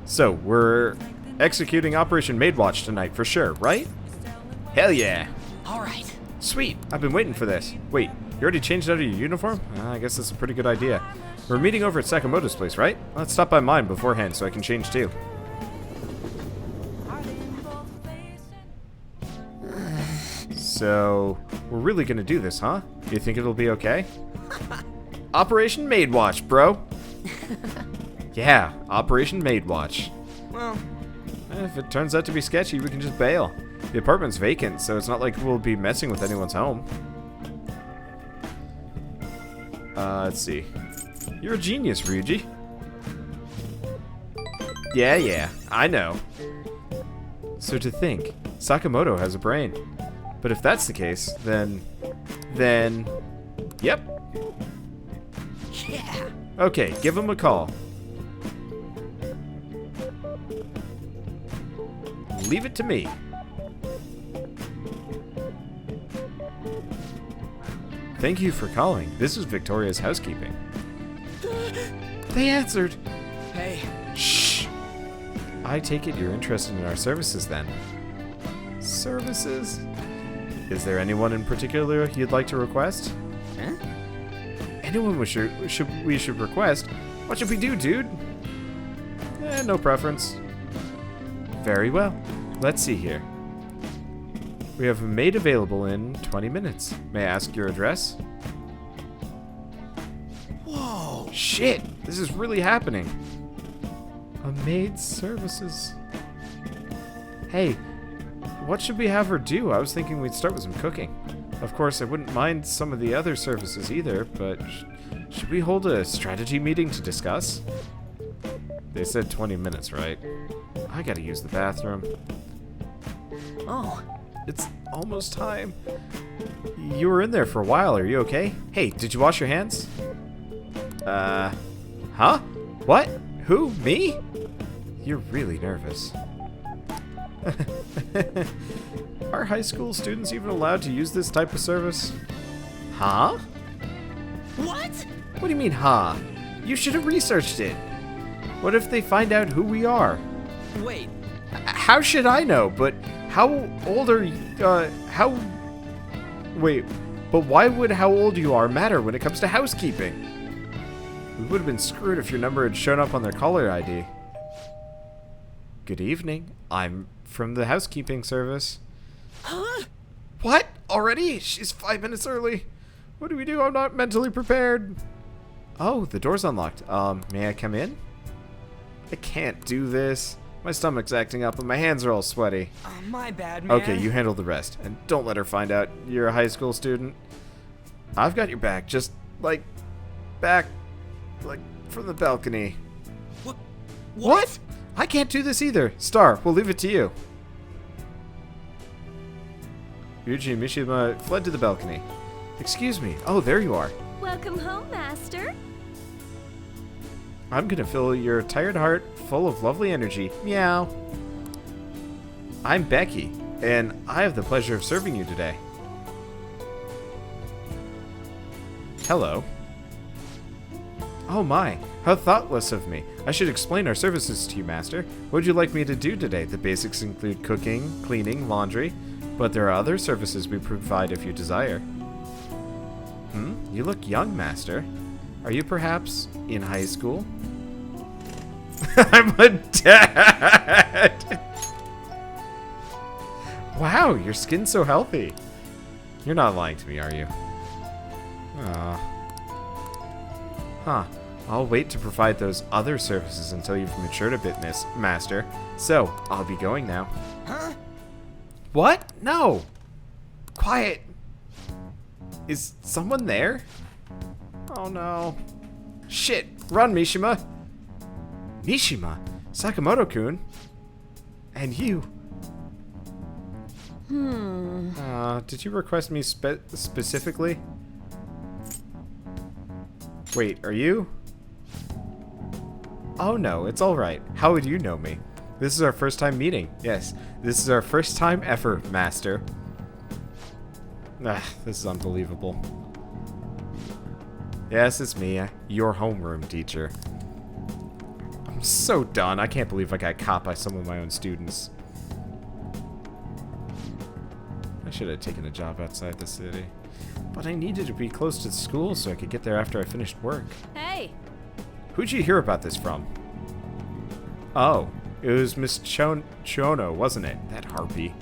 So, we're executing Operation Maidwatch tonight for sure, right? Hell yeah. Alright. Sweet, I've been waiting for this. Wait, You already changed out of your uniform? I guess that's a pretty good idea. We're meeting over at Sakamoto's place, right? Let's stop by mine beforehand so I can change too. So, we're really gonna do this, huh? You think it'll be okay? Operation Maid Watch, bro! Yeah, Operation Maid Watch. Well, If it turns out to be sketchy, we can just bail. The apartment's vacant, so it's not like we'll be messing with anyone's home. Let's see. You're a genius, Ryuji. Yeah, I know. So to think, Sakamoto has a brain. But if that's the case, then... Yep. yeah. Okay, give him a call. Leave it to me. Thank you for calling. This is Victoria's housekeeping. They answered. Hey. Shh. I take it you're interested in our services then. Services? Is there anyone in particular you'd like to request? Huh? Anyone we should request? What should we do, dude? No preference. Very well. Let's see here. We have a maid available in 20 minutes. May I ask your address? Whoa. Shit! This is really happening. A maid's services. Hey, what should we have her do? I was thinking we'd start with some cooking. Of course, I wouldn't mind some of the other services either, but should we hold a strategy meeting to discuss? They said 20 minutes, right? I gotta use the bathroom. Oh. It's almost time. You were in there for a while. Are you okay? Hey, did you wash your hands? Huh? What? Who? Me? You're really nervous. Are high school students even allowed to use this type of service? Huh? What? What do you mean, huh? You should have researched it. What if they find out who we are? Wait. How should I know? But how old are you? Wait, but why would how old you are matter when it comes to housekeeping? We would have been screwed if your number had shown up on their caller ID. Good evening. I'm from the housekeeping service. Huh? What? Already? She's 5 minutes early. What do we do? I'm not mentally prepared. Oh, the door's unlocked. May I come in? I can't do this. My stomach's acting up and my hands are all sweaty. My bad, man. Okay, you handle the rest. And don't let her find out you're a high school student. I've got your back. Just, like, back, like, from the balcony. What? I can't do this either. Star, we'll leave it to you. Ryuji and Mishima fled to the balcony. Excuse me. Oh, there you are. Welcome home, Master. I'm gonna fill your tired heart full of lovely energy. Meow. I'm Becky, and I have the pleasure of serving you today. Hello. Oh my, how thoughtless of me. I should explain our services to you, Master. What would you like me to do today? The basics include cooking, cleaning, laundry, but there are other services we provide if you desire. You look young, Master. Are you perhaps in high school? I'm a dad! Wow, your skin's so healthy. You're not lying to me, are you? Aw. Huh. I'll wait to provide those other services until you've matured a bit, Master. So, I'll be going now. Huh? What? No! Quiet! Is someone there? Oh no. Shit! Run, Mishima! Mishima? Sakamoto-kun? And you? Did you request me specifically? Wait, are you? Oh no, it's alright. How would you know me? This is our first time meeting. Yes, this is our first time ever, Master. This is unbelievable. Yes, it's me, your homeroom teacher. I'm so done. I can't believe I got caught by some of my own students. I should have taken a job outside the city. But I needed to be close to school so I could get there after I finished work. Hey! Who'd you hear about this from? Oh, it was Miss Chono, wasn't it? That harpy.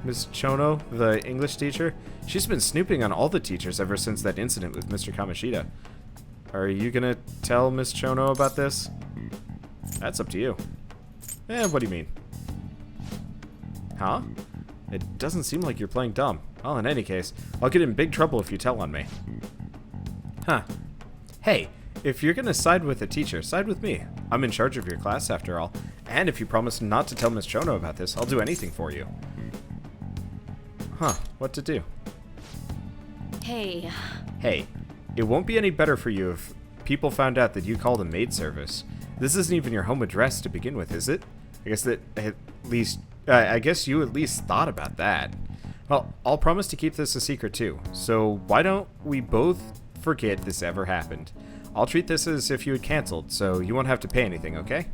Miss Chono, the English teacher? She's been snooping on all the teachers ever since that incident with Mr. Kamoshida. Are you gonna tell Miss Chono about this? That's up to you. What do you mean? Huh? It doesn't seem like you're playing dumb. Well, in any case, I'll get in big trouble if you tell on me. Huh. Hey, if you're gonna side with a teacher, side with me. I'm in charge of your class after all. And if you promise not to tell Miss Chono about this, I'll do anything for you. Huh, what to do? Hey. Hey, it won't be any better for you if people found out that you called a maid service. This isn't even your home address to begin with, is it? I guess you at least thought about that. Well, I'll promise to keep this a secret too. So why don't we both forget this ever happened? I'll treat this as if you had canceled, so you won't have to pay anything, okay?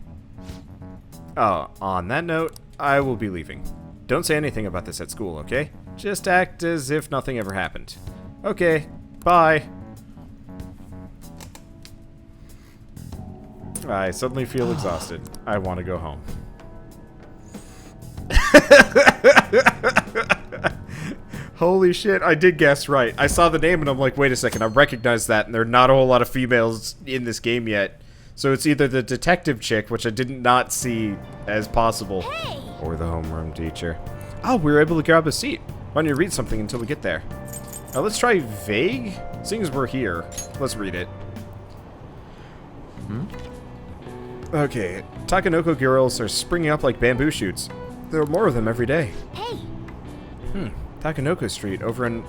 Oh, on that note, I will be leaving. Don't say anything about this at school, okay? Just act as if nothing ever happened. Okay, bye. I suddenly feel exhausted. I want to go home. Holy shit, I did guess right. I saw the name and I'm like, wait a second, I recognize that, and there are not a whole lot of females in this game yet. So it's either the detective chick, which I did not see as possible, or the homeroom teacher. Oh, we were able to grab a seat. Why don't you read something until we get there? Now let's try vague. Seeing as we're here, let's read it. Okay, Takanoko girls are springing up like bamboo shoots. There are more of them every day. Hey! Takanoko Street over in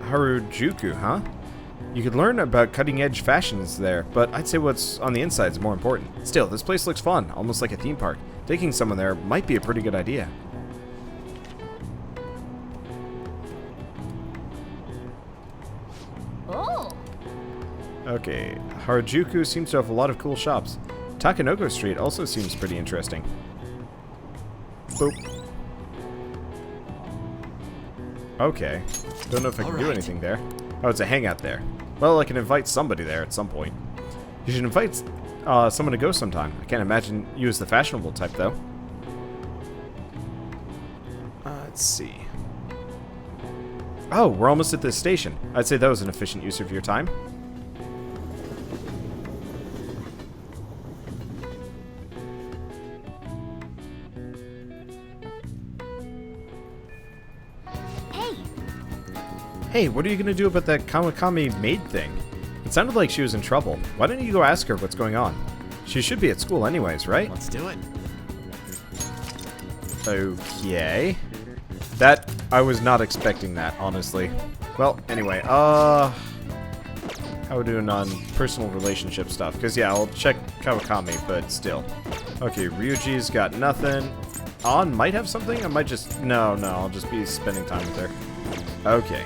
Harajuku, huh? You could learn about cutting-edge fashions there, but I'd say what's on the inside is more important. Still, this place looks fun, almost like a theme park. Taking someone there might be a pretty good idea. Oh! Okay, Harajuku seems to have a lot of cool shops. Takanoko Street also seems pretty interesting. Boop. Okay. Don't know if I can do anything there. Oh, it's a hangout there. Well, I can invite somebody there at some point. You should invite someone to go sometime. I can't imagine you as the fashionable type, though. Let's see. Oh, we're almost at this station. I'd say that was an efficient use of your time. Hey, what are you gonna do about that Kawakami maid thing? It sounded like she was in trouble. Why don't you go ask her what's going on? She should be at school anyways, right? Let's do it. Okay. That, I was not expecting that, honestly. Well, anyway, how we doing on personal relationship stuff? Because, yeah, I'll check Kawakami, but still. Okay, Ryuji's got nothing. An might have something? I might just... No, I'll just be spending time with her. Okay.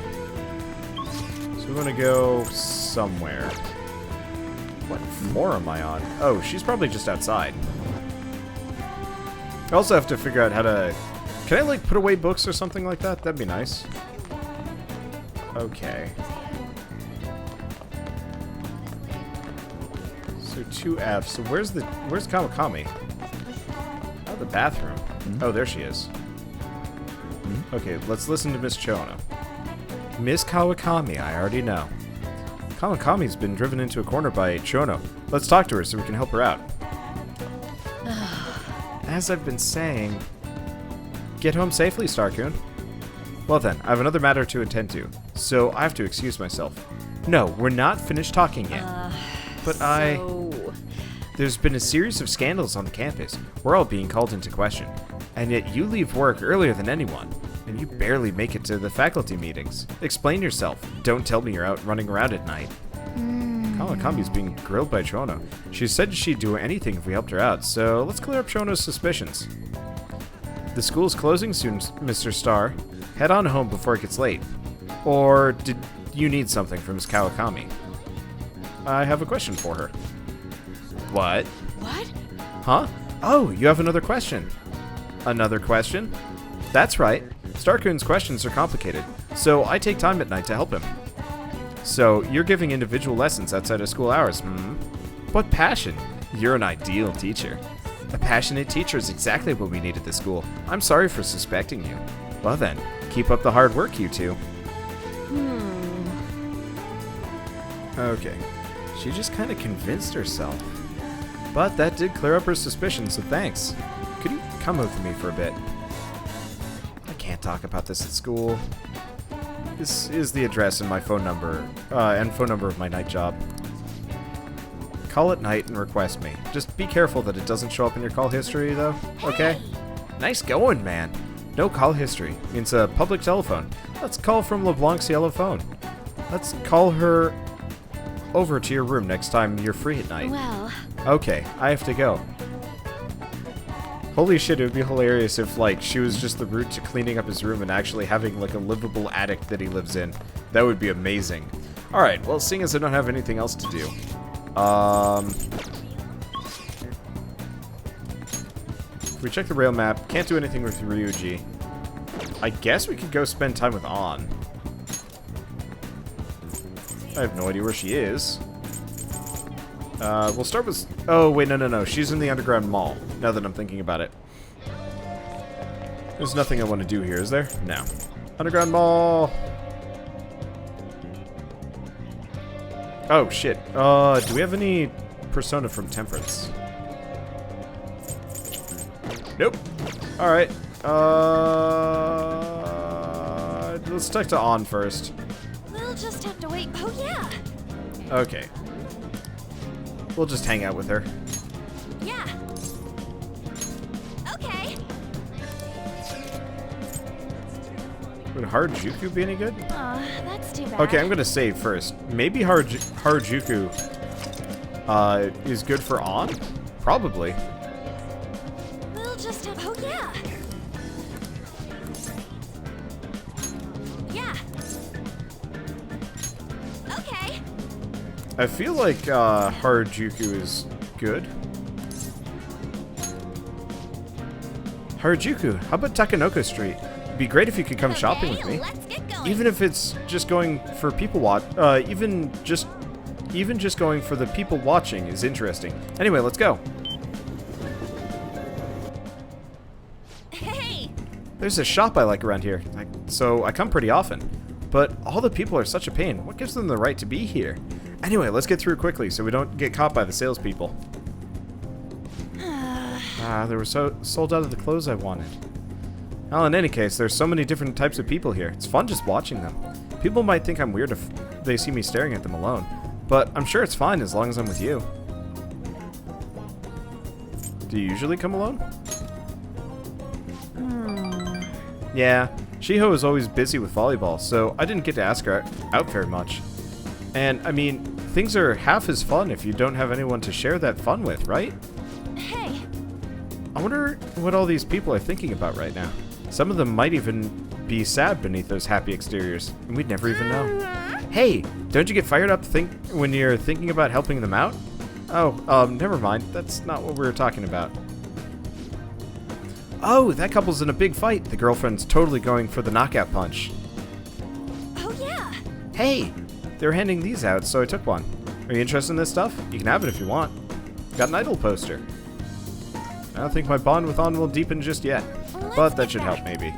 So we want to go somewhere. What floor am I on? Oh, she's probably just outside. I also have to figure out how to... Can I, like, put away books or something like that? That'd be nice. Okay. So 2F. So where's Kawakami? Oh, the bathroom. Oh, there she is. Okay, let's listen to Miss Chono. Miss Kawakami, I already know. Kawakami's been driven into a corner by Chono. Let's talk to her so we can help her out. As I've been saying... Get home safely, Star-kun. Well then, I have another matter to attend to, so I have to excuse myself. No, we're not finished talking yet. There's been a series of scandals on the campus. We're all being called into question. And yet you leave work earlier than anyone. And you barely make it to the faculty meetings. Explain yourself. Don't tell me you're out running around at night. Kawakami's being grilled by Chono. She said she'd do anything if we helped her out, so let's clear up Chono's suspicions. The school's closing soon, Mr. Star. Head on home before it gets late. Or did you need something from Miss Kawakami? I have a question for her. What? What? Huh? Oh, you have another question. Another question? That's right. Star-kun's questions are complicated. so I take time at night to help him. So, you're giving individual lessons outside of school hours, What passion! You're an ideal teacher. A passionate teacher is exactly what we need at this school. I'm sorry for suspecting you. Well then, keep up the hard work, you two. Okay. She just kind of convinced herself. But that did clear up her suspicions, so thanks. Could you come with me for a bit? I can't talk about this at school. This is the address and my phone number, and phone number of my night job. Call at night and request me. Just be careful that it doesn't show up in your call history, though, okay? Nice going, man. No call history. Means a public telephone. Let's call from LeBlanc's yellow phone. Let's call her over to your room next time you're free at night. Well. Okay, I have to go. Holy shit, it would be hilarious if, like, she was just the route to cleaning up his room and actually having, like, a livable attic that he lives in. That would be amazing. Alright, well, seeing as I don't have anything else to do. If we check the rail map, can't do anything with Ryuji. I guess we could go spend time with An. I have no idea where she is. We'll start with... Oh, wait, no. She's in the underground mall, now that I'm thinking about it. There's nothing I want to do here, is there? No. Underground mall! Oh, shit. Do we have any persona from Temperance? Nope. Alright. Let's talk to An first. We'll just have to wait. Oh, yeah. Okay. We'll just hang out with her. Yeah. Okay. Would Harajuku be any good? Aw, that's too bad. Okay, I'm gonna save first. Maybe Harajuku is good for An? Probably. We'll just have... Oh, yeah. Yeah. Okay. I feel like Harajuku is good. Harajuku, how about Takanoko Street? It'd be great if you could come shopping with me. Let's get going. Even if it's just going for people even just going for the people watching is interesting. Anyway, let's go. Hey. There's a shop I like around here, so I come pretty often. But all the people are such a pain. What gives them the right to be here? Anyway, let's get through quickly so we don't get caught by the salespeople. They were sold out of the clothes I wanted. Well, in any case, there's so many different types of people here. It's fun just watching them. People might think I'm weird if they see me staring at them alone, but I'm sure it's fine as long as I'm with you. Do you usually come alone? Yeah, Shiho is always busy with volleyball, so I didn't get to ask her out very much. And, I mean, things are half as fun if you don't have anyone to share that fun with, right? Hey. I wonder what all these people are thinking about right now. Some of them might even be sad beneath those happy exteriors, and we'd never even know. Hey, don't you get fired up when you're thinking about helping them out? Oh, never mind. That's not what we were talking about. Oh, that couple's in a big fight. The girlfriend's totally going for the knockout punch. Oh, yeah. Hey, they were handing these out, so I took one. Are you interested in this stuff? You can have it if you want. Got an idol poster. I don't think my bond with An will deepen just yet, but that should help maybe.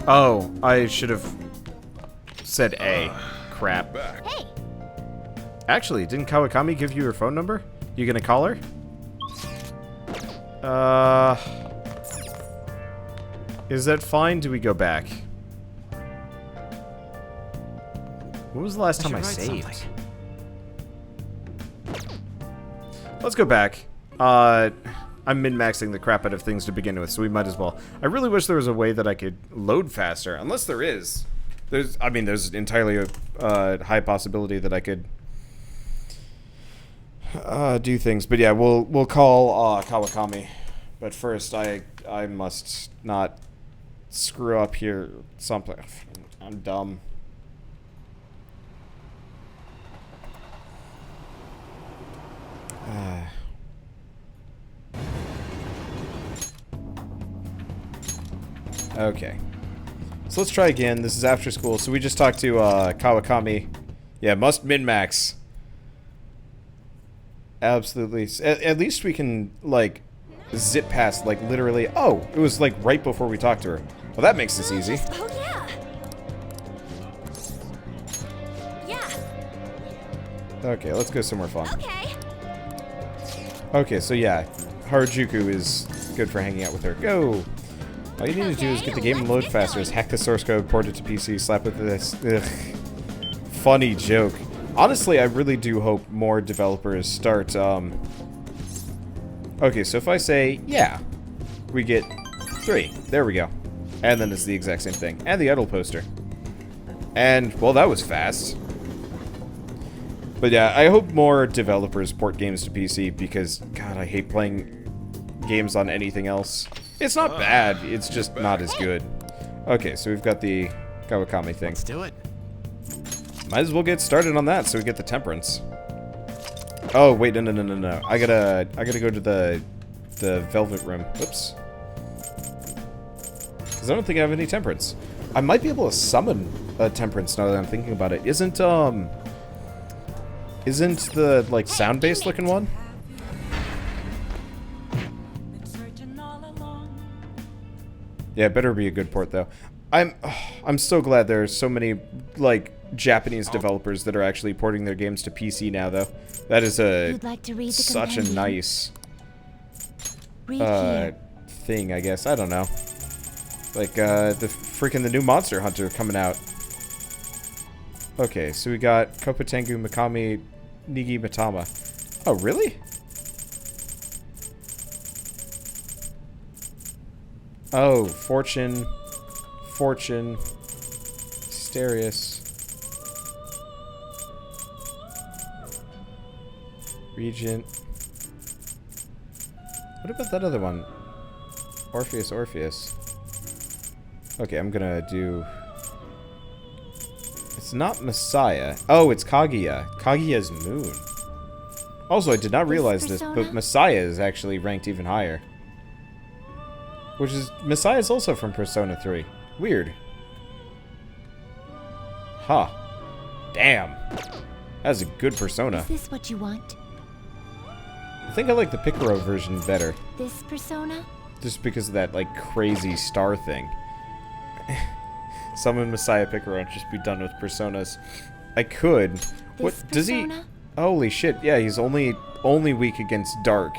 Oh, I should have said A. Crap. Hey. Actually, didn't Kawakami give you her phone number? You gonna call her? Is that fine? Do we go back? When was the last time I saved? Let's go back. I'm min-maxing the crap out of things to begin with, so we might as well. I really wish there was a way that I could load faster, unless there is. There's entirely a high possibility that I could do things. But yeah, we'll call Kawakami. But first, I must not screw up here something. I'm dumb. Okay. So let's try again. This is after school. So we just talked to Kawakami. Yeah, must min-max. Absolutely. At least we can, like, zip past, like, literally... Oh, it was, like, right before we talked to her. Well, that makes this easy. Oh, yeah. Yeah. Okay, let's go somewhere fun. Okay. Okay, so yeah. Harajuku is good for hanging out with her. Go! All you need to do is get the game to load faster, is hack the source code, port it to PC, slap with this. Ugh. Funny joke. Honestly, I really do hope more developers start, Okay, so if I say, yeah, we get 3. There we go. And then it's the exact same thing. And the idle poster. And, well, that was fast. But yeah, I hope more developers port games to PC because, God, I hate playing games on anything else. It's not bad, it's just not as good. Okay, so we've got the Kawakami thing. Let's do it. Might as well get started on that so we get the temperance. Oh, wait, no. I gotta go to the velvet room. Whoops. Because I don't think I have any temperance. I might be able to summon a temperance now that I'm thinking about it. Isn't the, like, sound-based looking one? Yeah, it better be a good port, though. I'm so glad there are so many, like, Japanese developers that are actually porting their games to PC now, though. That is such a nice thing, I guess. I don't know. Like, the new Monster Hunter coming out. Okay, so we got Kopotengu Mikami Nigi Matama. Oh, really? Oh, Fortune, Asterius, Regent. What about that other one? Orpheus. Okay, I'm gonna do... It's not Messiah. Oh, it's Kaguya. Kaguya's moon. Also, I did not realize this, but Messiah is actually ranked even higher. Which is... Messiah is also from Persona 3. Weird. Huh. Damn. That's a good Persona. Is this what you want? I think I like the Picaro version better. This Persona? Just because of that, like, crazy star thing. Summon Messiah Picaro and just be done with Personas. I could. What does he... Holy shit, yeah, he's only weak against Dark.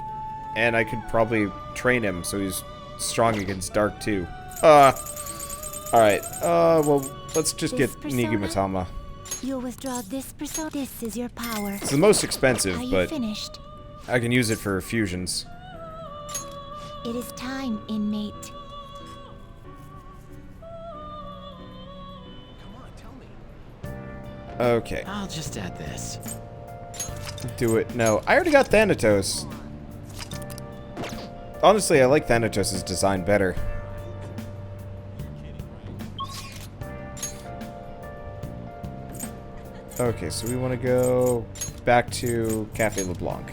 And I could probably train him so he's strong against Dark too. Alright, well, let's just get Nigi Matama. You'll withdraw this persona. This is your power. It's the most expensive, but finished? I can use it for fusions. It is time, inmate. Okay. I'll just add this. Do it. No, I already got Thanatos. Honestly, I like Thanatos' design better. Okay, so we want to go back to Cafe LeBlanc.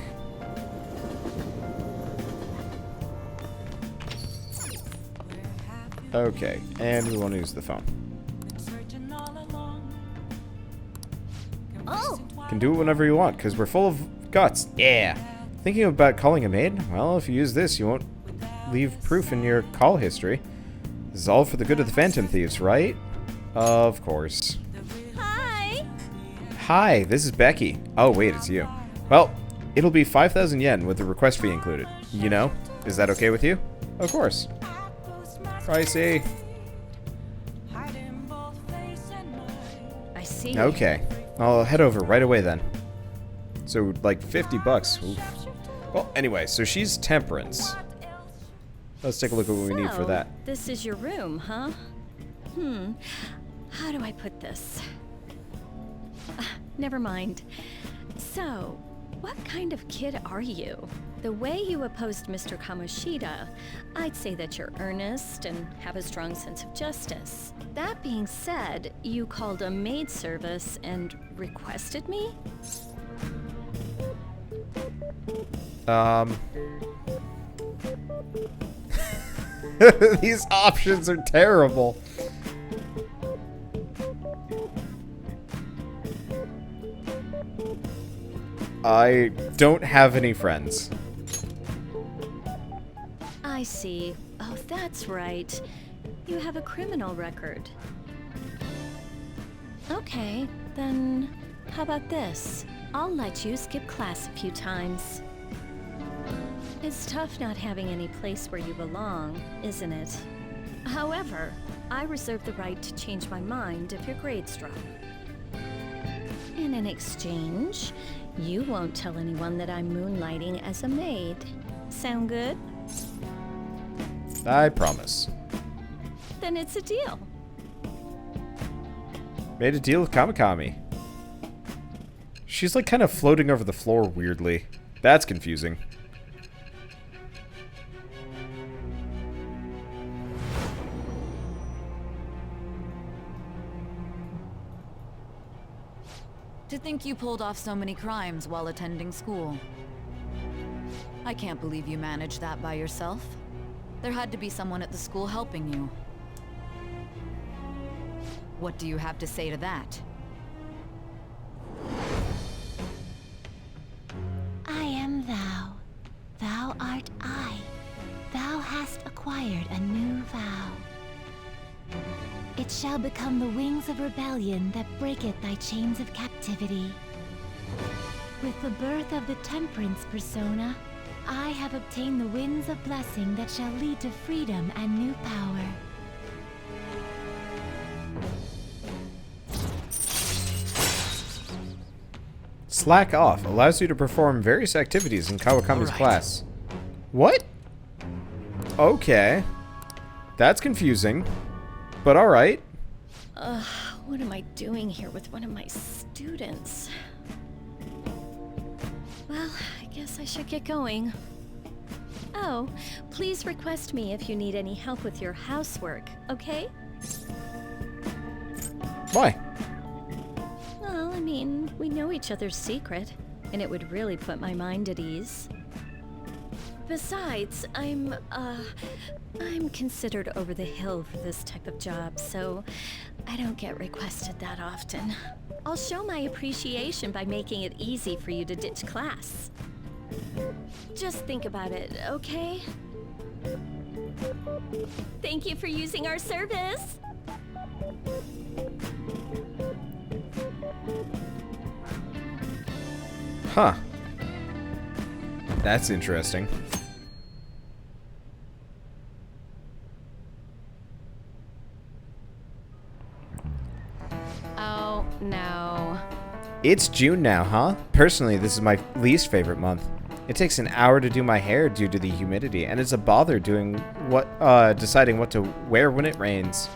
Okay, and we want to use the phone. Oh! Can do it whenever you want, because we're full of guts. Yeah! Thinking about calling a maid? Well, if you use this, you won't leave proof in your call history. This is all for the good of the Phantom Thieves, right? Of course. Hi! Hi, this is Becky. Oh, wait, it's you. Well, it'll be 5,000 yen with the request fee included. You know? Is that okay with you? Of course. Pricey. I see. Okay. I'll head over right away then. So, like, 50 bucks. Oof. Well, anyway, so she's Temperance. Let's take a look at what we need for that. This is your room, huh? How do I put this? Never mind. So, what kind of kid are you? The way you opposed Mr. Kamoshida, I'd say that you're earnest and have a strong sense of justice. That being said, you called a maid service and requested me? These options are terrible. I don't have any friends. I see. Oh, that's right. You have a criminal record. Okay, then how about this? I'll let you skip class a few times. It's tough not having any place where you belong, isn't it? However, I reserve the right to change my mind if your grades drop. And in exchange, you won't tell anyone that I'm moonlighting as a maid. Sound good? I promise. Then it's a deal. Made a deal with Kamikami. She's like kind of floating over the floor weirdly. That's confusing. To think you pulled off so many crimes while attending school. I can't believe you managed that by yourself. There had to be someone at the school helping you. What do you have to say to that? I am thou. Thou art I. Thou hast acquired a new vow. It shall become the wings of rebellion that breaketh thy chains of captivity. With the birth of the temperance persona, I have obtained the winds of blessing that shall lead to freedom and new power. Slack off allows you to perform various activities in Kawakami's class. What? Okay. That's confusing. But alright. What am I doing here with one of my students? Well, I guess I should get going. Oh, please request me if you need any help with your housework, okay? Why? Well, I mean, we know each other's secret, and it would really put my mind at ease. Besides, I'm considered over the hill for this type of job, so I don't get requested that often. I'll show my appreciation by making it easy for you to ditch class. Just think about it, okay? Thank you for using our service! Huh. That's interesting. Oh, no. It's June now, huh? Personally, this is my least favorite month. It takes an hour to do my hair due to the humidity, and it's a bother deciding what to wear when it rains.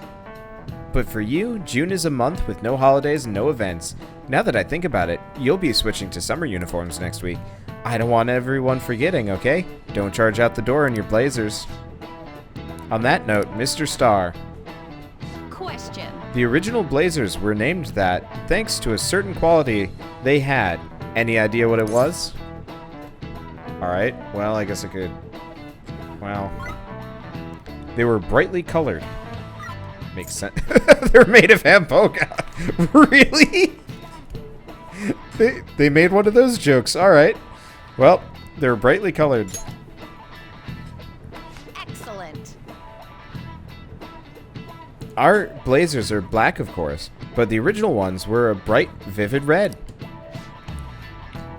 But for you, June is a month with no holidays and no events. Now that I think about it, you'll be switching to summer uniforms next week. I don't want everyone forgetting, okay? Don't charge out the door in your blazers. On that note, Mr. Star. Question. The original blazers were named that thanks to a certain quality they had. Any idea what it was? Alright, well, I guess I could... Well... They were brightly colored. Makes sense. They're made of Hampoga. Really? They made one of those jokes. Alright. Well, they're brightly colored. Excellent. Our blazers are black, of course, but the original ones were a bright, vivid red.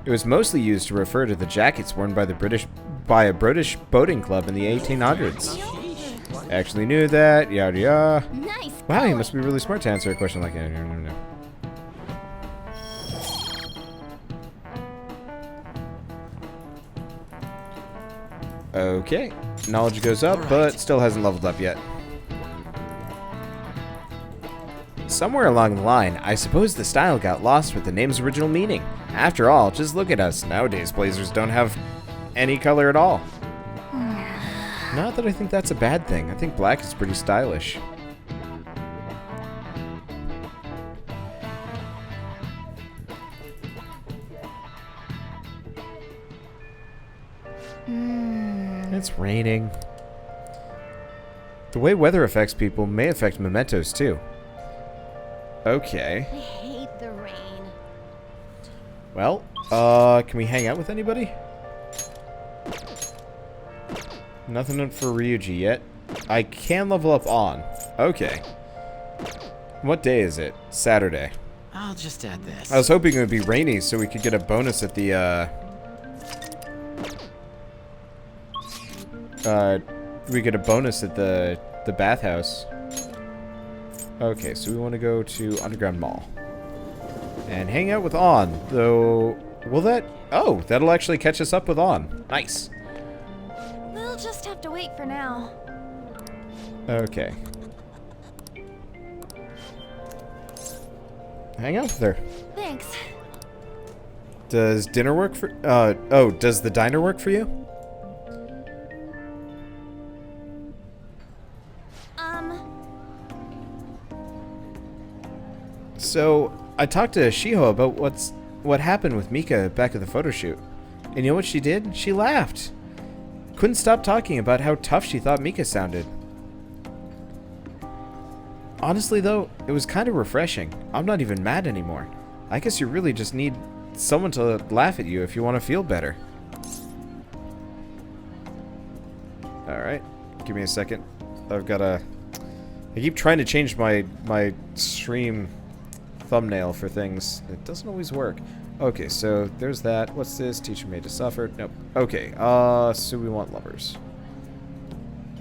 It was mostly used to refer to the jackets worn by a British boating club in the 1800s. Actually knew that, yada yada. Nice. Wow, you must be really smart to answer a question like that. No. Okay, knowledge goes up, but still hasn't leveled up yet. Somewhere along the line, I suppose the style got lost with the name's original meaning. After all, just look at us. Nowadays, blazers don't have any color at all. Not that I think that's a bad thing. I think black is pretty stylish. It's raining. The way weather affects people may affect mementos too. Okay. I hate the rain. Well, can we hang out with anybody? Nothing for Ryuji yet. I can level up on. Okay. What day is it? Saturday. I'll just add this. I was hoping it would be rainy so we could get a bonus at the, we get a bonus at the bathhouse. Okay, so we want to go to Underground Mall. And hang out with On, though, will that... Oh, that'll actually catch us up with On. Nice. We'll just have to wait for now. Okay. Hang out with her. Thanks. Does dinner work for... does the diner work for you? So, I talked to Shiho about what happened with Mika back at the photo shoot. And you know what she did? She laughed. Couldn't stop talking about how tough she thought Mika sounded. Honestly though, it was kind of refreshing. I'm not even mad anymore. I guess you really just need someone to laugh at you if you want to feel better. Alright, give me a second. I keep trying to change my stream thumbnail for things. It doesn't always work. Okay, so there's that. What's this? Teacher made to suffer. Nope. Okay, so we want lovers.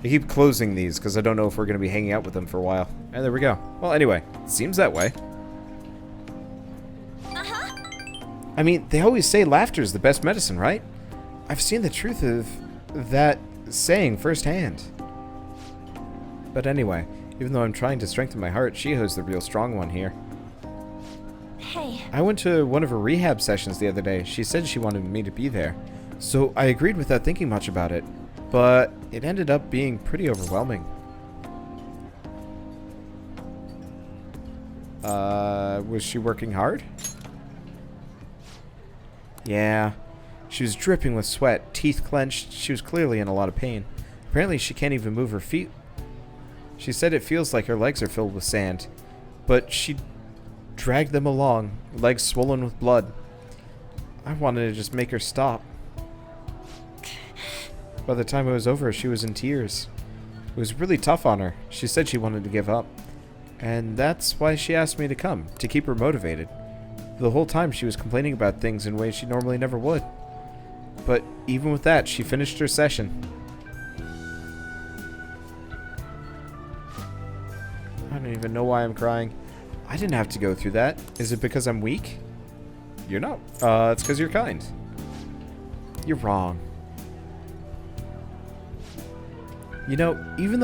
I keep closing these because I don't know if we're going to be hanging out with them for a while. And there we go. Well, anyway, seems that way. I mean, they always say laughter is the best medicine, right? I've seen the truth of that saying firsthand. But anyway, even though I'm trying to strengthen my heart, Shiho's the real strong one here. Hey. I went to one of her rehab sessions the other day. She said she wanted me to be there. So I agreed without thinking much about it. But it ended up being pretty overwhelming. Was she working hard? Yeah. She was dripping with sweat, teeth clenched. She was clearly in a lot of pain. Apparently she can't even move her feet. She said it feels like her legs are filled with sand. But she dragged them along, legs swollen with blood. I wanted to just make her stop. By the time it was over, she was in tears. It was really tough on her. She said she wanted to give up. And that's why she asked me to come, to keep her motivated. The whole time she was complaining about things in ways she normally never would. But even with that, she finished her session. I don't even know why I'm crying. I didn't have to go through that. Is it because I'm weak? You're not. It's because you're kind. You're wrong. You know, even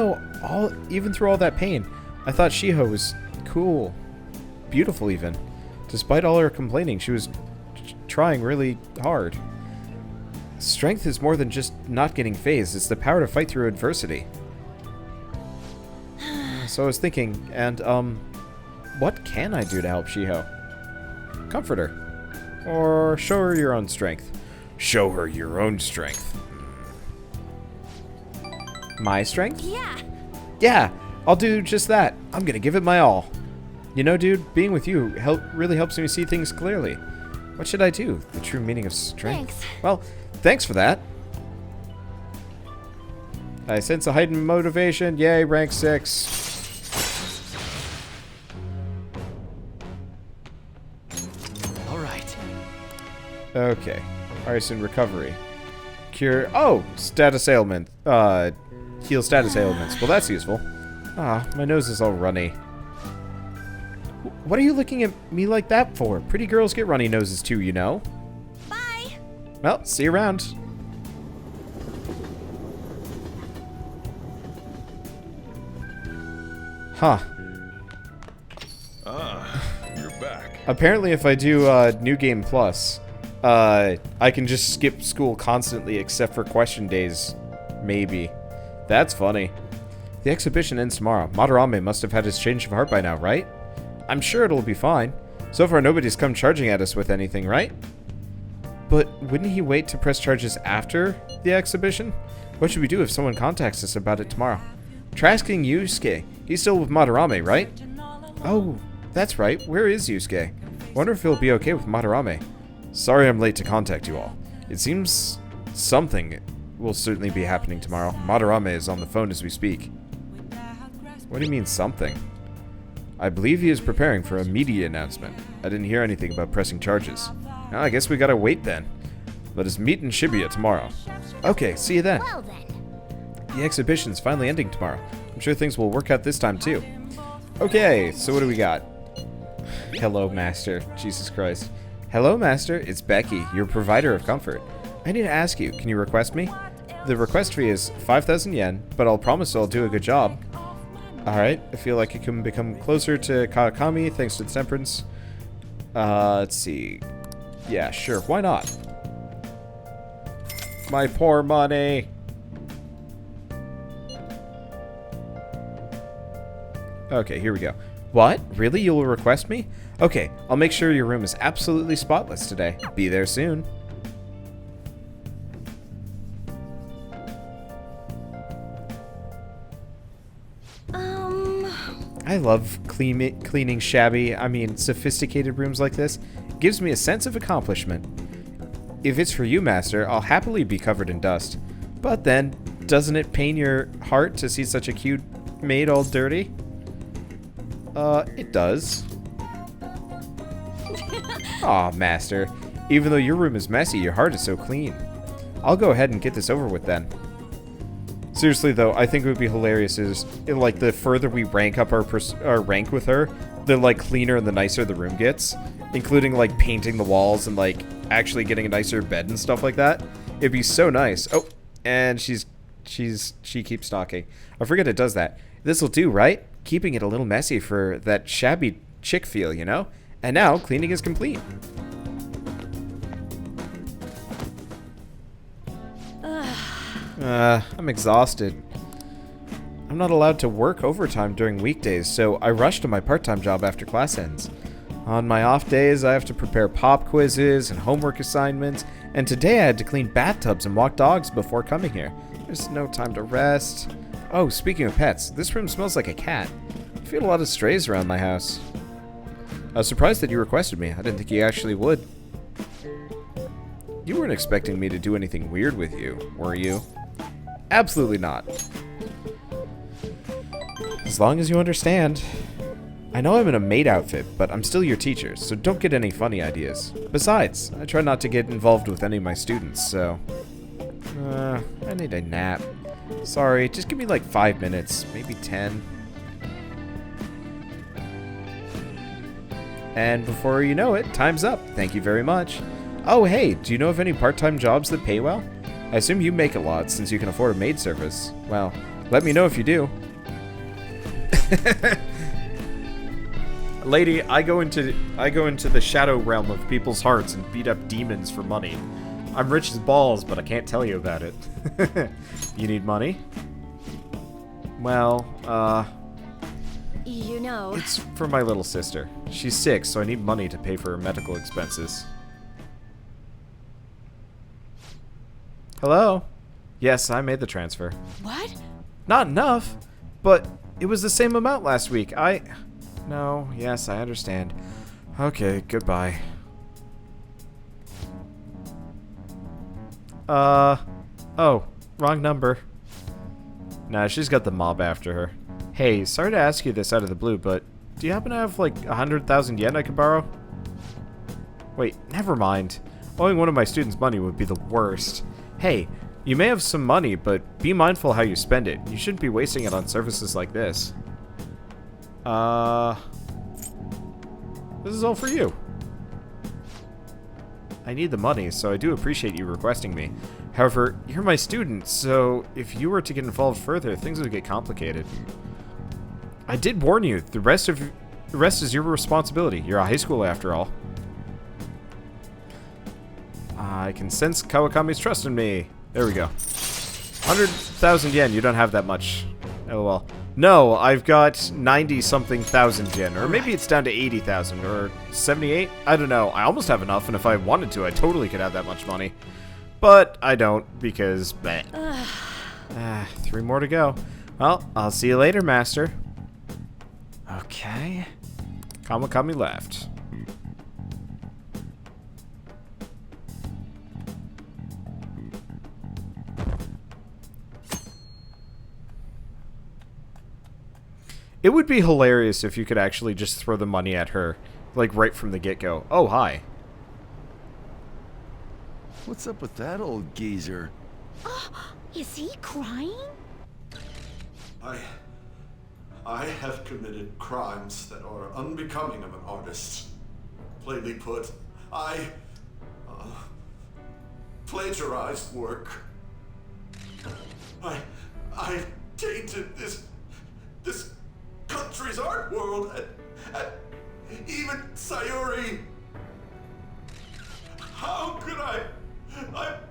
through all that pain, I thought Shiho was cool. Beautiful even. Despite all her complaining, she was trying really hard. Strength is more than just not getting phased. It's the power to fight through adversity. So I was thinking, and, what can I do to help Shiho? Comfort her. Or show her your own strength. Show her your own strength. My strength? Yeah. Yeah, I'll do just that. I'm gonna give it my all. You know, dude, being with you really helps me see things clearly. What should I do? The true meaning of strength. Thanks. Well, thanks for that. I sense a heightened motivation. Yay, rank 6. All right. Okay. Arson recovery. Cure. Oh, status ailment. Heal status ailments. Well, that's useful. Ah, my nose is all runny. What are you looking at me like that for? Pretty girls get runny noses too, you know. Bye. Well, see you around. Huh. You're back. Apparently, if I do New Game Plus, I can just skip school constantly except for question days. Maybe. That's funny. The exhibition ends tomorrow. Madarame must have had his change of heart by now, right? I'm sure it'll be fine. So far, nobody's come charging at us with anything, right? But wouldn't he wait to press charges after the exhibition? What should we do if someone contacts us about it tomorrow? Tracking Yusuke. He's still with Madarame, right? Oh, that's right. Where is Yusuke? Wonder if he'll be okay with Madarame. Sorry I'm late to contact you all. It seems something will certainly be happening tomorrow. Madarame is on the phone as we speak. What do you mean, something? I believe he is preparing for a media announcement. I didn't hear anything about pressing charges. Well, I guess we gotta wait then. Let us meet in Shibuya tomorrow. Okay, see you then. Well then. The exhibition's finally ending tomorrow. I'm sure things will work out this time too. Okay, so what do we got? Hello, Master. Jesus Christ. Hello, Master. It's Becky, your provider of comfort. I need to ask you, can you request me? The request fee is 5,000 yen, but I'll promise I'll do a good job. Alright, I feel like I can become closer to Kawakami thanks to the temperance. Let's see. Yeah, sure, why not? My poor money. Okay, here we go. What? Really? You'll request me? Okay, I'll make sure your room is absolutely spotless today. Be there soon. I love cleaning sophisticated rooms like this. It gives me a sense of accomplishment. If it's for you, Master, I'll happily be covered in dust. But then, doesn't it pain your heart to see such a cute maid all dirty? It does. Aw, Master. Even though your room is messy, your heart is so clean. I'll go ahead and get this over with then. Seriously though, I think it would be hilarious is, like, the further we rank up our rank with her, the, like, cleaner and the nicer the room gets. Including, like, painting the walls and, like, actually getting a nicer bed and stuff like that. It'd be so nice. Oh, and she keeps talking. I forget it does that. This'll do, right? Keeping it a little messy for that shabby chick feel, you know? And now, cleaning is complete. I'm exhausted. I'm not allowed to work overtime during weekdays, so I rush to my part-time job after class ends. On my off days, I have to prepare pop quizzes and homework assignments, and today I had to clean bathtubs and walk dogs before coming here. There's no time to rest. Oh, speaking of pets, this room smells like a cat. I feel a lot of strays around my house. I was surprised that you requested me. I didn't think you actually would. You weren't expecting me to do anything weird with you, were you? Absolutely not. As long as you understand. I know I'm in a maid outfit, but I'm still your teacher, so don't get any funny ideas. Besides, I try not to get involved with any of my students, so... I need a nap. Sorry, just give me like 5 minutes, maybe 10. And before you know it, time's up. Thank you very much. Oh, hey, do you know of any part-time jobs that pay well? I assume you make a lot since you can afford a maid service. Well, let me know if you do. Lady, I go into the shadow realm of people's hearts and beat up demons for money. I'm rich as balls, but I can't tell you about it. You need money? Well, You know... It's for my little sister. She's sick, so I need money to pay for her medical expenses. Hello? Yes, I made the transfer. What? Not enough, but it was the same amount last week. No, yes, I understand. Okay, goodbye. Oh, wrong number. Nah, she's got the mob after her. Hey, sorry to ask you this out of the blue, but do you happen to have like 100,000 yen I could borrow? Wait, never mind. Owing one of my students money would be the worst. Hey, you may have some money, but be mindful how you spend it. You shouldn't be wasting it on services like this. This is all for you. I need the money, so I do appreciate you requesting me. However, you're my student, so if you were to get involved further, things would get complicated. I did warn you. The rest is your responsibility. You're a high school after all. I can sense Kawakami's trust in me. There we go. 100,000 yen. You don't have that much. LOL. No, I've got 90-something thousand yen. Or maybe it's down to 80,000 or 78. I don't know. I almost have enough, and if I wanted to, I totally could have that much money. But I don't, because... 3 more to go. Well, I'll see you later, Master. Okay. Kamakami left. It would be hilarious if you could actually just throw the money at her, like right from the get-go. Oh, hi. What's up with that old geezer? Is he crying? I have committed crimes that are unbecoming of an artist. Plainly put, I plagiarized work. I tainted this country's art world and even Sayuri. How could I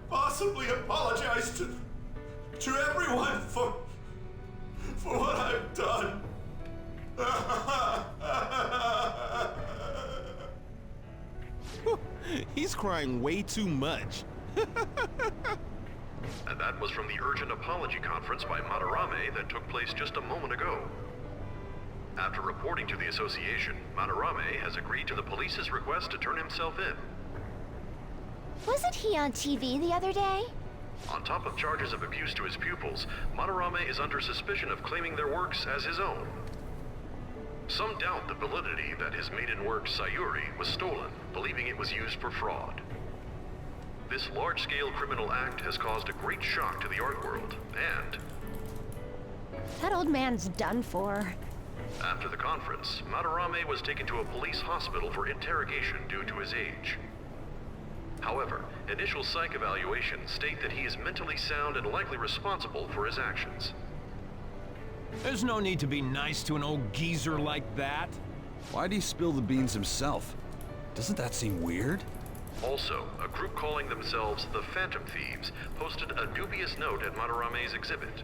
possibly apologize to everyone for what I've done? He's crying way too much. And that was from the urgent apology conference by Madarame that took place just a moment ago. After reporting to the association, Madarame has agreed to the police's request to turn himself in. Wasn't he on TV the other day? On top of charges of abuse to his pupils, Madarame is under suspicion of claiming their works as his own. Some doubt the validity that his maiden work, Sayuri, was stolen, believing it was used for fraud. This large-scale criminal act has caused a great shock to the art world, and... That old man's done for. After the conference, Madarame was taken to a police hospital for interrogation due to his age. However, initial psych evaluations state that he is mentally sound and likely responsible for his actions. There's no need to be nice to an old geezer like that. Why'd he spill the beans himself? Doesn't that seem weird? Also, a group calling themselves the Phantom Thieves posted a dubious note at Madarame's exhibit.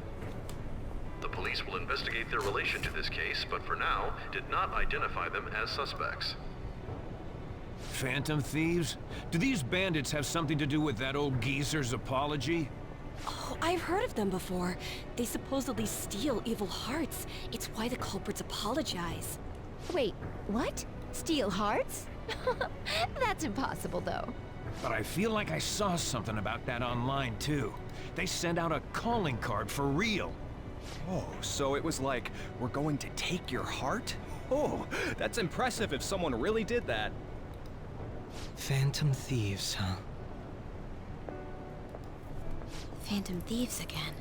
The police will investigate their relation to this case, but for now, did not identify them as suspects. Phantom Thieves? Do these bandits have something to do with that old geezer's apology? Oh, I've heard of them before. They supposedly steal evil hearts. It's why the culprits apologize. Wait, what? Steal hearts? That's impossible, though. But I feel like I saw something about that online, too. They sent out a calling card for real. Oh, so it was like, we're going to take your heart? Oh, that's impressive if someone really did that. Phantom Thieves, huh? Phantom Thieves again.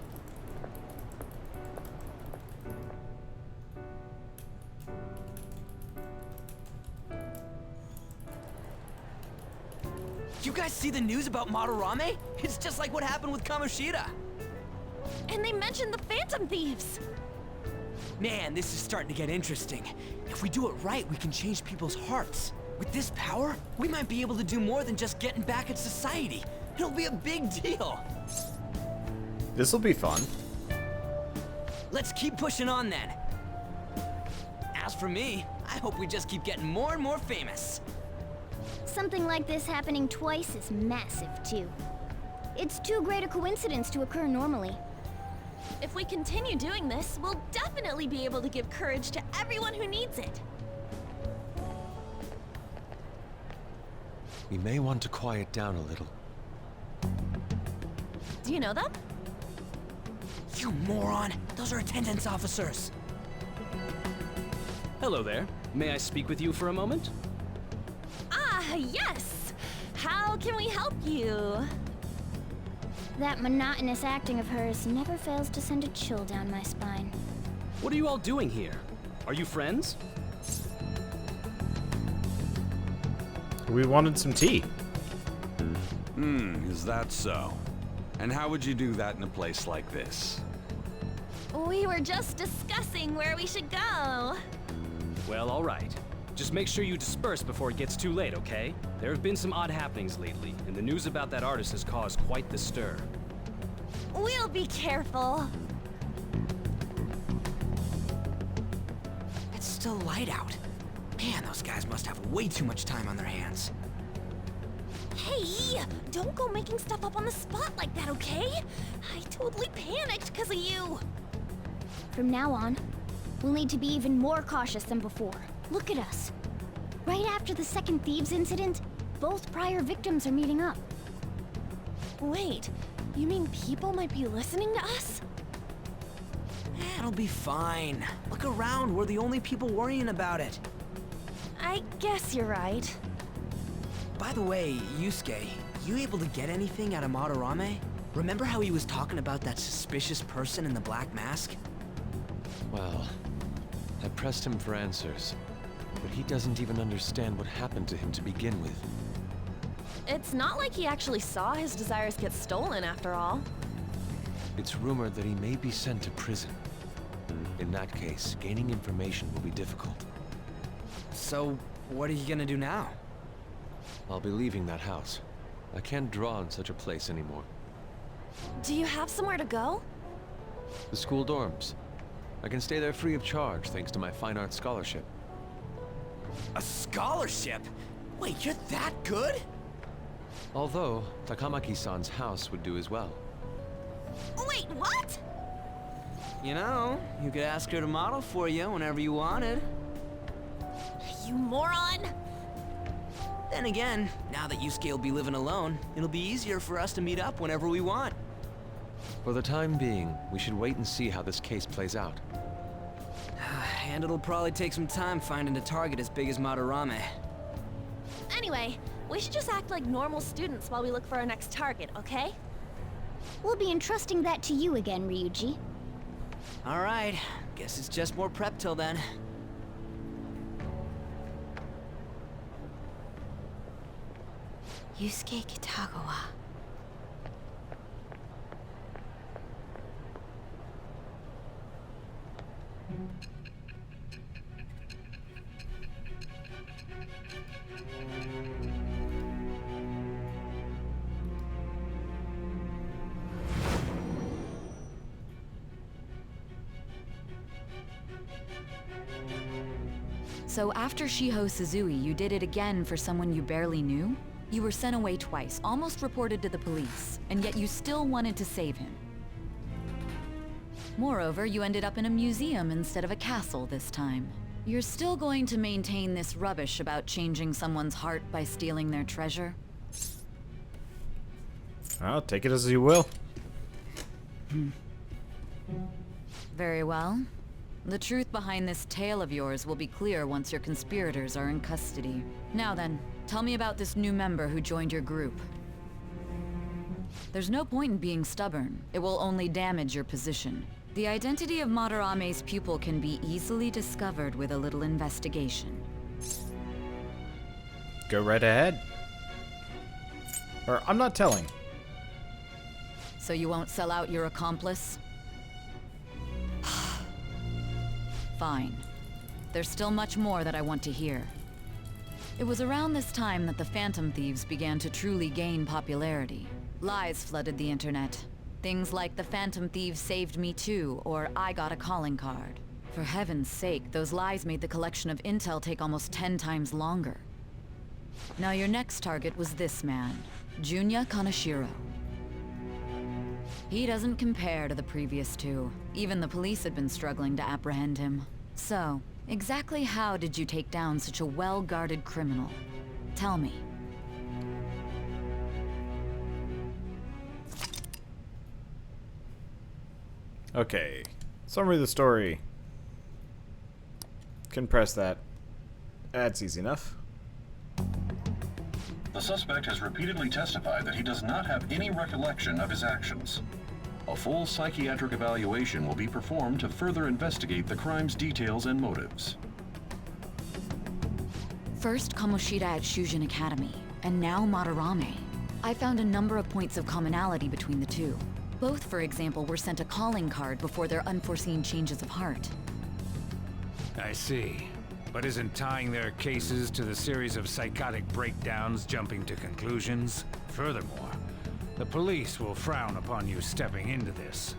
You guys see the news about Madarame? It's just like what happened with Kamoshida. And they mentioned the Phantom Thieves. Man, this is starting to get interesting. If we do it right, we can change people's hearts. With this power, we might be able to do more than just getting back at society. It'll be a big deal. This'll be fun. Let's keep pushing on then. As for me, I hope we just keep getting more and more famous. Something like this happening twice is massive, too. It's too great a coincidence to occur normally. If we continue doing this, we'll definitely be able to give courage to everyone who needs it. We may want to quiet down a little. Do you know them? You moron! Those are attendance officers! Hello there. May I speak with you for a moment? Ah, yes! How can we help you? That monotonous acting of hers never fails to send a chill down my spine. What are you all doing here? Are you friends? We wanted some tea. Is that so? And how would you do that in a place like this? We were just discussing where we should go. Well, all right. Just make sure you disperse before it gets too late, okay? There have been some odd happenings lately, and the news about that artist has caused quite the stir. We'll be careful. It's still light out. Man, those guys must have way too much time on their hands. Hey, don't go making stuff up on the spot like that, okay? I totally panicked because of you. From now on, we'll need to be even more cautious than before. Look at us. Right after the second Thieves incident, both prior victims are meeting up. Wait, you mean people might be listening to us? It'll be fine. Look around, we're the only people worrying about it. I guess you're right. By the way, Yusuke, you able to get anything out of Madarame? Remember how he was talking about that suspicious person in the black mask? Well, I pressed him for answers, but he doesn't even understand what happened to him to begin with. It's not like he actually saw his desires get stolen after all. It's rumored that he may be sent to prison. In that case, gaining information will be difficult. So, what are you gonna do now? I'll be leaving that house. I can't draw in such a place anymore. Do you have somewhere to go? The school dorms. I can stay there free of charge thanks to my fine arts scholarship. A scholarship? Wait, you're that good? Although, Takamaki-san's house would do as well. Wait, what? You know, you could ask her to model for you whenever you wanted. You moron! Then again, now that Yusuke will be living alone, it'll be easier for us to meet up whenever we want. For the time being, we should wait and see how this case plays out. And it'll probably take some time finding a target as big as Madarame. Anyway, we should just act like normal students while we look for our next target, okay? We'll be entrusting that to you again, Ryuji. Alright, guess it's just more prep till then. Yusuke Kitagawa. So after Shiho Suzui, you did it again for someone you barely knew? You were sent away twice, almost reported to the police, and yet you still wanted to save him. Moreover, you ended up in a museum instead of a castle this time. You're still going to maintain this rubbish about changing someone's heart by stealing their treasure? I'll take it as you will. Very well. The truth behind this tale of yours will be clear once your conspirators are in custody. Now then, tell me about this new member who joined your group. There's no point in being stubborn. It will only damage your position. The identity of Madarame's pupil can be easily discovered with a little investigation. Go right ahead. Or, I'm not telling. So you won't sell out your accomplice? Fine. There's still much more that I want to hear. It was around this time that the Phantom Thieves began to truly gain popularity. Lies flooded the internet. Things like the Phantom Thieves saved me too, or I got a calling card. For heaven's sake, those lies made the collection of intel take almost 10 times longer. Now your next target was this man, Junya Kaneshiro. He doesn't compare to the previous two. Even the police had been struggling to apprehend him. So, exactly how did you take down such a well-guarded criminal? Tell me. Okay. Summary of the story. Compress that. That's easy enough. The suspect has repeatedly testified that he does not have any recollection of his actions. A full psychiatric evaluation will be performed to further investigate the crime's details and motives. First Kamoshida at Shujin Academy, and now Madarame. I found a number of points of commonality between the two. Both, for example, were sent a calling card before their unforeseen changes of heart. I see. But isn't tying their cases to the series of psychotic breakdowns jumping to conclusions? Furthermore, the police will frown upon you stepping into this.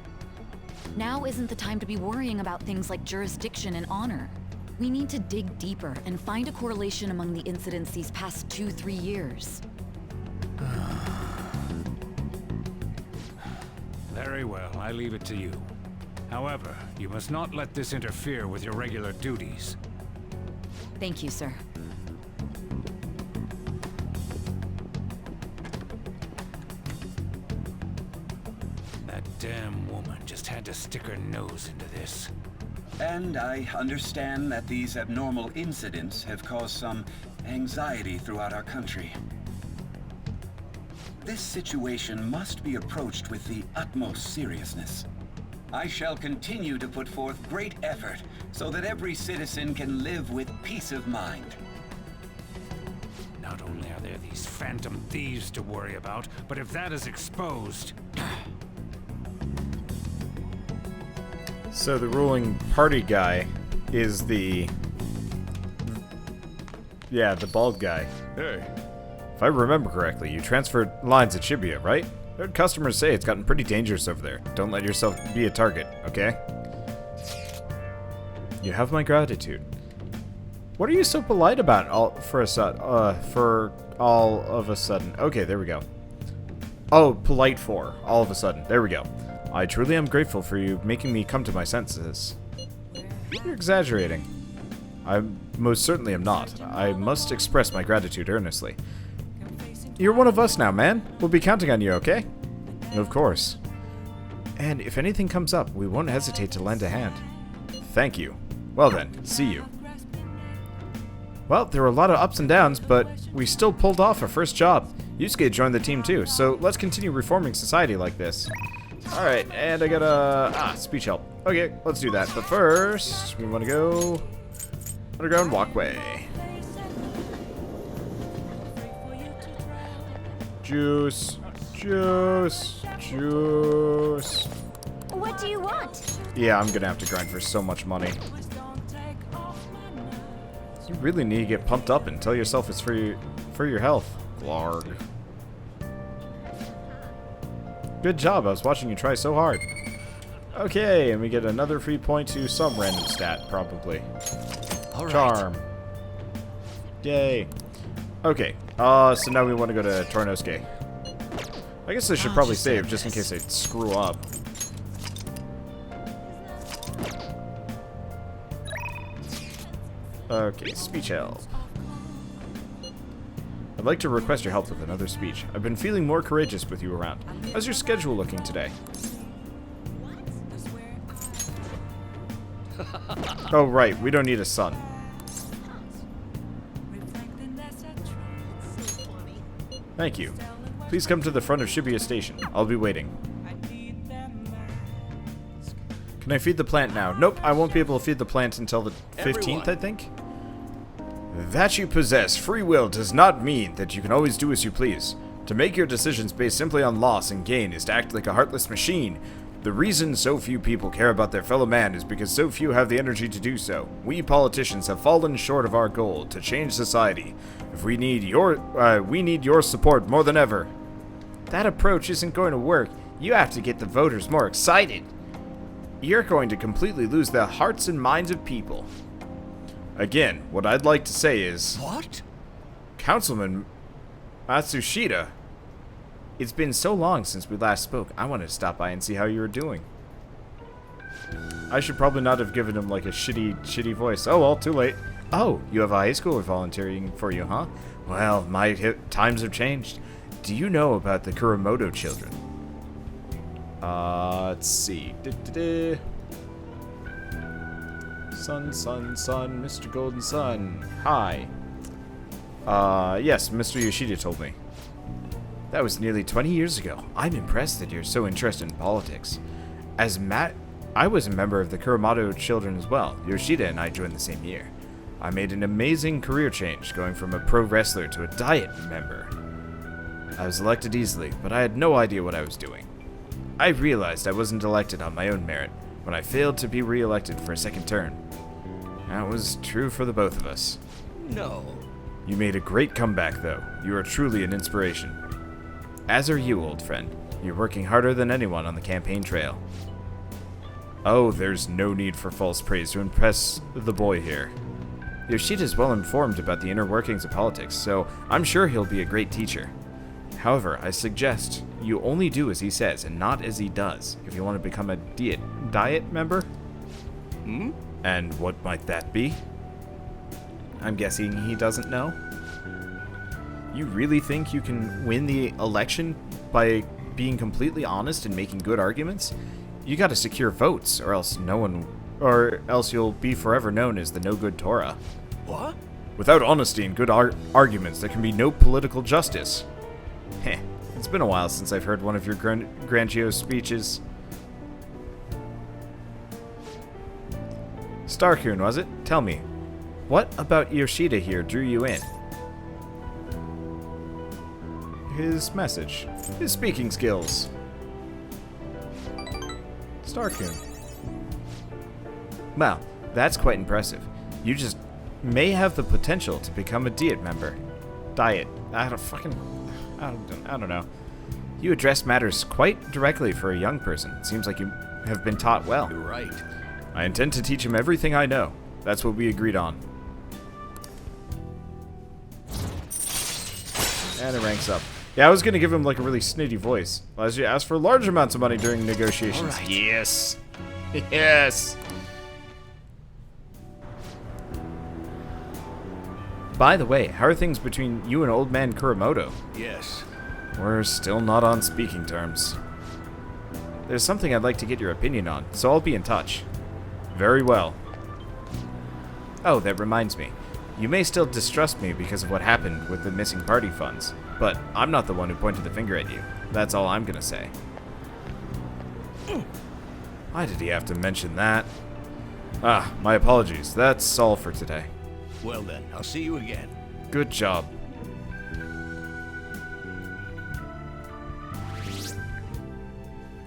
Now isn't the time to be worrying about things like jurisdiction and honor. We need to dig deeper and find a correlation among the incidents these past 2-3 years. Very well, I leave it to you. However, You must not let this interfere with your regular duties. Thank you, sir. That damn woman just had to stick her nose into this. And I understand that these abnormal incidents have caused some anxiety throughout our country. This situation must be approached with the utmost seriousness. I shall continue to put forth great effort so that every citizen can live with peace of mind. Not only are there these phantom thieves to worry about, but if that is exposed... So the ruling party guy is the... Yeah, the bald guy. Hey. If I remember correctly, you transferred lines at Shibuya, right? Heard customers say it's gotten pretty dangerous over there. Don't let yourself be a target, okay? You have my gratitude. What are you so polite about for all of a sudden? Okay, there we go. Oh, polite for all of a sudden. There we go. I truly am grateful for you making me come to my senses. You're exaggerating. I most certainly am not. I must express my gratitude earnestly. You're one of us now, man. We'll be counting on you, okay? Of course. And if anything comes up, we won't hesitate to lend a hand. Thank you. Well then, see you. Well, there were a lot of ups and downs, but we still pulled off our first job. Yusuke joined the team too, so let's continue reforming society like this. Alright, and I got a... speech help. Okay, let's do that. But first, we want to go... underground walkway. Juice. Juice. Juice. What do you want? Yeah, I'm gonna have to grind for so much money. You really need to get pumped up and tell yourself it's for your health. Glarg. Good job, I was watching you try so hard. Okay, and we get another free point to some random stat, probably. All Charm. right. Yay. Okay, so now we want to go to Tornosuke. I guess I should probably save, just in case I screw up. Okay, speech help. I'd like to request your help with another speech. I've been feeling more courageous with you around. How's your schedule looking today? Oh, right, we don't need a son. Thank you. Please come to the front of Shibuya Station. I'll be waiting. Can I feed the plant now? Nope, I won't be able to feed the plant until the 15th, I think? That you possess free will does not mean that you can always do as you please. To make your decisions based simply on loss and gain is to act like a heartless machine. The reason so few people care about their fellow man is because so few have the energy to do so. We politicians have fallen short of our goal to change society. If we need your support more than ever. That approach isn't going to work. You have to get the voters more excited. You're going to completely lose the hearts and minds of people. Again, what I'd like to say is... What? Councilman Matsushita, it's been so long since we last spoke. I wanted to stop by and see how you were doing. I should probably not have given him like a shitty voice. Oh well, too late. Oh, you have a high schooler volunteering for you, huh? Well, my times have changed. Do you know about the Kuramoto children? Let's see. Sun, Mr. Golden Sun. Hi. Yes, Mr. Yoshida told me. That was nearly 20 years ago. I'm impressed that you're so interested in politics. I was a member of the Kuramoto children as well. Yoshida and I joined the same year. I made an amazing career change, going from a pro wrestler to a diet member. I was elected easily, but I had no idea what I was doing. I realized I wasn't elected on my own merit when I failed to be re-elected for a second term. That was true for the both of us. No. You made a great comeback, though. You are truly an inspiration. As are you, old friend. You're working harder than anyone on the campaign trail. Oh, there's no need for false praise to impress the boy here. Yoshida's well informed about the inner workings of politics, so I'm sure he'll be a great teacher. However, I suggest you only do as he says and not as he does if you want to become a diet member. Hmm? And what might that be? I'm guessing he doesn't know. You really think you can win the election by being completely honest and making good arguments? You gotta secure votes, or else you'll be forever known as the no-good Torah. What? Without honesty and good arguments, there can be no political justice. Heh, it's been a while since I've heard one of your grandiose speeches. Starcoon, was it? Tell me, what about Yoshida here drew you in? His message. His speaking skills. Starcoon. Wow, that's quite impressive. You just may have the potential to become a Diet member. I don't know. You address matters quite directly for a young person. It seems like you have been taught well. You're right. I intend to teach him everything I know. That's what we agreed on. And it ranks up. Yeah, I was gonna give him like a really snitty voice. Allows you to ask for large amounts of money during negotiations. All right. Yes. Yes. By the way, how are things between you and old man Kuramoto? Yes. We're still not on speaking terms. There's something I'd like to get your opinion on, so I'll be in touch. Very well. Oh, that reminds me. You may still distrust me because of what happened with the missing party funds, but I'm not the one who pointed the finger at you. That's all I'm gonna say. Why did he have to mention that? Ah, my apologies. That's all for today. Well then, I'll see you again. Good job.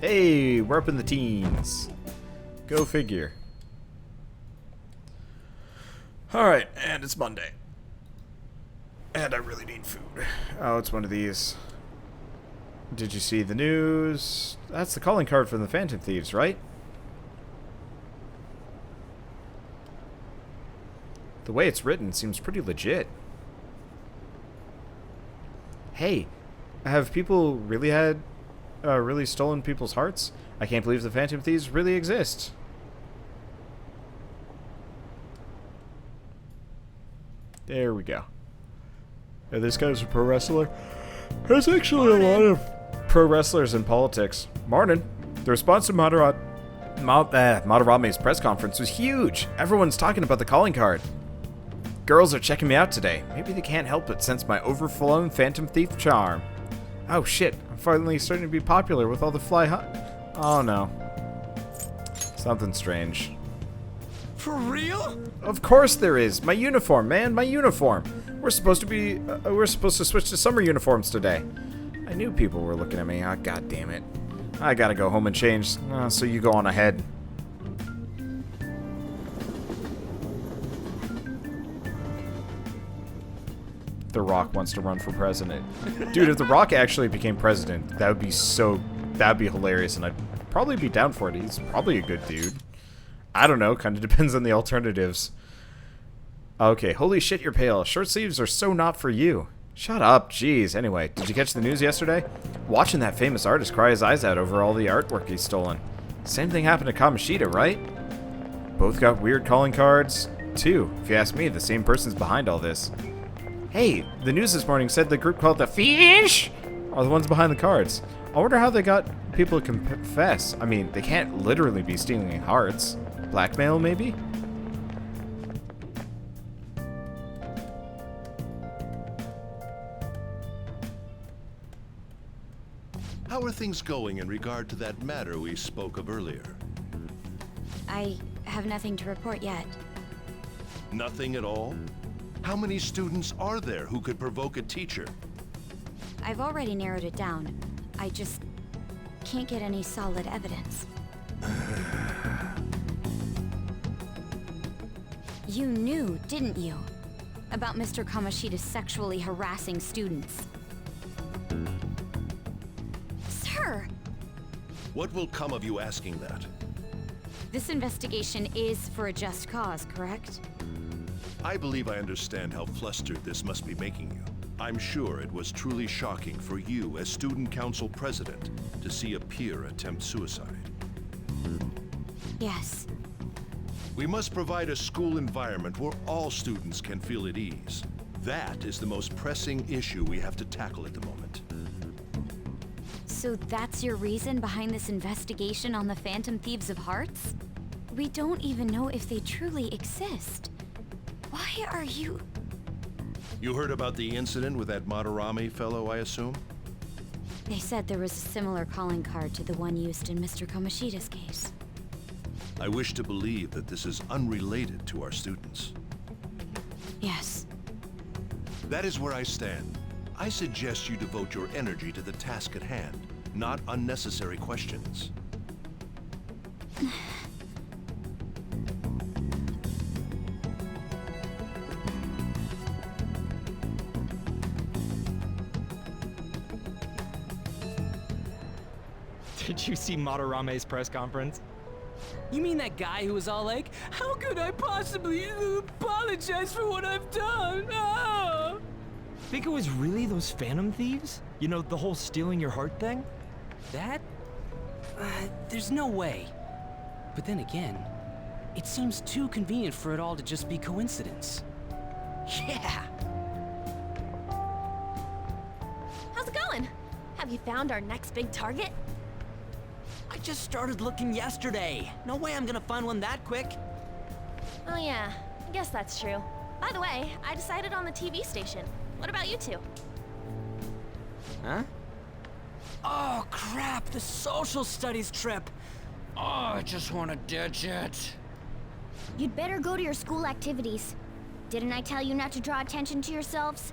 Hey, we're up in the teens. Go figure. Alright, and it's Monday. And I really need food. Oh, it's one of these. Did you see the news? That's the calling card from the Phantom Thieves, right? The way it's written seems pretty legit. Hey, have people really really stolen people's hearts? I can't believe the Phantom Thieves really exist. There we go. Yeah, this guy's a pro wrestler. There's actually a lot of pro wrestlers in politics. Morning. The response to Madarame's press conference was huge. Everyone's talking about the calling card. Girls are checking me out today. Maybe they can't help but sense my overflowing Phantom Thief charm. Oh shit, I'm finally starting to be popular with all the Oh no. Something strange. For real? Of course there is. My uniform, man, my uniform. We're supposed to switch to summer uniforms today. I knew people were looking at me. Ah, god damn it. I gotta go home and change, so you go on ahead. The Rock wants to run for president. Dude, if The Rock actually became president, that'd be hilarious, and I'd probably be down for it. He's probably a good dude. I don't know, kind of depends on the alternatives. Okay, holy shit, you're pale. Short sleeves are so not for you. Shut up, jeez. Anyway, did you catch the news yesterday? Watching that famous artist cry his eyes out over all the artwork he's stolen. Same thing happened to Kamoshida, right? Both got weird calling cards, too. If you ask me, the same person's behind all this. Hey, the news this morning said the group called the Fish are the ones behind the cards. I wonder how they got people to confess. I mean, they can't literally be stealing hearts. Blackmail, maybe? How are things going in regard to that matter we spoke of earlier? I have nothing to report yet. Nothing at all? How many students are there who could provoke a teacher? I've already narrowed it down. I just can't get any solid evidence. You knew, didn't you? About Mr. Kamoshida sexually harassing students. Sir! What will come of you asking that? This investigation is for a just cause, correct? I believe I understand how flustered this must be making you. I'm sure it was truly shocking for you as student council president to see a peer attempt suicide. Yes. We must provide a school environment where all students can feel at ease. That is the most pressing issue we have to tackle at the moment. So that's your reason behind this investigation on the Phantom Thieves of Hearts? We don't even know if they truly exist. Why are you... You heard about the incident with that Madarame fellow, I assume? They said there was a similar calling card to the one used in Mr. Komoshida's case. I wish to believe that this is unrelated to our students. Yes. That is where I stand. I suggest you devote your energy to the task at hand, not unnecessary questions. Did you see Madarame's press conference? You mean that guy who was all like, how could I possibly apologize for what I've done? Ah! Think it was really those Phantom Thieves? You know, the whole stealing your heart thing? That? There's no way. But then again, it seems too convenient for it all to just be coincidence. Yeah! How's it going? Have you found our next big target? I just started looking yesterday. No way I'm gonna find one that quick. Oh yeah, I guess that's true. By the way, I decided on the TV station. What about you two? Huh? Oh crap, the social studies trip. Oh, I just wanna ditch it. You'd better go to your school activities. Didn't I tell you not to draw attention to yourselves?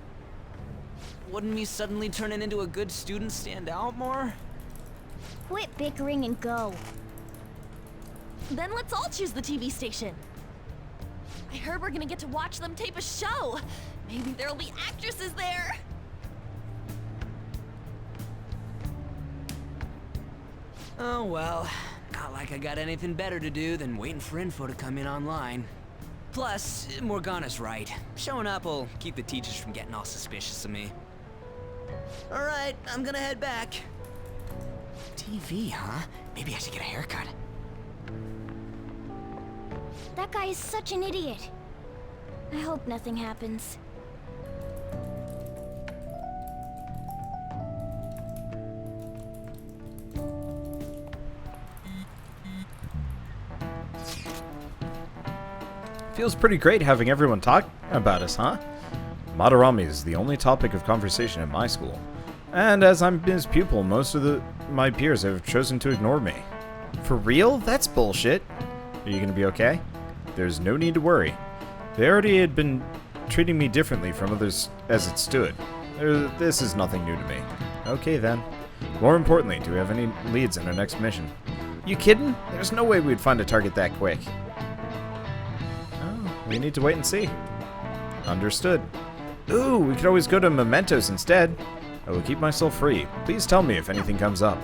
Wouldn't me suddenly turning into a good student stand out more? Quit bickering and go. Then let's all choose the TV station. I heard we're gonna get to watch them tape a show. Maybe there'll be actresses there. Oh well, not like I got anything better to do than waiting for info to come in online. Plus, Morgana's right. Showing up will keep the teachers from getting all suspicious of me. Alright, I'm gonna head back. TV, huh? Maybe I should get a haircut. That guy is such an idiot. I hope nothing happens. Feels pretty great having everyone talk about us, huh? Madarame is the only topic of conversation at my school. And as I'm his pupil, most of my peers have chosen to ignore me. For real? That's bullshit. Are you gonna be okay? There's no need to worry. They already had been treating me differently from others as it stood. This is nothing new to me. Okay then. More importantly, do we have any leads in our next mission? You kidding? There's no way we'd find a target that quick. Oh, we need to wait and see. Understood. Ooh, we could always go to Mementos instead. I will keep myself free. Please tell me if anything comes up.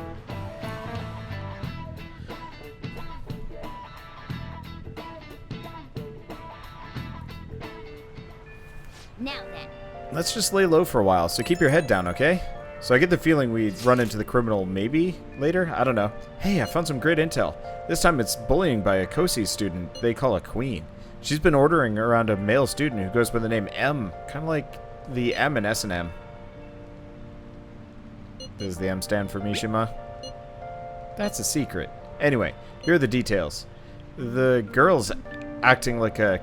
Now then. Let's just lay low for a while, so keep your head down, okay? So I get the feeling we run into the criminal maybe later? I don't know. Hey, I found some great intel. This time it's bullying by a Kosi student they call a queen. She's been ordering around a male student who goes by the name M, kind of like the M in S&M. Does the M stand for Mishima? That's a secret. Anyway, here are the details. The girl's acting like a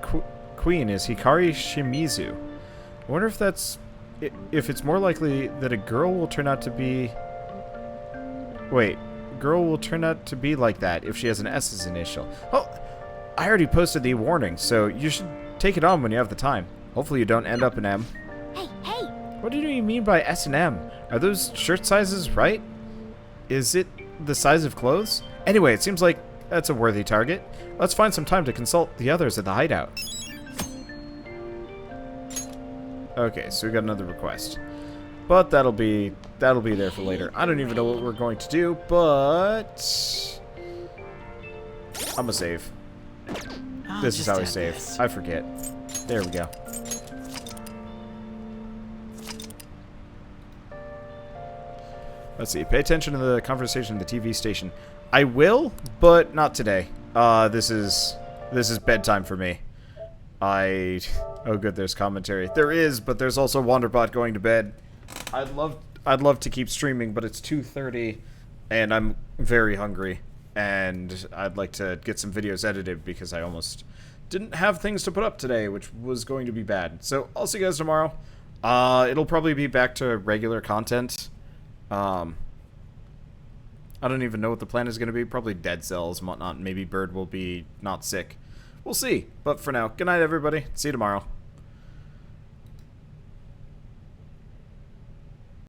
queen is Hikari Shimizu. I wonder if it's more likely that a girl will turn out to be... Wait, girl will turn out to be like that if she has an S as initial. Oh, I already posted the warning, so you should take it on when you have the time. Hopefully you don't end up in M. Hey, hey! What do you mean by S and M? Are those shirt sizes right? Is it the size of clothes? Anyway, it seems like that's a worthy target. Let's find some time to consult the others at the hideout. Okay, so we got another request. But that'll be there for later. I don't even know what we're going to do, but I'm gonna save. This is how I save. I forget. There we go. Let's see. Pay attention to the conversation at the TV station. I will, but not today. This is This is bedtime for me. Oh good, there's commentary. There is, but there's also Wanderbot going to bed. I'd love to keep streaming, but it's 2:30 and I'm very hungry and I'd like to get some videos edited because I almost didn't have things to put up today, which was going to be bad. So I'll see you guys tomorrow. It'll probably be back to regular content. I don't even know what the plan is going to be. Probably dead cells and whatnot. Maybe Bird will be not sick. We'll see. But for now, good night, everybody. See you tomorrow.